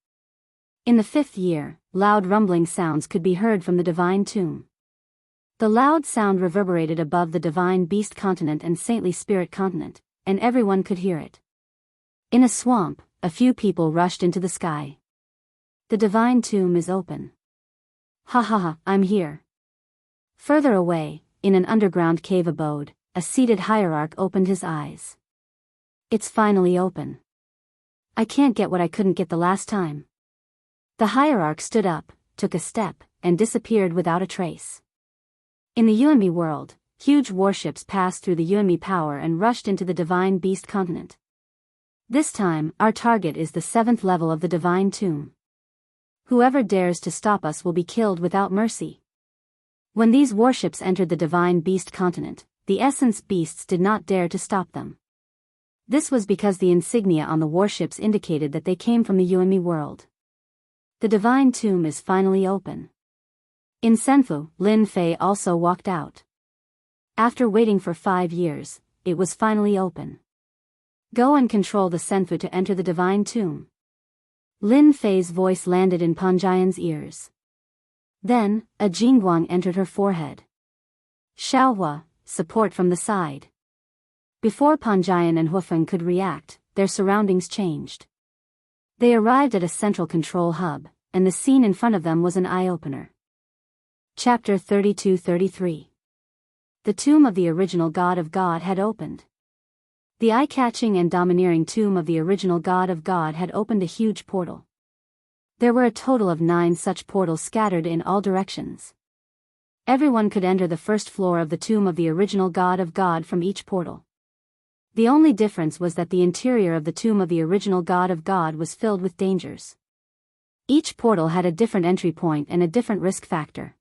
Speaker 1: In the 5th year, loud rumbling sounds could be heard from the divine tomb. The loud sound reverberated above the divine beast continent and saintly spirit continent, and everyone could hear it. In a swamp, a few people rushed into the sky. The divine tomb is open. Ha ha ha, I'm here. Further away, in an underground cave abode, a seated hierarch opened his eyes. It's finally open. I can't get what I couldn't get the last time. The hierarch stood up, took a step, and disappeared without a trace. In the Yuanmi world, huge warships passed through the Yuanmi power and rushed into the divine beast continent. This time, our target is the 7th level of the divine tomb. Whoever dares to stop us will be killed without mercy. When these warships entered the divine beast continent, the essence beasts did not dare to stop them. This was because the insignia on the warships indicated that they came from the Yuanmi world. The divine tomb is finally open. In Senfu, Lin Fei also walked out. After waiting for 5 years, it was finally open. Go and control the Senfu to enter the divine tomb. Lin Fei's voice landed in Panjian's ears. Then, a jingguang entered her forehead. Xiaohua, support from the side. Before Panjian and Hufeng could react, their surroundings changed. They arrived at a central control hub, and the scene in front of them was an eye-opener. Chapter 32-33. The tomb of the original God of God had opened. The eye-catching and domineering tomb of the original God of God had opened a huge portal. There were a total of 9 such portals scattered in all directions. Everyone could enter the first floor of the tomb of the original God of God from each portal. The only difference was that the interior of the tomb of the original God of God was filled with dangers. Each portal had a different entry point and a different risk factor.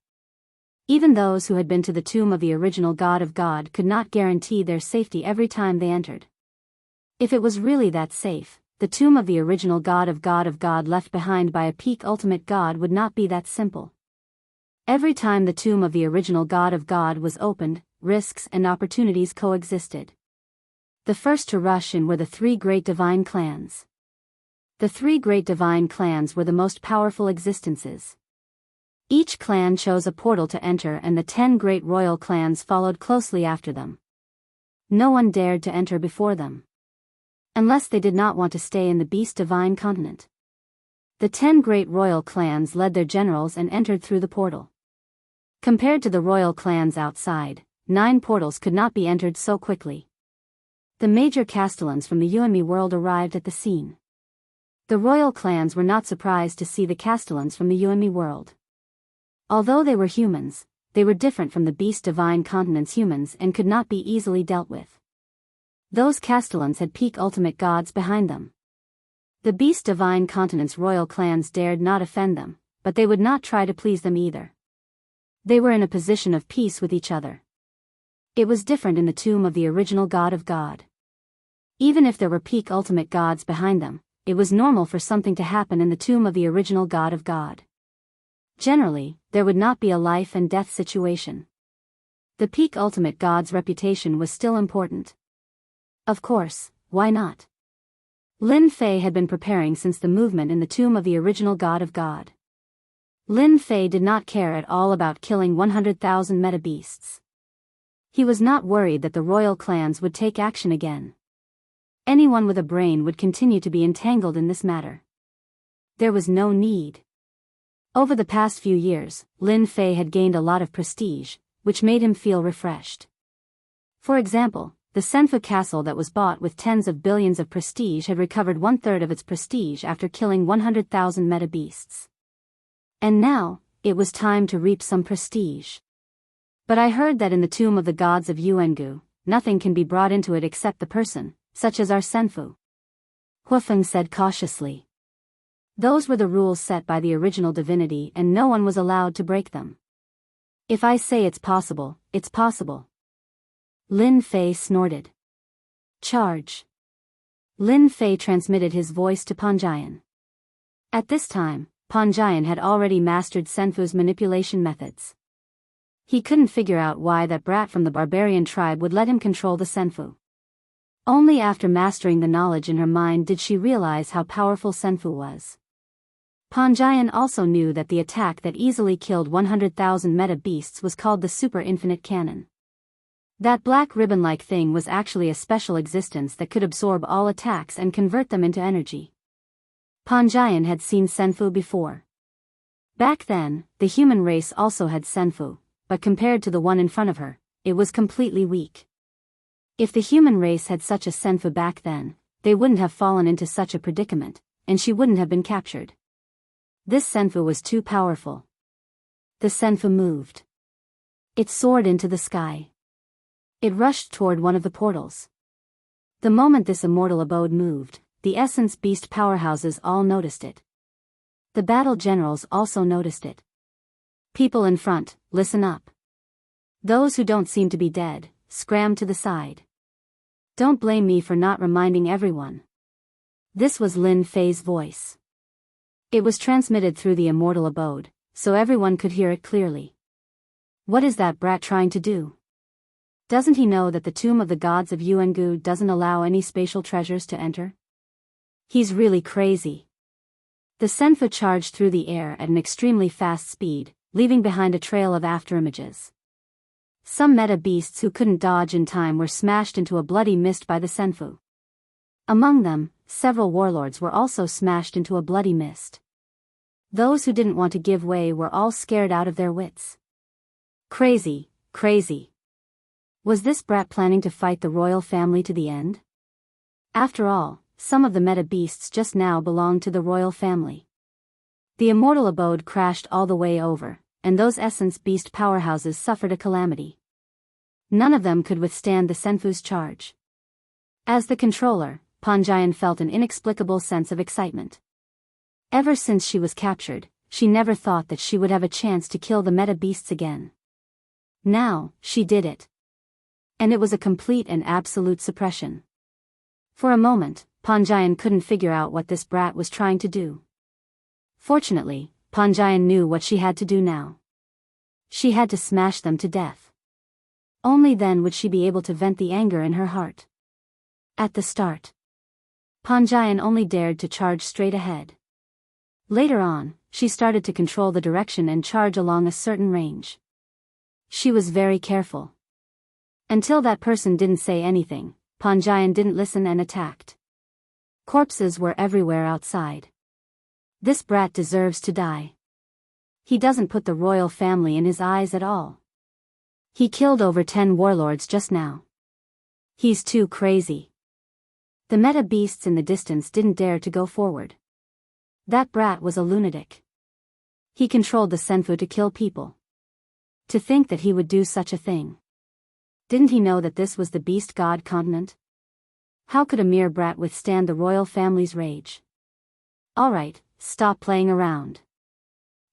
Speaker 1: Even those who had been to the tomb of the original God of God could not guarantee their safety every time they entered. If it was really that safe, the tomb of the original God of God left behind by a peak ultimate God would not be that simple. Every time the tomb of the original God of God was opened, risks and opportunities coexisted. The first to rush in were the 3 great divine clans. The 3 great divine clans were the most powerful existences. Each clan chose a portal to enter and the 10 great royal clans followed closely after them. No one dared to enter before them. Unless they did not want to stay in the beast divine continent. The 10 great royal clans led their generals and entered through the portal. Compared to the royal clans outside, 9 portals could not be entered so quickly. The major castellans from the Yuanmi world arrived at the scene. The royal clans were not surprised to see the castellans from the Yuanmi world. Although they were humans, they were different from the beast divine continent's humans and could not be easily dealt with. Those castellans had peak ultimate gods behind them. The beast divine continent's royal clans dared not offend them, but they would not try to please them either. They were in a position of peace with each other. It was different in the tomb of the original God of God. Even if there were peak ultimate gods behind them, it was normal for something to happen in the tomb of the original god of God. Generally, there would not be a life and death situation. The peak ultimate god's reputation was still important. Of course, why not? Lin Fei had been preparing since the movement in the tomb of the original god of God. Lin Fei did not care at all about killing 100,000 meta beasts. He was not worried that the royal clans would take action again. Anyone with a brain would continue to be entangled in this matter. There was no need. Over the past few years, Lin Fei had gained a lot of prestige, which made him feel refreshed. For example, the Senfu castle that was bought with tens of billions of prestige had recovered 1/3 of its prestige after killing 100,000 meta beasts. And now, it was time to reap some prestige. But I heard that in the tomb of the gods of Jianghu, nothing can be brought into it except the person, such as our Senfu. Huafeng said cautiously. Those were the rules set by the original divinity and no one was allowed to break them. If I say it's possible, it's possible. Lin Fei snorted. Charge. Lin Fei transmitted his voice to Panjian. At this time, Panjian had already mastered Senfu's manipulation methods. He couldn't figure out why that brat from the barbarian tribe would let him control the Senfu. Only after mastering the knowledge in her mind did she realize how powerful Senfu was. Panjian also knew that the attack that easily killed 100,000 meta beasts was called the Super Infinite Cannon. That black ribbon-like thing was actually a special existence that could absorb all attacks and convert them into energy. Panjian had seen Senfu before. Back then, the human race also had Senfu, but compared to the one in front of her, it was completely weak. If the human race had such a Senfu back then, they wouldn't have fallen into such a predicament, and she wouldn't have been captured. This Senfu was too powerful. The Senfu moved. It soared into the sky. It rushed toward one of the portals. The moment this immortal abode moved, the essence beast powerhouses all noticed it. The battle generals also noticed it. People in front, listen up. Those who don't seem to be dead, scram to the side. Don't blame me for not reminding everyone. This was Lin Fei's voice. It was transmitted through the immortal abode, so everyone could hear it clearly. What is that brat trying to do? Doesn't he know that the tomb of the gods of Jianghu doesn't allow any spatial treasures to enter? He's really crazy. The Senfu charged through the air at an extremely fast speed, leaving behind a trail of afterimages. Some meta beasts who couldn't dodge in time were smashed into a bloody mist by the Senfu. Among them, several warlords were also smashed into a bloody mist. Those who didn't want to give way were all scared out of their wits. Crazy, crazy. Was this brat planning to fight the royal family to the end? After all, some of the meta beasts just now belonged to the royal family. The immortal abode crashed all the way over, and those essence beast powerhouses suffered a calamity. None of them could withstand the Senfu's charge. As the controller, Panjian felt an inexplicable sense of excitement. Ever since she was captured, she never thought that she would have a chance to kill the meta beasts again. Now, she did it. And it was a complete and absolute suppression. For a moment, Panjian couldn't figure out what this brat was trying to do. Fortunately, Panjian knew what she had to do now. She had to smash them to death. Only then would she be able to vent the anger in her heart. At the start, Panjian only dared to charge straight ahead. Later on, she started to control the direction and charge along a certain range. She was very careful. Until that person didn't say anything, Panjian didn't listen and attacked. Corpses were everywhere outside. This brat deserves to die. He doesn't put the royal family in his eyes at all. He killed over 10 warlords just now. He's too crazy. The meta beasts in the distance didn't dare to go forward. That brat was a lunatic. He controlled the Senfu to kill people. To think that he would do such a thing. Didn't he know that this was the beast god continent? How could a mere brat withstand the royal family's rage? Alright, stop playing around.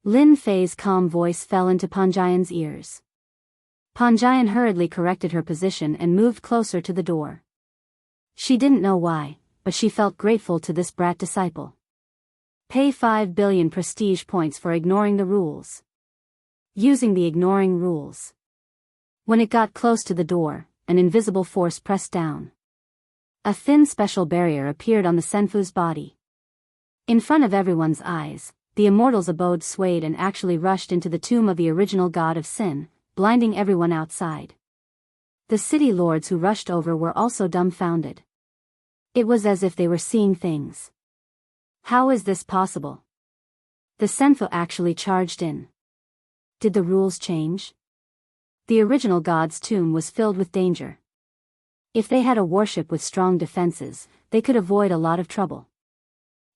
Speaker 1: Lin Fei's calm voice fell into Panjian's ears. Panjian hurriedly corrected her position and moved closer to the door. She didn't know why, but she felt grateful to this brat disciple. Pay 5 billion prestige points for ignoring the rules. Using the ignoring rules. When it got close to the door, an invisible force pressed down. A thin special barrier appeared on the senfu's body. In front of everyone's eyes, the immortal's abode swayed and actually rushed into the tomb of the original god of sin, blinding everyone outside. The city lords who rushed over were also dumbfounded. It was as if they were seeing things. How is this possible? The senfu actually charged in. Did the rules change? The original god's tomb was filled with danger. If they had a warship with strong defenses, they could avoid a lot of trouble.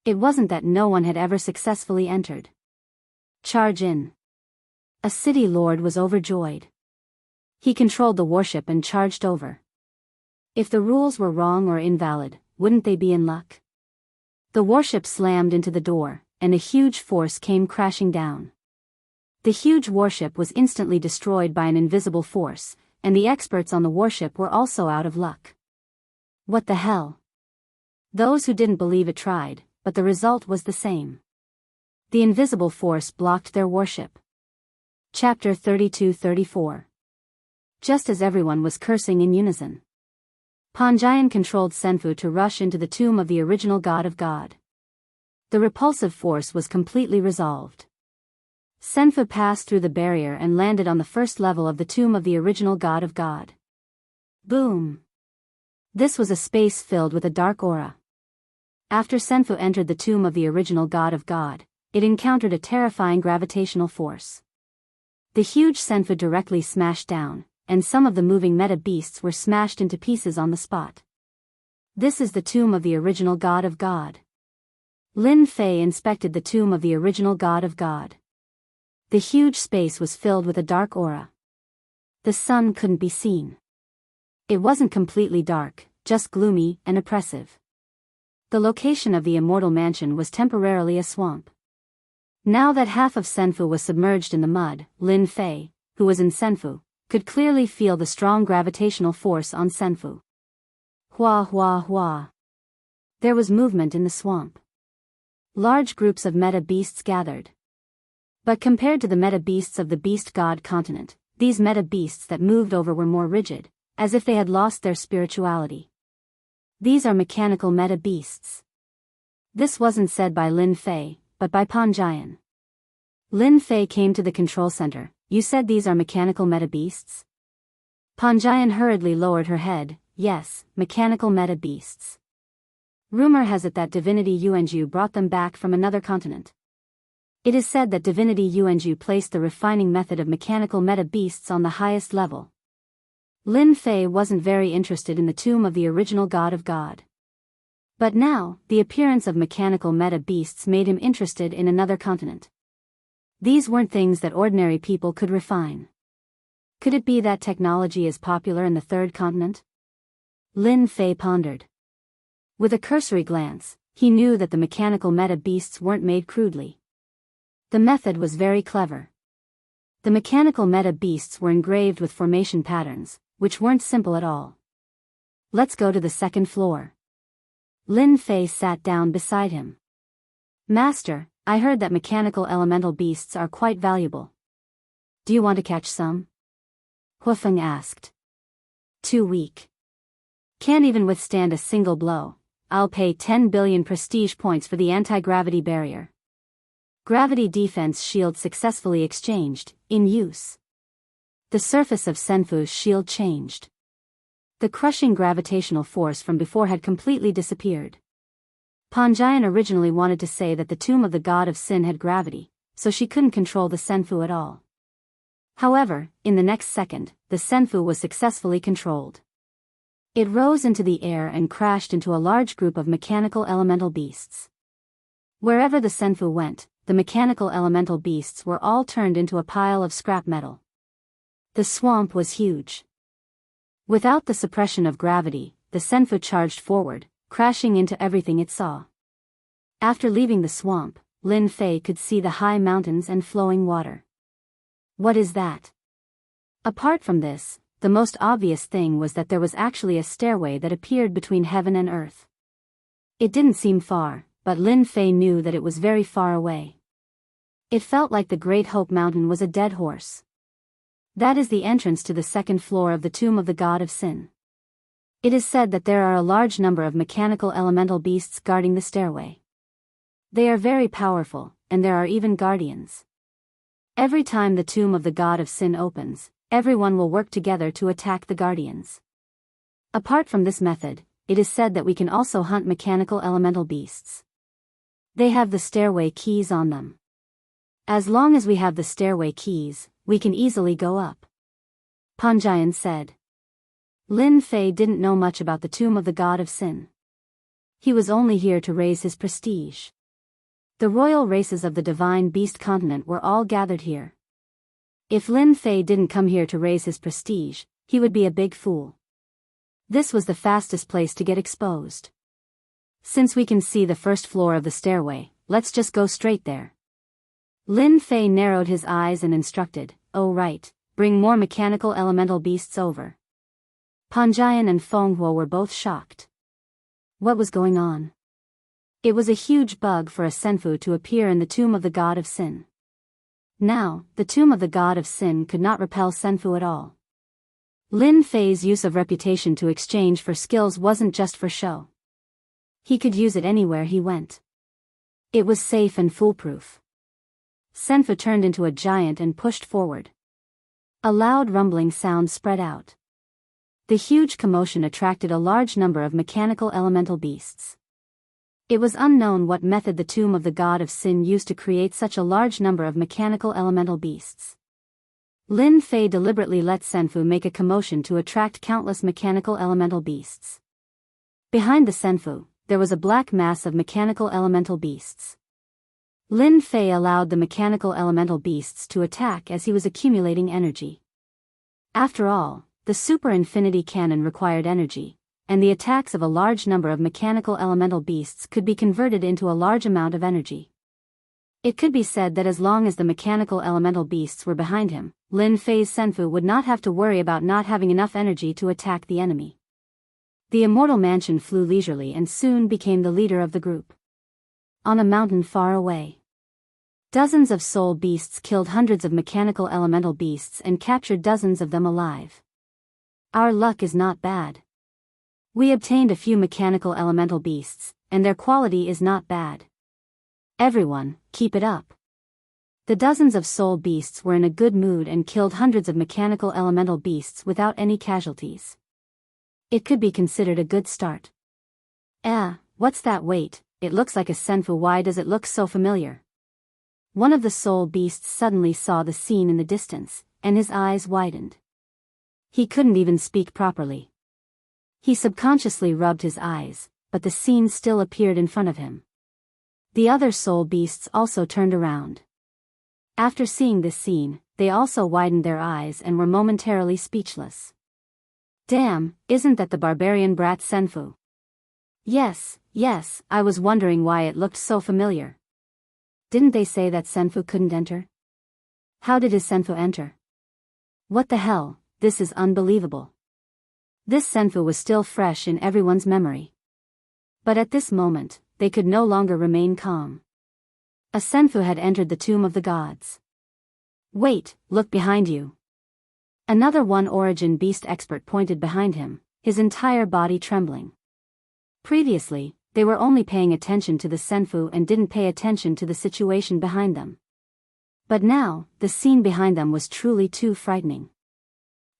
Speaker 1: It wasn't that no one had ever successfully entered. Charge in. A city lord was overjoyed. He controlled the warship and charged over. If the rules were wrong or invalid, wouldn't they be in luck? The warship slammed into the door, and a huge force came crashing down. The huge warship was instantly destroyed by an invisible force, and the experts on the warship were also out of luck. What the hell? Those who didn't believe it tried, but the result was the same. The invisible force blocked their warship. Chapter 32-34. Just as everyone was cursing in unison, Panjian controlled Senfu to rush into the tomb of the original god of God. The repulsive force was completely resolved. Senfu passed through the barrier and landed on the first level of the tomb of the original god of God. Boom! This was a space filled with a dark aura. After Senfu entered the tomb of the original god of God, it encountered a terrifying gravitational force. The huge Senfu directly smashed down, and some of the moving meta beasts were smashed into pieces on the spot. This is the tomb of the original god of God. Lin Fei inspected the tomb of the original god of God. The huge space was filled with a dark aura. The sun couldn't be seen. It wasn't completely dark, just gloomy and oppressive. The location of the immortal mansion was temporarily a swamp. Now that half of Senfu was submerged in the mud, Lin Fei, who was in Senfu, could clearly feel the strong gravitational force on Senfu. Hua hua hua. There was movement in the swamp. Large groups of meta beasts gathered. But compared to the meta beasts of the beast god continent, these meta beasts that moved over were more rigid, as if they had lost their spirituality. These are mechanical meta beasts. This wasn't said by Lin Fei, but by Panjian. Lin Fei came to the control center. You said these are mechanical meta beasts? Panjian hurriedly lowered her head. Yes, mechanical meta beasts. Rumor has it that divinity Yuanju brought them back from another continent. It is said that divinity Yuanju placed the refining method of mechanical meta beasts on the highest level. Lin Fei wasn't very interested in the tomb of the original god of God. But now, the appearance of mechanical meta beasts made him interested in another continent. These weren't things that ordinary people could refine. Could it be that technology is popular in the third continent? Lin Fei pondered. With a cursory glance, he knew that the mechanical meta beasts weren't made crudely. The method was very clever. The mechanical meta beasts were engraved with formation patterns, which weren't simple at all. Let's go to the second floor. Lin Fei sat down beside him. Master, I heard that mechanical elemental beasts are quite valuable. Do you want to catch some? Huifeng asked. Too weak. Can't even withstand a single blow. I'll pay 10 billion prestige points for the anti-gravity barrier. Gravity defense shield successfully exchanged, in use. The surface of Senfu's shield changed. The crushing gravitational force from before had completely disappeared. Panjian originally wanted to say that the tomb of the god of sin had gravity, so she couldn't control the Senfu at all. However, in the next second, the Senfu was successfully controlled. It rose into the air and crashed into a large group of mechanical elemental beasts. Wherever the Senfu went, the mechanical elemental beasts were all turned into a pile of scrap metal. The swamp was huge. Without the suppression of gravity, the Senfu charged forward, crashing into everything it saw. After leaving the swamp, Lin Fei could see the high mountains and flowing water. What is that? Apart from this, the most obvious thing was that there was actually a stairway that appeared between heaven and earth. It didn't seem far, but Lin Fei knew that it was very far away. It felt like the Great Hope Mountain was a dead horse. That is the entrance to the second floor of the tomb of the god of sin. It is said that there are a large number of mechanical elemental beasts guarding the stairway. They are very powerful, and there are even guardians. Every time the tomb of the god of sin opens, everyone will work together to attack the guardians. Apart from this method, it is said that we can also hunt mechanical elemental beasts. They have the stairway keys on them. As long as we have the stairway keys, we can easily go up. Panjian said. Lin Fei didn't know much about the tomb of the god of sin. He was only here to raise his prestige. The royal races of the divine beast continent were all gathered here. If Lin Fei didn't come here to raise his prestige, he would be a big fool. This was the fastest place to get exposed. Since we can see the first floor of the stairway, let's just go straight there. Lin Fei narrowed his eyes and instructed, "Oh right, bring more mechanical elemental beasts over." Panjian and Feng Huo were both shocked. What was going on? It was a huge bug for a senfu to appear in the tomb of the god of sin. Now, the tomb of the god of sin could not repel senfu at all. Lin Fei's use of reputation to exchange for skills wasn't just for show. He could use it anywhere he went. It was safe and foolproof. Senfu turned into a giant and pushed forward. A loud rumbling sound spread out. The huge commotion attracted a large number of mechanical elemental beasts. It was unknown what method the tomb of the god of sin used to create such a large number of mechanical elemental beasts. Lin Fei deliberately let senfu make a commotion to attract countless mechanical elemental beasts. Behind the senfu, there was a black mass of mechanical elemental beasts. Lin Fei allowed the mechanical elemental beasts to attack as he was accumulating energy. After all, the super infinity cannon required energy, and the attacks of a large number of mechanical elemental beasts could be converted into a large amount of energy. It could be said that as long as the mechanical elemental beasts were behind him, Lin Fei's senfu would not have to worry about not having enough energy to attack the enemy. The immortal mansion flew leisurely and soon became the leader of the group. On a mountain far away, dozens of soul beasts killed hundreds of mechanical elemental beasts and captured dozens of them alive. Our luck is not bad. We obtained a few mechanical elemental beasts, and their quality is not bad. Everyone, keep it up. The dozens of soul beasts were in a good mood and killed hundreds of mechanical elemental beasts without any casualties. It could be considered a good start. What's that weight? It looks like a senfu. Why does it look so familiar? One of the soul beasts suddenly saw the scene in the distance, and his eyes widened. He couldn't even speak properly. He subconsciously rubbed his eyes, but the scene still appeared in front of him. The other soul beasts also turned around. After seeing this scene, they also widened their eyes and were momentarily speechless. Damn, isn't that the barbarian brat senfu? Yes, I was wondering why it looked so familiar. Didn't they say that senfu couldn't enter? How did his senfu enter? What the hell, this is unbelievable. This senfu was still fresh in everyone's memory. But at this moment, they could no longer remain calm. A senfu had entered the tomb of the gods. Wait, look behind you. Another One Origin beast expert pointed behind him, his entire body trembling. Previously, they were only paying attention to the senfu and didn't pay attention to the situation behind them. But now, the scene behind them was truly too frightening.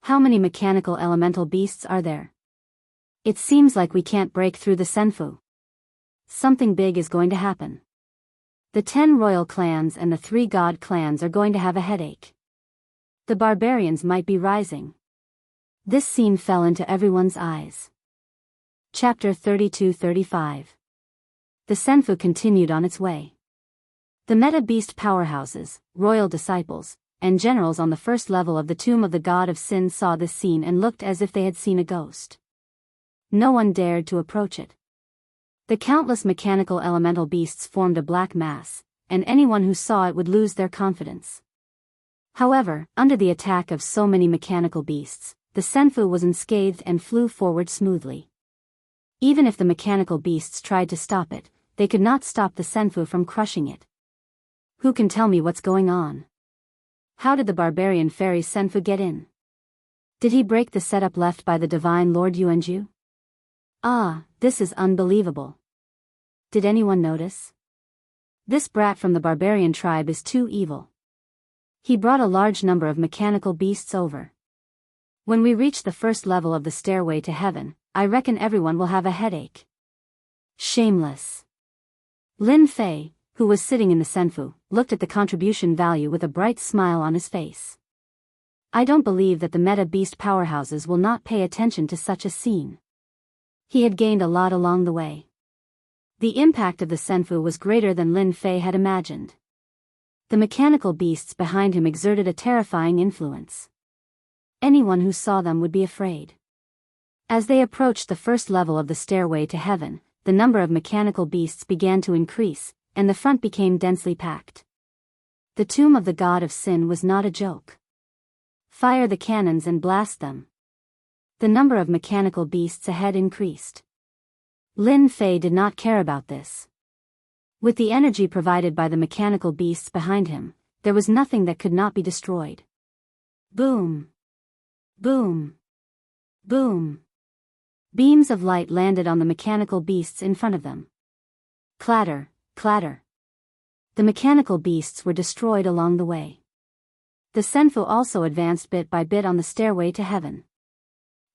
Speaker 1: How many mechanical elemental beasts are there? It seems like we can't break through the senfu. Something big is going to happen. The 10 royal clans and the 3 god clans are going to have a headache. The barbarians might be rising. This scene fell into everyone's eyes. Chapter 32-35. The senfu continued on its way. The meta-beast powerhouses, royal disciples, and generals on the first level of the tomb of the god of sin saw this scene and looked as if they had seen a ghost. No one dared to approach it. The countless mechanical elemental beasts formed a black mass, and anyone who saw it would lose their confidence. However, under the attack of so many mechanical beasts, the senfu was unscathed and flew forward smoothly. Even if the mechanical beasts tried to stop it, they could not stop the Senfu from crushing it. Who can tell me what's going on? How did the barbarian fairy Senfu get in? Did he break the setup left by the divine Lord Yuanju? Ah, this is unbelievable. Did anyone notice? This brat from the barbarian tribe is too evil. He brought a large number of mechanical beasts over. When we reach the first level of the stairway to heaven, I reckon everyone will have a headache. Shameless. Lin Fei, who was sitting in the Senfu, looked at the contribution value with a bright smile on his face. I don't believe that the meta beast powerhouses will not pay attention to such a scene. He had gained a lot along the way. The impact of the Senfu was greater than Lin Fei had imagined. The mechanical beasts behind him exerted a terrifying influence. Anyone who saw them would be afraid. As they approached the first level of the stairway to heaven, the number of mechanical beasts began to increase, and the front became densely packed. The tomb of the god of sin was not a joke. Fire the cannons and blast them. The number of mechanical beasts ahead increased. Lin Fei did not care about this. With the energy provided by the mechanical beasts behind him, there was nothing that could not be destroyed. Boom! Boom! Boom! Beams of light landed on the mechanical beasts in front of them. Clatter, clatter. The mechanical beasts were destroyed along the way. The Senfu also advanced bit by bit on the stairway to heaven.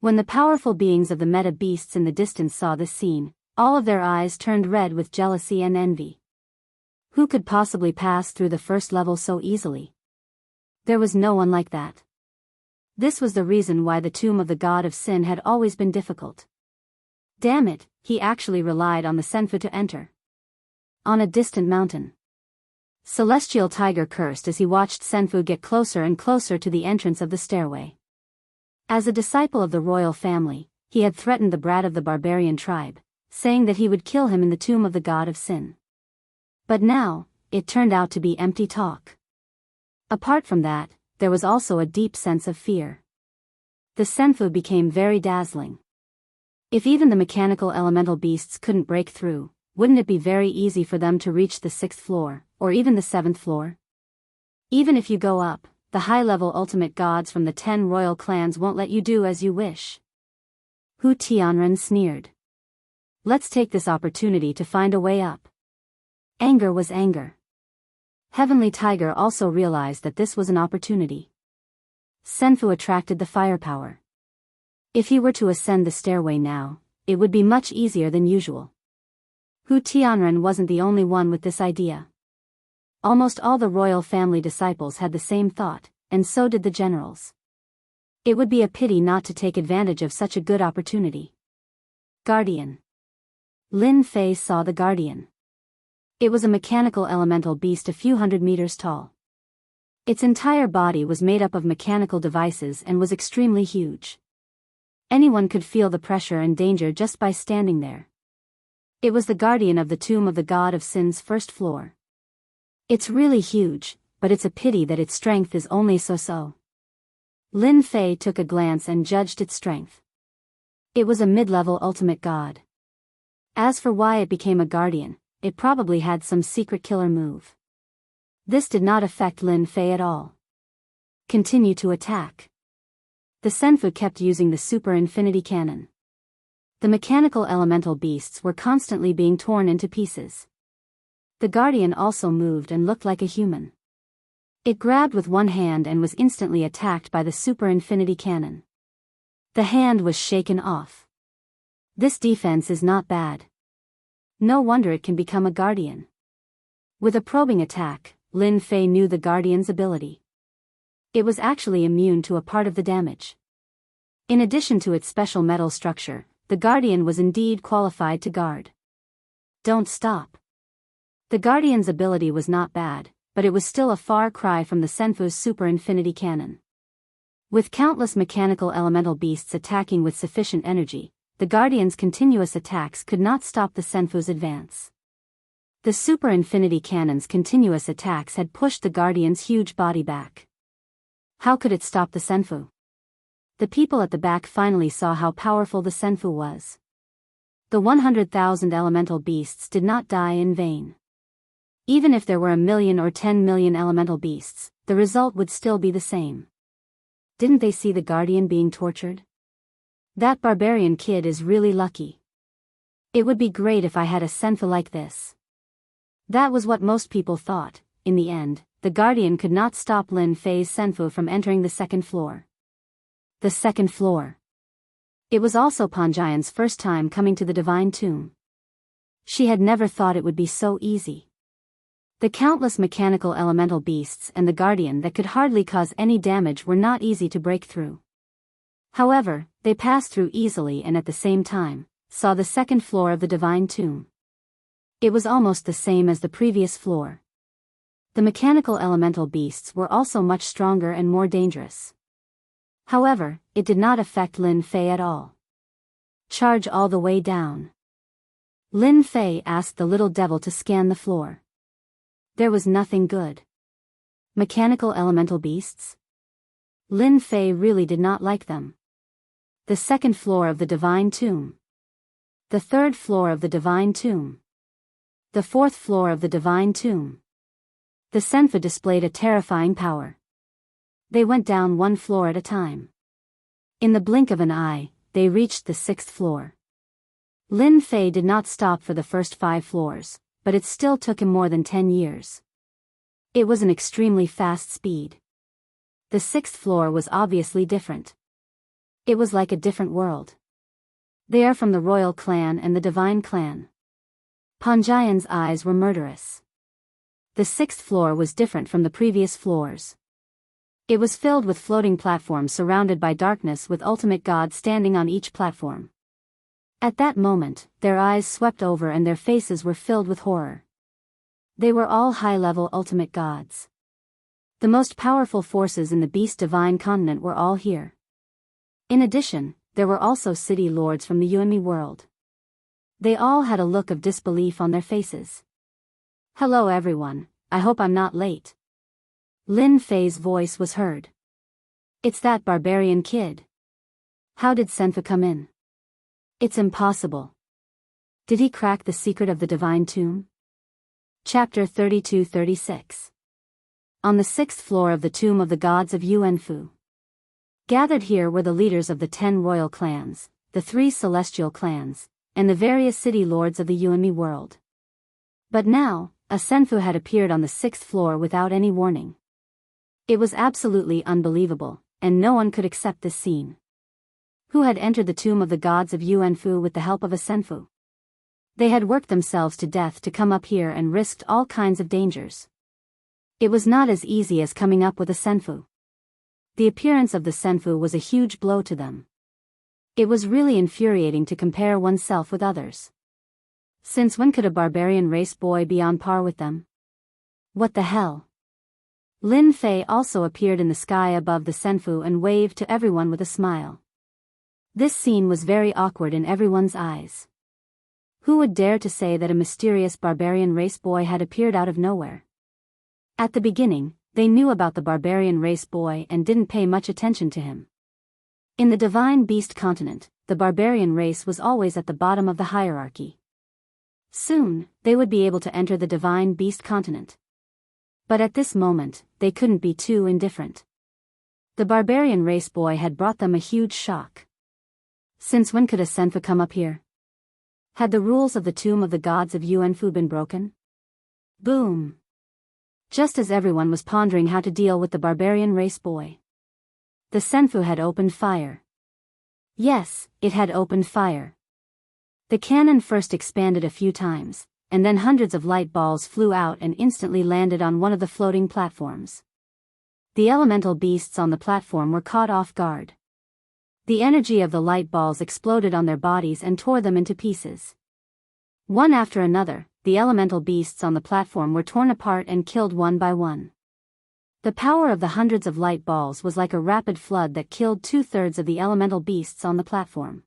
Speaker 1: When the powerful beings of the meta beasts in the distance saw this scene, all of their eyes turned red with jealousy and envy. Who could possibly pass through the first level so easily? There was no one like that. This was the reason why the tomb of the god of sin had always been difficult. Damn it, he actually relied on the Senfu to enter. On a distant mountain. Celestial Tiger cursed as he watched Senfu get closer and closer to the entrance of the stairway. As a disciple of the royal family, he had threatened the brat of the barbarian tribe, saying that he would kill him in the tomb of the god of sin. But now, it turned out to be empty talk. Apart from that, there was also a deep sense of fear. The Senfu became very dazzling. If even the mechanical elemental beasts couldn't break through, wouldn't it be very easy for them to reach the 6th floor, or even the 7th floor? Even if you go up, the high-level ultimate gods from the 10 royal clans won't let you do as you wish. Hu Tianren sneered. Let's take this opportunity to find a way up. Anger was anger. Heavenly Tiger also realized that this was an opportunity. Senfu attracted the firepower. If he were to ascend the stairway now, it would be much easier than usual. Hu Tianren wasn't the only one with this idea. Almost all the royal family disciples had the same thought, and so did the generals. It would be a pity not to take advantage of such a good opportunity. Guardian. Lin Fei saw the Guardian. It was a mechanical elemental beast a few hundred meters tall. Its entire body was made up of mechanical devices and was extremely huge. Anyone could feel the pressure and danger just by standing there. It was the guardian of the tomb of the god of sin's 1st floor. It's really huge, but it's a pity that its strength is only so-so. Lin Fei took a glance and judged its strength. It was a mid-level ultimate god. As for why it became a guardian, it probably had some secret killer move. This did not affect Lin Fei at all. Continue to attack. The Senfu kept using the super infinity cannon. The mechanical elemental beasts were constantly being torn into pieces. The guardian also moved and looked like a human. It grabbed with one hand and was instantly attacked by the super infinity cannon. The hand was shaken off. This defense is not bad. No wonder it can become a guardian. With a probing attack, Lin Fei knew the guardian's ability. It was actually immune to a part of the damage. In addition to its special metal structure, the guardian was indeed qualified to guard. Don't stop. The guardian's ability was not bad, but it was still a far cry from the Senfu's super infinity cannon. With countless mechanical elemental beasts attacking with sufficient energy, the guardian's continuous attacks could not stop the Senfu's advance. The super infinity cannon's continuous attacks had pushed the guardian's huge body back. How could it stop the Senfu? The people at the back finally saw how powerful the Senfu was. The 100,000 elemental beasts did not die in vain. Even if there were 1,000,000 or 10,000,000 elemental beasts, the result would still be the same. Didn't they see the guardian being tortured? That barbarian kid is really lucky. It would be great if I had a senfu like this. That was what most people thought. In the end, the guardian could not stop Lin Fei's senfu from entering the second floor. The second floor. It was also Panjian's first time coming to the divine tomb. She had never thought it would be so easy. The countless mechanical elemental beasts and the guardian that could hardly cause any damage were not easy to break through. However, they passed through easily and at the same time, saw the second floor of the divine tomb. It was almost the same as the previous floor. The mechanical elemental beasts were also much stronger and more dangerous. However, it did not affect Lin Fei at all. Charge all the way down. Lin Fei asked the little devil to scan the floor. There was nothing good. Mechanical elemental beasts? Lin Fei really did not like them. The second floor of the divine tomb. The third floor of the divine tomb. The fourth floor of the divine tomb. The senfu displayed a terrifying power. They went down one floor at a time. In the blink of an eye, they reached the sixth floor. Lin Fei did not stop for the first 5 floors, but it still took him more than 10 years. It was an extremely fast speed. The sixth floor was obviously different. It was like a different world. They are from the royal clan and the divine clan. Panjian's eyes were murderous. The sixth floor was different from the previous floors. It was filled with floating platforms surrounded by darkness with ultimate God standing on each platform. At that moment, their eyes swept over and their faces were filled with horror. They were all high-level ultimate gods. The most powerful forces in the Beast Divine continent were all here. In addition, there were also city lords from the Yuanmi world. They all had a look of disbelief on their faces. "Hello everyone, I hope I'm not late." Lin Fei's voice was heard. "It's that barbarian kid. How did senfu come in? It's impossible. Did he crack the secret of the divine tomb?" Chapter 32-36. On the 6th floor of the tomb of the gods of Yuanfu. Gathered here were the leaders of the 10 royal clans, the 3 celestial clans, and the various city lords of the Yuanmi world. But now, a senfu had appeared on the 6th floor without any warning. It was absolutely unbelievable, and no one could accept this scene. Who had entered the tomb of the gods of Yuanfu with the help of a senfu? They had worked themselves to death to come up here and risked all kinds of dangers. It was not as easy as coming up with a senfu. The appearance of the senfu was a huge blow to them. It was really infuriating to compare oneself with others. Since when could a barbarian race boy be on par with them? What the hell? Lin Fei also appeared in the sky above the senfu and waved to everyone with a smile. This scene was very awkward in everyone's eyes. Who would dare to say that a mysterious barbarian race boy had appeared out of nowhere? At the beginning, they knew about the barbarian race boy and didn't pay much attention to him. In the divine beast continent, the barbarian race was always at the bottom of the hierarchy. Soon, they would be able to enter the divine beast continent. But at this moment, they couldn't be too indifferent. The barbarian race boy had brought them a huge shock. Since when could a senfu come up here? Had the rules of the tomb of the gods of Yuanfu been broken? Boom! Just as everyone was pondering how to deal with the barbarian race boy, the senfu had opened fire. Yes, it had opened fire. The cannon first expanded a few times, and then hundreds of light balls flew out and instantly landed on one of the floating platforms. The elemental beasts on the platform were caught off guard. The energy of the light balls exploded on their bodies and tore them into pieces. One after another, the elemental beasts on the platform were torn apart and killed one by one. The power of the hundreds of light balls was like a rapid flood that killed 2/3 of the elemental beasts on the platform.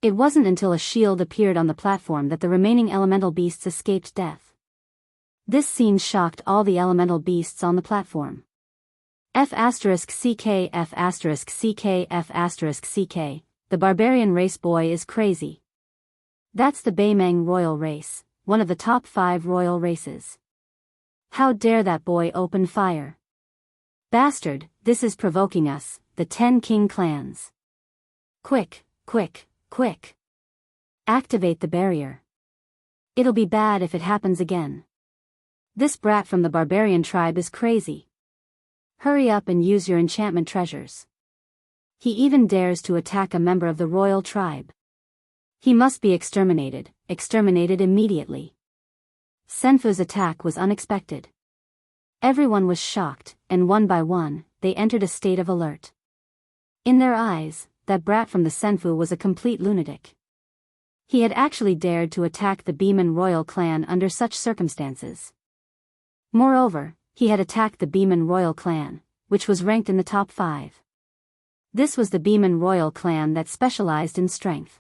Speaker 1: It wasn't until a shield appeared on the platform that the remaining elemental beasts escaped death. This scene shocked all the elemental beasts on the platform. F***CK F***CK F***CK, the barbarian race boy is crazy. That's the Beimeng royal race, one of the top 5 royal races. How dare that boy open fire? Bastard, this is provoking us, the 10 king clans. Quick, quick, quick. Activate the barrier. It'll be bad if it happens again. This brat from the barbarian tribe is crazy. Hurry up and use your enchantment treasures. He even dares to attack a member of the royal tribe. He must be exterminated immediately. Senfu's attack was unexpected. Everyone was shocked, and one by one, they entered a state of alert. In their eyes, that brat from the Senfu was a complete lunatic. He had actually dared to attack the Beeman royal clan under such circumstances. Moreover, he had attacked the Beeman royal clan, which was ranked in the top 5. This was the Beeman royal clan that specialized in strength.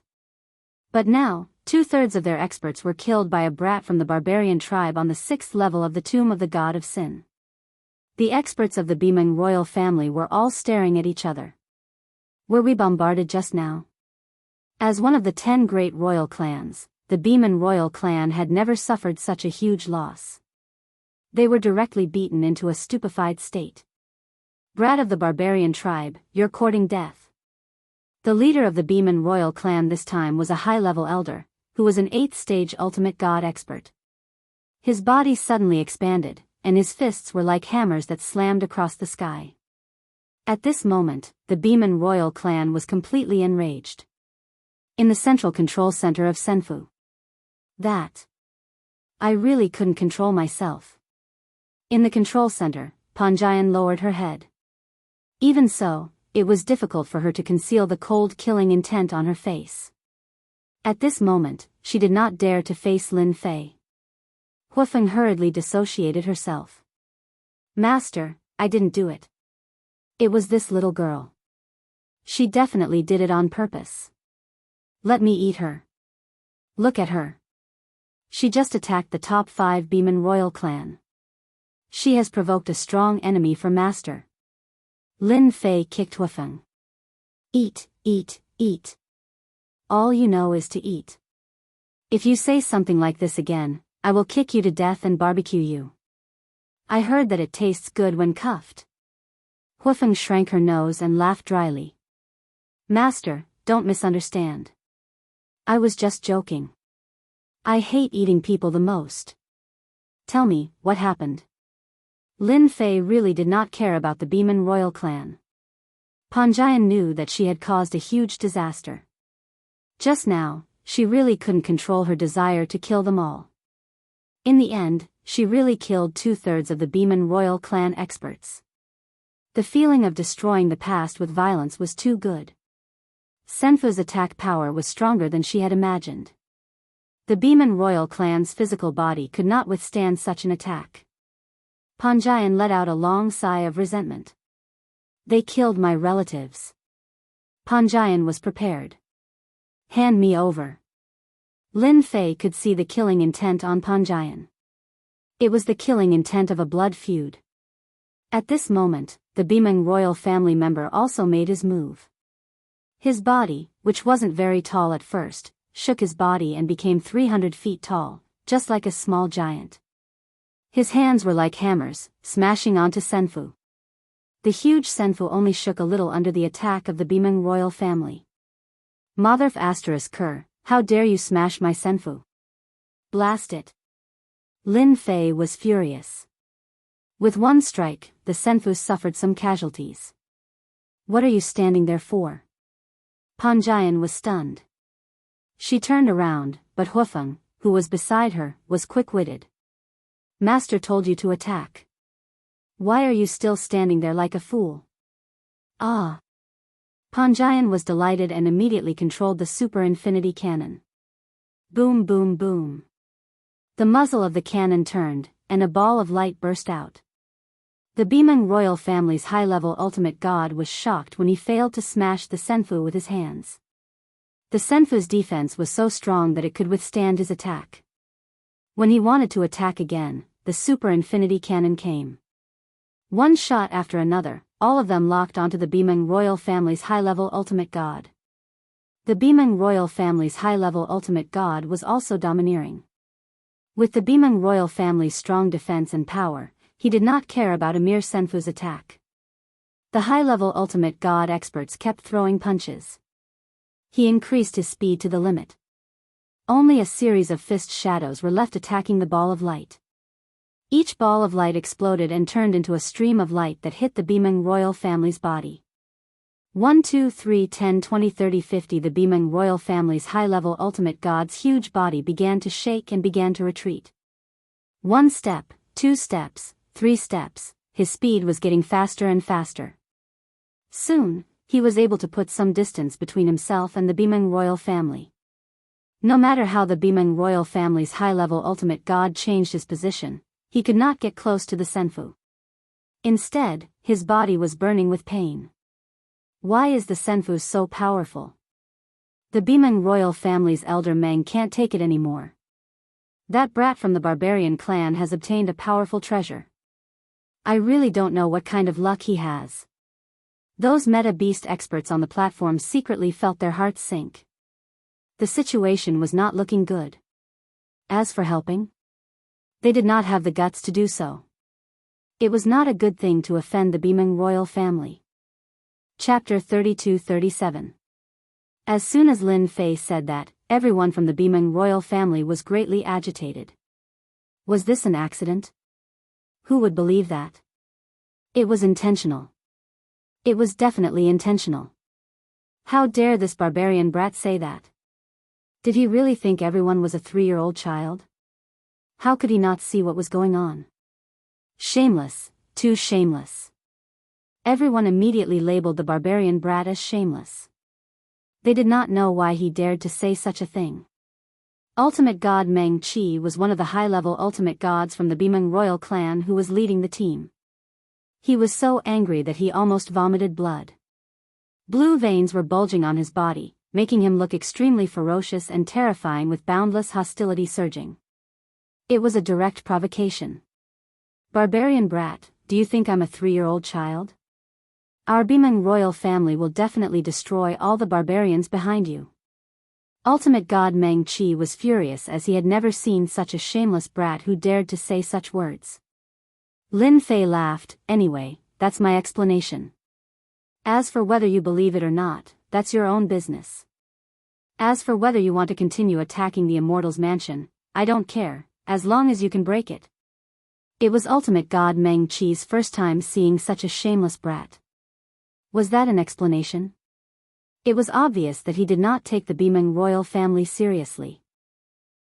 Speaker 1: But now, 2/3 of their experts were killed by a brat from the barbarian tribe on the 6th level of the Tomb of the God of Sin. The experts of the Beeman royal family were all staring at each other. Were we bombarded just now? As one of the 10 great royal clans, the Beeman royal clan had never suffered such a huge loss. They were directly beaten into a stupefied state. Brat of the barbarian tribe, you're courting death. The leader of the Beeman royal clan this time was a high-level elder, who was an 8th stage ultimate god expert. His body suddenly expanded, and his fists were like hammers that slammed across the sky. At this moment, the Beeman royal clan was completely enraged. In the central control center of Senfu. I really couldn't control myself. In the control center, Panjian lowered her head. Even so, it was difficult for her to conceal the cold killing intent on her face. At this moment, she did not dare to face Lin Fei. Huifeng hurriedly dissociated herself. Master, I didn't do it. It was this little girl. She definitely did it on purpose. Let me eat her. Look at her. She just attacked the top 5 Beeman royal clan. She has provoked a strong enemy for Master. Lin Fei kicked Huifeng. Eat, eat, eat. All you know is to eat. If you say something like this again, I will kick you to death and barbecue you. I heard that it tastes good when cuffed. Huifeng shrank her nose and laughed dryly. Master, don't misunderstand. I was just joking. I hate eating people the most. Tell me, what happened? Lin Fei really did not care about the Beeman royal clan. Panjian knew that she had caused a huge disaster. Just now, she really couldn't control her desire to kill them all. In the end, she really killed 2/3 of the Beeman royal clan experts. The feeling of destroying the past with violence was too good. Senfu's attack power was stronger than she had imagined. The Beeman royal clan's physical body could not withstand such an attack. Panjian let out a long sigh of resentment. They killed my relatives. Panjian was prepared. Hand me over. Lin Fei could see the killing intent on Panjian. It was the killing intent of a blood feud. At this moment, the Beeman royal family member also made his move. His body, which wasn't very tall at first, shook his body and became 300 feet tall, just like a small giant. His hands were like hammers, smashing onto Senfu. The huge Senfu only shook a little under the attack of the Beeman royal family. Motherf *Ker, how dare you smash my Senfu? Blast it. Lin Fei was furious. With one strike, the Senfu suffered some casualties. What are you standing there for? Panjian was stunned. She turned around, but Huifeng, who was beside her, was quick-witted. Master told you to attack. Why are you still standing there like a fool? Ah. Panjian was delighted and immediately controlled the super infinity cannon. Boom, boom, boom. The muzzle of the cannon turned, and a ball of light burst out. The Beeman royal family's high-level ultimate god was shocked when he failed to smash the Senfu with his hands. The Senfu's defense was so strong that it could withstand his attack. When he wanted to attack again, the super infinity cannon came. One shot after another, all of them locked onto the Beeman royal family's high-level ultimate god. The Bimeng royal family's high-level ultimate god was also domineering. With the Bimeng royal family's strong defense and power, he did not care about Emir Senfu's attack. The high-level ultimate god experts kept throwing punches. He increased his speed to the limit. Only a series of fist shadows were left attacking the ball of light. Each ball of light exploded and turned into a stream of light that hit the Bimeng royal family's body. 1 2 3 10 20 30 50 The Bimeng royal family's high-level ultimate god's huge body began to shake and began to retreat. 1 step, 2 steps, 3 steps, his speed was getting faster and faster. Soon, he was able to put some distance between himself and the Bimeng royal family. No matter how the Bimeng royal family's high-level ultimate god changed his position, he could not get close to the Senfu. Instead, his body was burning with pain. Why is the Senfu so powerful? The Bimeng royal family's elder Meng can't take it anymore. That brat from the barbarian clan has obtained a powerful treasure. I really don't know what kind of luck he has. Those meta-beast experts on the platform secretly felt their hearts sink. The situation was not looking good. As for helping, they did not have the guts to do so. It was not a good thing to offend the Bimeng royal family. Chapter 32-37. As soon as Lin Fei said that, everyone from the Bimeng royal family was greatly agitated. Was this an accident? Who would believe that? It was intentional. It was definitely intentional. How dare this barbarian brat say that? Did he really think everyone was a 3-year-old child? How could he not see what was going on? Shameless, too shameless. Everyone immediately labeled the barbarian brat as shameless. They did not know why he dared to say such a thing. Ultimate God Meng Qi was one of the high-level ultimate gods from the Bimeng royal clan who was leading the team. He was so angry that he almost vomited blood. Blue veins were bulging on his body, making him look extremely ferocious and terrifying with boundless hostility surging. It was a direct provocation. Barbarian brat, do you think I'm a 3-year-old child? Our Bimeng royal family will definitely destroy all the barbarians behind you. Ultimate God Meng Qi was furious as he had never seen such a shameless brat who dared to say such words. Lin Fei laughed. Anyway, that's my explanation. As for whether you believe it or not, that's your own business. As for whether you want to continue attacking the Immortal's mansion, I don't care, as long as you can break it. It was Ultimate God Meng Qi's first time seeing such a shameless brat. Was that an explanation? It was obvious that he did not take the Bimeng royal family seriously.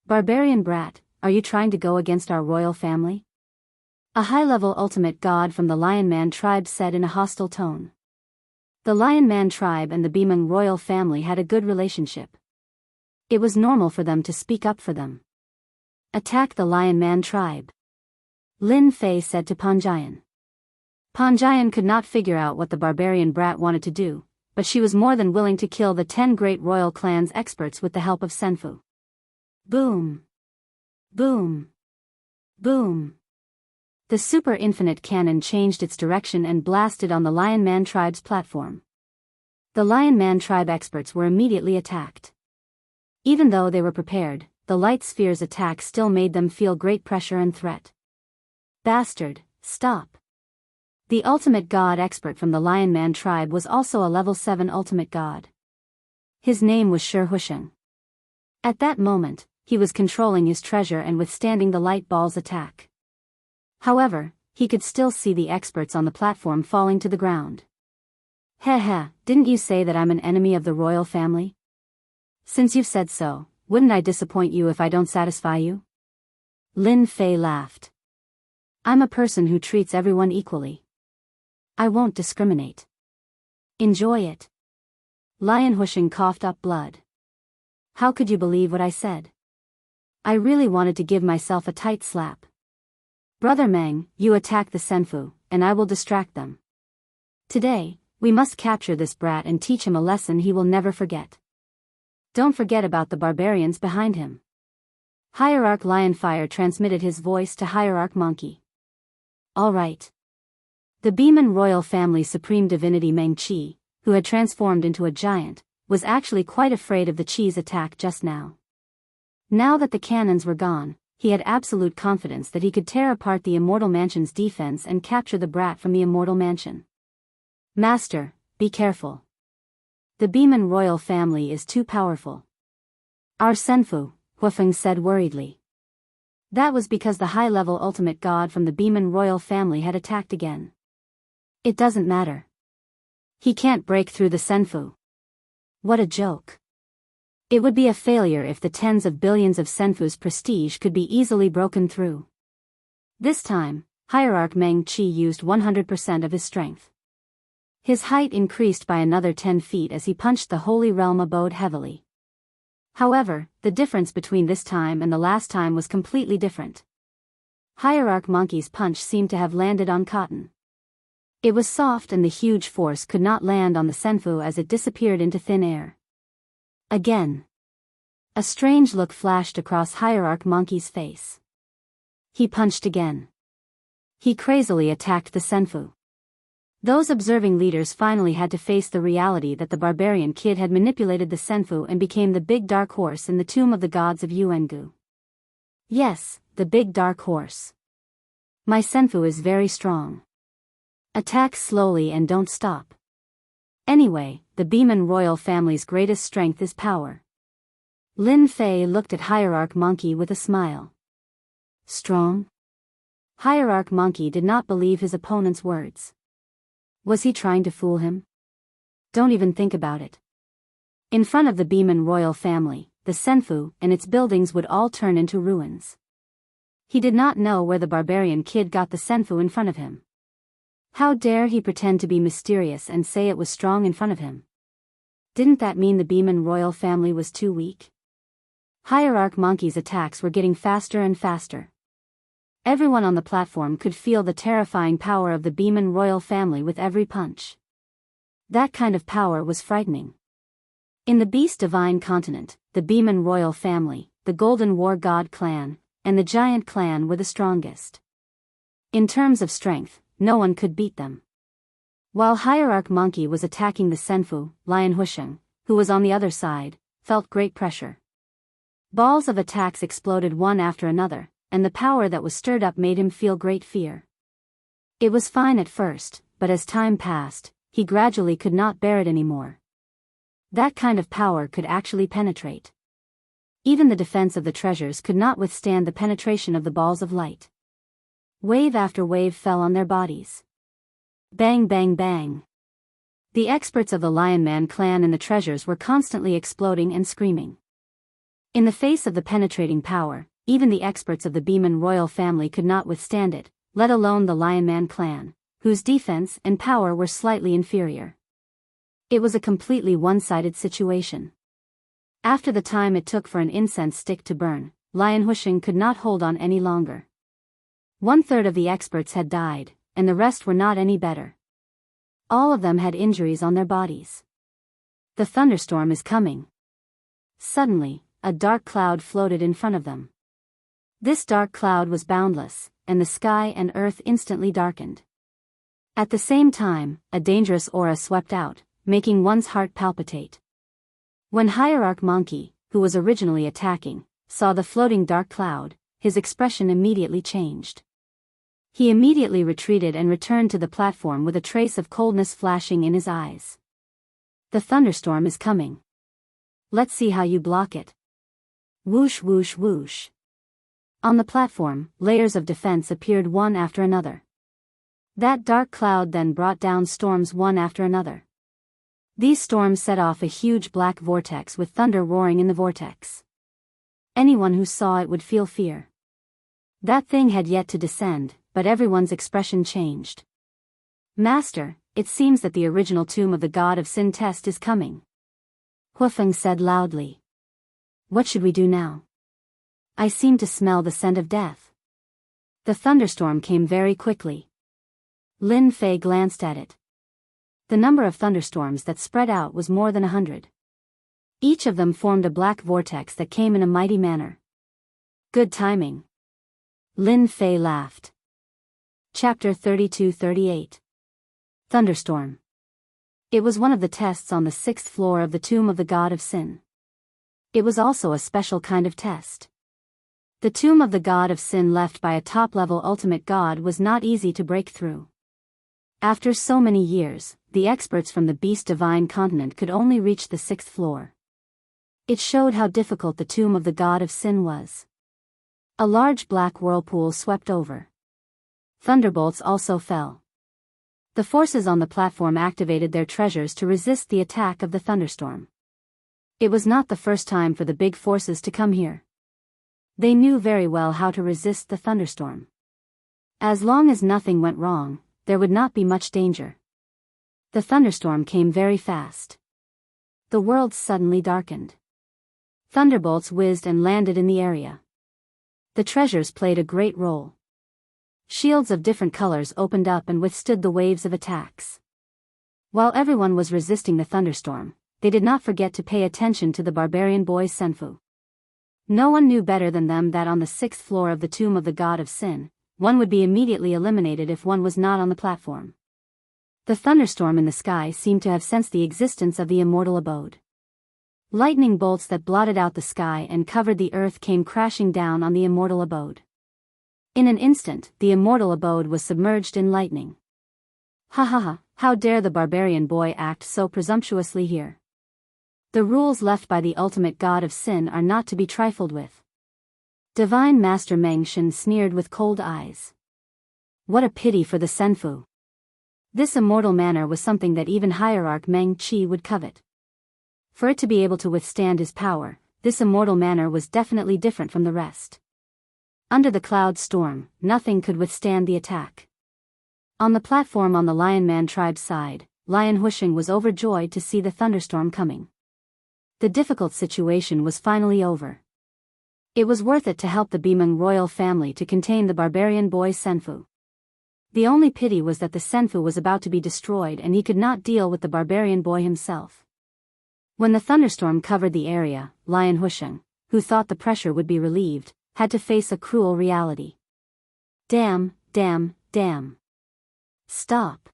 Speaker 1: Barbarian brat, are you trying to go against our royal family? A high-level ultimate god from the Lion Man tribe said in a hostile tone. The Lion Man tribe and the Bimeng royal family had a good relationship. It was normal for them to speak up for them. Attack the Lion Man tribe. Lin Fei said to Panjian. Panjian could not figure out what the barbarian brat wanted to do, but she was more than willing to kill the 10 great royal clans experts with the help of Senfu. Boom! Boom! Boom! The super infinite cannon changed its direction and blasted on the Lion Man tribe's platform. The Lion Man tribe experts were immediately attacked. Even though they were prepared, the light sphere's attack still made them feel great pressure and threat. Bastard, stop. The ultimate god expert from the Lion Man tribe was also a level 7 ultimate god. His name was Shi Husheng. At that moment, he was controlling his treasure and withstanding the light ball's attack. However, he could still see the experts on the platform falling to the ground. Heh, didn't you say that I'm an enemy of the royal family? Since you've said so, wouldn't I disappoint you if I don't satisfy you? Lin Fei laughed. I'm a person who treats everyone equally. I won't discriminate. Enjoy it. Lion Husheng coughed up blood. How could you believe what I said? I really wanted to give myself a tight slap. Brother Meng, you attack the Senfu, and I will distract them. Today, we must capture this brat and teach him a lesson he will never forget. Don't forget about the barbarians behind him. Hierarch Lionfire transmitted his voice to Hierarch Monkey. All right. The Bimeng royal family's supreme divinity Meng Qi, who had transformed into a giant, was actually quite afraid of the cheese attack just now. Now that the cannons were gone, he had absolute confidence that he could tear apart the Immortal Mansion's defense and capture the brat from the Immortal Mansion. Master, be careful. The Beeman royal family is too powerful. Our Senfu, Huafeng said worriedly. That was because the high-level ultimate god from the Beeman royal family had attacked again. It doesn't matter. He can't break through the Senfu. What a joke. It would be a failure if the tens of billions of Senfu's prestige could be easily broken through. This time, Hierarch Meng Qi used 100% of his strength. His height increased by another 10 feet as he punched the Holy Realm abode heavily. However, the difference between this time and the last time was completely different. Hierarch Monkey's punch seemed to have landed on cotton. It was soft and the huge force could not land on the Senfu as it disappeared into thin air. Again. A strange look flashed across Hierarch Monkey's face. He punched again. He crazily attacked the Senfu. Those observing leaders finally had to face the reality that the barbarian kid had manipulated the Senfu and became the big dark horse in the tomb of the gods of Yuangu. Yes, the big dark horse. My Senfu is very strong. Attack slowly and don't stop. Anyway, the Beeman royal family's greatest strength is power. Lin Fei looked at Hierarch Monkey with a smile. Strong? Hierarch Monkey did not believe his opponent's words. Was he trying to fool him? Don't even think about it. In front of the Beeman royal family, the Senfu and its buildings would all turn into ruins. He did not know where the barbarian kid got the Senfu in front of him. How dare he pretend to be mysterious and say it was strong in front of him? Didn't that mean the Beeman royal family was too weak? Hierarch Monkey's attacks were getting faster and faster. Everyone on the platform could feel the terrifying power of the Beeman royal family with every punch. That kind of power was frightening. In the Beast Divine continent, the Beeman royal family, the Golden War God clan, and the Giant clan were the strongest. In terms of strength, no one could beat them. While Hierarch Monkey was attacking the Senfu, Lion Huisheng, who was on the other side, felt great pressure. Balls of attacks exploded one after another, and the power that was stirred up made him feel great fear. It was fine at first, but as time passed, he gradually could not bear it anymore. That kind of power could actually penetrate. Even the defense of the treasures could not withstand the penetration of the balls of light. Wave after wave fell on their bodies. Bang bang bang. The experts of the Lion Man clan and the treasures were constantly exploding and screaming. In the face of the penetrating power, even the experts of the Beeman royal family could not withstand it, let alone the Lion Man clan, whose defense and power were slightly inferior. It was a completely one-sided situation. After the time it took for an incense stick to burn, Lion Huisheng could not hold on any longer. 1/3 of the experts had died, and the rest were not any better. All of them had injuries on their bodies. The thunderstorm is coming. Suddenly, a dark cloud floated in front of them. This dark cloud was boundless, and the sky and earth instantly darkened. At the same time, a dangerous aura swept out, making one's heart palpitate. When Hierarch Monkey, who was originally attacking, saw the floating dark cloud, his expression immediately changed. He immediately retreated and returned to the platform with a trace of coldness flashing in his eyes. The thunderstorm is coming. Let's see how you block it. Whoosh whoosh whoosh. On the platform, layers of defense appeared one after another. That dark cloud then brought down storms one after another. These storms set off a huge black vortex with thunder roaring in the vortex. Anyone who saw it would feel fear. That thing had yet to descend, but everyone's expression changed. Master, it seems that the original tomb of the god of Sin Test is coming. Huafeng said loudly. What should we do now? I seem to smell the scent of death. The thunderstorm came very quickly. Lin Fei glanced at it. The number of thunderstorms that spread out was more than 100. Each of them formed a black vortex that came in a mighty manner. Good timing. Lin Fei laughed. Chapter 32-38. Thunderstorm. It was one of the tests on the 6th floor of the tomb of the god of sin. It was also a special kind of test. The tomb of the god of sin left by a top-level ultimate god was not easy to break through. After so many years, the experts from the Beast Divine continent could only reach the 6th floor. It showed how difficult the tomb of the god of sin was. A large black whirlpool swept over. Thunderbolts also fell. The forces on the platform activated their treasures to resist the attack of the thunderstorm. It was not the first time for the big forces to come here. They knew very well how to resist the thunderstorm. As long as nothing went wrong, there would not be much danger. The thunderstorm came very fast. The world suddenly darkened. Thunderbolts whizzed and landed in the area. The treasures played a great role. Shields of different colors opened up and withstood the waves of attacks. While everyone was resisting the thunderstorm, they did not forget to pay attention to the barbarian boys Senfu. No one knew better than them that on the 6th floor of the tomb of the god of sin, one would be immediately eliminated if one was not on the platform. The thunderstorm in the sky seemed to have sensed the existence of the immortal abode. Lightning bolts that blotted out the sky and covered the earth came crashing down on the immortal abode. In an instant, the immortal abode was submerged in lightning. Ha ha ha, how dare the barbarian boy act so presumptuously here? The rules left by the ultimate god of sin are not to be trifled with. Divine Master Meng Shen sneered with cold eyes. What a pity for the Senfu. This immortal manner was something that even Hierarch Meng Qi would covet. For it to be able to withstand his power, this immortal manner was definitely different from the rest. Under the cloud storm, nothing could withstand the attack. On the platform on the Lion Man tribe's side, Lion Husheng was overjoyed to see the thunderstorm coming. The difficult situation was finally over. It was worth it to help the Bimeng royal family to contain the barbarian boy Senfu. The only pity was that the Senfu was about to be destroyed and he could not deal with the barbarian boy himself. When the thunderstorm covered the area, Lion Husheng, who thought the pressure would be relieved, had to face a cruel reality. Damn, damn, damn. Stop.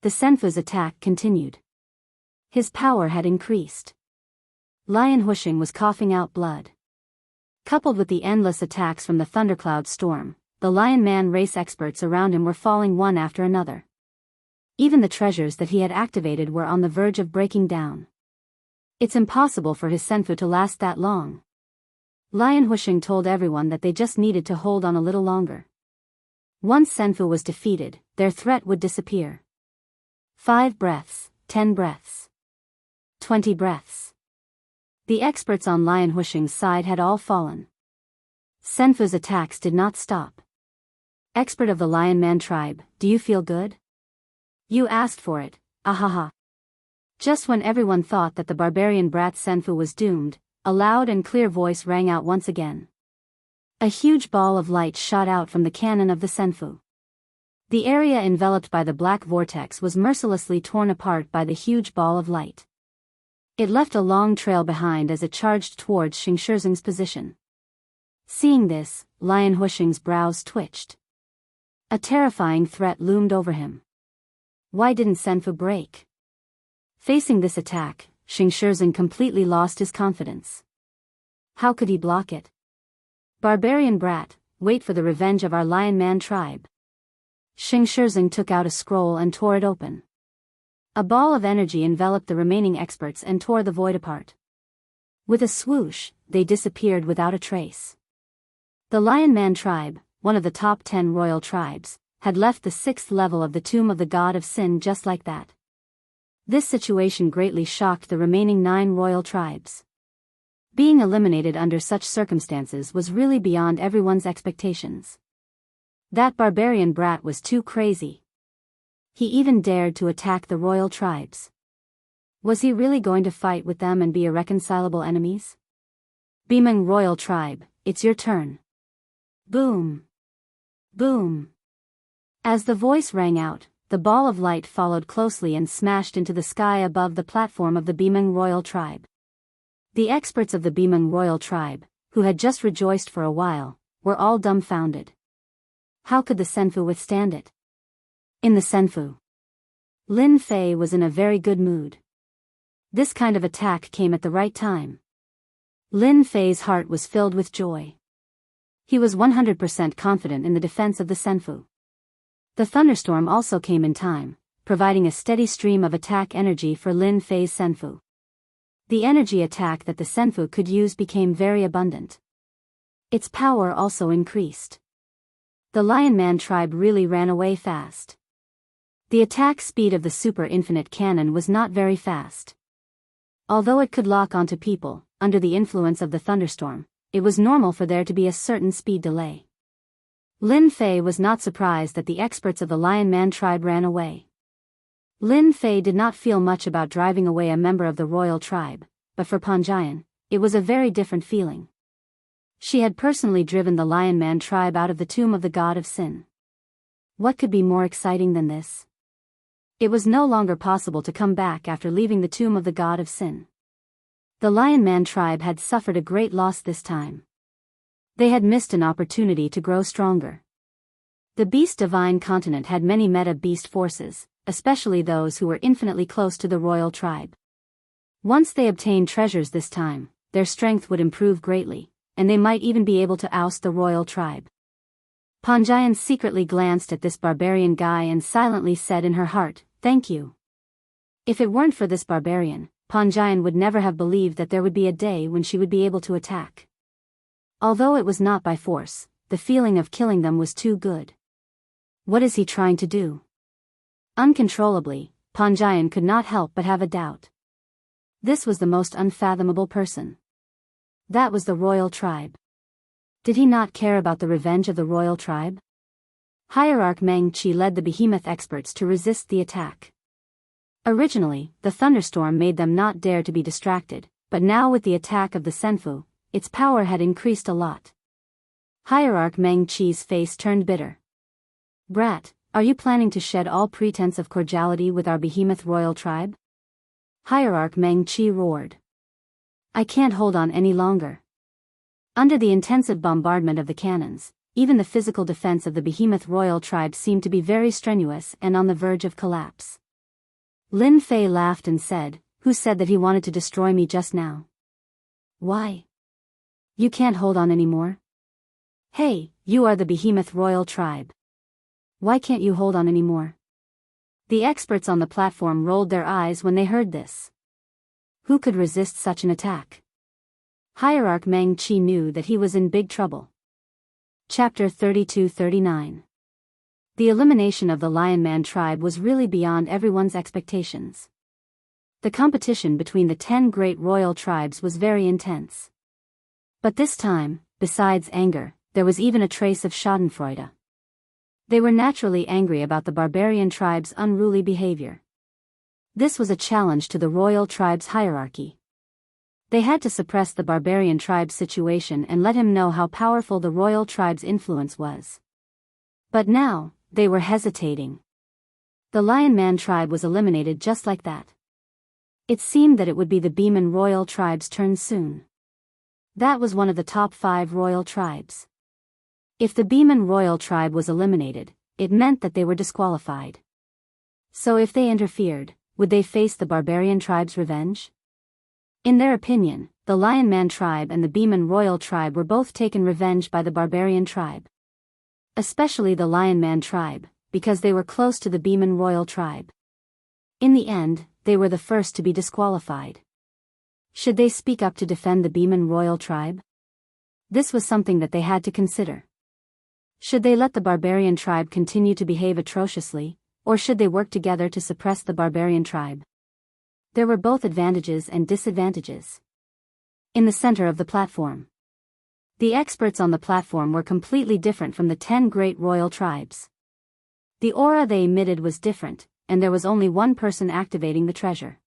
Speaker 1: The Senfu's attack continued. His power had increased. Lion Husheng was coughing out blood. Coupled with the endless attacks from the thundercloud storm, the Lion Man race experts around him were falling one after another. Even the treasures that he had activated were on the verge of breaking down. It's impossible for his Senfu to last that long. Lion Husheng told everyone that they just needed to hold on a little longer. Once Senfu was defeated, their threat would disappear. 5 breaths, 10 breaths. 20 breaths. The experts on Lion Husheng's side had all fallen. Senfu's attacks did not stop. Expert of the Lion Man tribe, do you feel good? You asked for it, ahaha. Just when everyone thought that the barbarian brat Senfu was doomed, a loud and clear voice rang out once again. A huge ball of light shot out from the cannon of the Senfu. The area enveloped by the black vortex was mercilessly torn apart by the huge ball of light. It left a long trail behind as it charged towards Xingshizeng's position. Seeing this, Lion Husheng's brows twitched. A terrifying threat loomed over him. Why didn't Senfu break? Facing this attack, Xingshizeng completely lost his confidence. How could he block it? Barbarian brat, wait for the revenge of our Lion Man tribe. Xingshizeng took out a scroll and tore it open. A ball of energy enveloped the remaining experts and tore the void apart. With a swoosh, they disappeared without a trace. The Lion Man tribe, one of the top 10 royal tribes, had left the 6th level of the tomb of the god of sin just like that. This situation greatly shocked the remaining 9 royal tribes. Being eliminated under such circumstances was really beyond everyone's expectations. That barbarian brat was too crazy. He even dared to attack the royal tribes. Was he really going to fight with them and be irreconcilable enemies? Bimeng royal tribe, it's your turn. Boom. Boom. As the voice rang out, the ball of light followed closely and smashed into the sky above the platform of the Bimeng royal tribe. The experts of the Bimeng royal tribe, who had just rejoiced for a while, were all dumbfounded. How could the Senfu withstand it? In the Senfu. Lin Fei was in a very good mood. This kind of attack came at the right time. Lin Fei's heart was filled with joy. He was 100% confident in the defense of the Senfu. The thunderstorm also came in time, providing a steady stream of attack energy for Lin Fei's Senfu. The energy attack that the Senfu could use became very abundant. Its power also increased. The Lion Man tribe really ran away fast. The attack speed of the super infinite cannon was not very fast. Although it could lock onto people, under the influence of the thunderstorm, it was normal for there to be a certain speed delay. Lin Fei was not surprised that the experts of the Lion Man tribe ran away. Lin Fei did not feel much about driving away a member of the royal tribe, but for Panjian, it was a very different feeling. She had personally driven the Lion Man tribe out of the tomb of the god of sin. What could be more exciting than this? It was no longer possible to come back after leaving the tomb of the god of sin. The Lion Man tribe had suffered a great loss this time. They had missed an opportunity to grow stronger. The Beast Divine continent had many meta-beast forces, especially those who were infinitely close to the royal tribe. Once they obtained treasures this time, their strength would improve greatly, and they might even be able to oust the royal tribe. Panjian secretly glanced at this barbarian guy and silently said in her heart, "Thank you." If it weren't for this barbarian, Panjian would never have believed that there would be a day when she would be able to attack. Although it was not by force, the feeling of killing them was too good. What is he trying to do? Uncontrollably, Panjian could not help but have a doubt. This was the most unfathomable person. That was the royal tribe. Did he not care about the revenge of the royal tribe? Hierarch Meng Qi led the behemoth experts to resist the attack. Originally, the thunderstorm made them not dare to be distracted, but now with the attack of the Senfu, its power had increased a lot. Hierarch Meng Qi's face turned bitter. "Brat, are you planning to shed all pretense of cordiality with our behemoth royal tribe?" Hierarch Meng Qi roared. "I can't hold on any longer." Under the intensive bombardment of the cannons, even the physical defense of the behemoth royal tribe seemed to be very strenuous and on the verge of collapse. Lin Fei laughed and said, "Who said that he wanted to destroy me just now? Why? You can't hold on anymore? Hey, you are the behemoth royal tribe. Why can't you hold on anymore?" The experts on the platform rolled their eyes when they heard this. Who could resist such an attack? Hierarch Meng Qi knew that he was in big trouble. Chapter 32-39. The elimination of the Lion Man tribe was really beyond everyone's expectations. The competition between the 10 great royal tribes was very intense. But this time, besides anger, there was even a trace of schadenfreude. They were naturally angry about the barbarian tribe's unruly behavior. This was a challenge to the royal tribe's hierarchy. They had to suppress the barbarian tribe's situation and let him know how powerful the royal tribe's influence was. But now, they were hesitating. The Lion Man tribe was eliminated just like that. It seemed that it would be the Beeman royal tribe's turn soon. That was one of the top 5 royal tribes. If the Beeman royal tribe was eliminated, it meant that they were disqualified. So if they interfered, would they face the barbarian tribe's revenge? In their opinion, the Lion Man tribe and the Beeman royal tribe were both taken revenge by the barbarian tribe. Especially the Lion Man tribe, because they were close to the Beeman royal tribe. In the end, they were the first to be disqualified. Should they speak up to defend the Beeman royal tribe? This was something that they had to consider. Should they let the barbarian tribe continue to behave atrociously, or should they work together to suppress the barbarian tribe? There were both advantages and disadvantages. In the center of the platform, the experts on the platform were completely different from the 10 great royal tribes. The aura they emitted was different, and there was only one person activating the treasure.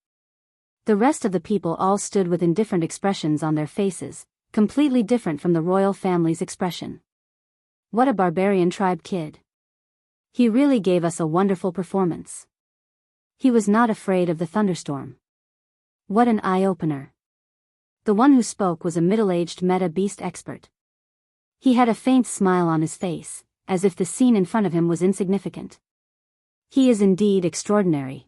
Speaker 1: The rest of the people all stood with indifferent expressions on their faces, completely different from the royal family's expression. What a barbarian tribe kid. He really gave us a wonderful performance. He was not afraid of the thunderstorm. What an eye-opener. The one who spoke was a middle-aged meta-beast expert. He had a faint smile on his face, as if the scene in front of him was insignificant. He is indeed extraordinary.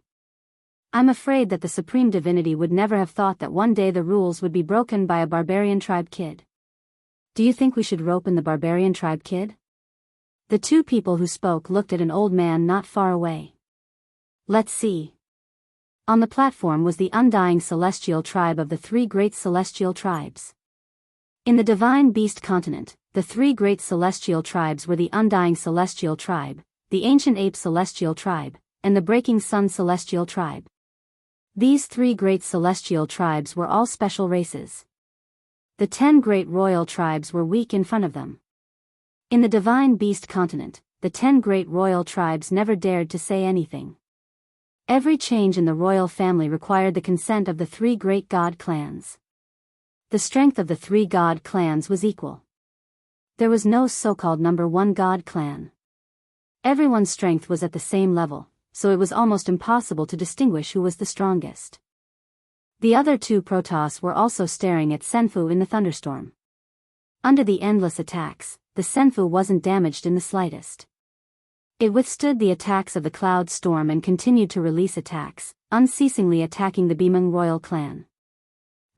Speaker 1: I'm afraid that the supreme divinity would never have thought that one day the rules would be broken by a barbarian tribe kid. Do you think we should rope in the barbarian tribe kid? The two people who spoke looked at an old man not far away. Let's see. On the platform was the undying celestial tribe of the three great celestial tribes. In the divine beast continent, the three great celestial tribes were the undying celestial tribe, the ancient ape celestial tribe, and the breaking sun celestial tribe. These three great celestial tribes were all special races. The 10 great royal tribes were weak in front of them. In the divine beast continent, the 10 great royal tribes never dared to say anything. Every change in the royal family required the consent of the three great god clans. The strength of the three god clans was equal. There was no so-called number one god clan. Everyone's strength was at the same level, so it was almost impossible to distinguish who was the strongest. The other two Protoss were also staring at Senfu in the thunderstorm. Under the endless attacks, the Senfu wasn't damaged in the slightest. It withstood the attacks of the cloud storm and continued to release attacks, unceasingly attacking the Bimeng royal clan.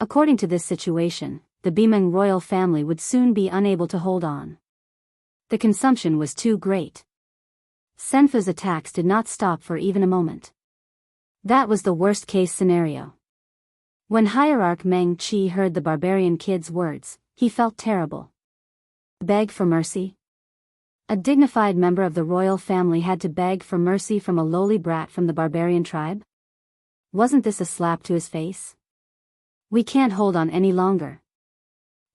Speaker 1: According to this situation, the Bimeng royal family would soon be unable to hold on. The consumption was too great. Senfu's attacks did not stop for even a moment. That was the worst-case scenario. When Hierarch Meng Qi heard the barbarian kid's words, he felt terrible. Beg for mercy? A dignified member of the royal family had to beg for mercy from a lowly brat from the barbarian tribe? Wasn't this a slap to his face? We can't hold on any longer.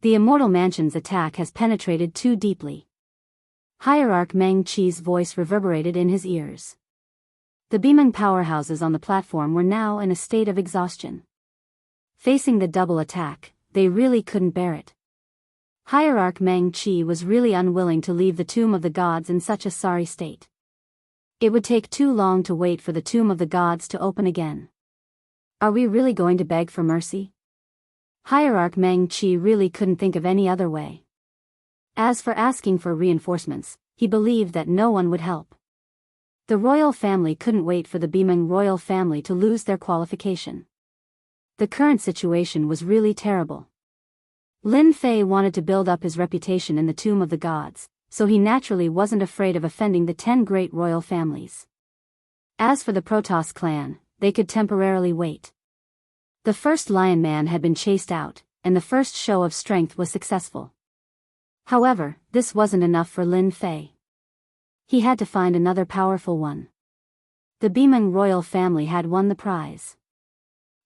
Speaker 1: The Immortal Mansion's attack has penetrated too deeply. Hierarch Meng Qi's voice reverberated in his ears. The Bimeng powerhouses on the platform were now in a state of exhaustion. Facing the double attack, they really couldn't bear it. Hierarch Meng Qi was really unwilling to leave the Tomb of the Gods in such a sorry state. It would take too long to wait for the Tomb of the Gods to open again. Are we really going to beg for mercy? Hierarch Meng Qi really couldn't think of any other way. As for asking for reinforcements, he believed that no one would help. The royal family couldn't wait for the Bimeng royal family to lose their qualification. The current situation was really terrible. Lin Fei wanted to build up his reputation in the Tomb of the Gods, so he naturally wasn't afraid of offending the 10 great royal families. As for the Protoss clan, they could temporarily wait. The first Lion Man had been chased out, and the first show of strength was successful. However, this wasn't enough for Lin Fei. He had to find another powerful one. The Bimeng royal family had won the prize.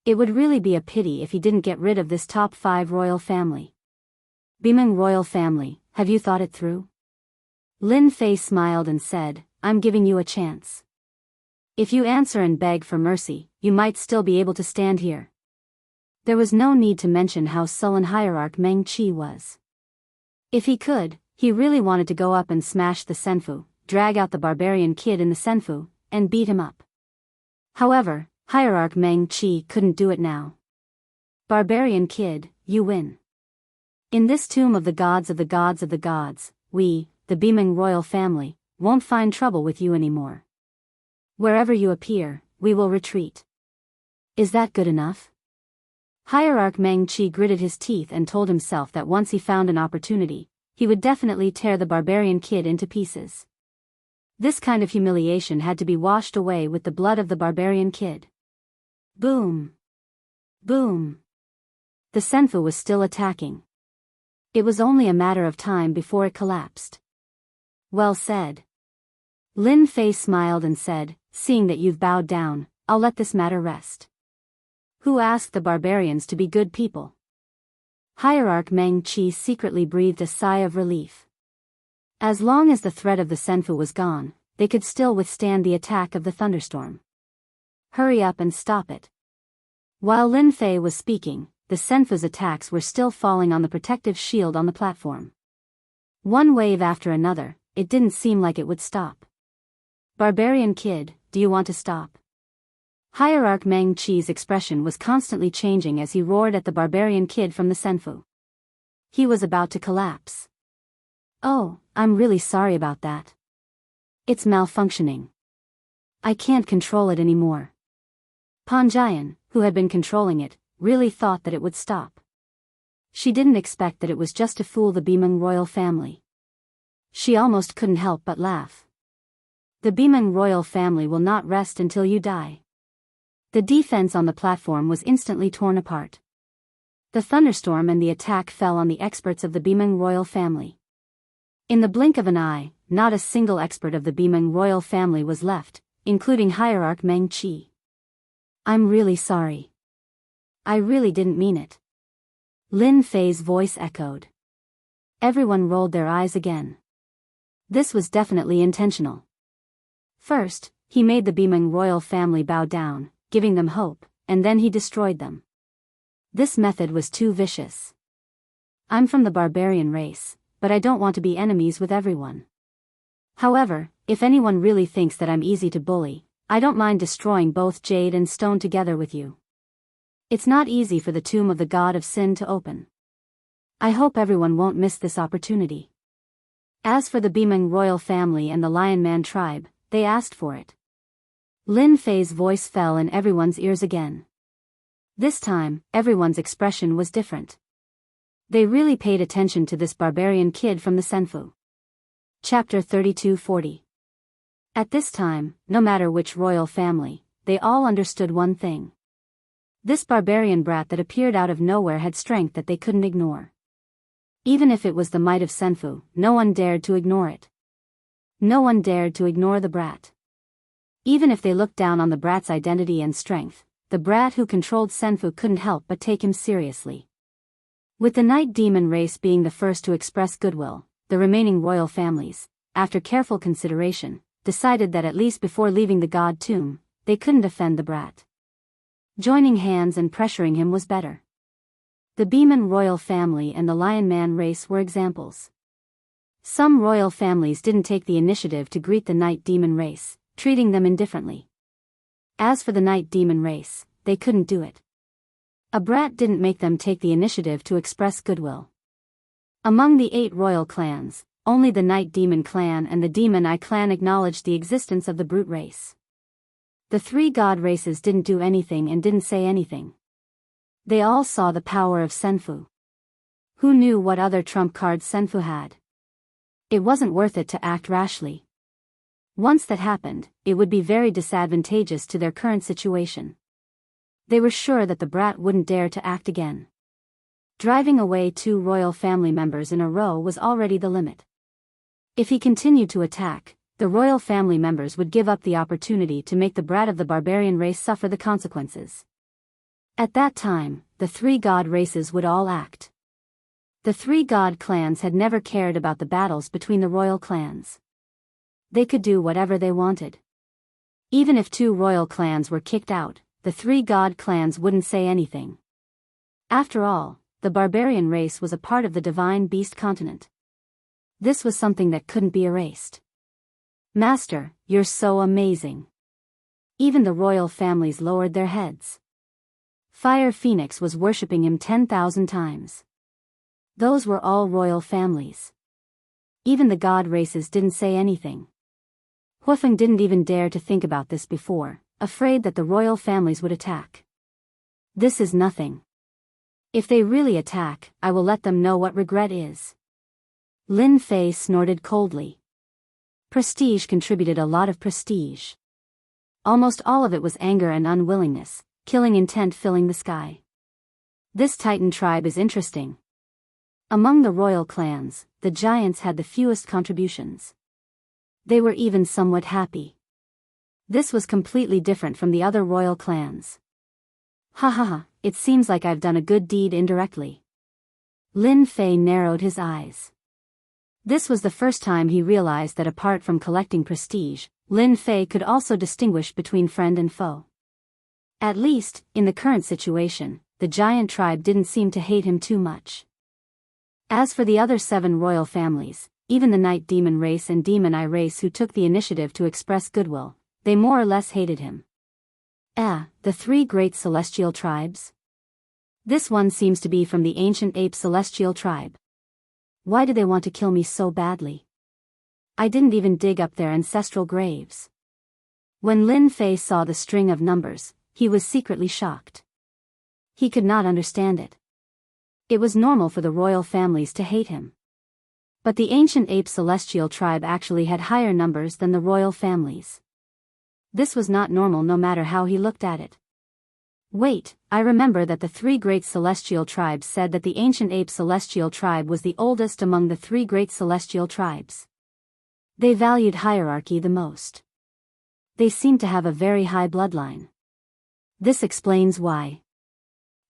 Speaker 1: It would really be a pity if he didn't get rid of this top 5 royal family. Bimeng royal family, have you thought it through? Lin Fei smiled and said, I'm giving you a chance. If you answer and beg for mercy, you might still be able to stand here. There was no need to mention how sullen Hierarch Meng Qi was. If he could, he really wanted to go up and smash the Senfu, drag out the barbarian kid in the Senfu, and beat him up. However, Hierarch Meng Qi couldn't do it now. Barbarian kid, you win. In this Tomb of the Gods of the Gods of the Gods, we, the Bimeng royal family, won't find trouble with you anymore. Wherever you appear, we will retreat. Is that good enough? Hierarch Meng Qi gritted his teeth and told himself that once he found an opportunity, he would definitely tear the barbarian kid into pieces. This kind of humiliation had to be washed away with the blood of the barbarian kid. Boom! Boom! The Senfu was still attacking. It was only a matter of time before it collapsed. Well said. Lin Fei smiled and said, seeing that you've bowed down, I'll let this matter rest. Who asked the barbarians to be good people? Hierarch Meng Qi secretly breathed a sigh of relief. As long as the threat of the Senfu was gone, they could still withstand the attack of the thunderstorm. Hurry up and stop it. While Lin Fei was speaking, the Senfu's attacks were still falling on the protective shield on the platform. One wave after another, it didn't seem like it would stop. Barbarian kid, do you want to stop? Hierarch Meng Qi's expression was constantly changing as he roared at the barbarian kid from the Senfu. He was about to collapse. Oh, I'm really sorry about that. It's malfunctioning. I can't control it anymore. Panjian, who had been controlling it, really thought that it would stop. She didn't expect that it was just to fool the Bimeng royal family. She almost couldn't help but laugh. The Bimeng royal family will not rest until you die. The defense on the platform was instantly torn apart. The thunderstorm and the attack fell on the experts of the Bimeng royal family. In the blink of an eye, not a single expert of the Bimeng royal family was left, including hierarch Meng Qi. I'm really sorry. I really didn't mean it. Lin Fei's voice echoed. Everyone rolled their eyes again. This was definitely intentional. First, he made the Bimeng royal family bow down, giving them hope, and then he destroyed them. This method was too vicious. I'm from the barbarian race, but I don't want to be enemies with everyone. However, if anyone really thinks that I'm easy to bully, I don't mind destroying both jade and stone together with you. It's not easy for the tomb of the god of sin to open. I hope everyone won't miss this opportunity. As for the Bimeng royal family and the Lion Man tribe, they asked for it. Lin Fei's voice fell in everyone's ears again. This time, everyone's expression was different. They really paid attention to this barbarian kid from the Senfu. Chapter 3240. At this time, no matter which royal family, they all understood one thing. This barbarian brat that appeared out of nowhere had strength that they couldn't ignore. Even if it was the might of Senfu, no one dared to ignore it. No one dared to ignore the brat. Even if they looked down on the brat's identity and strength, the brat who controlled Senfu couldn't help but take him seriously. With the Night Demon race being the first to express goodwill, the remaining royal families, after careful consideration, decided that at least before leaving the god tomb, they couldn't defend the brat. Joining hands and pressuring him was better. The Bimeng royal family and the Lion Man race were examples. Some royal families didn't take the initiative to greet the Night Demon race, treating them indifferently. As for the Night Demon race, they couldn't do it. A brat didn't make them take the initiative to express goodwill. Among the 8 royal clans, only the Night Demon clan and the Demon Eye clan acknowledged the existence of the brute race. The 3 god races didn't do anything and didn't say anything. They all saw the power of Senfu. Who knew what other trump cards Senfu had? It wasn't worth it to act rashly. Once that happened, it would be very disadvantageous to their current situation. They were sure that the brat wouldn't dare to act again. Driving away 2 royal family members in a row was already the limit. If he continued to attack, the royal family members would give up the opportunity to make the brat of the barbarian race suffer the consequences. At that time, the 3 god races would all act. The 3 god clans had never cared about the battles between the royal clans. They could do whatever they wanted. Even if 2 royal clans were kicked out, the 3 god clans wouldn't say anything. After all, the barbarian race was a part of the divine beast continent. This was something that couldn't be erased. Master, you're so amazing. Even the royal families lowered their heads. Fire Phoenix was worshipping him 10,000 times. Those were all royal families. Even the god races didn't say anything. Huifeng didn't even dare to think about this before, afraid that the royal families would attack. This is nothing. If they really attack, I will let them know what regret is. Lin Fei snorted coldly. Prestige contributed a lot of prestige. Almost all of it was anger and unwillingness, killing intent filling the sky. This Titan tribe is interesting. Among the royal clans, the giants had the fewest contributions. They were even somewhat happy. This was completely different from the other royal clans. Ha ha ha, it seems like I've done a good deed indirectly. Lin Fei narrowed his eyes. This was the first time he realized that apart from collecting prestige, Lin Fei could also distinguish between friend and foe. At least, in the current situation, the giant tribe didn't seem to hate him too much. As for the other 7 royal families, even the Night Demon race and Demon Eye race who took the initiative to express goodwill, they more or less hated him. The 3 great celestial tribes? This one seems to be from the ancient ape celestial tribe. Why do they want to kill me so badly? I didn't even dig up their ancestral graves. When Lin Fei saw the string of numbers, he was secretly shocked. He could not understand it. It was normal for the royal families to hate him. But the ancient ape celestial tribe actually had higher numbers than the royal families. This was not normal no matter how he looked at it. Wait, I remember that the three great celestial tribes said that the ancient ape celestial tribe was the oldest among the three great celestial tribes. They valued hierarchy the most. They seemed to have a very high bloodline. This explains why.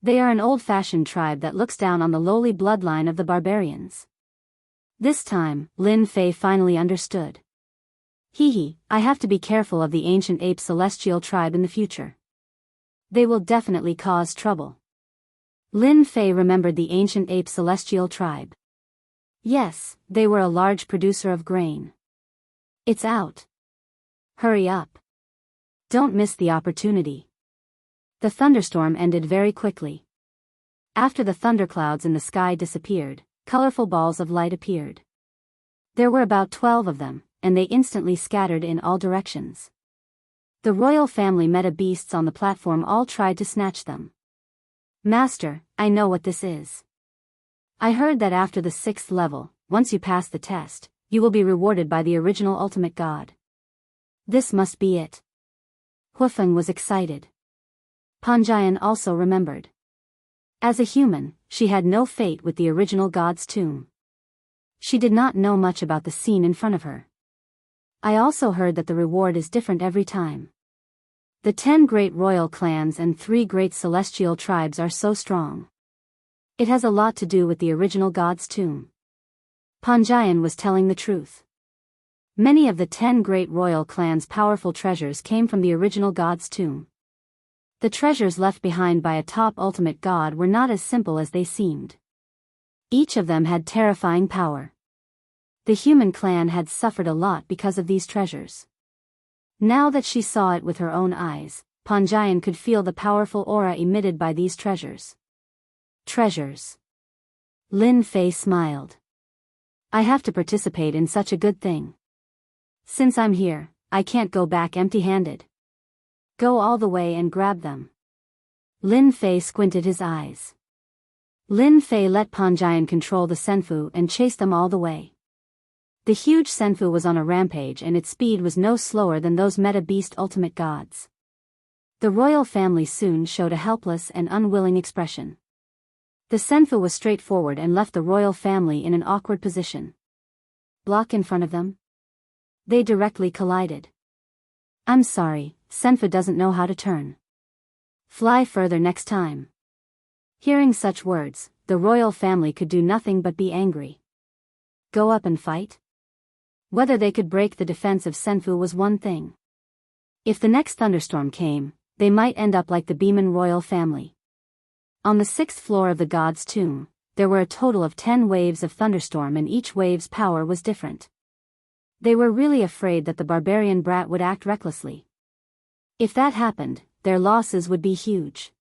Speaker 1: They are an old-fashioned tribe that looks down on the lowly bloodline of the barbarians. This time, Lin Fei finally understood. I have to be careful of the ancient ape celestial tribe in the future. They will definitely cause trouble. Lin Fei remembered the ancient ape celestial tribe. Yes, they were a large producer of grain. It's out. Hurry up. Don't miss the opportunity. The thunderstorm ended very quickly. After the thunderclouds in the sky disappeared, colorful balls of light appeared. There were about 12 of them, and they instantly scattered in all directions. The royal family meta beasts on the platform all tried to snatch them. Master, I know what this is. I heard that after the 6th level, once you pass the test, you will be rewarded by the original ultimate god. This must be it. Huifeng was excited. Panjian also remembered. As a human, she had no fate with the original god's tomb. She did not know much about the scene in front of her. I also heard that the reward is different every time. The 10 great royal clans and 3 great celestial tribes are so strong. It has a lot to do with the original god's tomb. Panjian was telling the truth. Many of the 10 great royal clans' powerful treasures came from the original god's tomb. The treasures left behind by a top ultimate god were not as simple as they seemed. Each of them had terrifying power. The human clan had suffered a lot because of these treasures. Now that she saw it with her own eyes, Panjian could feel the powerful aura emitted by these treasures. Treasures. Lin Fei smiled. I have to participate in such a good thing. Since I'm here, I can't go back empty-handed. Go all the way and grab them. Lin Fei squinted his eyes. Lin Fei let Panjian control the Senfu and chase them all the way. The huge Senfu was on a rampage and its speed was no slower than those meta-beast ultimate gods. The royal family soon showed a helpless and unwilling expression. The Senfu was straightforward and left the royal family in an awkward position. Block in front of them? They directly collided. I'm sorry, Senfu doesn't know how to turn. Fly further next time. Hearing such words, the royal family could do nothing but be angry. Go up and fight? Whether they could break the defense of Senfu was one thing. If the next thunderstorm came, they might end up like the Beeman royal family. On the 6th floor of the god's tomb, there were a total of 10 waves of thunderstorm and each wave's power was different. They were really afraid that the barbarian brat would act recklessly. If that happened, their losses would be huge.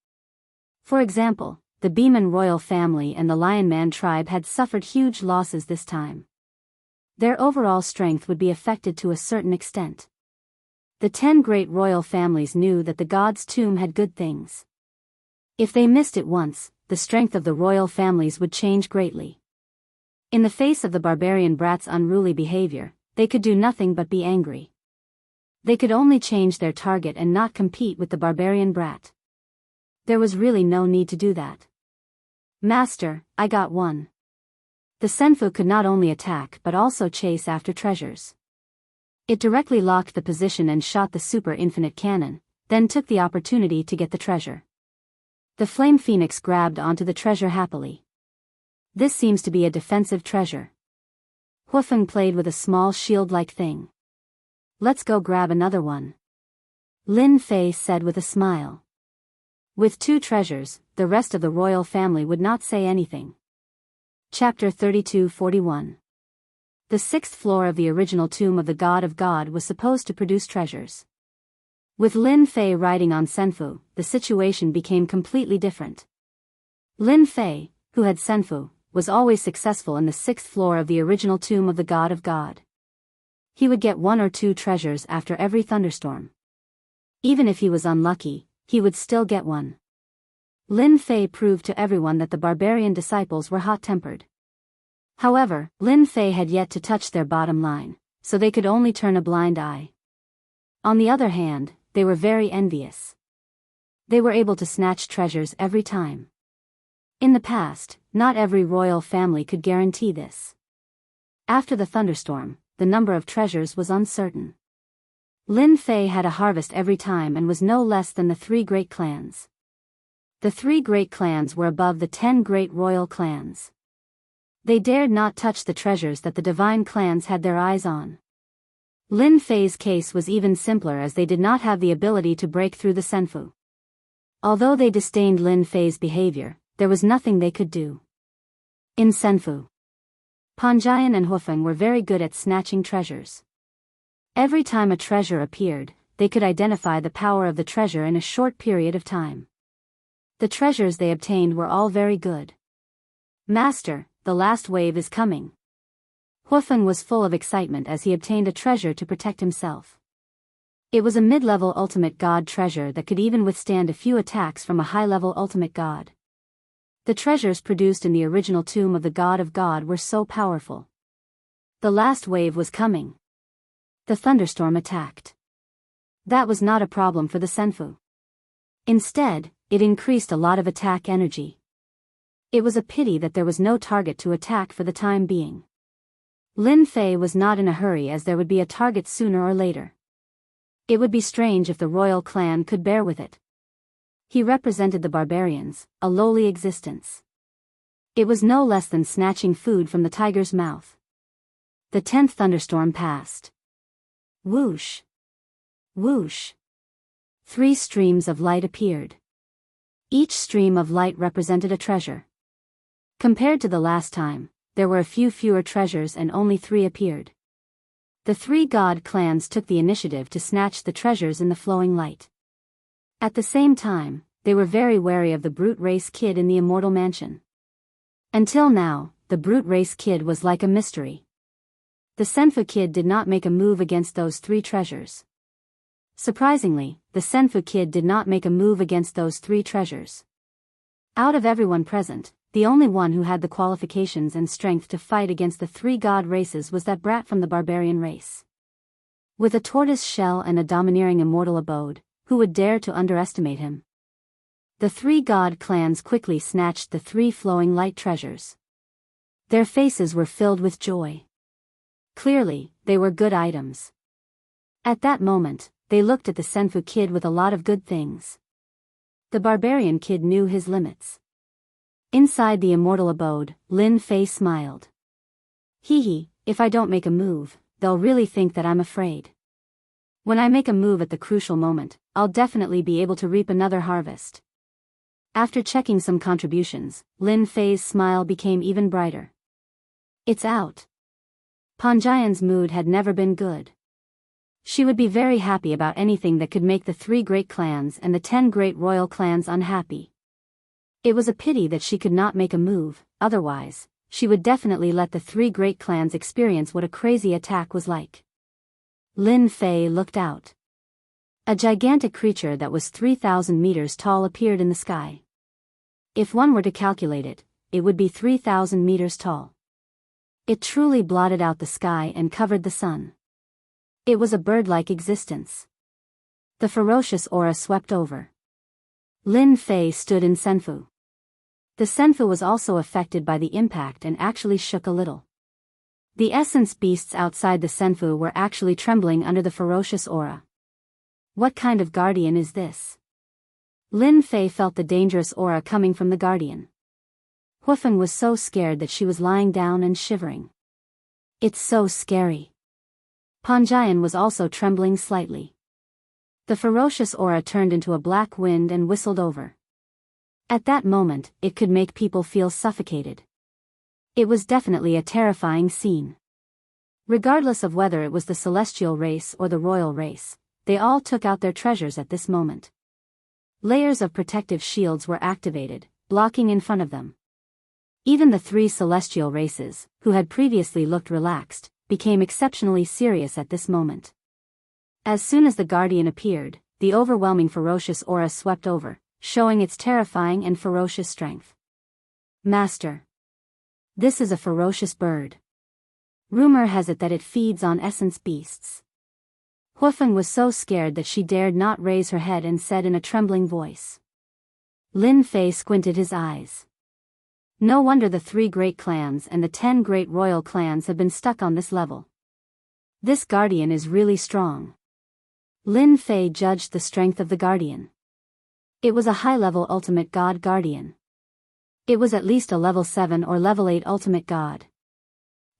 Speaker 1: For example, the Beeman royal family and the Lion Man tribe had suffered huge losses this time. Their overall strength would be affected to a certain extent. The 10 great royal families knew that the god's tomb had good things. If they missed it once, the strength of the royal families would change greatly. In the face of the barbarian brat's unruly behavior, they could do nothing but be angry. They could only change their target and not compete with the barbarian brat. There was really no need to do that. Master, I got one. The Senfu could not only attack but also chase after treasures. It directly locked the position and shot the super infinite cannon, then took the opportunity to get the treasure. The flame phoenix grabbed onto the treasure happily. This seems to be a defensive treasure. Huifeng played with a small shield-like thing. Let's go grab another one. Lin Fei said with a smile. With 2 treasures, the rest of the royal family would not say anything. Chapter 32-41. The 6th floor of the original tomb of the God of God was supposed to produce treasures. With Lin Fei riding on Senfu, the situation became completely different. Lin Fei, who had Senfu, was always successful in the 6th floor of the original tomb of the God of God. He would get 1 or 2 treasures after every thunderstorm. Even if he was unlucky, he would still get one. Lin Fei proved to everyone that the barbarian disciples were hot-tempered. However, Lin Fei had yet to touch their bottom line, so they could only turn a blind eye. On the other hand, they were very envious. They were able to snatch treasures every time. In the past, not every royal family could guarantee this. After the thunderstorm, the number of treasures was uncertain. Lin Fei had a harvest every time and was no less than the 3 great clans. The 3 great clans were above the 10 great royal clans. They dared not touch the treasures that the divine clans had their eyes on. Lin Fei's case was even simpler as they did not have the ability to break through the senfu. Although they disdained Lin Fei's behavior, there was nothing they could do. In senfu, Panjian and Hufeng were very good at snatching treasures. Every time a treasure appeared, they could identify the power of the treasure in a short period of time. The treasures they obtained were all very good. Master, the last wave is coming. Hufeng was full of excitement as he obtained a treasure to protect himself. It was a mid-level ultimate god treasure that could even withstand a few attacks from a high-level ultimate god. The treasures produced in the original tomb of the God of God were so powerful. The last wave was coming. The thunderstorm attacked. That was not a problem for the senfu. Instead, it increased a lot of attack energy. It was a pity that there was no target to attack for the time being. Lin Fei was not in a hurry as there would be a target sooner or later. It would be strange if the royal clan could bear with it. He represented the barbarians, a lowly existence. It was no less than snatching food from the tiger's mouth. The 10th thunderstorm passed. Whoosh! Whoosh! 3 streams of light appeared. Each stream of light represented a treasure. Compared to the last time, there were a few fewer treasures and only 3 appeared. The 3 god clans took the initiative to snatch the treasures in the flowing light. At the same time, they were very wary of the brute race kid in the immortal mansion. Until now, the brute race kid was like a mystery. The senfu kid did not make a move against those 3 treasures. Surprisingly, the senfu kid did not make a move against those 3 treasures. Out of everyone present, the only one who had the qualifications and strength to fight against the 3 god races was that brat from the barbarian race. With a tortoise shell and a domineering immortal abode, who would dare to underestimate him? The 3 god clans quickly snatched the 3 flowing light treasures. Their faces were filled with joy. Clearly, they were good items. At that moment, they looked at the senfu kid with a lot of good things. The barbarian kid knew his limits. Inside the immortal abode, Lin Fei smiled. Hee hee, if I don't make a move, they'll really think that I'm afraid. When I make a move at the crucial moment, I'll definitely be able to reap another harvest. After checking some contributions, Lin Fei's smile became even brighter. It's out. Panjian's mood had never been good. She would be very happy about anything that could make the 3 great clans and the 10 great royal clans unhappy. It was a pity that she could not make a move, otherwise, she would definitely let the 3 great clans experience what a crazy attack was like. Lin Fei looked out. A gigantic creature that was 3,000 meters tall appeared in the sky. If one were to calculate it, it would be 3,000 meters tall. It truly blotted out the sky and covered the sun. It was a bird-like existence. The ferocious aura swept over. Lin Fei stood in senfu. The senfu was also affected by the impact and actually shook a little. The essence beasts outside the senfu were actually trembling under the ferocious aura. What kind of guardian is this? Lin Fei felt the dangerous aura coming from the guardian. Hufeng was so scared that she was lying down and shivering. It's so scary. Panjian was also trembling slightly. The ferocious aura turned into a black wind and whistled over. At that moment, it could make people feel suffocated. It was definitely a terrifying scene. Regardless of whether it was the celestial race or the royal race, they all took out their treasures at this moment. Layers of protective shields were activated, blocking in front of them. Even the 3 celestial races, who had previously looked relaxed, became exceptionally serious at this moment. As soon as the guardian appeared, the overwhelming ferocious aura swept over, showing its terrifying and ferocious strength. Master. This is a ferocious bird. Rumor has it that it feeds on essence beasts. Huifeng was so scared that she dared not raise her head and said in a trembling voice. Lin Fei squinted his eyes. No wonder the 3 great clans and the 10 great royal clans have been stuck on this level. This guardian is really strong. Lin Fei judged the strength of the guardian. It was a high-level ultimate god guardian. It was at least a level 7 or level 8 ultimate god.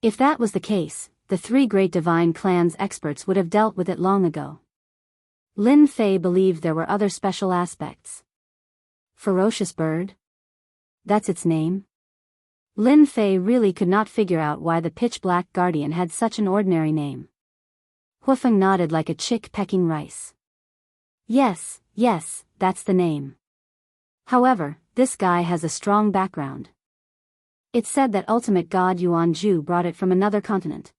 Speaker 1: If that was the case, the 3 great divine clans experts would have dealt with it long ago. Lin Fei believed there were other special aspects. Ferocious bird? That's its name? Lin Fei really could not figure out why the pitch-black guardian had such an ordinary name. Huifeng nodded like a chick pecking rice. Yes, that's the name. However, this guy has a strong background. It's said that ultimate god Yuanzhu brought it from another continent.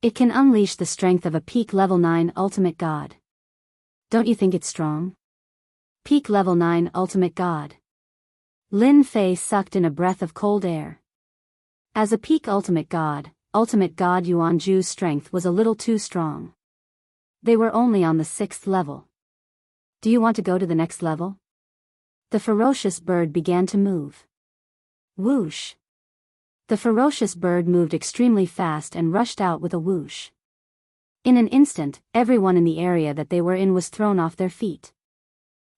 Speaker 1: It can unleash the strength of a peak level 9 ultimate god. Don't you think it's strong? Peak level 9 ultimate god. Lin Fei sucked in a breath of cold air. As a peak ultimate god Yuanzhu's strength was a little too strong. They were only on the 6th level. Do you want to go to the next level? The ferocious bird began to move. Whoosh. The ferocious bird moved extremely fast and rushed out with a whoosh. In an instant, everyone in the area that they were in was thrown off their feet.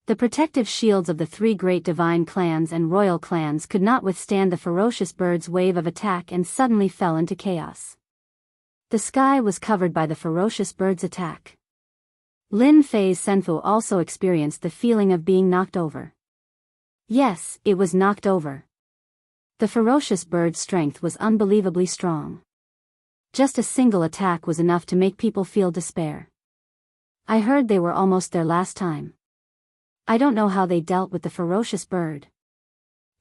Speaker 1: The protective shields of the 3 great divine clans and royal clans could not withstand the ferocious bird's wave of attack and suddenly fell into chaos. The sky was covered by the ferocious bird's attack. Lin Fei's Senfu also experienced the feeling of being knocked over. Yes, it was knocked over. The ferocious bird's strength was unbelievably strong. Just a single attack was enough to make people feel despair. I heard they were almost there last time. I don't know how they dealt with the ferocious bird.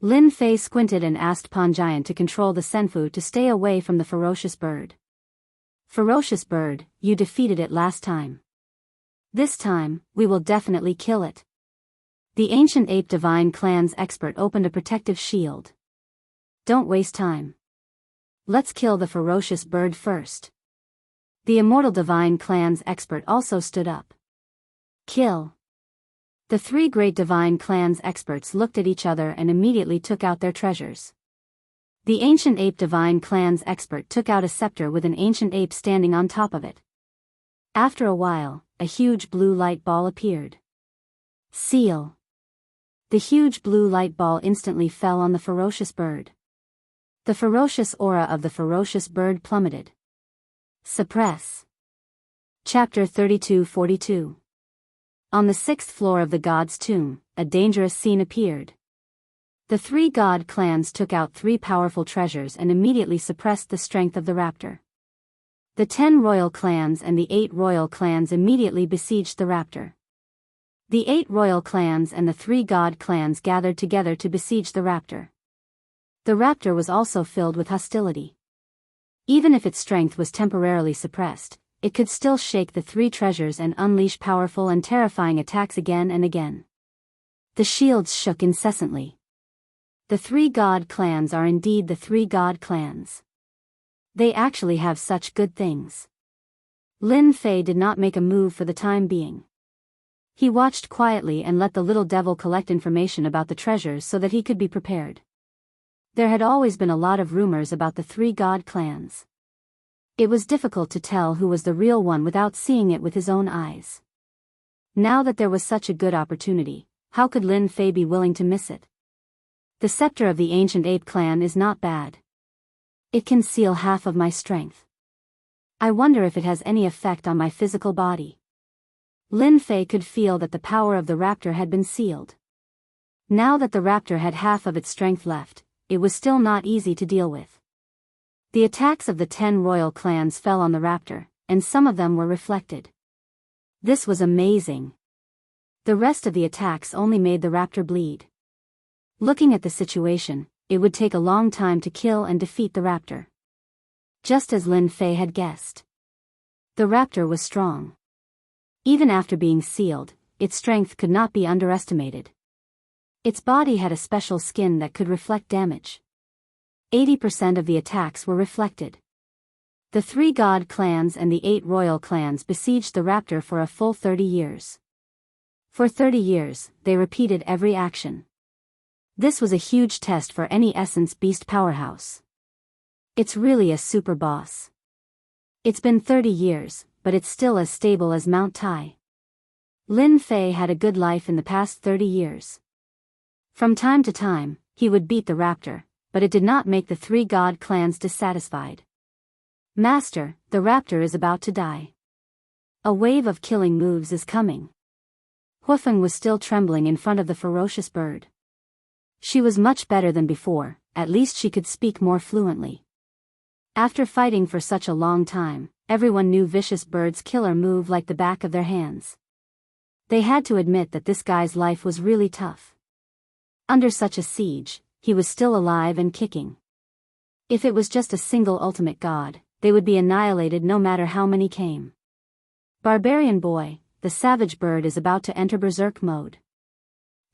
Speaker 1: Lin Fei squinted and asked Panjian to control the Senfu to stay away from the ferocious bird. Ferocious bird, you defeated it last time. This time, we will definitely kill it. The ancient ape divine clan's expert opened a protective shield. Don't waste time. Let's kill the ferocious bird first. The immortal divine clan's expert also stood up. Kill. The 3 great divine clans experts looked at each other and immediately took out their treasures. The ancient ape divine clan's expert took out a scepter with an ancient ape standing on top of it. After a while, a huge blue light ball appeared. Seal. The huge blue light ball instantly fell on the ferocious bird. The ferocious aura of the ferocious bird plummeted. Suppress. Chapter 32-42. On the 6th floor of the god's tomb, a dangerous scene appeared. The 3 god clans took out 3 powerful treasures and immediately suppressed the strength of the raptor. The 10 royal clans and the 8 royal clans immediately besieged the raptor. The 8 royal clans and the 3 god clans gathered together to besiege the raptor. The raptor was also filled with hostility. Even if its strength was temporarily suppressed, it could still shake the 3 treasures and unleash powerful and terrifying attacks again and again. The shields shook incessantly. The 3 god clans are indeed the 3 god clans. They actually have such good things. Lin Fei did not make a move for the time being. He watched quietly and let the little devil collect information about the treasures so that he could be prepared. There had always been a lot of rumors about the 3 god clans. It was difficult to tell who was the real one without seeing it with his own eyes. Now that there was such a good opportunity, how could Lin Fei be willing to miss it? The scepter of the ancient ape clan is not bad. It can seal half of my strength. I wonder if it has any effect on my physical body. Lin Fei could feel that the power of the raptor had been sealed. Now that the raptor had half of its strength left, it was still not easy to deal with. The attacks of the 10 royal clans fell on the raptor, and some of them were reflected. This was amazing. The rest of the attacks only made the raptor bleed. Looking at the situation, it would take a long time to kill and defeat the raptor. Just as Lin Fei had guessed. The raptor was strong. Even after being sealed, its strength could not be underestimated. Its body had a special skin that could reflect damage. 80% of the attacks were reflected. The 3 god clans and the 8 royal clans besieged the raptor for a full 30 years. For 30 years, they repeated every action. This was a huge test for any essence beast powerhouse. It's really a super boss. It's been 30 years, but it's still as stable as Mount Tai. Lin Fei had a good life in the past 30 years. From time to time, he would beat the raptor, but it did not make the 3 god clans dissatisfied. Master, the raptor is about to die. A wave of killing moves is coming. Huifeng was still trembling in front of the ferocious bird. She was much better than before, at least she could speak more fluently. After fighting for such a long time, everyone knew vicious bird's killer move like the back of their hands. They had to admit that this guy's life was really tough. Under such a siege, he was still alive and kicking. If it was just a single ultimate god, they would be annihilated no matter how many came. Barbarian boy, the savage bird is about to enter berserk mode.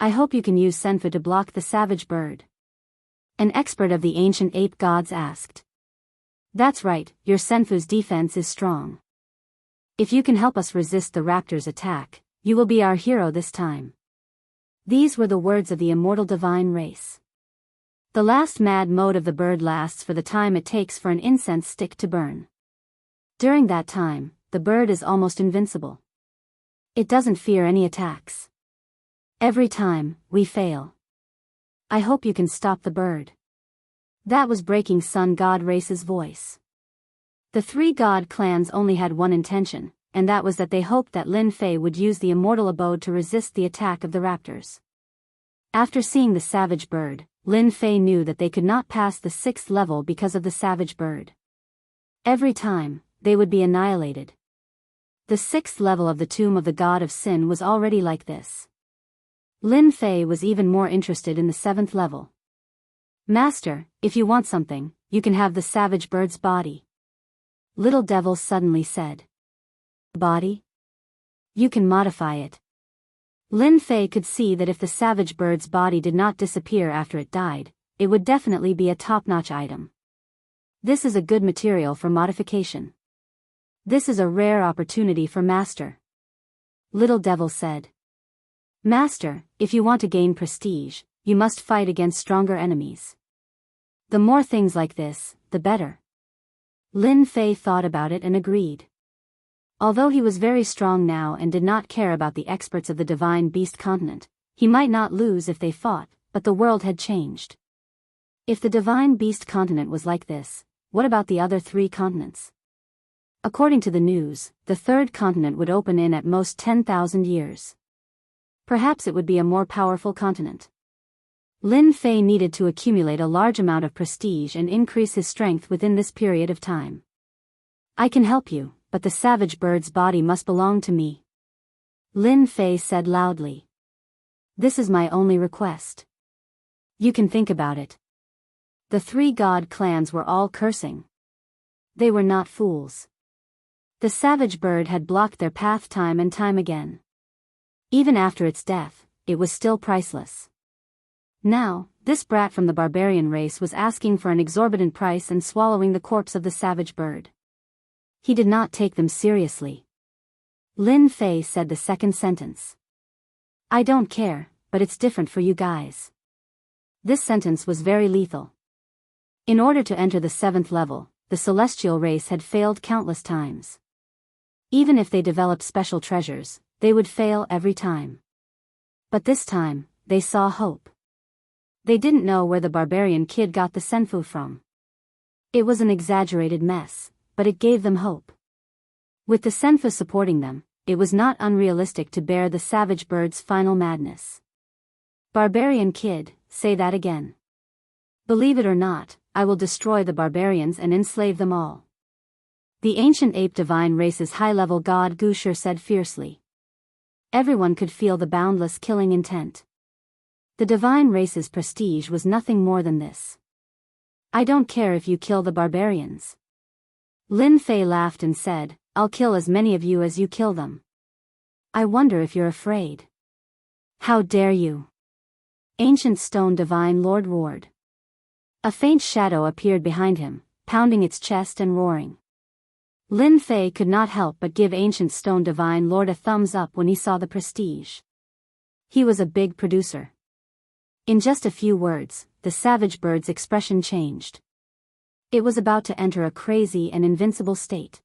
Speaker 1: I hope you can use Senfu to block the savage bird. An expert of the ancient ape gods asked. That's right, your Senfu's defense is strong. If you can help us resist the raptor's attack, you will be our hero this time. These were the words of the immortal divine race. The last mad mode of the bird lasts for the time it takes for an incense stick to burn. During that time, the bird is almost invincible. It doesn't fear any attacks. Every time, we fail. I hope you can stop the bird. That was Breaking Sun God Race's voice. The 3 god clans only had one intention, and that was that they hoped that Lin Fei would use the immortal abode to resist the attack of the raptors. After seeing the savage bird, Lin Fei knew that they could not pass the 6th level because of the savage bird. Every time, they would be annihilated. The 6th level of the Tomb of the God of Sin was already like this. Lin Fei was even more interested in the 7th level. Master, if you want something, you can have the savage bird's body. Little Devil suddenly said. Body? You can modify it. Lin Fei could see that if the savage bird's body did not disappear after it died, it would definitely be a top-notch item. This is a good material for modification. This is a rare opportunity for Master. Little Devil said. Master, if you want to gain prestige, you must fight against stronger enemies. The more things like this, the better. Lin Fei thought about it and agreed. Although he was very strong now and did not care about the experts of the Divine Beast continent, he might not lose if they fought, but the world had changed. If the Divine Beast continent was like this, what about the other 3 continents? According to the news, the 3rd continent would open in at most 10,000 years. Perhaps it would be a more powerful continent. Lin Fei needed to accumulate a large amount of prestige and increase his strength within this period of time. I can help you, but the savage bird's body must belong to me. Lin Fei said loudly. This is my only request. You can think about it. The 3 god clans were all cursing. They were not fools. The savage bird had blocked their path time and time again. Even after its death, it was still priceless. Now, this brat from the barbarian race was asking for an exorbitant price and swallowing the corpse of the savage bird. He did not take them seriously. Lin Fei said the second sentence. I don't care, but it's different for you guys. This sentence was very lethal. In order to enter the 7th level, the celestial race had failed countless times. Even if they developed special treasures, they would fail every time. But this time, they saw hope. They didn't know where the barbarian kid got the Senfu from. It was an exaggerated mess, but it gave them hope. With the Senfu supporting them, it was not unrealistic to bear the savage bird's final madness. Barbarian kid, say that again. Believe it or not, I will destroy the barbarians and enslave them all. The ancient ape divine race's high-level god Gushur said fiercely. Everyone could feel the boundless killing intent. The divine race's prestige was nothing more than this. I don't care if you kill the barbarians. Lin Fei laughed and said, I'll kill as many of you as you kill them. I wonder if you're afraid. How dare you? Ancient Stone Divine Lord roared. A faint shadow appeared behind him, pounding its chest and roaring. Lin Fei could not help but give Ancient Stone Divine Lord a thumbs up when he saw the prestige. He was a big producer. In just a few words, the savage bird's expression changed. It was about to enter a crazy and invincible state.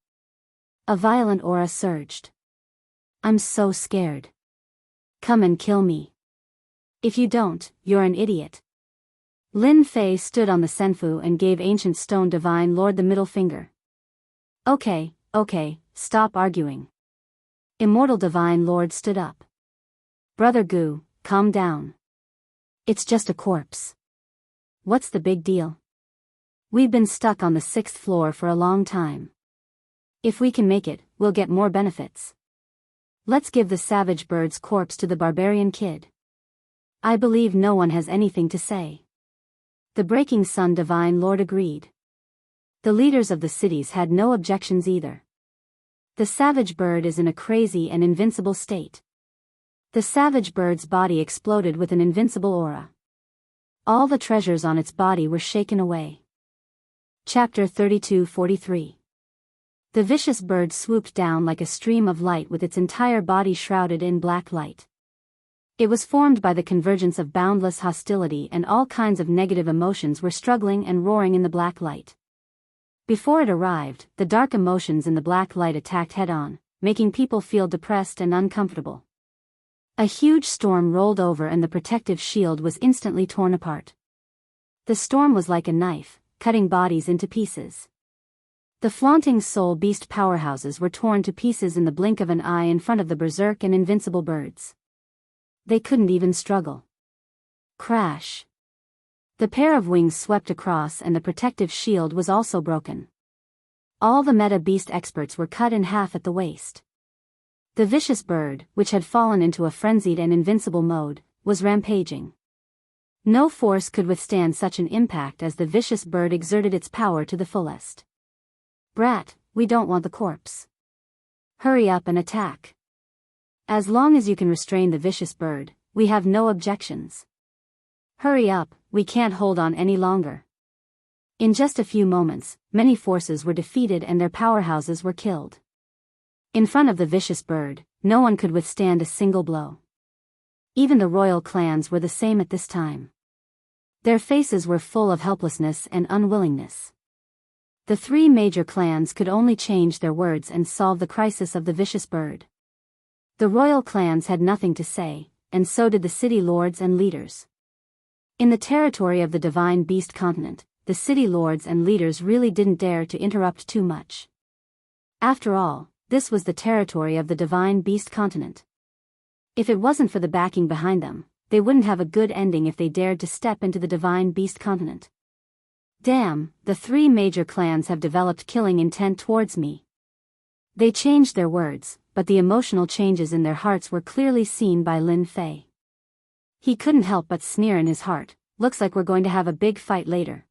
Speaker 1: A violent aura surged. I'm so scared. Come and kill me. If you don't, you're an idiot. Lin Fei stood on the senfu and gave Ancient Stone Divine Lord the middle finger. Okay, stop arguing. Immortal Divine Lord stood up. Brother Gu, calm down. It's just a corpse. What's the big deal? We've been stuck on the 6th floor for a long time. If we can make it, we'll get more benefits. Let's give the savage bird's corpse to the barbarian kid. I believe no one has anything to say. The Breaking Sun Divine Lord agreed. The leaders of the cities had no objections either. The savage bird is in a crazy and invincible state. The savage bird's body exploded with an invincible aura. All the treasures on its body were shaken away. Chapter 32-43. The vicious bird swooped down like a stream of light with its entire body shrouded in black light. It was formed by the convergence of boundless hostility, and all kinds of negative emotions were struggling and roaring in the black light. Before it arrived, the dark emotions in the black light attacked head-on, making people feel depressed and uncomfortable. A huge storm rolled over and the protective shield was instantly torn apart. The storm was like a knife, cutting bodies into pieces. The flaunting soul beast powerhouses were torn to pieces in the blink of an eye in front of the berserk and invincible birds. They couldn't even struggle. Crash. The pair of wings swept across and the protective shield was also broken. All the meta beast experts were cut in half at the waist. The vicious bird, which had fallen into a frenzied and invincible mode, was rampaging. No force could withstand such an impact as the vicious bird exerted its power to the fullest. Brat, we don't want the corpse. Hurry up and attack. As long as you can restrain the vicious bird, we have no objections. Hurry up, we can't hold on any longer. In just a few moments, many forces were defeated and their powerhouses were killed. In front of the vicious bird, no one could withstand a single blow. Even the royal clans were the same at this time. Their faces were full of helplessness and unwillingness. The 3 major clans could only change their words and solve the crisis of the vicious bird. The royal clans had nothing to say, and so did the city lords and leaders. In the territory of the Divine Beast Continent, the city lords and leaders really didn't dare to interrupt too much. After all, this was the territory of the Divine Beast Continent. If it wasn't for the backing behind them, they wouldn't have a good ending if they dared to step into the Divine Beast Continent. Damn, the 3 major clans have developed killing intent towards me. They changed their words, but the emotional changes in their hearts were clearly seen by Lin Fei. He couldn't help but sneer in his heart, looks like we're going to have a big fight later.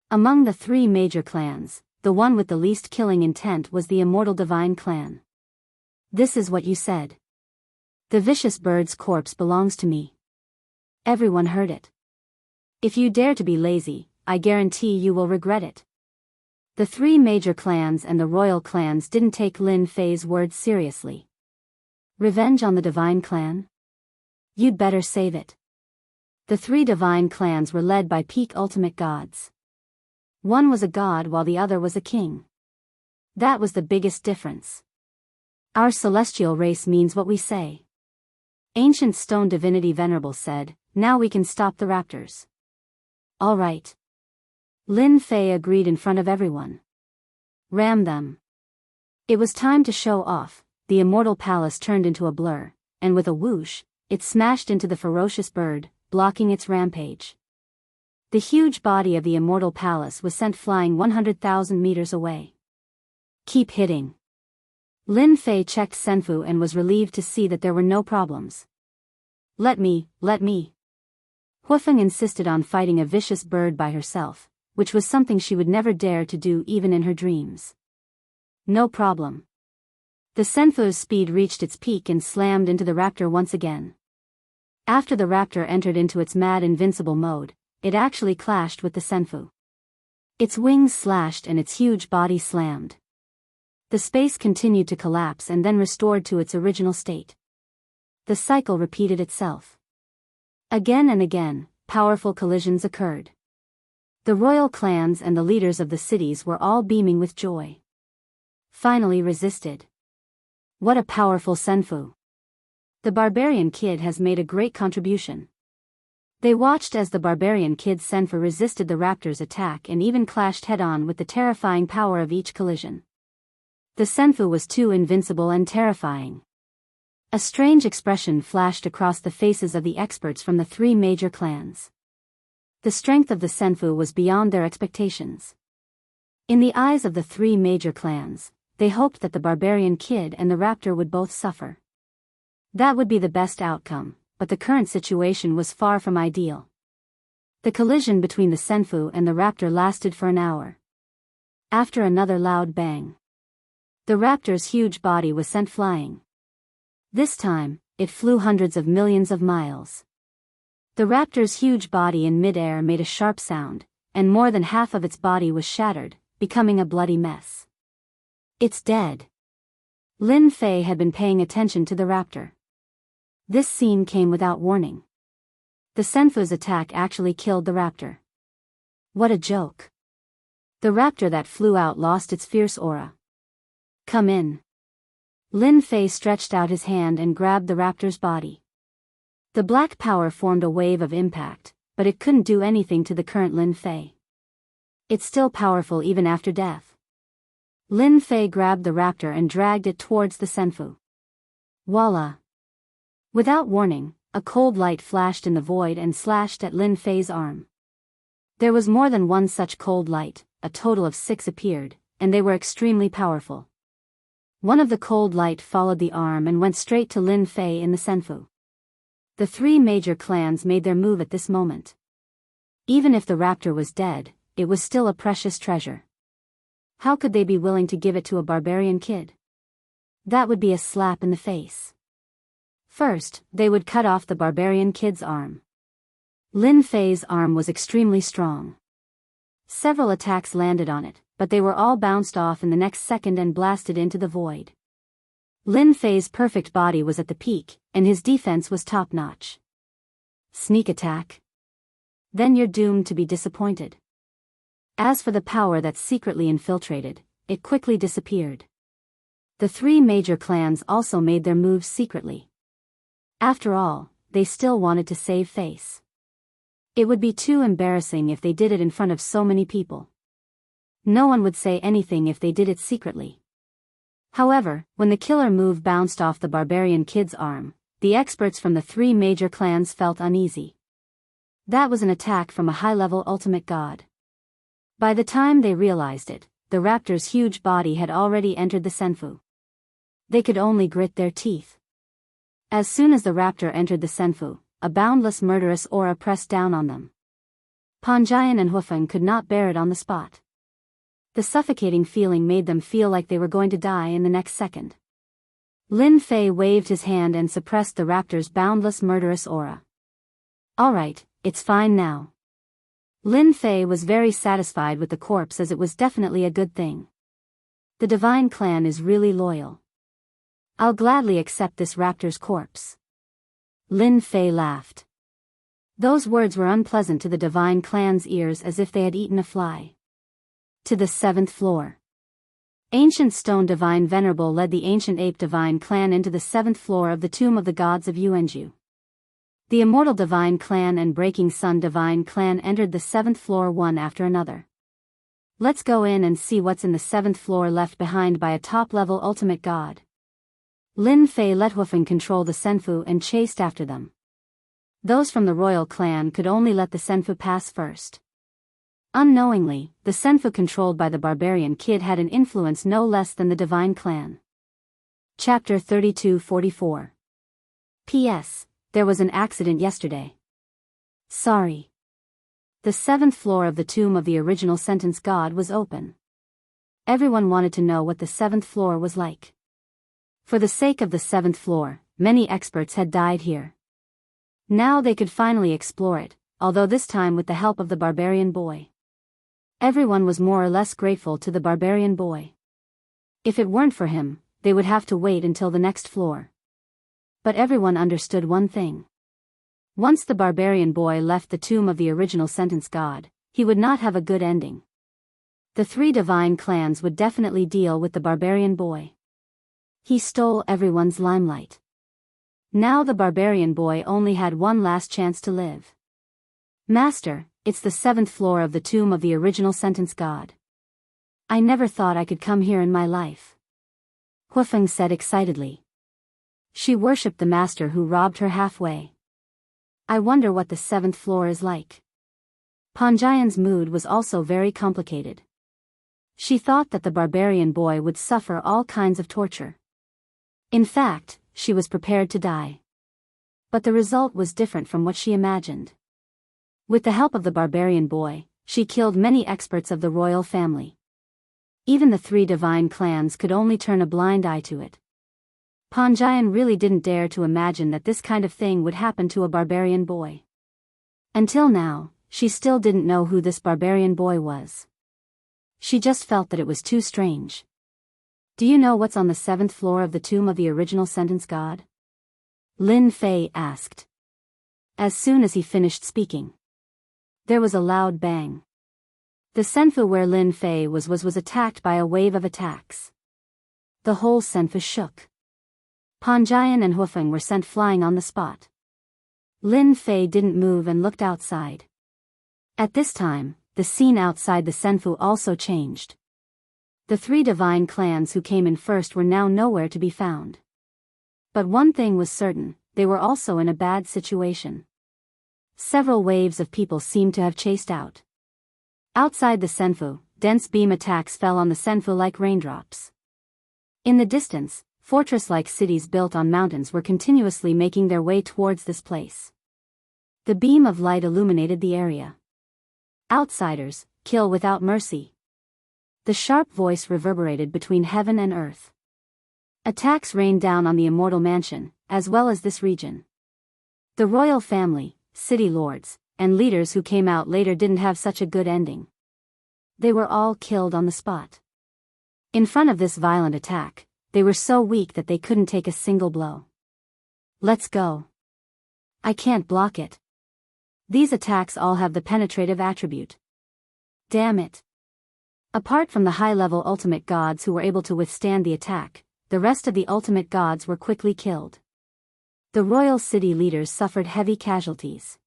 Speaker 1: Among the 3 major clans, the one with the least killing intent was the Immortal Divine Clan. This is what you said. The vicious bird's corpse belongs to me. Everyone heard it. If you dare to be lazy, I guarantee you will regret it. The 3 major clans and the royal clans didn't take Lin Fei's words seriously. Revenge on the Divine Clan? You'd better save it. The 3 divine clans were led by peak ultimate gods. One was a god while the other was a king. That was the biggest difference. Our celestial race means what we say. Ancient Stone Divinity Venerable said, now we can stop the raptors. All right. Lin Fei agreed in front of everyone. Ram them. It was time to show off. The immortal palace turned into a blur, and with a whoosh, it smashed into the ferocious bird, blocking its rampage. The huge body of the immortal palace was sent flying 100,000 meters away. Keep hitting. Lin Fei checked Senfu and was relieved to see that there were no problems. Let me. Huifeng insisted on fighting a vicious bird by herself, which was something she would never dare to do even in her dreams. No problem. The Senfu's speed reached its peak and slammed into the raptor once again. After the raptor entered into its mad invincible mode, it actually clashed with the Senfu. Its wings slashed and its huge body slammed. The space continued to collapse and then restored to its original state. The cycle repeated itself. Again and again, powerful collisions occurred. The royal clans and the leaders of the cities were all beaming with joy. Finally resisted. What a powerful Senfu! The barbarian kid has made a great contribution. They watched as the barbarian kid's Senfu resisted the raptor's attack and even clashed head-on with the terrifying power of each collision. The Senfu was too invincible and terrifying. A strange expression flashed across the faces of the experts from the three major clans. The strength of the Senfu was beyond their expectations. In the eyes of the three major clans, they hoped that the barbarian kid and the raptor would both suffer. That would be the best outcome, but the current situation was far from ideal. The collision between the Senfu and the raptor lasted for an hour. After another loud bang, the raptor's huge body was sent flying. This time, it flew hundreds of millions of miles. The raptor's huge body in mid-air made a sharp sound, and more than half of its body was shattered, becoming a bloody mess. It's dead. Lin Fei had been paying attention to the raptor. This scene came without warning. The Senfu's attack actually killed the raptor. What a joke. The raptor that flew out lost its fierce aura. Come in. Lin Fei stretched out his hand and grabbed the raptor's body. The black power formed a wave of impact, but it couldn't do anything to the current Lin Fei. It's still powerful even after death. Lin Fei grabbed the raptor and dragged it towards the Senfu. Voila! Without warning, a cold light flashed in the void and slashed at Lin Fei's arm. There was more than one such cold light, a total of 6 appeared, and they were extremely powerful. One of the cold light followed the arm and went straight to Lin Fei in the Senfu. The three major clans made their move at this moment. Even if the raptor was dead, it was still a precious treasure. How could they be willing to give it to a barbarian kid? That would be a slap in the face. First, they would cut off the barbarian kid's arm. Lin Fei's arm was extremely strong. Several attacks landed on it, but they were all bounced off in the next second and blasted into the void. Lin Fei's perfect body was at the peak, and his defense was top-notch. Sneak attack? Then you're doomed to be disappointed. As for the power that secretly infiltrated, it quickly disappeared. The three major clans also made their moves secretly. After all, they still wanted to save face. It would be too embarrassing if they did it in front of so many people. No one would say anything if they did it secretly. However, when the killer move bounced off the barbarian kid's arm, the experts from the three major clans felt uneasy. That was an attack from a high-level ultimate god. By the time they realized it, the raptor's huge body had already entered the Senfu. They could only grit their teeth. As soon as the raptor entered the Senfu, a boundless murderous aura pressed down on them. Panjian and Hufeng could not bear it on the spot. The suffocating feeling made them feel like they were going to die in the next second. Lin Fei waved his hand and suppressed the raptor's boundless murderous aura. All right, it's fine now. Lin Fei was very satisfied with the corpse as it was definitely a good thing. The Divine Clan is really loyal. I'll gladly accept this raptor's corpse. Lin Fei laughed. Those words were unpleasant to the Divine Clan's ears as if they had eaten a fly. To the 7th floor. Ancient Stone Divine Venerable led the Ancient Ape Divine Clan into the 7th floor of the Tomb of the Gods of Yuanzhou. The Immortal Divine Clan and Breaking Sun Divine Clan entered the 7th floor one after another. Let's go in and see what's in the 7th floor left behind by a top-level ultimate god. Lin Fei let Hufeng control the Senfu and chased after them. Those from the royal clan could only let the Senfu pass first. Unknowingly, the Senfu controlled by the barbarian kid had an influence no less than the Divine Clan. Chapter 3244. P.S. There was an accident yesterday. Sorry. The 7th floor of the tomb of the original sentence god was open. Everyone wanted to know what the 7th floor was like. For the sake of the 7th floor, many experts had died here. Now they could finally explore it, although this time with the help of the barbarian boy. Everyone was more or less grateful to the barbarian boy. If it weren't for him, they would have to wait until the next floor. But everyone understood one thing. Once the barbarian boy left the tomb of the original sentence god, he would not have a good ending. The 3 divine clans would definitely deal with the barbarian boy. He stole everyone's limelight. Now the barbarian boy only had one last chance to live. Master, it's the 7th floor of the tomb of the original sentence god. I never thought I could come here in my life. Huifeng said excitedly. She worshipped the master who robbed her halfway. I wonder what the 7th floor is like. Panjian's mood was also very complicated. She thought that the barbarian boy would suffer all kinds of torture. In fact, she was prepared to die. But the result was different from what she imagined. With the help of the barbarian boy, she killed many experts of the royal family. Even the 3 divine clans could only turn a blind eye to it. Panjian really didn't dare to imagine that this kind of thing would happen to a barbarian boy. Until now, she still didn't know who this barbarian boy was. She just felt that it was too strange. Do you know what's on the 7th floor of the tomb of the original sentence god? Lin Fei asked. As soon as he finished speaking, there was a loud bang. The senfu where Lin Fei was attacked by a wave of attacks. The whole senfu shook. Panjian and Huifeng were sent flying on the spot. Lin Fei didn't move and looked outside. At this time, the scene outside the senfu also changed. The 3 divine clans who came in first were now nowhere to be found. But one thing was certain, they were also in a bad situation. Several waves of people seemed to have chased out. Outside the senfu, dense beam attacks fell on the senfu like raindrops. In the distance, fortress-like cities built on mountains were continuously making their way towards this place. The beam of light illuminated the area. Outsiders, kill without mercy. The sharp voice reverberated between heaven and earth. Attacks rained down on the immortal mansion, as well as this region. The royal family, city lords, and leaders who came out later didn't have such a good ending. They were all killed on the spot. In front of this violent attack, they were so weak that they couldn't take a single blow. Let's go. I can't block it. These attacks all have the penetrative attribute. Damn it. Apart from the high-level ultimate gods who were able to withstand the attack, the rest of the ultimate gods were quickly killed. The royal city leaders suffered heavy casualties.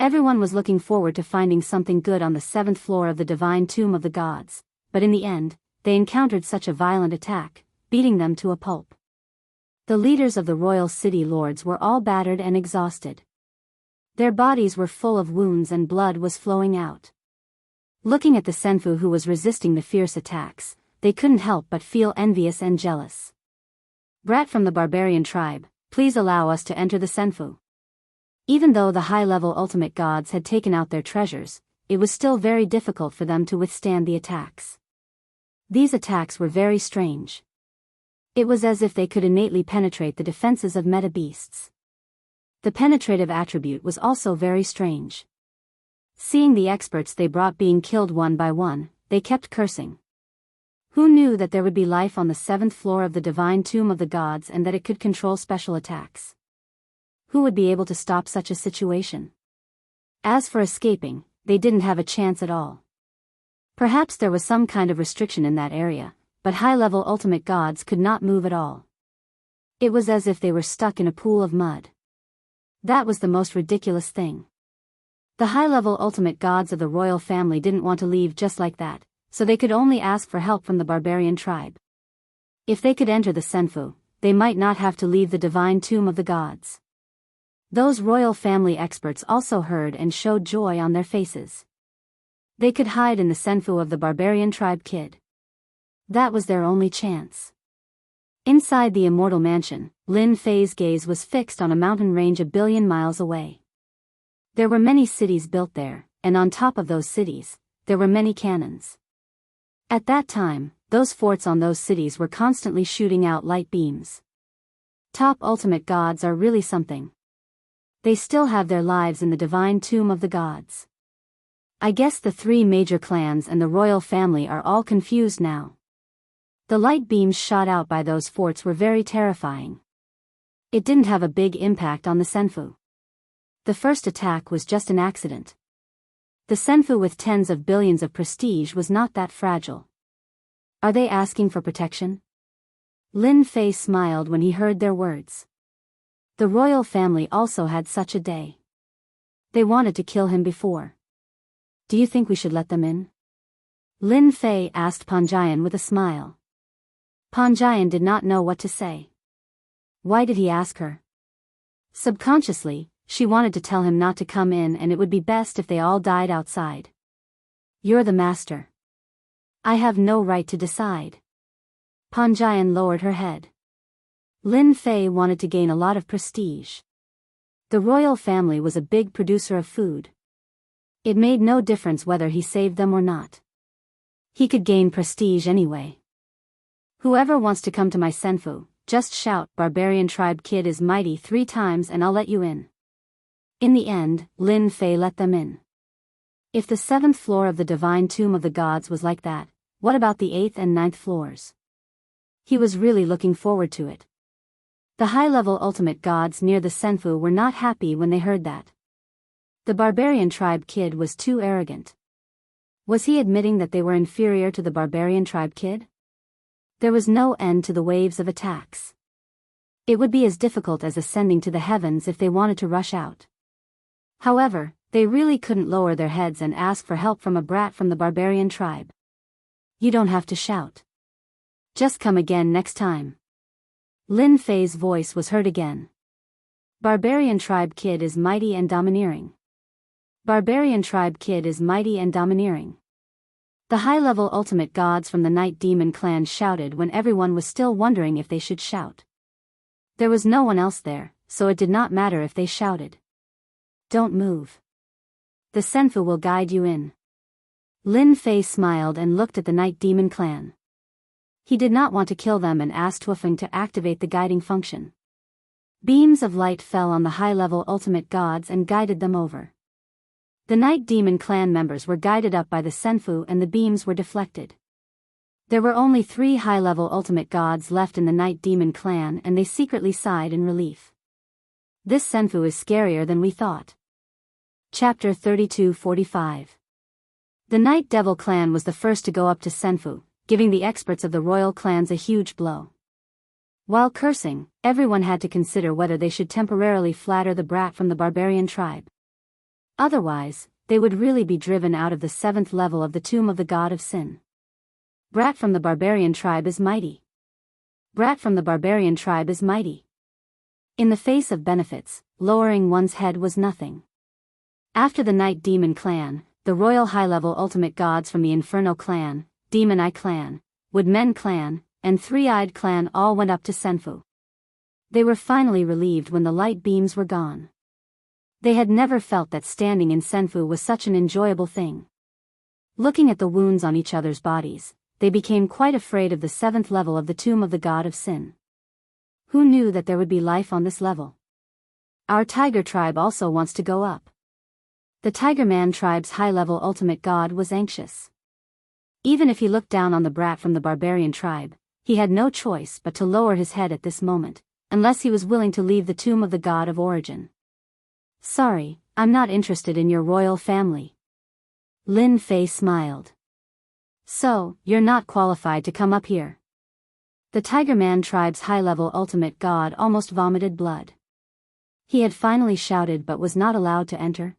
Speaker 1: Everyone was looking forward to finding something good on the 7th floor of the divine tomb of the gods, but in the end, they encountered such a violent attack, beating them to a pulp. The leaders of the royal city lords were all battered and exhausted. Their bodies were full of wounds and blood was flowing out. Looking at the senfu who was resisting the fierce attacks, they couldn't help but feel envious and jealous. Brat from the barbarian tribe, please allow us to enter the senfu. Even though the high-level ultimate gods had taken out their treasures, it was still very difficult for them to withstand the attacks. These attacks were very strange. It was as if they could innately penetrate the defenses of meta beasts. The penetrative attribute was also very strange. Seeing the experts they brought being killed one by one, they kept cursing. Who knew that there would be life on the 7th floor of the divine tomb of the gods and that it could control special attacks? Who would be able to stop such a situation? As for escaping, they didn't have a chance at all. Perhaps there was some kind of restriction in that area, but high-level ultimate gods could not move at all. It was as if they were stuck in a pool of mud. That was the most ridiculous thing. The high-level ultimate gods of the royal family didn't want to leave just like that, so they could only ask for help from the barbarian tribe. If they could enter the senfu, they might not have to leave the divine tomb of the gods. Those royal family experts also heard and showed joy on their faces. They could hide in the senfu of the barbarian tribe kid. That was their only chance. Inside the immortal mansion, Lin Fei's gaze was fixed on a mountain range a billion miles away. There were many cities built there, and on top of those cities, there were many cannons. At that time, those forts on those cities were constantly shooting out light beams. Top ultimate gods are really something. They still have their lives in the divine tomb of the gods. I guess the three major clans and the royal family are all confused now. The light beams shot out by those forts were very terrifying. It didn't have a big impact on the Senfu. The first attack was just an accident. The Senfu with tens of billions of prestige was not that fragile. Are they asking for protection? Lin Fei smiled when he heard their words. The royal family also had such a day. They wanted to kill him before. Do you think we should let them in? Lin Fei asked Panjian with a smile. Panjian did not know what to say. Why did he ask her? Subconsciously, she wanted to tell him not to come in and it would be best if they all died outside. You're the master. I have no right to decide. Panjian lowered her head. Lin Fei wanted to gain a lot of prestige. The royal family was a big producer of food. It made no difference whether he saved them or not. He could gain prestige anyway. Whoever wants to come to my Senfu, just shout, "Barbarian tribe kid is mighty" 3 times and I'll let you in. In the end, Lin Fei let them in. If the 7th floor of the divine tomb of the gods was like that, what about the 8th and 9th floors? He was really looking forward to it. The high-level ultimate gods near the Senfu were not happy when they heard that. The barbarian tribe kid was too arrogant. Was he admitting that they were inferior to the barbarian tribe kid? There was no end to the waves of attacks. It would be as difficult as ascending to the heavens if they wanted to rush out. However, they really couldn't lower their heads and ask for help from a brat from the barbarian tribe. You don't have to shout. Just come again next time. Lin Fei's voice was heard again. Barbarian tribe kid is mighty and domineering. Barbarian tribe kid is mighty and domineering. The high-level ultimate gods from the Night Demon clan shouted when everyone was still wondering if they should shout. There was no one else there, so it did not matter if they shouted. Don't move. The Senfu will guide you in. Lin Fei smiled and looked at the Night Demon clan. He did not want to kill them and asked Wufeng to activate the guiding function. Beams of light fell on the high-level ultimate gods and guided them over. The Night Demon clan members were guided up by the Senfu and the beams were deflected. There were only 3 high-level ultimate gods left in the Night Demon clan and they secretly sighed in relief. This Senfu is scarier than we thought. Chapter 32:45. The Night Devil clan was the first to go up to Senfu, giving the experts of the royal clans a huge blow. While cursing, everyone had to consider whether they should temporarily flatter the brat from the barbarian tribe. Otherwise, they would really be driven out of the 7th level of the tomb of the god of sin. Brat from the barbarian tribe is mighty. Brat from the barbarian tribe is mighty. In the face of benefits, lowering one's head was nothing. After the Night Demon clan, the royal high-level ultimate gods from the Inferno clan, Demon Eye clan, Woodmen clan, and Three-Eyed clan all went up to Senfu. They were finally relieved when the light beams were gone. They had never felt that standing in Senfu was such an enjoyable thing. Looking at the wounds on each other's bodies, they became quite afraid of the 7th level of the tomb of the god of sin. Who knew that there would be life on this level? Our tiger tribe also wants to go up. The Tiger Man tribe's high-level ultimate god was anxious. Even if he looked down on the brat from the barbarian tribe, he had no choice but to lower his head at this moment, unless he was willing to leave the tomb of the god of origin. Sorry, I'm not interested in your royal family. Lin Fei smiled. So, you're not qualified to come up here. The Tiger Man tribe's high-level ultimate god almost vomited blood. He had finally shouted but was not allowed to enter.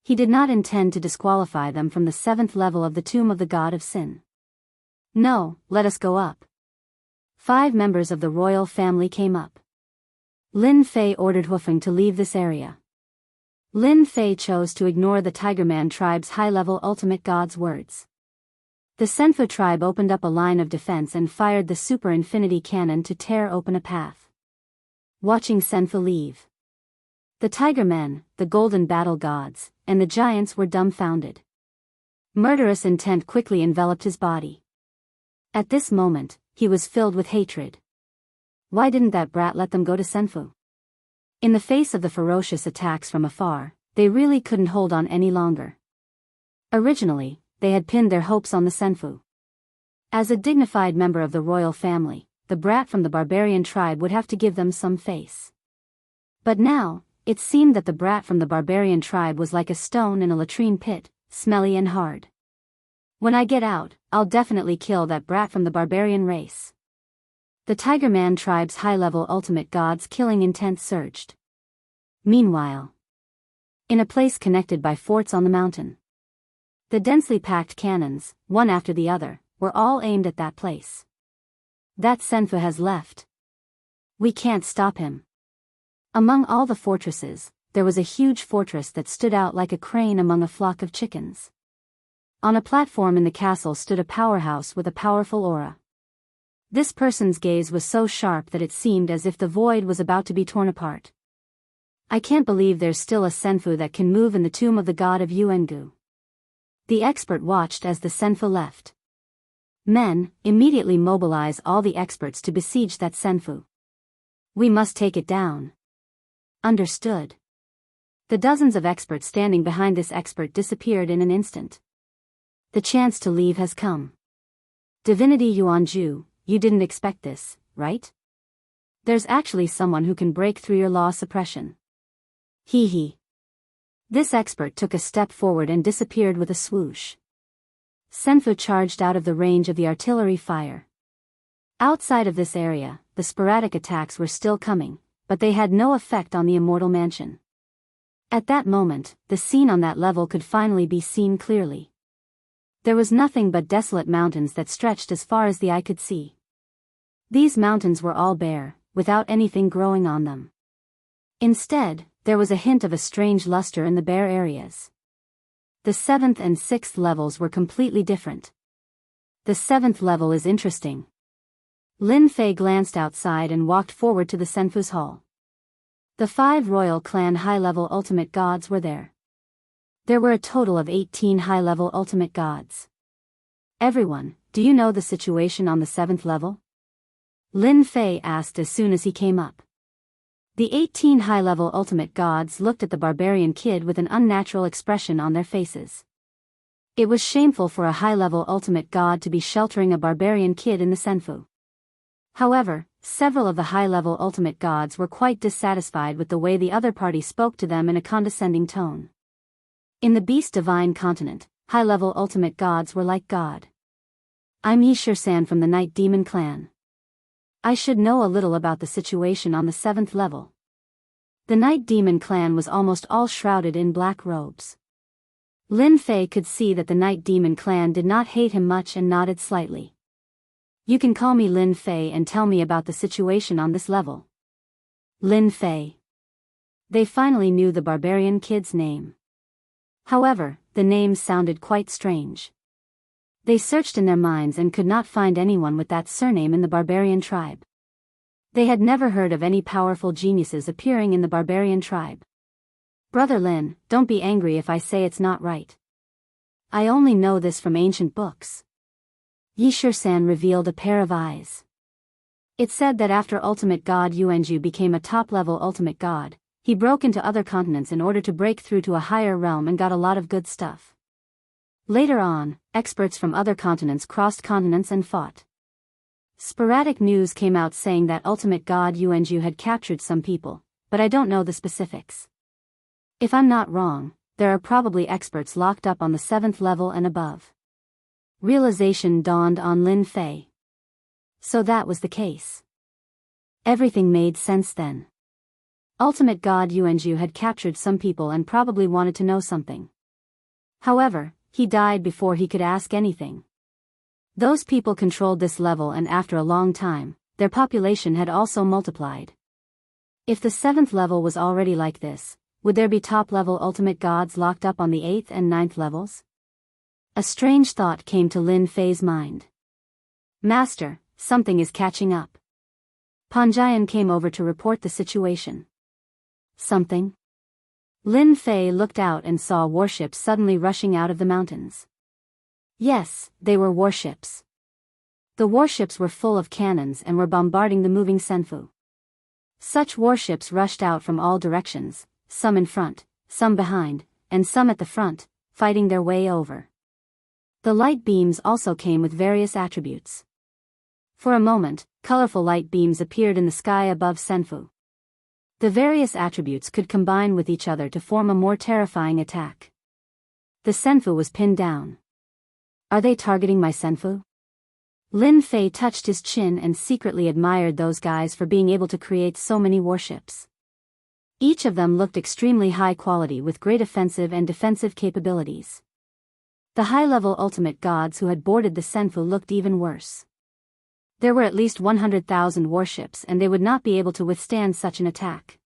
Speaker 1: He did not intend to disqualify them from the 7th level of the tomb of the god of sin. No, let us go up. 5 members of the royal family came up. Lin Fei ordered Wufeng to leave this area. Lin Fei chose to ignore the Tiger Man tribe's high-level ultimate god's words. The Senfu tribe opened up a line of defense and fired the super infinity cannon to tear open a path. Watching Senfu leave. The Tiger Men, the golden battle gods, and the giants were dumbfounded. Murderous intent quickly enveloped his body. At this moment, he was filled with hatred. Why didn't that brat let them go to Senfu? In the face of the ferocious attacks from afar, they really couldn't hold on any longer. Originally, they had pinned their hopes on the Senfu. As a dignified member of the royal family, the brat from the barbarian tribe would have to give them some face. But now, it seemed that the brat from the barbarian tribe was like a stone in a latrine pit, smelly and hard. When I get out, I'll definitely kill that brat from the barbarian race. The Tiger Man tribe's high-level ultimate god's killing intent surged. Meanwhile, in a place connected by forts on the mountain, the densely packed cannons, one after the other, were all aimed at that place. That Senfu has left. We can't stop him. Among all the fortresses, there was a huge fortress that stood out like a crane among a flock of chickens. On a platform in the castle stood a powerhouse with a powerful aura. This person's gaze was so sharp that it seemed as if the void was about to be torn apart. I can't believe there's still a Senfu that can move in the tomb of the god of Yuangu. The expert watched as the Senfu left. Men, immediately mobilize all the experts to besiege that Senfu. We must take it down. Understood. The dozens of experts standing behind this expert disappeared in an instant. The chance to leave has come. Divinity Yuanju, you didn't expect this, right? There's actually someone who can break through your law suppression. Hee hee. This expert took a step forward and disappeared with a swoosh. Senfu charged out of the range of the artillery fire. Outside of this area, the sporadic attacks were still coming, but they had no effect on the immortal mansion. At that moment, the scene on that level could finally be seen clearly. There was nothing but desolate mountains that stretched as far as the eye could see. These mountains were all bare, without anything growing on them. Instead, there was a hint of a strange luster in the bare areas. The 7th and 6th levels were completely different. The 7th level is interesting. Lin Fei glanced outside and walked forward to the Senfu's hall. The 5 royal clan high-level ultimate gods were there. There were a total of 18 high-level ultimate gods. Everyone, do you know the situation on the 7th level? Lin Fei asked as soon as he came up. The 18 high-level ultimate gods looked at the barbarian kid with an unnatural expression on their faces. It was shameful for a high-level ultimate god to be sheltering a barbarian kid in the Senfu. However, several of the high-level ultimate gods were quite dissatisfied with the way the other party spoke to them in a condescending tone. In the Beast Divine continent, high-level ultimate gods were like God. I'm Yishir-san from the Night Demon clan. I should know a little about the situation on the 7th level. The Night Demon clan was almost all shrouded in black robes. Lin Fei could see that the Night Demon clan did not hate him much and nodded slightly. You can call me Lin Fei and tell me about the situation on this level. Lin Fei. They finally knew the barbarian kid's name. However, the name sounded quite strange. They searched in their minds and could not find anyone with that surname in the barbarian tribe. They had never heard of any powerful geniuses appearing in the barbarian tribe. Brother Lin, don't be angry if I say it's not right. I only know this from ancient books. Yishir-san revealed a pair of eyes. It said that after ultimate god Yuanju became a top-level ultimate god, he broke into other continents in order to break through to a higher realm and got a lot of good stuff. Later on, experts from other continents crossed continents and fought. Sporadic news came out saying that ultimate god Yuanju had captured some people, but I don't know the specifics. If I'm not wrong, there are probably experts locked up on the 7th level and above. Realization dawned on Lin Fei. So that was the case. Everything made sense then. Ultimate god Yuanju had captured some people and probably wanted to know something. However, he died before he could ask anything. Those people controlled this level, and after a long time, their population had also multiplied. If the 7th level was already like this, would there be top-level ultimate gods locked up on the 8th and 9th levels? A strange thought came to Lin Fei's mind. Master, something is catching up. Panjian came over to report the situation. Something? Lin Fei looked out and saw warships suddenly rushing out of the mountains. Yes, they were warships. The warships were full of cannons and were bombarding the moving Senfu. Such warships rushed out from all directions, some in front, some behind, and some at the front, fighting their way over. The light beams also came with various attributes. For a moment, colorful light beams appeared in the sky above Senfu. The various attributes could combine with each other to form a more terrifying attack. The Senfu was pinned down. Are they targeting my Senfu? Lin Fei touched his chin and secretly admired those guys for being able to create so many warships. Each of them looked extremely high quality with great offensive and defensive capabilities. The high-level ultimate gods who had boarded the Senfu looked even worse. There were at least 100,000 warships and they would not be able to withstand such an attack.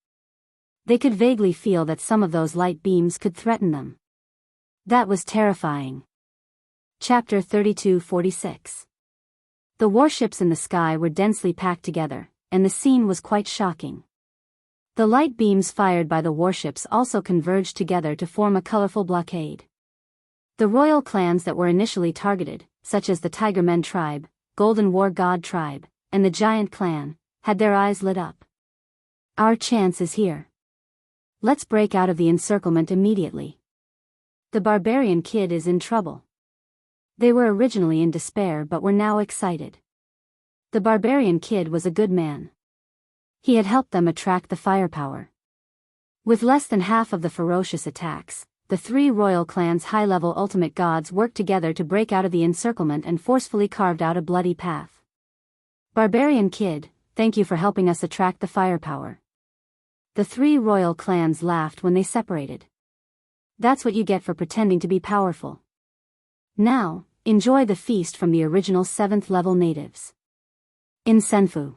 Speaker 1: They could vaguely feel that some of those light beams could threaten them. That was terrifying. Chapter 32:46. The warships in the sky were densely packed together, and the scene was quite shocking. The light beams fired by the warships also converged together to form a colorful blockade. The royal clans that were initially targeted, such as the Tiger Men tribe, Golden War God tribe, and the Giant clan, had their eyes lit up. Our chance is here. Let's break out of the encirclement immediately. The barbarian kid is in trouble. They were originally in despair but were now excited. The barbarian kid was a good man. He had helped them attract the firepower. With less than half of the ferocious attacks, the three royal clans' high-level ultimate gods worked together to break out of the encirclement and forcefully carved out a bloody path. Barbarian kid, thank you for helping us attract the firepower. The three royal clans laughed when they separated. That's what you get for pretending to be powerful. Now, enjoy the feast from the original 7th-level natives. In Senfu.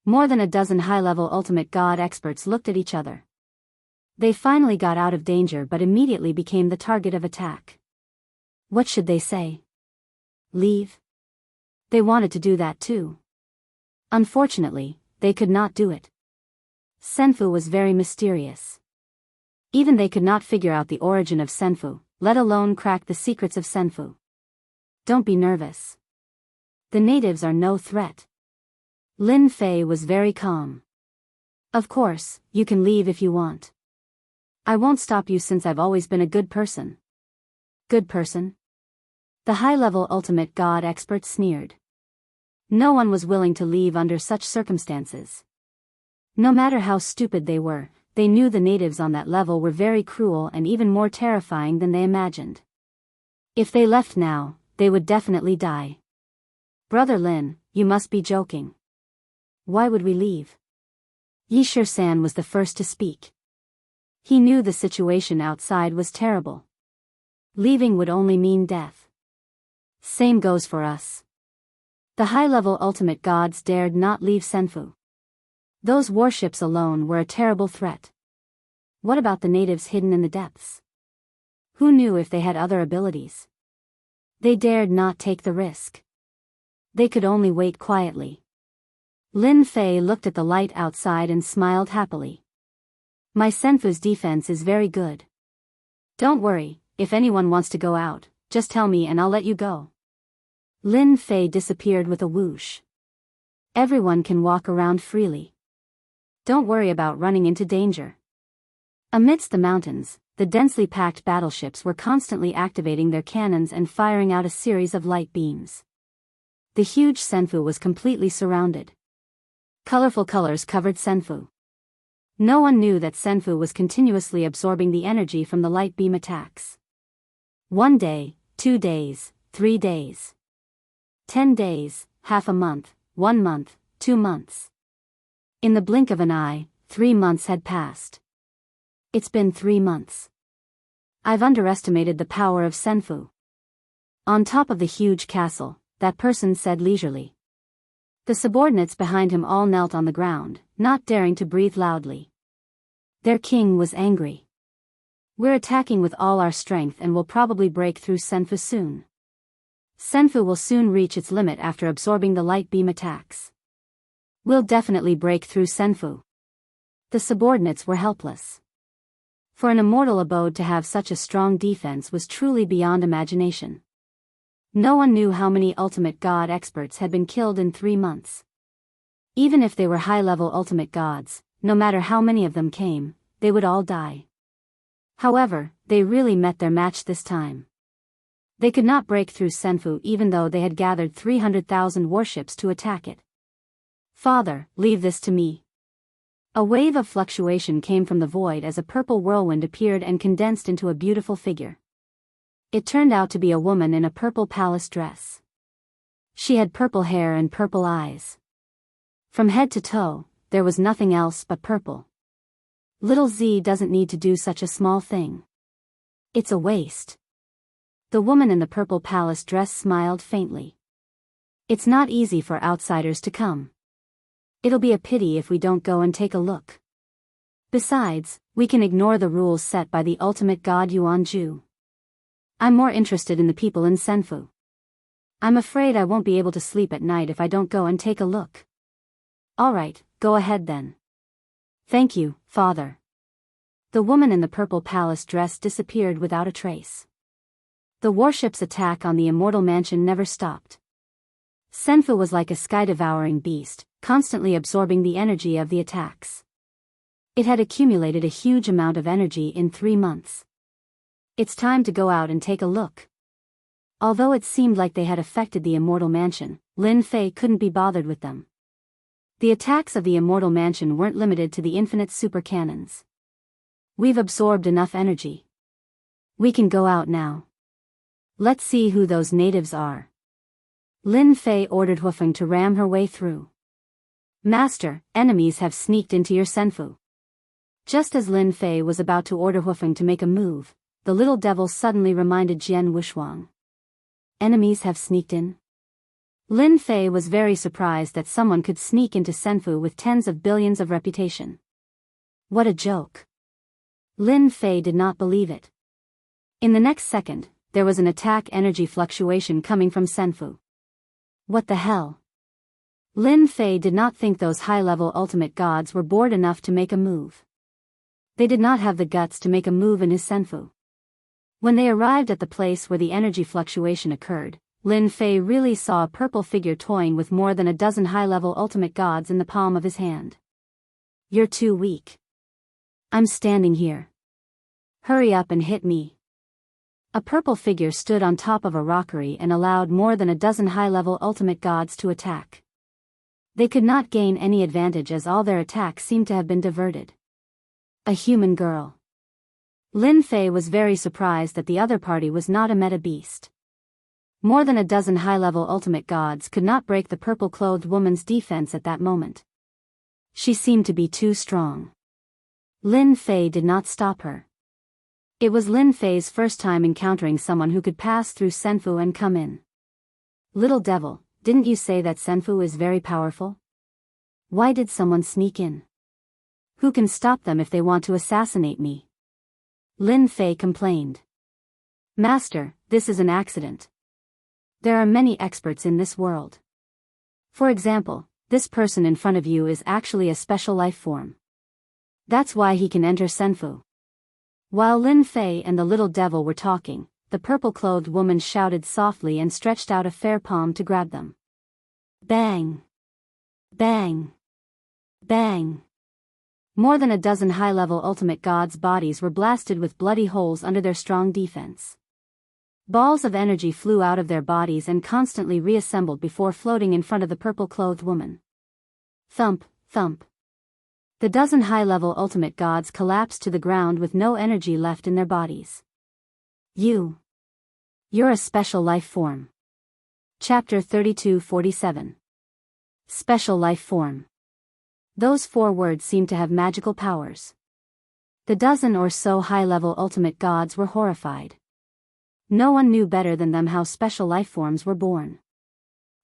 Speaker 1: More than a dozen high-level ultimate god experts looked at each other. They finally got out of danger but immediately became the target of attack. What should they say? Leave? They wanted to do that too. Unfortunately, they could not do it. Senfu was very mysterious. Even they could not figure out the origin of Senfu, let alone crack the secrets of Senfu. Don't be nervous. The natives are no threat. Lin Fei was very calm. Of course, you can leave if you want. I won't stop you since I've always been a good person. Good person? The high-level ultimate god expert sneered. No one was willing to leave under such circumstances. No matter how stupid they were, they knew the natives on that level were very cruel and even more terrifying than they imagined. If they left now, they would definitely die. Brother Lin, you must be joking. Why would we leave? Yishir-san was the first to speak. He knew the situation outside was terrible. Leaving would only mean death. Same goes for us. The high-level ultimate gods dared not leave Senfu. Those warships alone were a terrible threat. What about the natives hidden in the depths? Who knew if they had other abilities? They dared not take the risk. They could only wait quietly. Lin Fei looked at the light outside and smiled happily. My Senfu's defense is very good. Don't worry, if anyone wants to go out, just tell me and I'll let you go. Lin Fei disappeared with a whoosh. Everyone can walk around freely. Don't worry about running into danger. Amidst the mountains, the densely packed battleships were constantly activating their cannons and firing out a series of light beams. The huge Senfu was completely surrounded. Colorful colors covered Senfu. No one knew that Senfu was continuously absorbing the energy from the light beam attacks. 1 day, 2 days, 3 days. 10 days, half a month, 1 month, 2 months. In the blink of an eye, 3 months had passed. It's been 3 months. I've underestimated the power of Senfu. On top of the huge castle, that person said leisurely. The subordinates behind him all knelt on the ground, not daring to breathe loudly. Their king was angry. We're attacking with all our strength and will probably break through Senfu soon. Senfu will soon reach its limit after absorbing the light beam attacks. We'll definitely break through Senfu. The subordinates were helpless. For an immortal abode to have such a strong defense was truly beyond imagination. No one knew how many ultimate god experts had been killed in 3 months. Even if they were high-level ultimate gods, no matter how many of them came, they would all die. However, they really met their match this time. They could not break through Senfu even though they had gathered 300,000 warships to attack it. Father, leave this to me. A wave of fluctuation came from the void as a purple whirlwind appeared and condensed into a beautiful figure. It turned out to be a woman in a purple palace dress. She had purple hair and purple eyes. From head to toe, there was nothing else but purple. Little Z doesn't need to do such a small thing. It's a waste. The woman in the purple palace dress smiled faintly. It's not easy for outsiders to come. It'll be a pity if we don't go and take a look. Besides, we can ignore the rules set by the ultimate god Yuanju. I'm more interested in the people in Senfu. I'm afraid I won't be able to sleep at night if I don't go and take a look. Alright, go ahead then. Thank you, Father. The woman in the purple palace dress disappeared without a trace. The warship's attack on the immortal mansion never stopped. Senfu was like a sky-devouring beast, constantly absorbing the energy of the attacks. It had accumulated a huge amount of energy in 3 months. It's time to go out and take a look. Although it seemed like they had affected the immortal mansion, Lin Fei couldn't be bothered with them. The attacks of the immortal mansion weren't limited to the infinite super cannons. We've absorbed enough energy. We can go out now. Let's see who those natives are. Lin Fei ordered Hufeng to ram her way through. Master, enemies have sneaked into your Senfu. Just as Lin Fei was about to order Hufeng to make a move, the little devil suddenly reminded Jian Wushuang. Enemies have sneaked in? Lin Fei was very surprised that someone could sneak into Senfu with tens of billions of reputation. What a joke. Lin Fei did not believe it. In the next second, there was an attack energy fluctuation coming from Senfu. What the hell? Lin Fei did not think those high-level ultimate gods were bored enough to make a move. They did not have the guts to make a move in his Senfu. When they arrived at the place where the energy fluctuation occurred, Lin Fei really saw a purple figure toying with more than a dozen high-level ultimate gods in the palm of his hand. You're too weak. I'm standing here. Hurry up and hit me. A purple figure stood on top of a rockery and allowed more than a dozen high-level ultimate gods to attack. They could not gain any advantage as all their attacks seemed to have been diverted. A human girl. Lin Fei was very surprised that the other party was not a meta beast. More than a dozen high-level ultimate gods could not break the purple-clothed woman's defense at that moment. She seemed to be too strong. Lin Fei did not stop her. It was Lin Fei's first time encountering someone who could pass through Senfu and come in. Little devil, didn't you say that Senfu is very powerful? Why did someone sneak in? Who can stop them if they want to assassinate me? Lin Fei complained. Master, this is an accident. There are many experts in this world. For example, this person in front of you is actually a special life form. That's why he can enter Senfu. While Lin Fei and the little devil were talking, the purple-clothed woman shouted softly and stretched out a fair palm to grab them. Bang! Bang! Bang! More than a dozen high-level ultimate gods' bodies were blasted with bloody holes under their strong defense. Balls of energy flew out of their bodies and constantly reassembled before floating in front of the purple-clothed woman. Thump, thump. The dozen high-level ultimate gods collapsed to the ground with no energy left in their bodies. You're a special life form. Chapter 32-47. Special life form. Those 4 words seemed to have magical powers. The dozen or so high-level ultimate gods were horrified. No one knew better than them how special life forms were born.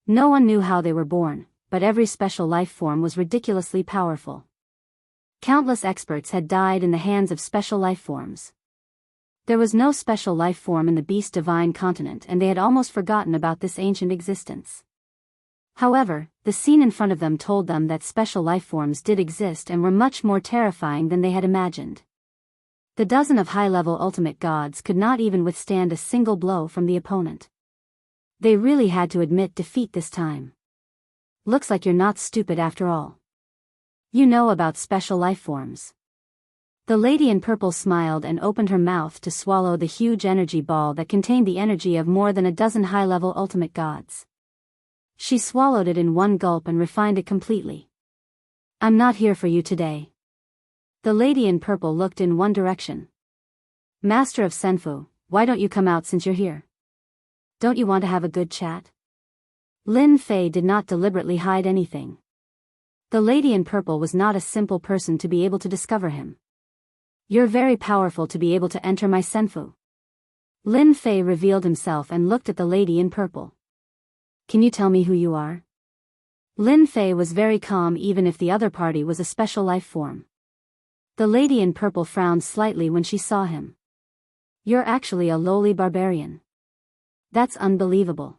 Speaker 1: No one knew how they were born, but every special life form was ridiculously powerful. Countless experts had died in the hands of special life forms. There was no special life form in the Beast Divine continent and they had almost forgotten about this ancient existence. However, the scene in front of them told them that special life forms did exist and were much more terrifying than they had imagined. The dozen of high-level ultimate gods could not even withstand a single blow from the opponent. They really had to admit defeat this time. Looks like you're not stupid after all. You know about special life forms. The lady in purple smiled and opened her mouth to swallow the huge energy ball that contained the energy of more than a dozen high-level ultimate gods. She swallowed it in one gulp and refined it completely. I'm not here for you today. The lady in purple looked in one direction. Master of Senfu, why don't you come out since you're here? Don't you want to have a good chat? Lin Fei did not deliberately hide anything. The lady in purple was not a simple person to be able to discover him. You're very powerful to be able to enter my Senfu. Lin Fei revealed himself and looked at the lady in purple. Can you tell me who you are? Lin Fei was very calm even if the other party was a special life form. The lady in purple frowned slightly when she saw him. You're actually a lowly barbarian. That's unbelievable.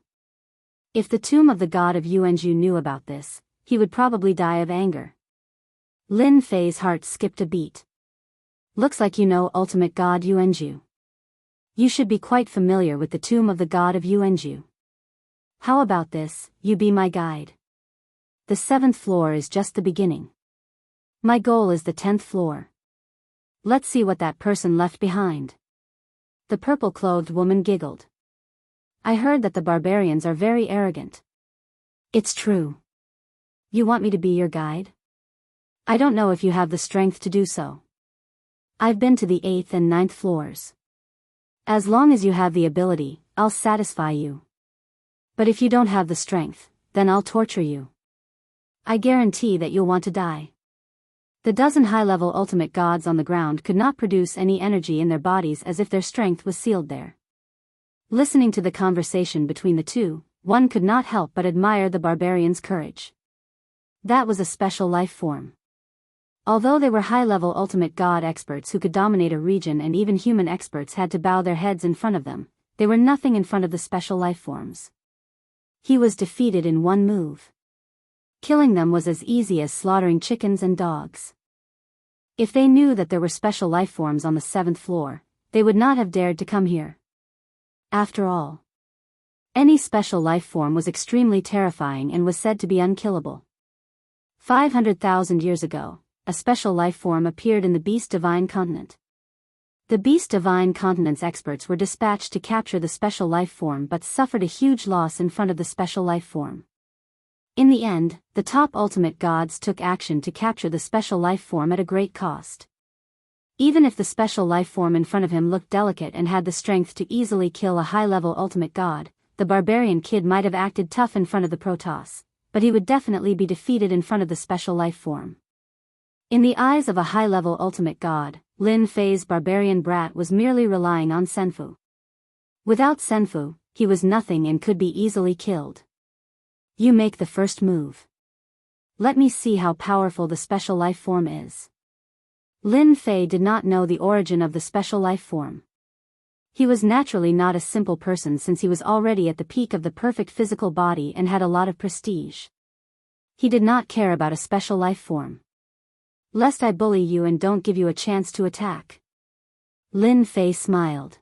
Speaker 1: If the tomb of the god of Yuanzhu knew about this, he would probably die of anger. Lin Fei's heart skipped a beat. Looks like you know ultimate god Yuanzhu. You should be quite familiar with the tomb of the god of Yuanzhu. How about this, you be my guide? The 7th floor is just the beginning. My goal is the 10th floor. Let's see what that person left behind. The purple-clothed woman giggled. I heard that the barbarians are very arrogant. It's true. You want me to be your guide? I don't know if you have the strength to do so. I've been to the 8th and 9th floors. As long as you have the ability, I'll satisfy you. But if you don't have the strength, then I'll torture you. I guarantee that you'll want to die. The dozen high-level ultimate gods on the ground could not produce any energy in their bodies as if their strength was sealed there. Listening to the conversation between the two, one could not help but admire the barbarian's courage. That was a special life form. Although they were high-level ultimate god experts who could dominate a region and even human experts had to bow their heads in front of them, they were nothing in front of the special life forms. He was defeated in one move. Killing them was as easy as slaughtering chickens and dogs. If they knew that there were special life forms on the 7th floor, they would not have dared to come here. After all, any special life form was extremely terrifying and was said to be unkillable. 500,000 years ago, a special life form appeared in the Beast Divine Continent. The Beast Divine Continent's experts were dispatched to capture the special life form but suffered a huge loss in front of the special life form. In the end, the top ultimate gods took action to capture the special life form at a great cost. Even if the special life form in front of him looked delicate and had the strength to easily kill a high-level ultimate god, the barbarian kid might have acted tough in front of the Protoss, but he would definitely be defeated in front of the special life form. In the eyes of a high-level ultimate god, Lin Fei's barbarian brat was merely relying on Senfu. Without Senfu, he was nothing and could be easily killed. You make the first move. Let me see how powerful the special life form is. Lin Fei did not know the origin of the special life form. He was naturally not a simple person since he was already at the peak of the perfect physical body and had a lot of prestige. He did not care about a special life form. Lest I bully you and don't give you a chance to attack. Lin Fei smiled.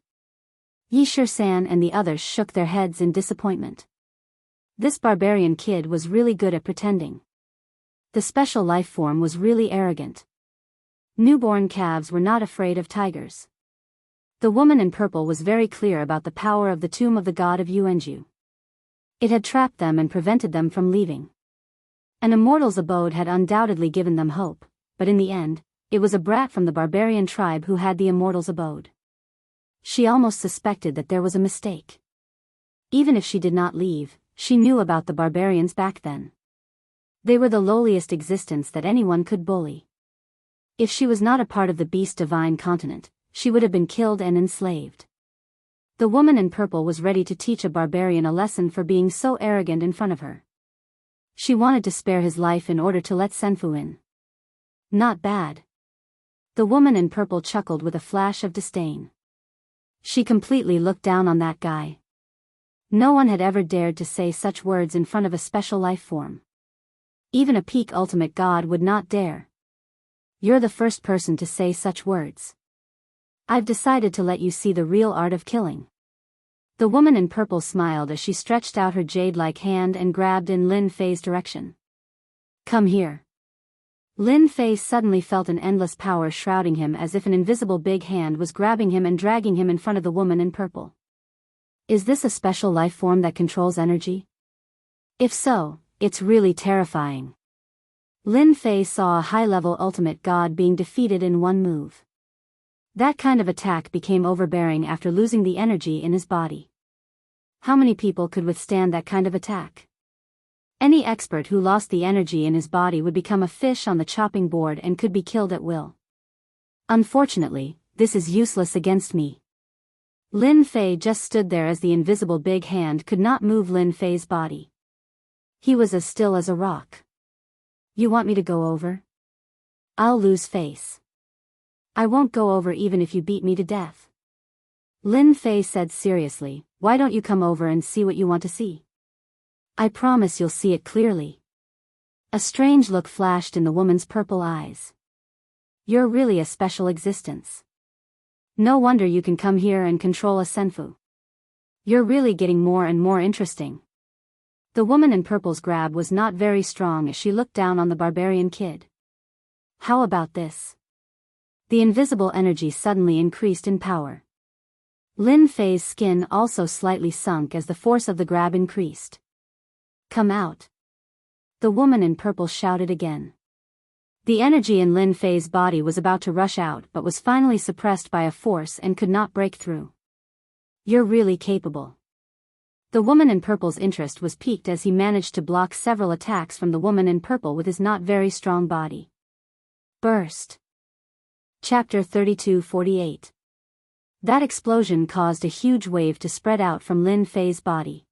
Speaker 1: Yi Shi-san and the others shook their heads in disappointment. This barbarian kid was really good at pretending. The special life form was really arrogant. Newborn calves were not afraid of tigers. The woman in purple was very clear about the power of the tomb of the god of Yuanzhu. It had trapped them and prevented them from leaving. An immortal's abode had undoubtedly given them hope, but in the end, it was a brat from the barbarian tribe who had the immortal's abode. She almost suspected that there was a mistake. Even if she did not leave, she knew about the barbarians back then. They were the lowliest existence that anyone could bully. If she was not a part of the Beast Divine Continent, she would have been killed and enslaved. The woman in purple was ready to teach a barbarian a lesson for being so arrogant in front of her. She wanted to spare his life in order to let Senfu in. Not bad. The woman in purple chuckled with a flash of disdain. She completely looked down on that guy. No one had ever dared to say such words in front of a special life form. Even a peak ultimate god would not dare. You're the first person to say such words. I've decided to let you see the real art of killing. The woman in purple smiled as she stretched out her jade-like hand and grabbed in Lin Fei's direction. Come here. Lin Fei suddenly felt an endless power shrouding him as if an invisible big hand was grabbing him and dragging him in front of the woman in purple. Is this a special life form that controls energy? If so, it's really terrifying. Lin Fei saw a high-level ultimate god being defeated in one move. That kind of attack became overbearing after losing the energy in his body. How many people could withstand that kind of attack? Any expert who lost the energy in his body would become a fish on the chopping board and could be killed at will. Unfortunately, this is useless against me. Lin Fei just stood there as the invisible big hand could not move Lin Fei's body. He was as still as a rock. You want me to go over? I'll lose face. I won't go over even if you beat me to death. Lin Fei said seriously, why don't you come over and see what you want to see? I promise you'll see it clearly. A strange look flashed in the woman's purple eyes. You're really a special existence. No wonder you can come here and control a senfu. You're really getting more and more interesting. The woman in purple's grab was not very strong as she looked down on the barbarian kid. How about this? The invisible energy suddenly increased in power. Lin Fei's skin also slightly sunk as the force of the grab increased. Come out. The woman in purple shouted again. The energy in Lin Fei's body was about to rush out but was finally suppressed by a force and could not break through. You're really capable. The woman in purple's interest was piqued as he managed to block several attacks from the woman in purple with his not very strong body. Burst. Chapter 32:48. That explosion caused a huge wave to spread out from Lin Fei's body.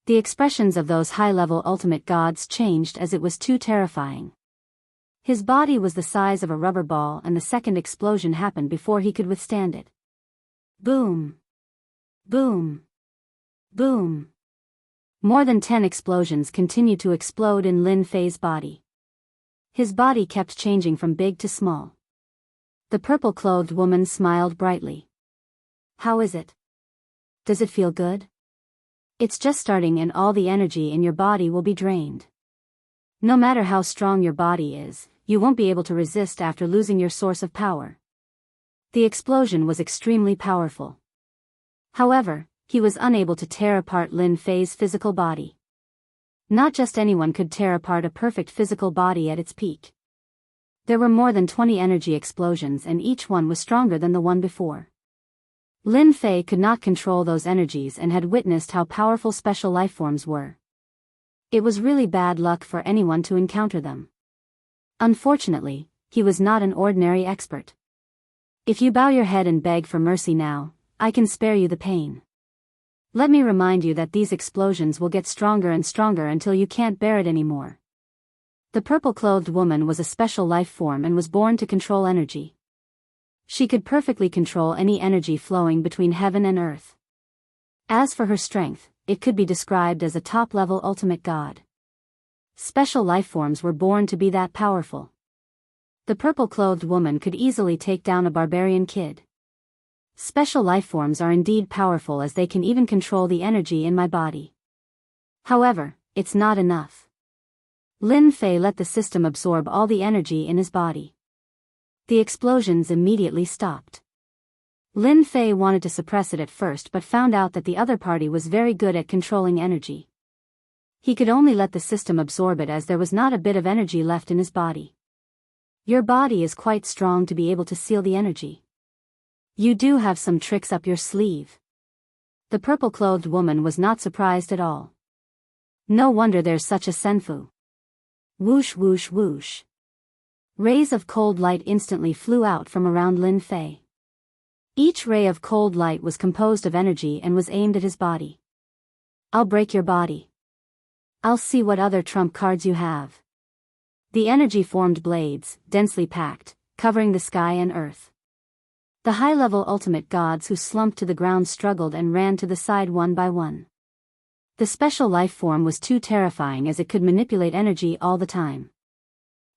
Speaker 1: The expressions of those high-level ultimate gods changed as it was too terrifying. His body was the size of a rubber ball and the second explosion happened before he could withstand it. Boom. Boom. Boom. More than 10 explosions continued to explode in Lin Fei's body. His body kept changing from big to small. The purple-clothed woman smiled brightly. How is it? Does it feel good? It's just starting and all the energy in your body will be drained. No matter how strong your body is, you won't be able to resist after losing your source of power. The explosion was extremely powerful. However, he was unable to tear apart Lin Fei's physical body. Not just anyone could tear apart a perfect physical body at its peak. There were more than 20 energy explosions and each one was stronger than the one before. Lin Fei could not control those energies and had witnessed how powerful special lifeforms were. It was really bad luck for anyone to encounter them. Unfortunately, he was not an ordinary expert. If you bow your head and beg for mercy now, I can spare you the pain. Let me remind you that these explosions will get stronger and stronger until you can't bear it anymore. The purple-clothed woman was a special life form and was born to control energy. She could perfectly control any energy flowing between heaven and earth. As for her strength, it could be described as a top-level ultimate god. Special life forms were born to be that powerful. The purple-clothed woman could easily take down a barbarian kid. Special life forms are indeed powerful as they can even control the energy in my body. However, it's not enough. Lin Fei let the system absorb all the energy in his body. The explosions immediately stopped. Lin Fei wanted to suppress it at first but found out that the other party was very good at controlling energy. He could only let the system absorb it as there was not a bit of energy left in his body. Your body is quite strong to be able to seal the energy. You do have some tricks up your sleeve. The purple-clothed woman was not surprised at all. No wonder there's such a senfu. Whoosh whoosh whoosh. Rays of cold light instantly flew out from around Lin Fei. Each ray of cold light was composed of energy and was aimed at his body. I'll break your body. I'll see what other trump cards you have. The energy formed blades, densely packed, covering the sky and earth. The high-level ultimate gods who slumped to the ground struggled and ran to the side one by one. The special life form was too terrifying as it could manipulate energy all the time.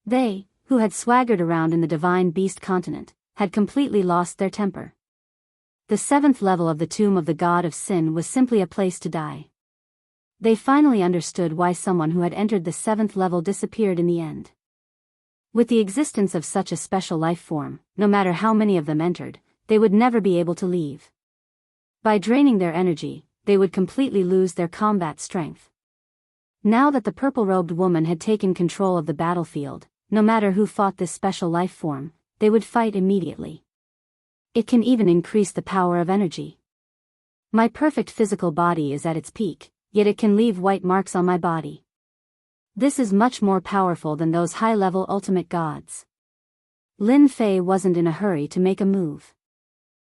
Speaker 1: They, who had swaggered around in the divine beast continent, had completely lost their temper. The 7th level of the tomb of the god of sin was simply a place to die. They finally understood why someone who had entered the 7th level disappeared in the end. With the existence of such a special life form, no matter how many of them entered, they would never be able to leave. By draining their energy, they would completely lose their combat strength. Now that the purple-robed woman had taken control of the battlefield, no matter who fought this special life form, they would fight immediately. It can even increase the power of energy. My perfect physical body is at its peak, yet it can leave white marks on my body. This is much more powerful than those high-level ultimate gods. Lin Fei wasn't in a hurry to make a move.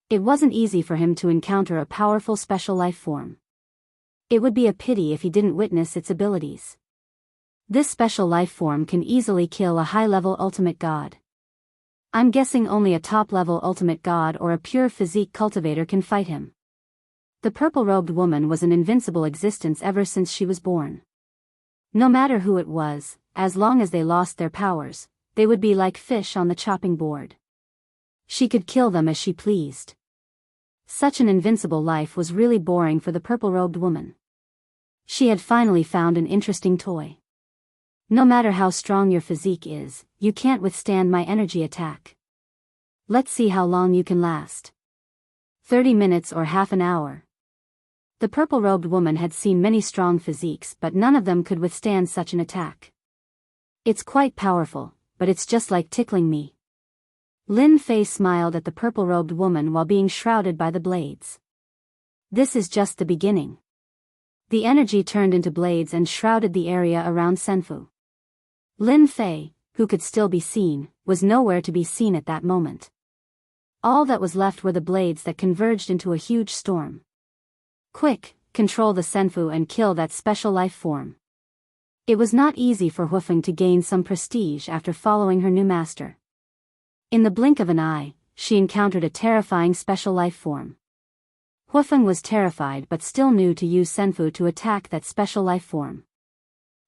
Speaker 1: It wasn't easy for him to encounter a powerful special life form. It would be a pity if he didn't witness its abilities. This special life form can easily kill a high-level ultimate god. I'm guessing only a top-level ultimate god or a pure physique cultivator can fight him. The purple-robed woman was an invincible existence ever since she was born. No matter who it was, as long as they lost their powers, they would be like fish on the chopping board. She could kill them as she pleased. Such an invincible life was really boring for the purple-robed woman. She had finally found an interesting toy. No matter how strong your physique is, you can't withstand my energy attack. Let's see how long you can last. 30 minutes or half an hour. The purple-robed woman had seen many strong physiques, but none of them could withstand such an attack. It's quite powerful, but it's just like tickling me. Lin Fei smiled at the purple-robed woman while being shrouded by the blades. This is just the beginning. The energy turned into blades and shrouded the area around Senfu. Lin Fei, who could still be seen, was nowhere to be seen at that moment. All that was left were the blades that converged into a huge storm. Quick, control the Senfu and kill that special life form. It was not easy for Hufeng to gain some prestige after following her new master. In the blink of an eye, she encountered a terrifying special life form. Hufeng was terrified but still knew to use Senfu to attack that special life form.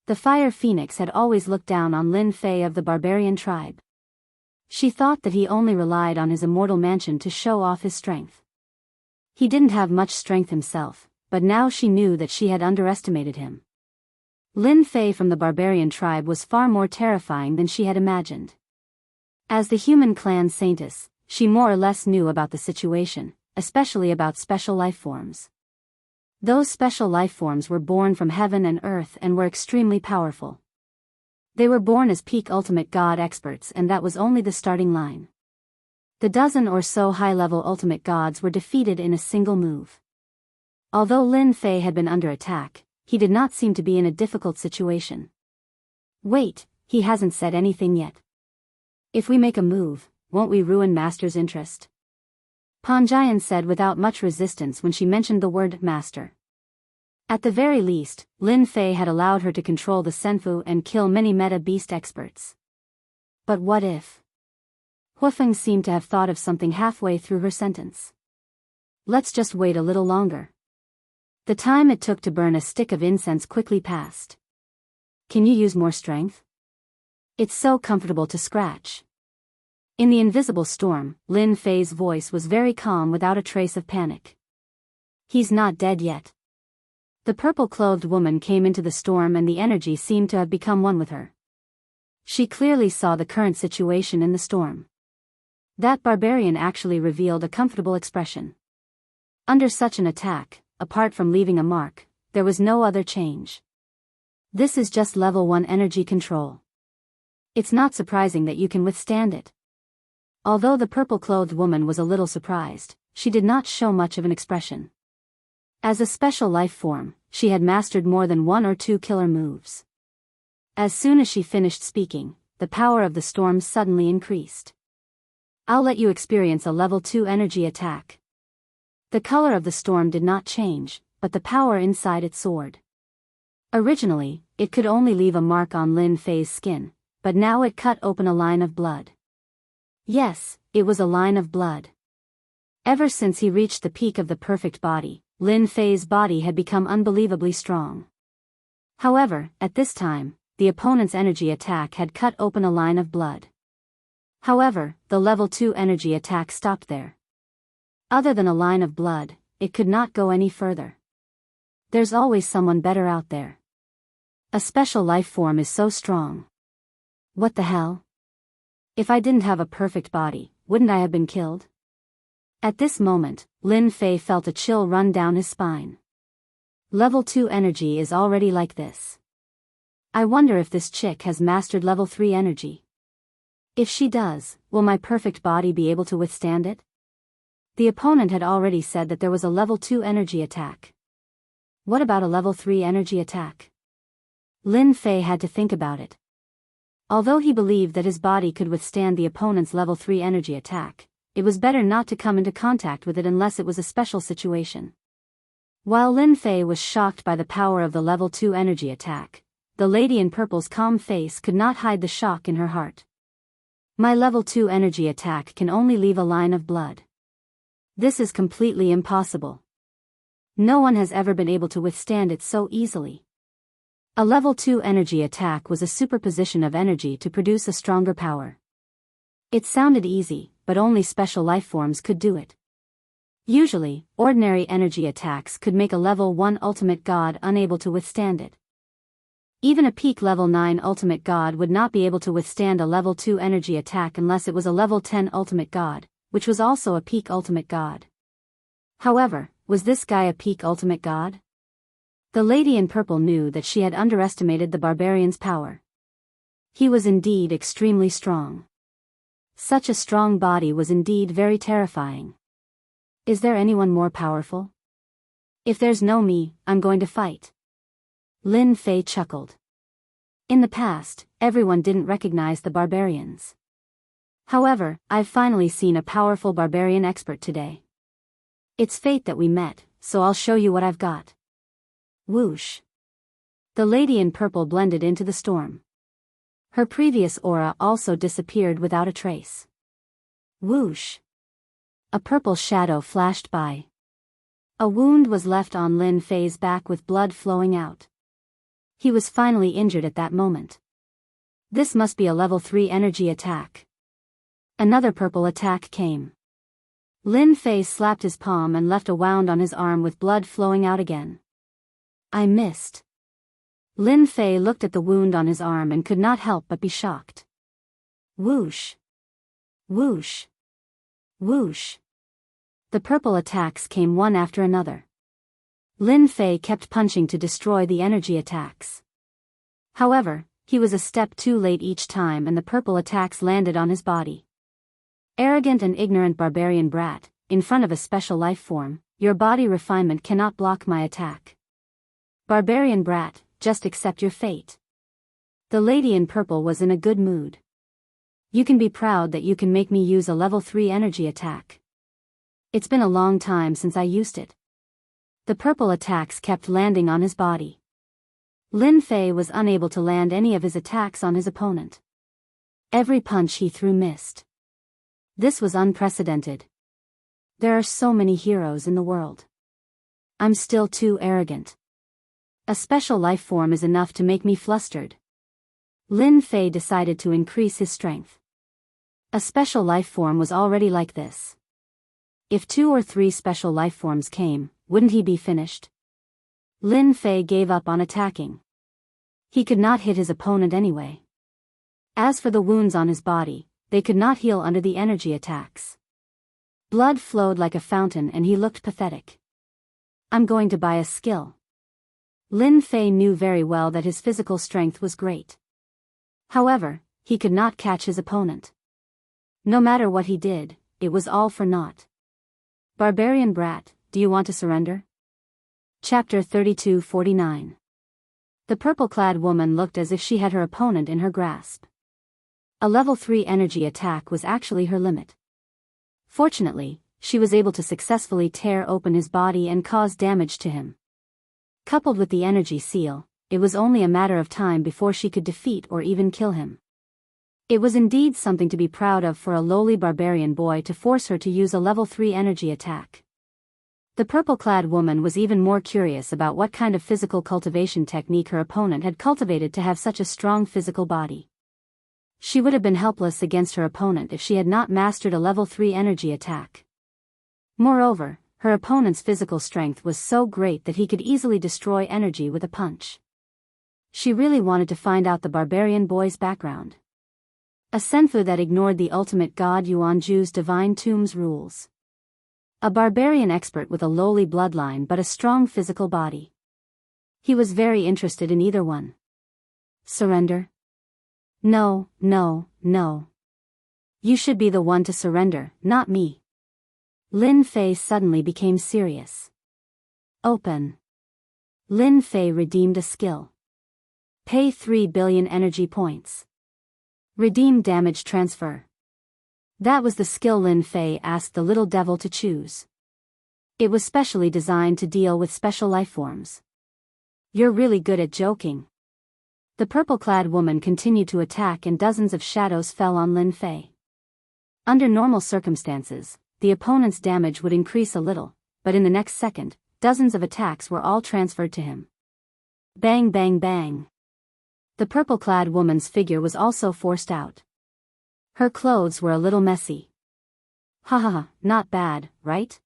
Speaker 1: The Fire Phoenix had always looked down on Lin Fei of the barbarian tribe. She thought that he only relied on his immortal mansion to show off his strength. He didn't have much strength himself, but now she knew that she had underestimated him. Lin Fei from the barbarian tribe was far more terrifying than she had imagined. As the human clan saintess, she more or less knew about the situation, especially about special life forms. Those special life forms were born from heaven and earth and were extremely powerful. They were born as peak ultimate god experts, and that was only the starting line. The dozen or so high-level ultimate gods were defeated in a single move. Although Lin Fei had been under attack, he did not seem to be in a difficult situation. Wait, he hasn't said anything yet. If we make a move, won't we ruin Master's interest? Panjian said without much resistance when she mentioned the word Master. At the very least, Lin Fei had allowed her to control the Senfu and kill many meta beast experts. But what if? Hufeng seemed to have thought of something halfway through her sentence. Let's just wait a little longer. The time it took to burn a stick of incense quickly passed. Can you use more strength? It's so comfortable to scratch. In the invisible storm, Lin Fei's voice was very calm without a trace of panic. He's not dead yet. The purple-clothed woman came into the storm and the energy seemed to have become one with her. She clearly saw the current situation in the storm. That barbarian actually revealed a comfortable expression. Under such an attack, apart from leaving a mark, there was no other change. This is just level 1 energy control. It's not surprising that you can withstand it. Although the purple-clothed woman was a little surprised, she did not show much of an expression. As a special life form, she had mastered more than 1 or 2 killer moves. As soon as she finished speaking, the power of the storm suddenly increased. I'll let you experience a level 2 energy attack. The color of the storm did not change, but the power inside it soared. Originally, it could only leave a mark on Lin Fei's skin, but now it cut open a line of blood. Yes, it was a line of blood. Ever since he reached the peak of the perfect body, Lin Fei's body had become unbelievably strong. However, at this time, the opponent's energy attack had cut open a line of blood. However, the level 2 energy attack stopped there. Other than a line of blood, it could not go any further. There's always someone better out there. A special life form is so strong. What the hell? If I didn't have a perfect body, wouldn't I have been killed? At this moment, Lin Fei felt a chill run down his spine. Level 2 energy is already like this. I wonder if this chick has mastered level 3 energy. If she does, will my perfect body be able to withstand it? The opponent had already said that there was a level 2 energy attack. What about a level 3 energy attack? Lin Fei had to think about it. Although he believed that his body could withstand the opponent's level 3 energy attack, it was better not to come into contact with it unless it was a special situation. While Lin Fei was shocked by the power of the level 2 energy attack, the lady in purple's calm face could not hide the shock in her heart. My level 2 energy attack can only leave a line of blood. This is completely impossible. No one has ever been able to withstand it so easily. A level 2 energy attack was a superposition of energy to produce a stronger power. It sounded easy, but only special life forms could do it. Usually, ordinary energy attacks could make a level 1 ultimate god unable to withstand it. Even a peak level 9 ultimate god would not be able to withstand a level 2 energy attack unless it was a level 10 ultimate god, which was also a peak ultimate god. However, was this guy a peak ultimate god? The lady in purple knew that she had underestimated the barbarian's power. He was indeed extremely strong. Such a strong body was indeed very terrifying. Is there anyone more powerful? If there's no me, I'm going to fight. Lin Fei chuckled. In the past, everyone didn't recognize the barbarians. However, I've finally seen a powerful barbarian expert today. It's fate that we met, so I'll show you what I've got. Whoosh. The lady in purple blended into the storm. Her previous aura also disappeared without a trace. Whoosh. A purple shadow flashed by. A wound was left on Lin Fei's back with blood flowing out. He was finally injured at that moment. This must be a level 3 energy attack. Another purple attack came. Lin Fei slapped his palm and left a wound on his arm with blood flowing out again. I missed. Lin Fei looked at the wound on his arm and could not help but be shocked. Whoosh. Whoosh. Whoosh. The purple attacks came one after another. Lin Fei kept punching to destroy the energy attacks. However, he was a step too late each time and the purple attacks landed on his body. Arrogant and ignorant barbarian brat, in front of a special life form, your body refinement cannot block my attack. Barbarian brat, just accept your fate. The lady in purple was in a good mood. You can be proud that you can make me use a level 3 energy attack. It's been a long time since I used it. The purple attacks kept landing on his body. Lin Fei was unable to land any of his attacks on his opponent. Every punch he threw missed. This was unprecedented. There are so many heroes in the world. I'm still too arrogant. A special life form is enough to make me flustered. Lin Fei decided to increase his strength. A special life form was already like this. If 2 or 3 special life forms came, wouldn't he be finished? Lin Fei gave up on attacking. He could not hit his opponent anyway. As for the wounds on his body, they could not heal under the energy attacks. Blood flowed like a fountain and he looked pathetic. I'm going to buy a skill. Lin Fei knew very well that his physical strength was great. However, he could not catch his opponent. No matter what he did, it was all for naught. Barbarian brat, do you want to surrender? Chapter 32:49. The purple-clad woman looked as if she had her opponent in her grasp. A level 3 energy attack was actually her limit. Fortunately, she was able to successfully tear open his body and cause damage to him. Coupled with the energy seal, it was only a matter of time before she could defeat or even kill him. It was indeed something to be proud of for a lowly barbarian boy to force her to use a level 3 energy attack. The purple-clad woman was even more curious about what kind of physical cultivation technique her opponent had cultivated to have such a strong physical body. She would have been helpless against her opponent if she had not mastered a level 3 energy attack. Moreover, her opponent's physical strength was so great that he could easily destroy energy with a punch. She really wanted to find out the barbarian boy's background. A senfu that ignored the ultimate god Yuanju's divine tomb's rules. A barbarian expert with a lowly bloodline but a strong physical body. He was very interested in either one. Surrender? No, no, no. You should be the one to surrender, not me. Lin Fei suddenly became serious. Open. Lin Fei redeemed a skill. Pay 3 billion energy points. Redeem damage transfer. That was the skill Lin Fei asked the little devil to choose. It was specially designed to deal with special life forms. You're really good at joking. The purple-clad woman continued to attack and dozens of shadows fell on Lin Fei. Under normal circumstances, the opponent's damage would increase a little, but in the next second, dozens of attacks were all transferred to him. Bang bang bang. The purple-clad woman's figure was also forced out. Her clothes were a little messy. Ha ha ha, not bad, right?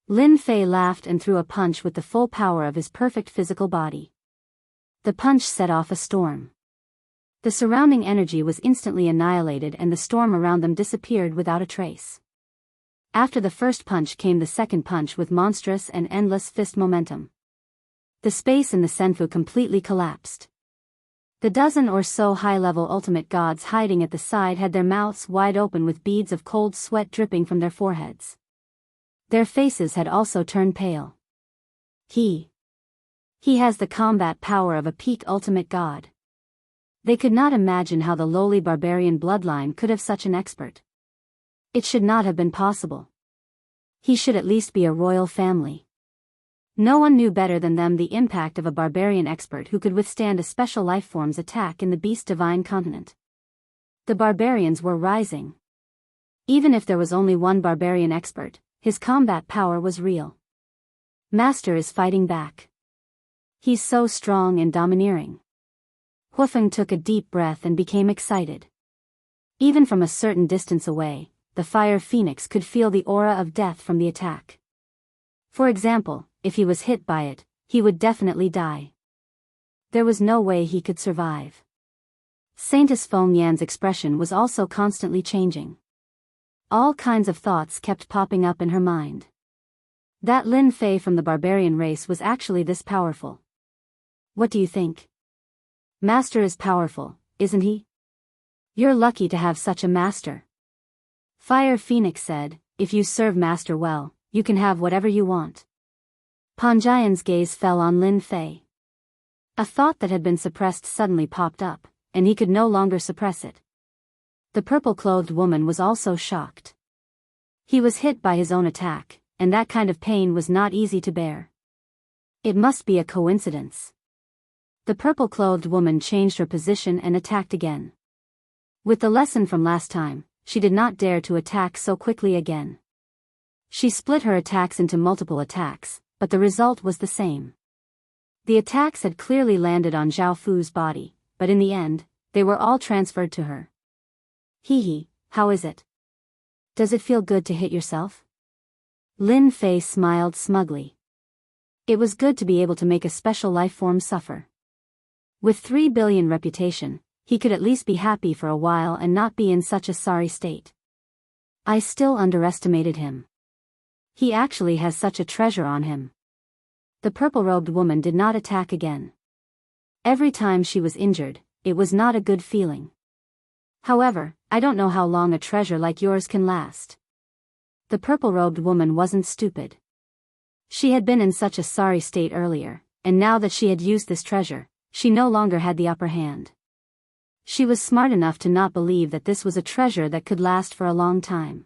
Speaker 1: Lin Fei laughed and threw a punch with the full power of his perfect physical body. The punch set off a storm. The surrounding energy was instantly annihilated and the storm around them disappeared without a trace. After the first punch came the second punch with monstrous and endless fist momentum. The space in the senfu completely collapsed. The dozen or so high-level ultimate gods hiding at the side had their mouths wide open with beads of cold sweat dripping from their foreheads. Their faces had also turned pale. He has the combat power of a peak ultimate god. They could not imagine how the lowly barbarian bloodline could have such an expert. It should not have been possible. He should at least be a royal family. No one knew better than them the impact of a barbarian expert who could withstand a special life form's attack in the beast divine continent. The barbarians were rising. Even if there was only one barbarian expert, his combat power was real. Master is fighting back. He's so strong and domineering. Huofeng took a deep breath and became excited. Even from a certain distance away, the fire phoenix could feel the aura of death from the attack. For example, if he was hit by it, he would definitely die. There was no way he could survive. Saintess Feng Yan's expression was also constantly changing. All kinds of thoughts kept popping up in her mind. That Lin Fei from the barbarian race was actually this powerful. What do you think? Master is powerful, isn't he? You're lucky to have such a master. Fire Phoenix said, if you serve Master well, you can have whatever you want. Panjian's gaze fell on Lin Fei. A thought that had been suppressed suddenly popped up, and he could no longer suppress it. The purple-clothed woman was also shocked. He was hit by his own attack, and that kind of pain was not easy to bear. It must be a coincidence. The purple-clothed woman changed her position and attacked again. With the lesson from last time, she did not dare to attack so quickly again. She split her attacks into multiple attacks, but the result was the same. The attacks had clearly landed on Zhao Fu's body, but in the end, they were all transferred to her. Hee, how is it? Does it feel good to hit yourself? Lin Fei smiled smugly. It was good to be able to make a special life form suffer. With 3 billion reputation, he could at least be happy for a while and not be in such a sorry state. I still underestimated him. He actually has such a treasure on him. The purple-robed woman did not attack again. Every time she was injured, it was not a good feeling. However, I don't know how long a treasure like yours can last. The purple-robed woman wasn't stupid. She had been in such a sorry state earlier, and now that she had used this treasure, she no longer had the upper hand. She was smart enough to not believe that this was a treasure that could last for a long time.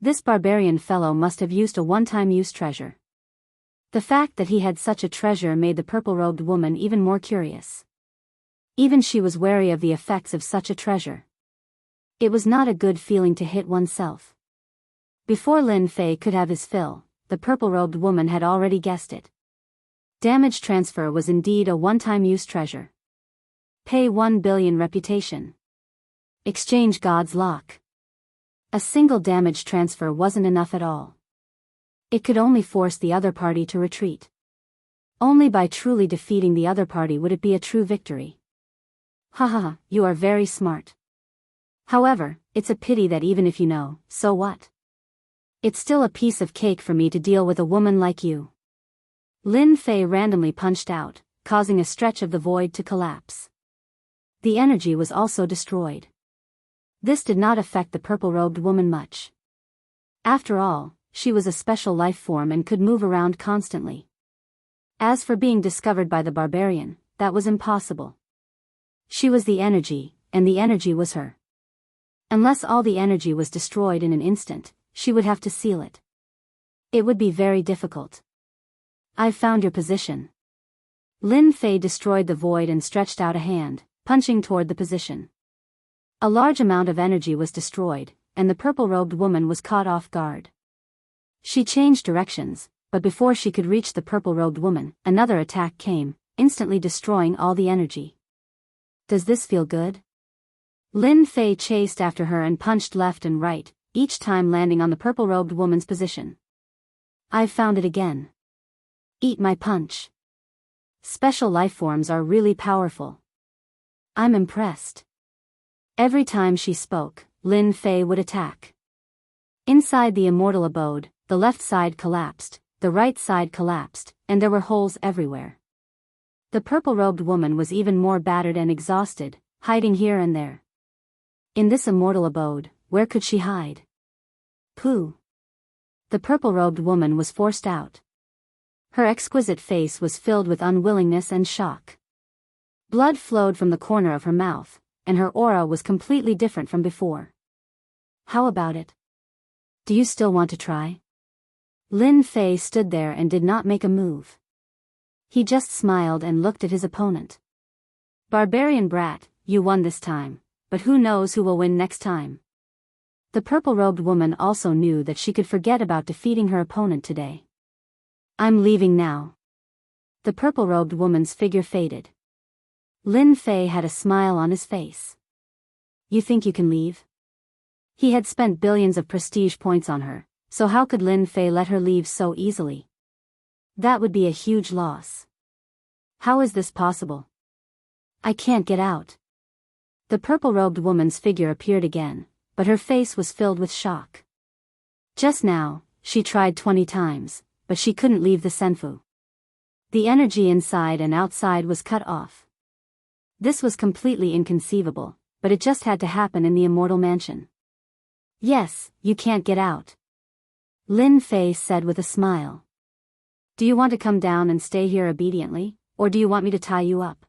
Speaker 1: This barbarian fellow must have used a one-time use treasure. The fact that he had such a treasure made the purple-robed woman even more curious. Even she was wary of the effects of such a treasure. It was not a good feeling to hit oneself. Before Lin Fei could have his fill, the purple-robed woman had already guessed it. Damage transfer was indeed a one-time use treasure. Pay 1 billion reputation. Exchange God's lock. A single damage transfer wasn't enough at all. It could only force the other party to retreat. Only by truly defeating the other party would it be a true victory. Haha, you are very smart. However, it's a pity that even if you know, so what? It's still a piece of cake for me to deal with a woman like you. Lin Fei randomly punched out, causing a stretch of the void to collapse. The energy was also destroyed. This did not affect the purple-robed woman much. After all, she was a special life form and could move around constantly. As for being discovered by the barbarian, that was impossible. She was the energy, and the energy was her. Unless all the energy was destroyed in an instant, she would have to seal it. It would be very difficult. I've found your position. Lin Fei destroyed the void and stretched out a hand, punching toward the position. A large amount of energy was destroyed, and the purple-robed woman was caught off guard. She changed directions, but before she could reach the purple-robed woman, another attack came, instantly destroying all the energy. Does this feel good? Lin Fei chased after her and punched left and right, each time landing on the purple-robed woman's position. I've found it again. Eat my punch. Special life forms are really powerful. I'm impressed. Every time she spoke, Lin Fei would attack. Inside the immortal abode, the left side collapsed, the right side collapsed, and there were holes everywhere. The purple-robed woman was even more battered and exhausted, hiding here and there. In this immortal abode, where could she hide? Pooh. The purple-robed woman was forced out. Her exquisite face was filled with unwillingness and shock. Blood flowed from the corner of her mouth, and her aura was completely different from before. How about it? Do you still want to try? Lin Fei stood there and did not make a move. He just smiled and looked at his opponent. Barbarian brat, you won this time, but who knows who will win next time? The purple-robed woman also knew that she could forget about defeating her opponent today. I'm leaving now. The purple-robed woman's figure faded. Lin Fei had a smile on his face. You think you can leave? He had spent billions of prestige points on her, so how could Lin Fei let her leave so easily? That would be a huge loss. How is this possible? I can't get out. The purple-robed woman's figure appeared again, but her face was filled with shock. Just now, she tried 20 times, but she couldn't leave the senfu. The energy inside and outside was cut off. This was completely inconceivable, but it just had to happen in the immortal mansion. Yes, you can't get out. Lin Fei said with a smile. Do you want to come down and stay here obediently, or do you want me to tie you up?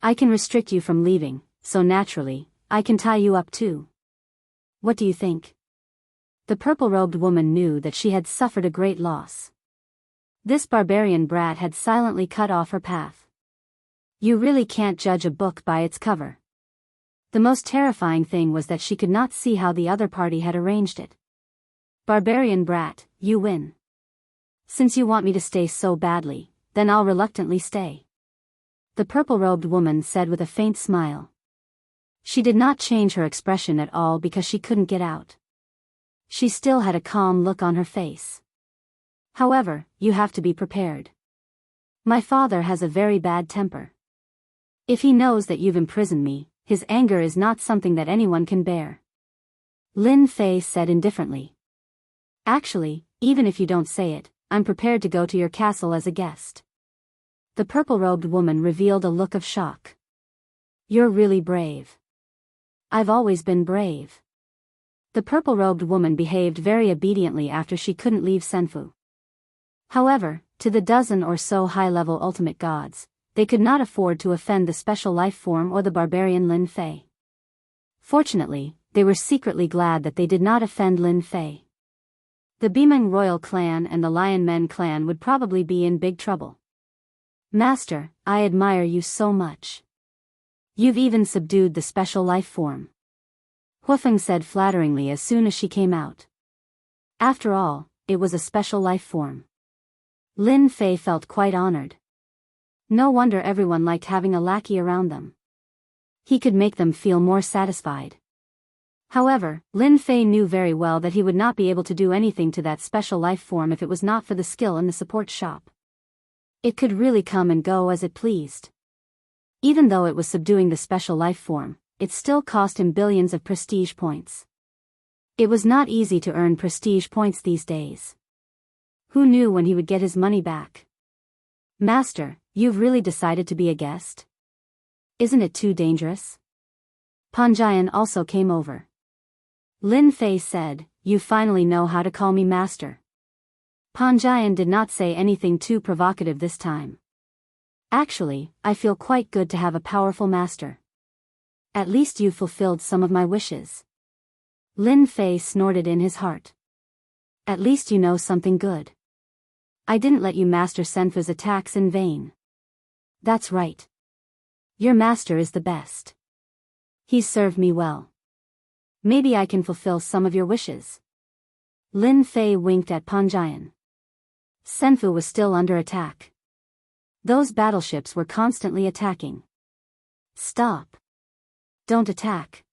Speaker 1: I can restrict you from leaving, so naturally, I can tie you up too. What do you think? The purple-robed woman knew that she had suffered a great loss. This barbarian brat had silently cut off her path. You really can't judge a book by its cover. The most terrifying thing was that she could not see how the other party had arranged it. Barbarian brat, you win. Since you want me to stay so badly, then I'll reluctantly stay. The purple-robed woman said with a faint smile. She did not change her expression at all because she couldn't get out. She still had a calm look on her face. However, you have to be prepared. My father has a very bad temper. If he knows that you've imprisoned me, his anger is not something that anyone can bear. Lin Fei said indifferently. Actually, even if you don't say it, I'm prepared to go to your castle as a guest. The purple-robed woman revealed a look of shock. You're really brave. I've always been brave. The purple-robed woman behaved very obediently after she couldn't leave Senfu. However, to the dozen or so high-level ultimate gods, they could not afford to offend the special life form or the barbarian Lin Fei. Fortunately, they were secretly glad that they did not offend Lin Fei. The Bimeng royal clan and the Lion Men clan would probably be in big trouble. Master, I admire you so much. You've even subdued the special life form. Huofeng said flatteringly as soon as she came out. After all, it was a special life form. Lin Fei felt quite honored. No wonder everyone liked having a lackey around them. He could make them feel more satisfied. However, Lin Fei knew very well that he would not be able to do anything to that special life form if it was not for the skill in the support shop. It could really come and go as it pleased. Even though it was subduing the special life form, it still cost him billions of prestige points. It was not easy to earn prestige points these days. Who knew when he would get his money back? Master, you've really decided to be a guest? Isn't it too dangerous? Panjian also came over. Lin Fei said, "You finally know how to call me master." Panjian did not say anything too provocative this time. Actually, I feel quite good to have a powerful master. At least you fulfilled some of my wishes. Lin Fei snorted in his heart. At least you know something good. I didn't let you master Senfu's attacks in vain. That's right. Your master is the best. He's served me well. Maybe I can fulfill some of your wishes. Lin Fei winked at Panjian. Senfu was still under attack. Those battleships were constantly attacking. Stop. Don't attack.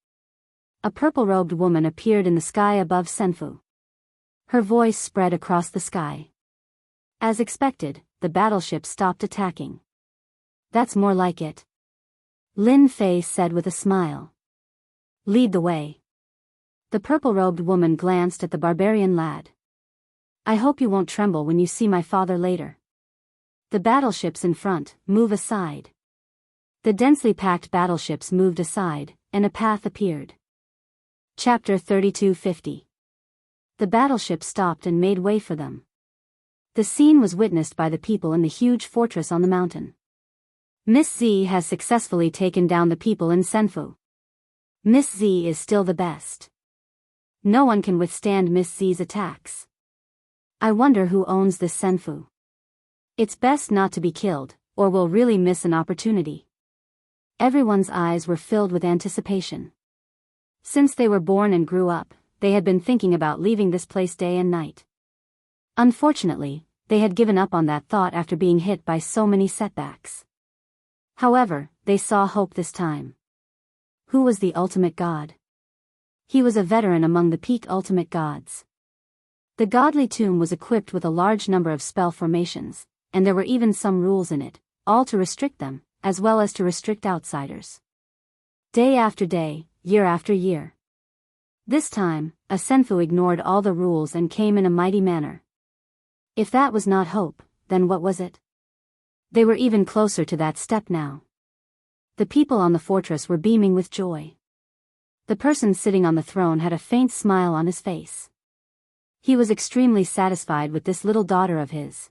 Speaker 1: A purple-robed woman appeared in the sky above Senfu. Her voice spread across the sky. As expected, the battleship stopped attacking. That's more like it. Lin Fei said with a smile. Lead the way. The purple-robed woman glanced at the barbarian lad. I hope you won't tremble when you see my father later. The battleships in front, move aside. The densely packed battleships moved aside, and a path appeared. Chapter 3250. The battleship stopped and made way for them. The scene was witnessed by the people in the huge fortress on the mountain. Miss Z has successfully taken down the people in Senfu. Miss Z is still the best. No one can withstand Miss Z's attacks. I wonder who owns this Senfu. It's best not to be killed, or we'll really miss an opportunity. Everyone's eyes were filled with anticipation. Since they were born and grew up, they had been thinking about leaving this place day and night. Unfortunately, they had given up on that thought after being hit by so many setbacks. However, they saw hope this time. Who was the ultimate god? He was a veteran among the peak ultimate gods. The godly tomb was equipped with a large number of spell formations, and there were even some rules in it, all to restrict them, as well as to restrict outsiders. Day after day, year after year. This time, a Senfu ignored all the rules and came in a mighty manner. If that was not hope, then what was it? They were even closer to that step now. The people on the fortress were beaming with joy. The person sitting on the throne had a faint smile on his face. He was extremely satisfied with this little daughter of his.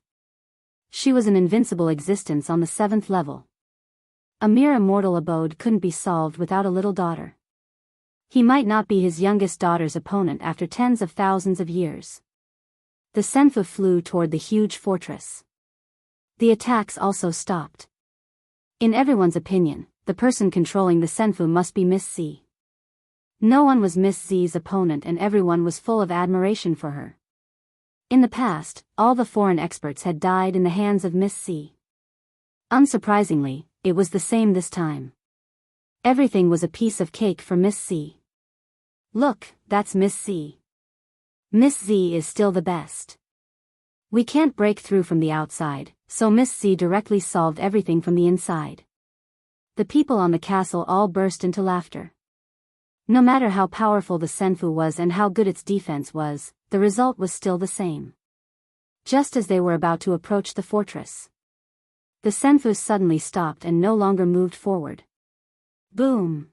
Speaker 1: She was an invincible existence on the 7th level. A mere immortal abode couldn't be solved without a little daughter. He might not be his youngest daughter's opponent after tens of thousands of years. The Senfu flew toward the huge fortress. The attacks also stopped. In everyone's opinion, the person controlling the Senfu must be Miss Z. No one was Miss Z's opponent and everyone was full of admiration for her. In the past, all the foreign experts had died in the hands of Miss Z. Unsurprisingly, it was the same this time. Everything was a piece of cake for Miss Z. Look, that's Miss Z. Miss Z is still the best. We can't break through from the outside, so Miss Z directly solved everything from the inside. The people on the castle all burst into laughter. No matter how powerful the Senfu was and how good its defense was, the result was still the same. Just as they were about to approach the fortress, the Senfu suddenly stopped and no longer moved forward. Boom!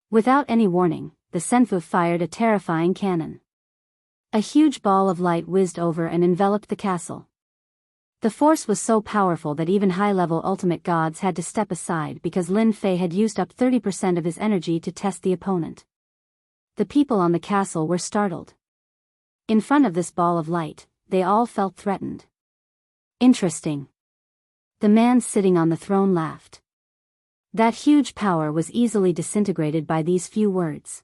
Speaker 1: Without any warning, the Senfu fired a terrifying cannon. A huge ball of light whizzed over and enveloped the castle. The force was so powerful that even high-level ultimate gods had to step aside because Lin Fei had used up 30% of his energy to test the opponent. The people on the castle were startled. In front of this ball of light, they all felt threatened. Interesting. The man sitting on the throne laughed. That huge power was easily disintegrated by these few words.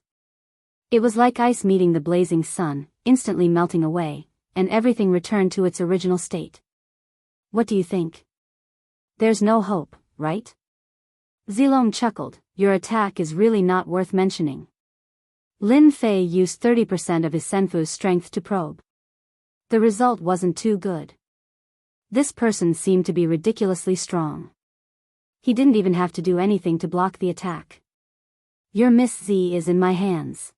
Speaker 1: It was like ice meeting the blazing sun, instantly melting away, and everything returned to its original state. What do you think? There's no hope, right? Zilong chuckled, your attack is really not worth mentioning. Lin Fei used 30% of his senfu's strength to probe. The result wasn't too good. This person seemed to be ridiculously strong. He didn't even have to do anything to block the attack. Your Miss Z is in my hands.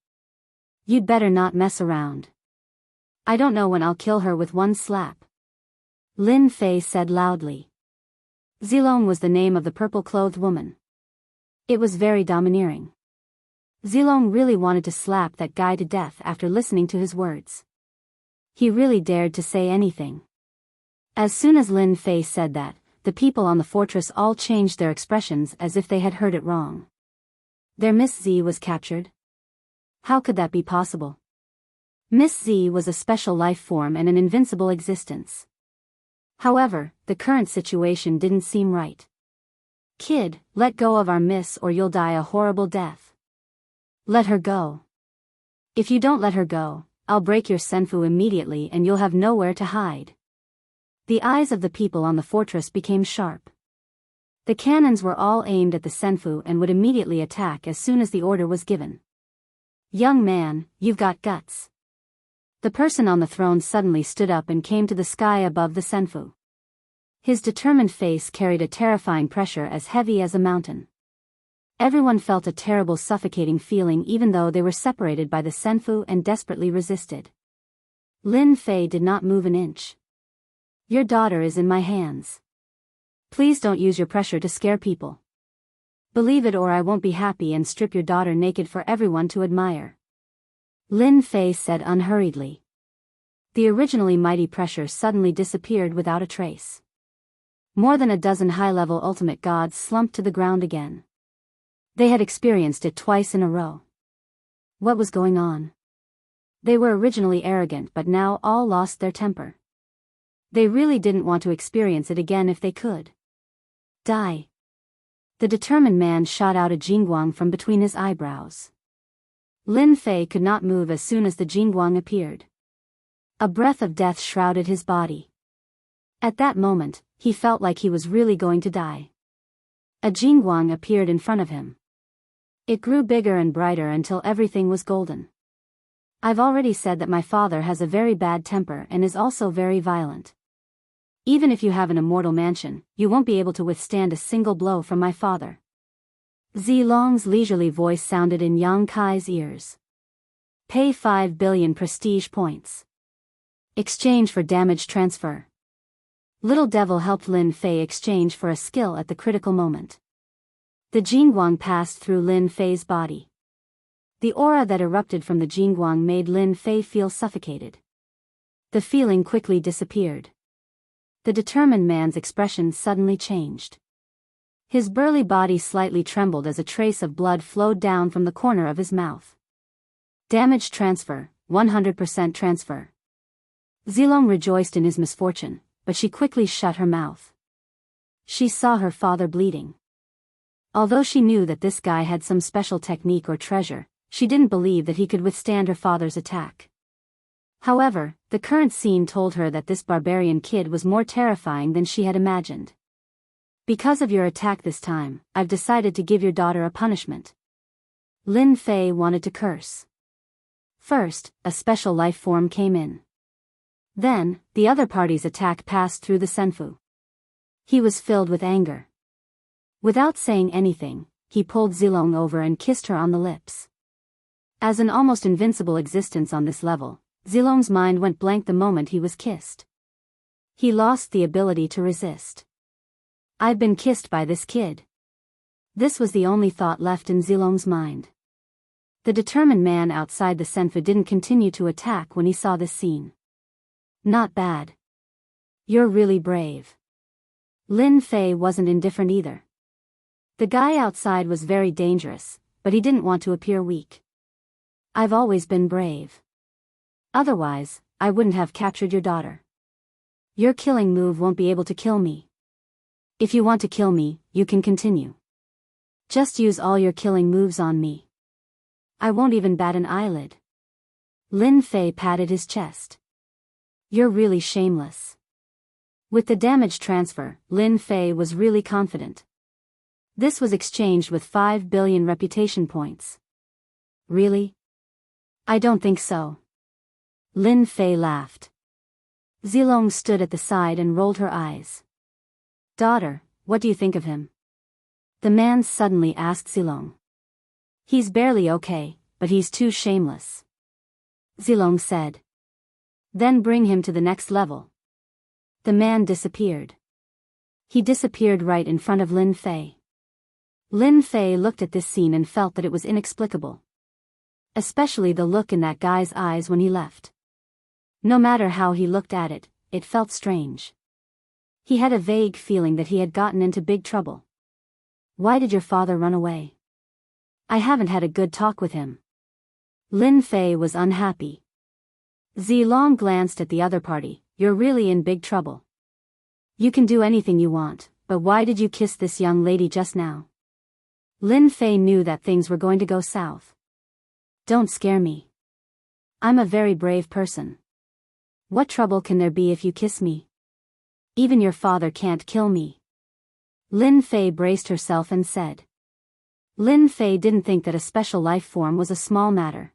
Speaker 1: You'd better not mess around. I don't know when I'll kill her with one slap. Lin Fei said loudly. Zilong was the name of the purple-clothed woman. It was very domineering. Zilong really wanted to slap that guy to death after listening to his words. He really dared to say anything. As soon as Lin Fei said that, the people on the fortress all changed their expressions as if they had heard it wrong. Their Miss Z was captured? How could that be possible? Miss Z was a special life form and an invincible existence. However, the current situation didn't seem right. Kid, let go of our miss or you'll die a horrible death. Let her go. If you don't let her go, I'll break your senfu immediately and you'll have nowhere to hide. The eyes of the people on the fortress became sharp. The cannons were all aimed at the senfu and would immediately attack as soon as the order was given. Young man, you've got guts. The person on the throne suddenly stood up and came to the sky above the senfu. His determined face carried a terrifying pressure as heavy as a mountain. Everyone felt a terrible suffocating feeling even though they were separated by the senfu and desperately resisted. Lin Fei did not move an inch. Your daughter is in my hands. Please don't use your pressure to scare people. Believe it or I won't be happy and strip your daughter naked for everyone to admire. Lin Fei said unhurriedly. The originally mighty pressure suddenly disappeared without a trace. More than a dozen high-level ultimate gods slumped to the ground again. They had experienced it twice in a row. What was going on? They were originally arrogant but now all lost their temper. They really didn't want to experience it again if they could. Die. The determined man shot out a jingguang from between his eyebrows. Lin Fei could not move as soon as the jingguang appeared. A breath of death shrouded his body. At that moment, he felt like he was really going to die. A jingguang appeared in front of him. It grew bigger and brighter until everything was golden. I've already said that my father has a very bad temper and is also very violent. Even if you have an immortal mansion, you won't be able to withstand a single blow from my father. Zilong's leisurely voice sounded in Yang Kai's ears. Pay 5 billion prestige points. Exchange for damage transfer. Little Devil helped Lin Fei exchange for a skill at the critical moment. The jingguang passed through Lin Fei's body. The aura that erupted from the jingguang made Lin Fei feel suffocated. The feeling quickly disappeared. The determined man's expression suddenly changed. His burly body slightly trembled as a trace of blood flowed down from the corner of his mouth. Damage transfer, 100% transfer. Zilong rejoiced in his misfortune, but she quickly shut her mouth. She saw her father bleeding. Although she knew that this guy had some special technique or treasure, she didn't believe that he could withstand her father's attack. However, the current scene told her that this barbarian kid was more terrifying than she had imagined. Because of your attack this time, I've decided to give your daughter a punishment. Lin Fei wanted to curse. First, a special life form came in. Then, the other party's attack passed through the senfu. He was filled with anger. Without saying anything, he pulled Zilong over and kissed her on the lips. As an almost invincible existence on this level, Zilong's mind went blank the moment he was kissed. He lost the ability to resist. I've been kissed by this kid. This was the only thought left in Zilong's mind. The determined man outside the senfu didn't continue to attack when he saw this scene. Not bad. You're really brave. Lin Fei wasn't indifferent either. The guy outside was very dangerous, but he didn't want to appear weak. I've always been brave. Otherwise, I wouldn't have captured your daughter. Your killing move won't be able to kill me. If you want to kill me, you can continue. Just use all your killing moves on me. I won't even bat an eyelid. Lin Fei patted his chest. You're really shameless. With the damage transfer, Lin Fei was really confident. This was exchanged with 5 billion reputation points. Really? I don't think so. Lin Fei laughed. Zilong stood at the side and rolled her eyes. Daughter, what do you think of him? The man suddenly asked Zilong. He's barely okay, but he's too shameless. Zilong said. Then bring him to the next level. The man disappeared. He disappeared right in front of Lin Fei. Lin Fei looked at this scene and felt that it was inexplicable. Especially the look in that guy's eyes when he left. No matter how he looked at it, it felt strange. He had a vague feeling that he had gotten into big trouble. Why did your father run away? I haven't had a good talk with him. Lin Fei was unhappy. Zilong glanced at the other party. You're really in big trouble. You can do anything you want, but why did you kiss this young lady just now? Lin Fei knew that things were going to go south. Don't scare me. I'm a very brave person. What trouble can there be if you kiss me? Even your father can't kill me. Lin Fei braced herself and said. Lin Fei didn't think that a special life form was a small matter.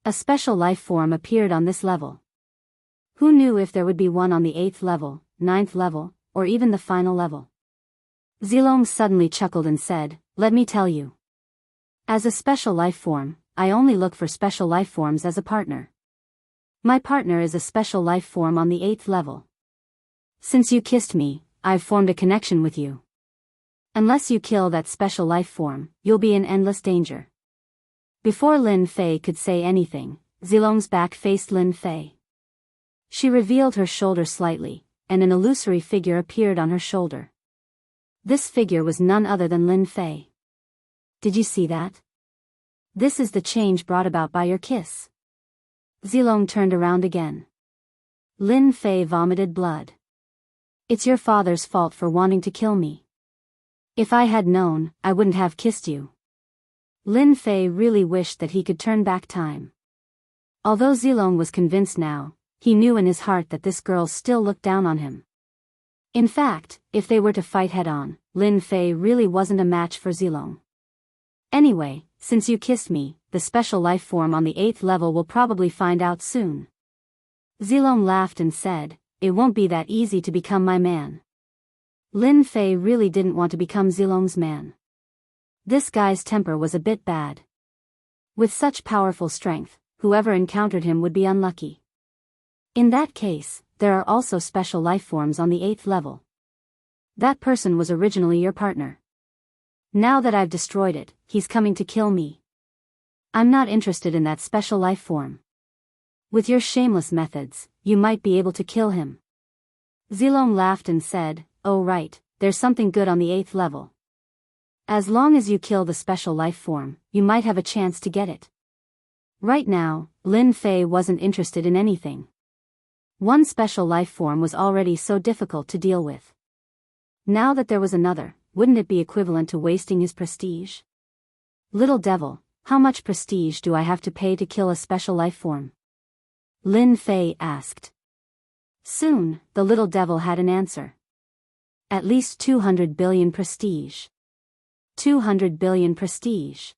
Speaker 1: A special life form appeared on this level. Who knew if there would be one on the 8th level, 9th level, or even the final level? Zilong suddenly chuckled and said, let me tell you. As a special life form, I only look for special life forms as a partner. My partner is a special life form on the 8th level. Since you kissed me, I've formed a connection with you. Unless you kill that special life form, you'll be in endless danger. Before Lin Fei could say anything, Zilong's back faced Lin Fei. She revealed her shoulder slightly, and an illusory figure appeared on her shoulder. This figure was none other than Lin Fei. Did you see that? This is the change brought about by your kiss. Zilong turned around again. Lin Fei vomited blood. It's your father's fault for wanting to kill me. If I had known, I wouldn't have kissed you. Lin Fei really wished that he could turn back time. Although Zilong was convinced now, he knew in his heart that this girl still looked down on him. In fact, if they were to fight head-on, Lin Fei really wasn't a match for Zilong. Anyway, since you kissed me, the special life form on the 8th level will probably find out soon. Zilong laughed and said, it won't be that easy to become my man. Lin Fei really didn't want to become Zilong's man. This guy's temper was a bit bad. With such powerful strength, whoever encountered him would be unlucky. In that case, there are also special life forms on the 8th level. That person was originally your partner. Now that I've destroyed it, he's coming to kill me. I'm not interested in that special life form. With your shameless methods, you might be able to kill him. Zilong laughed and said, oh right, there's something good on the 8th level. As long as you kill the special life form, you might have a chance to get it. Right now, Lin Fei wasn't interested in anything. One special life form was already so difficult to deal with. Now that there was another, wouldn't it be equivalent to wasting his prestige? Little devil, how much prestige do I have to pay to kill a special life form? Lin Fei asked. Soon, the little devil had an answer. At least 200 billion prestige. 200 billion prestige.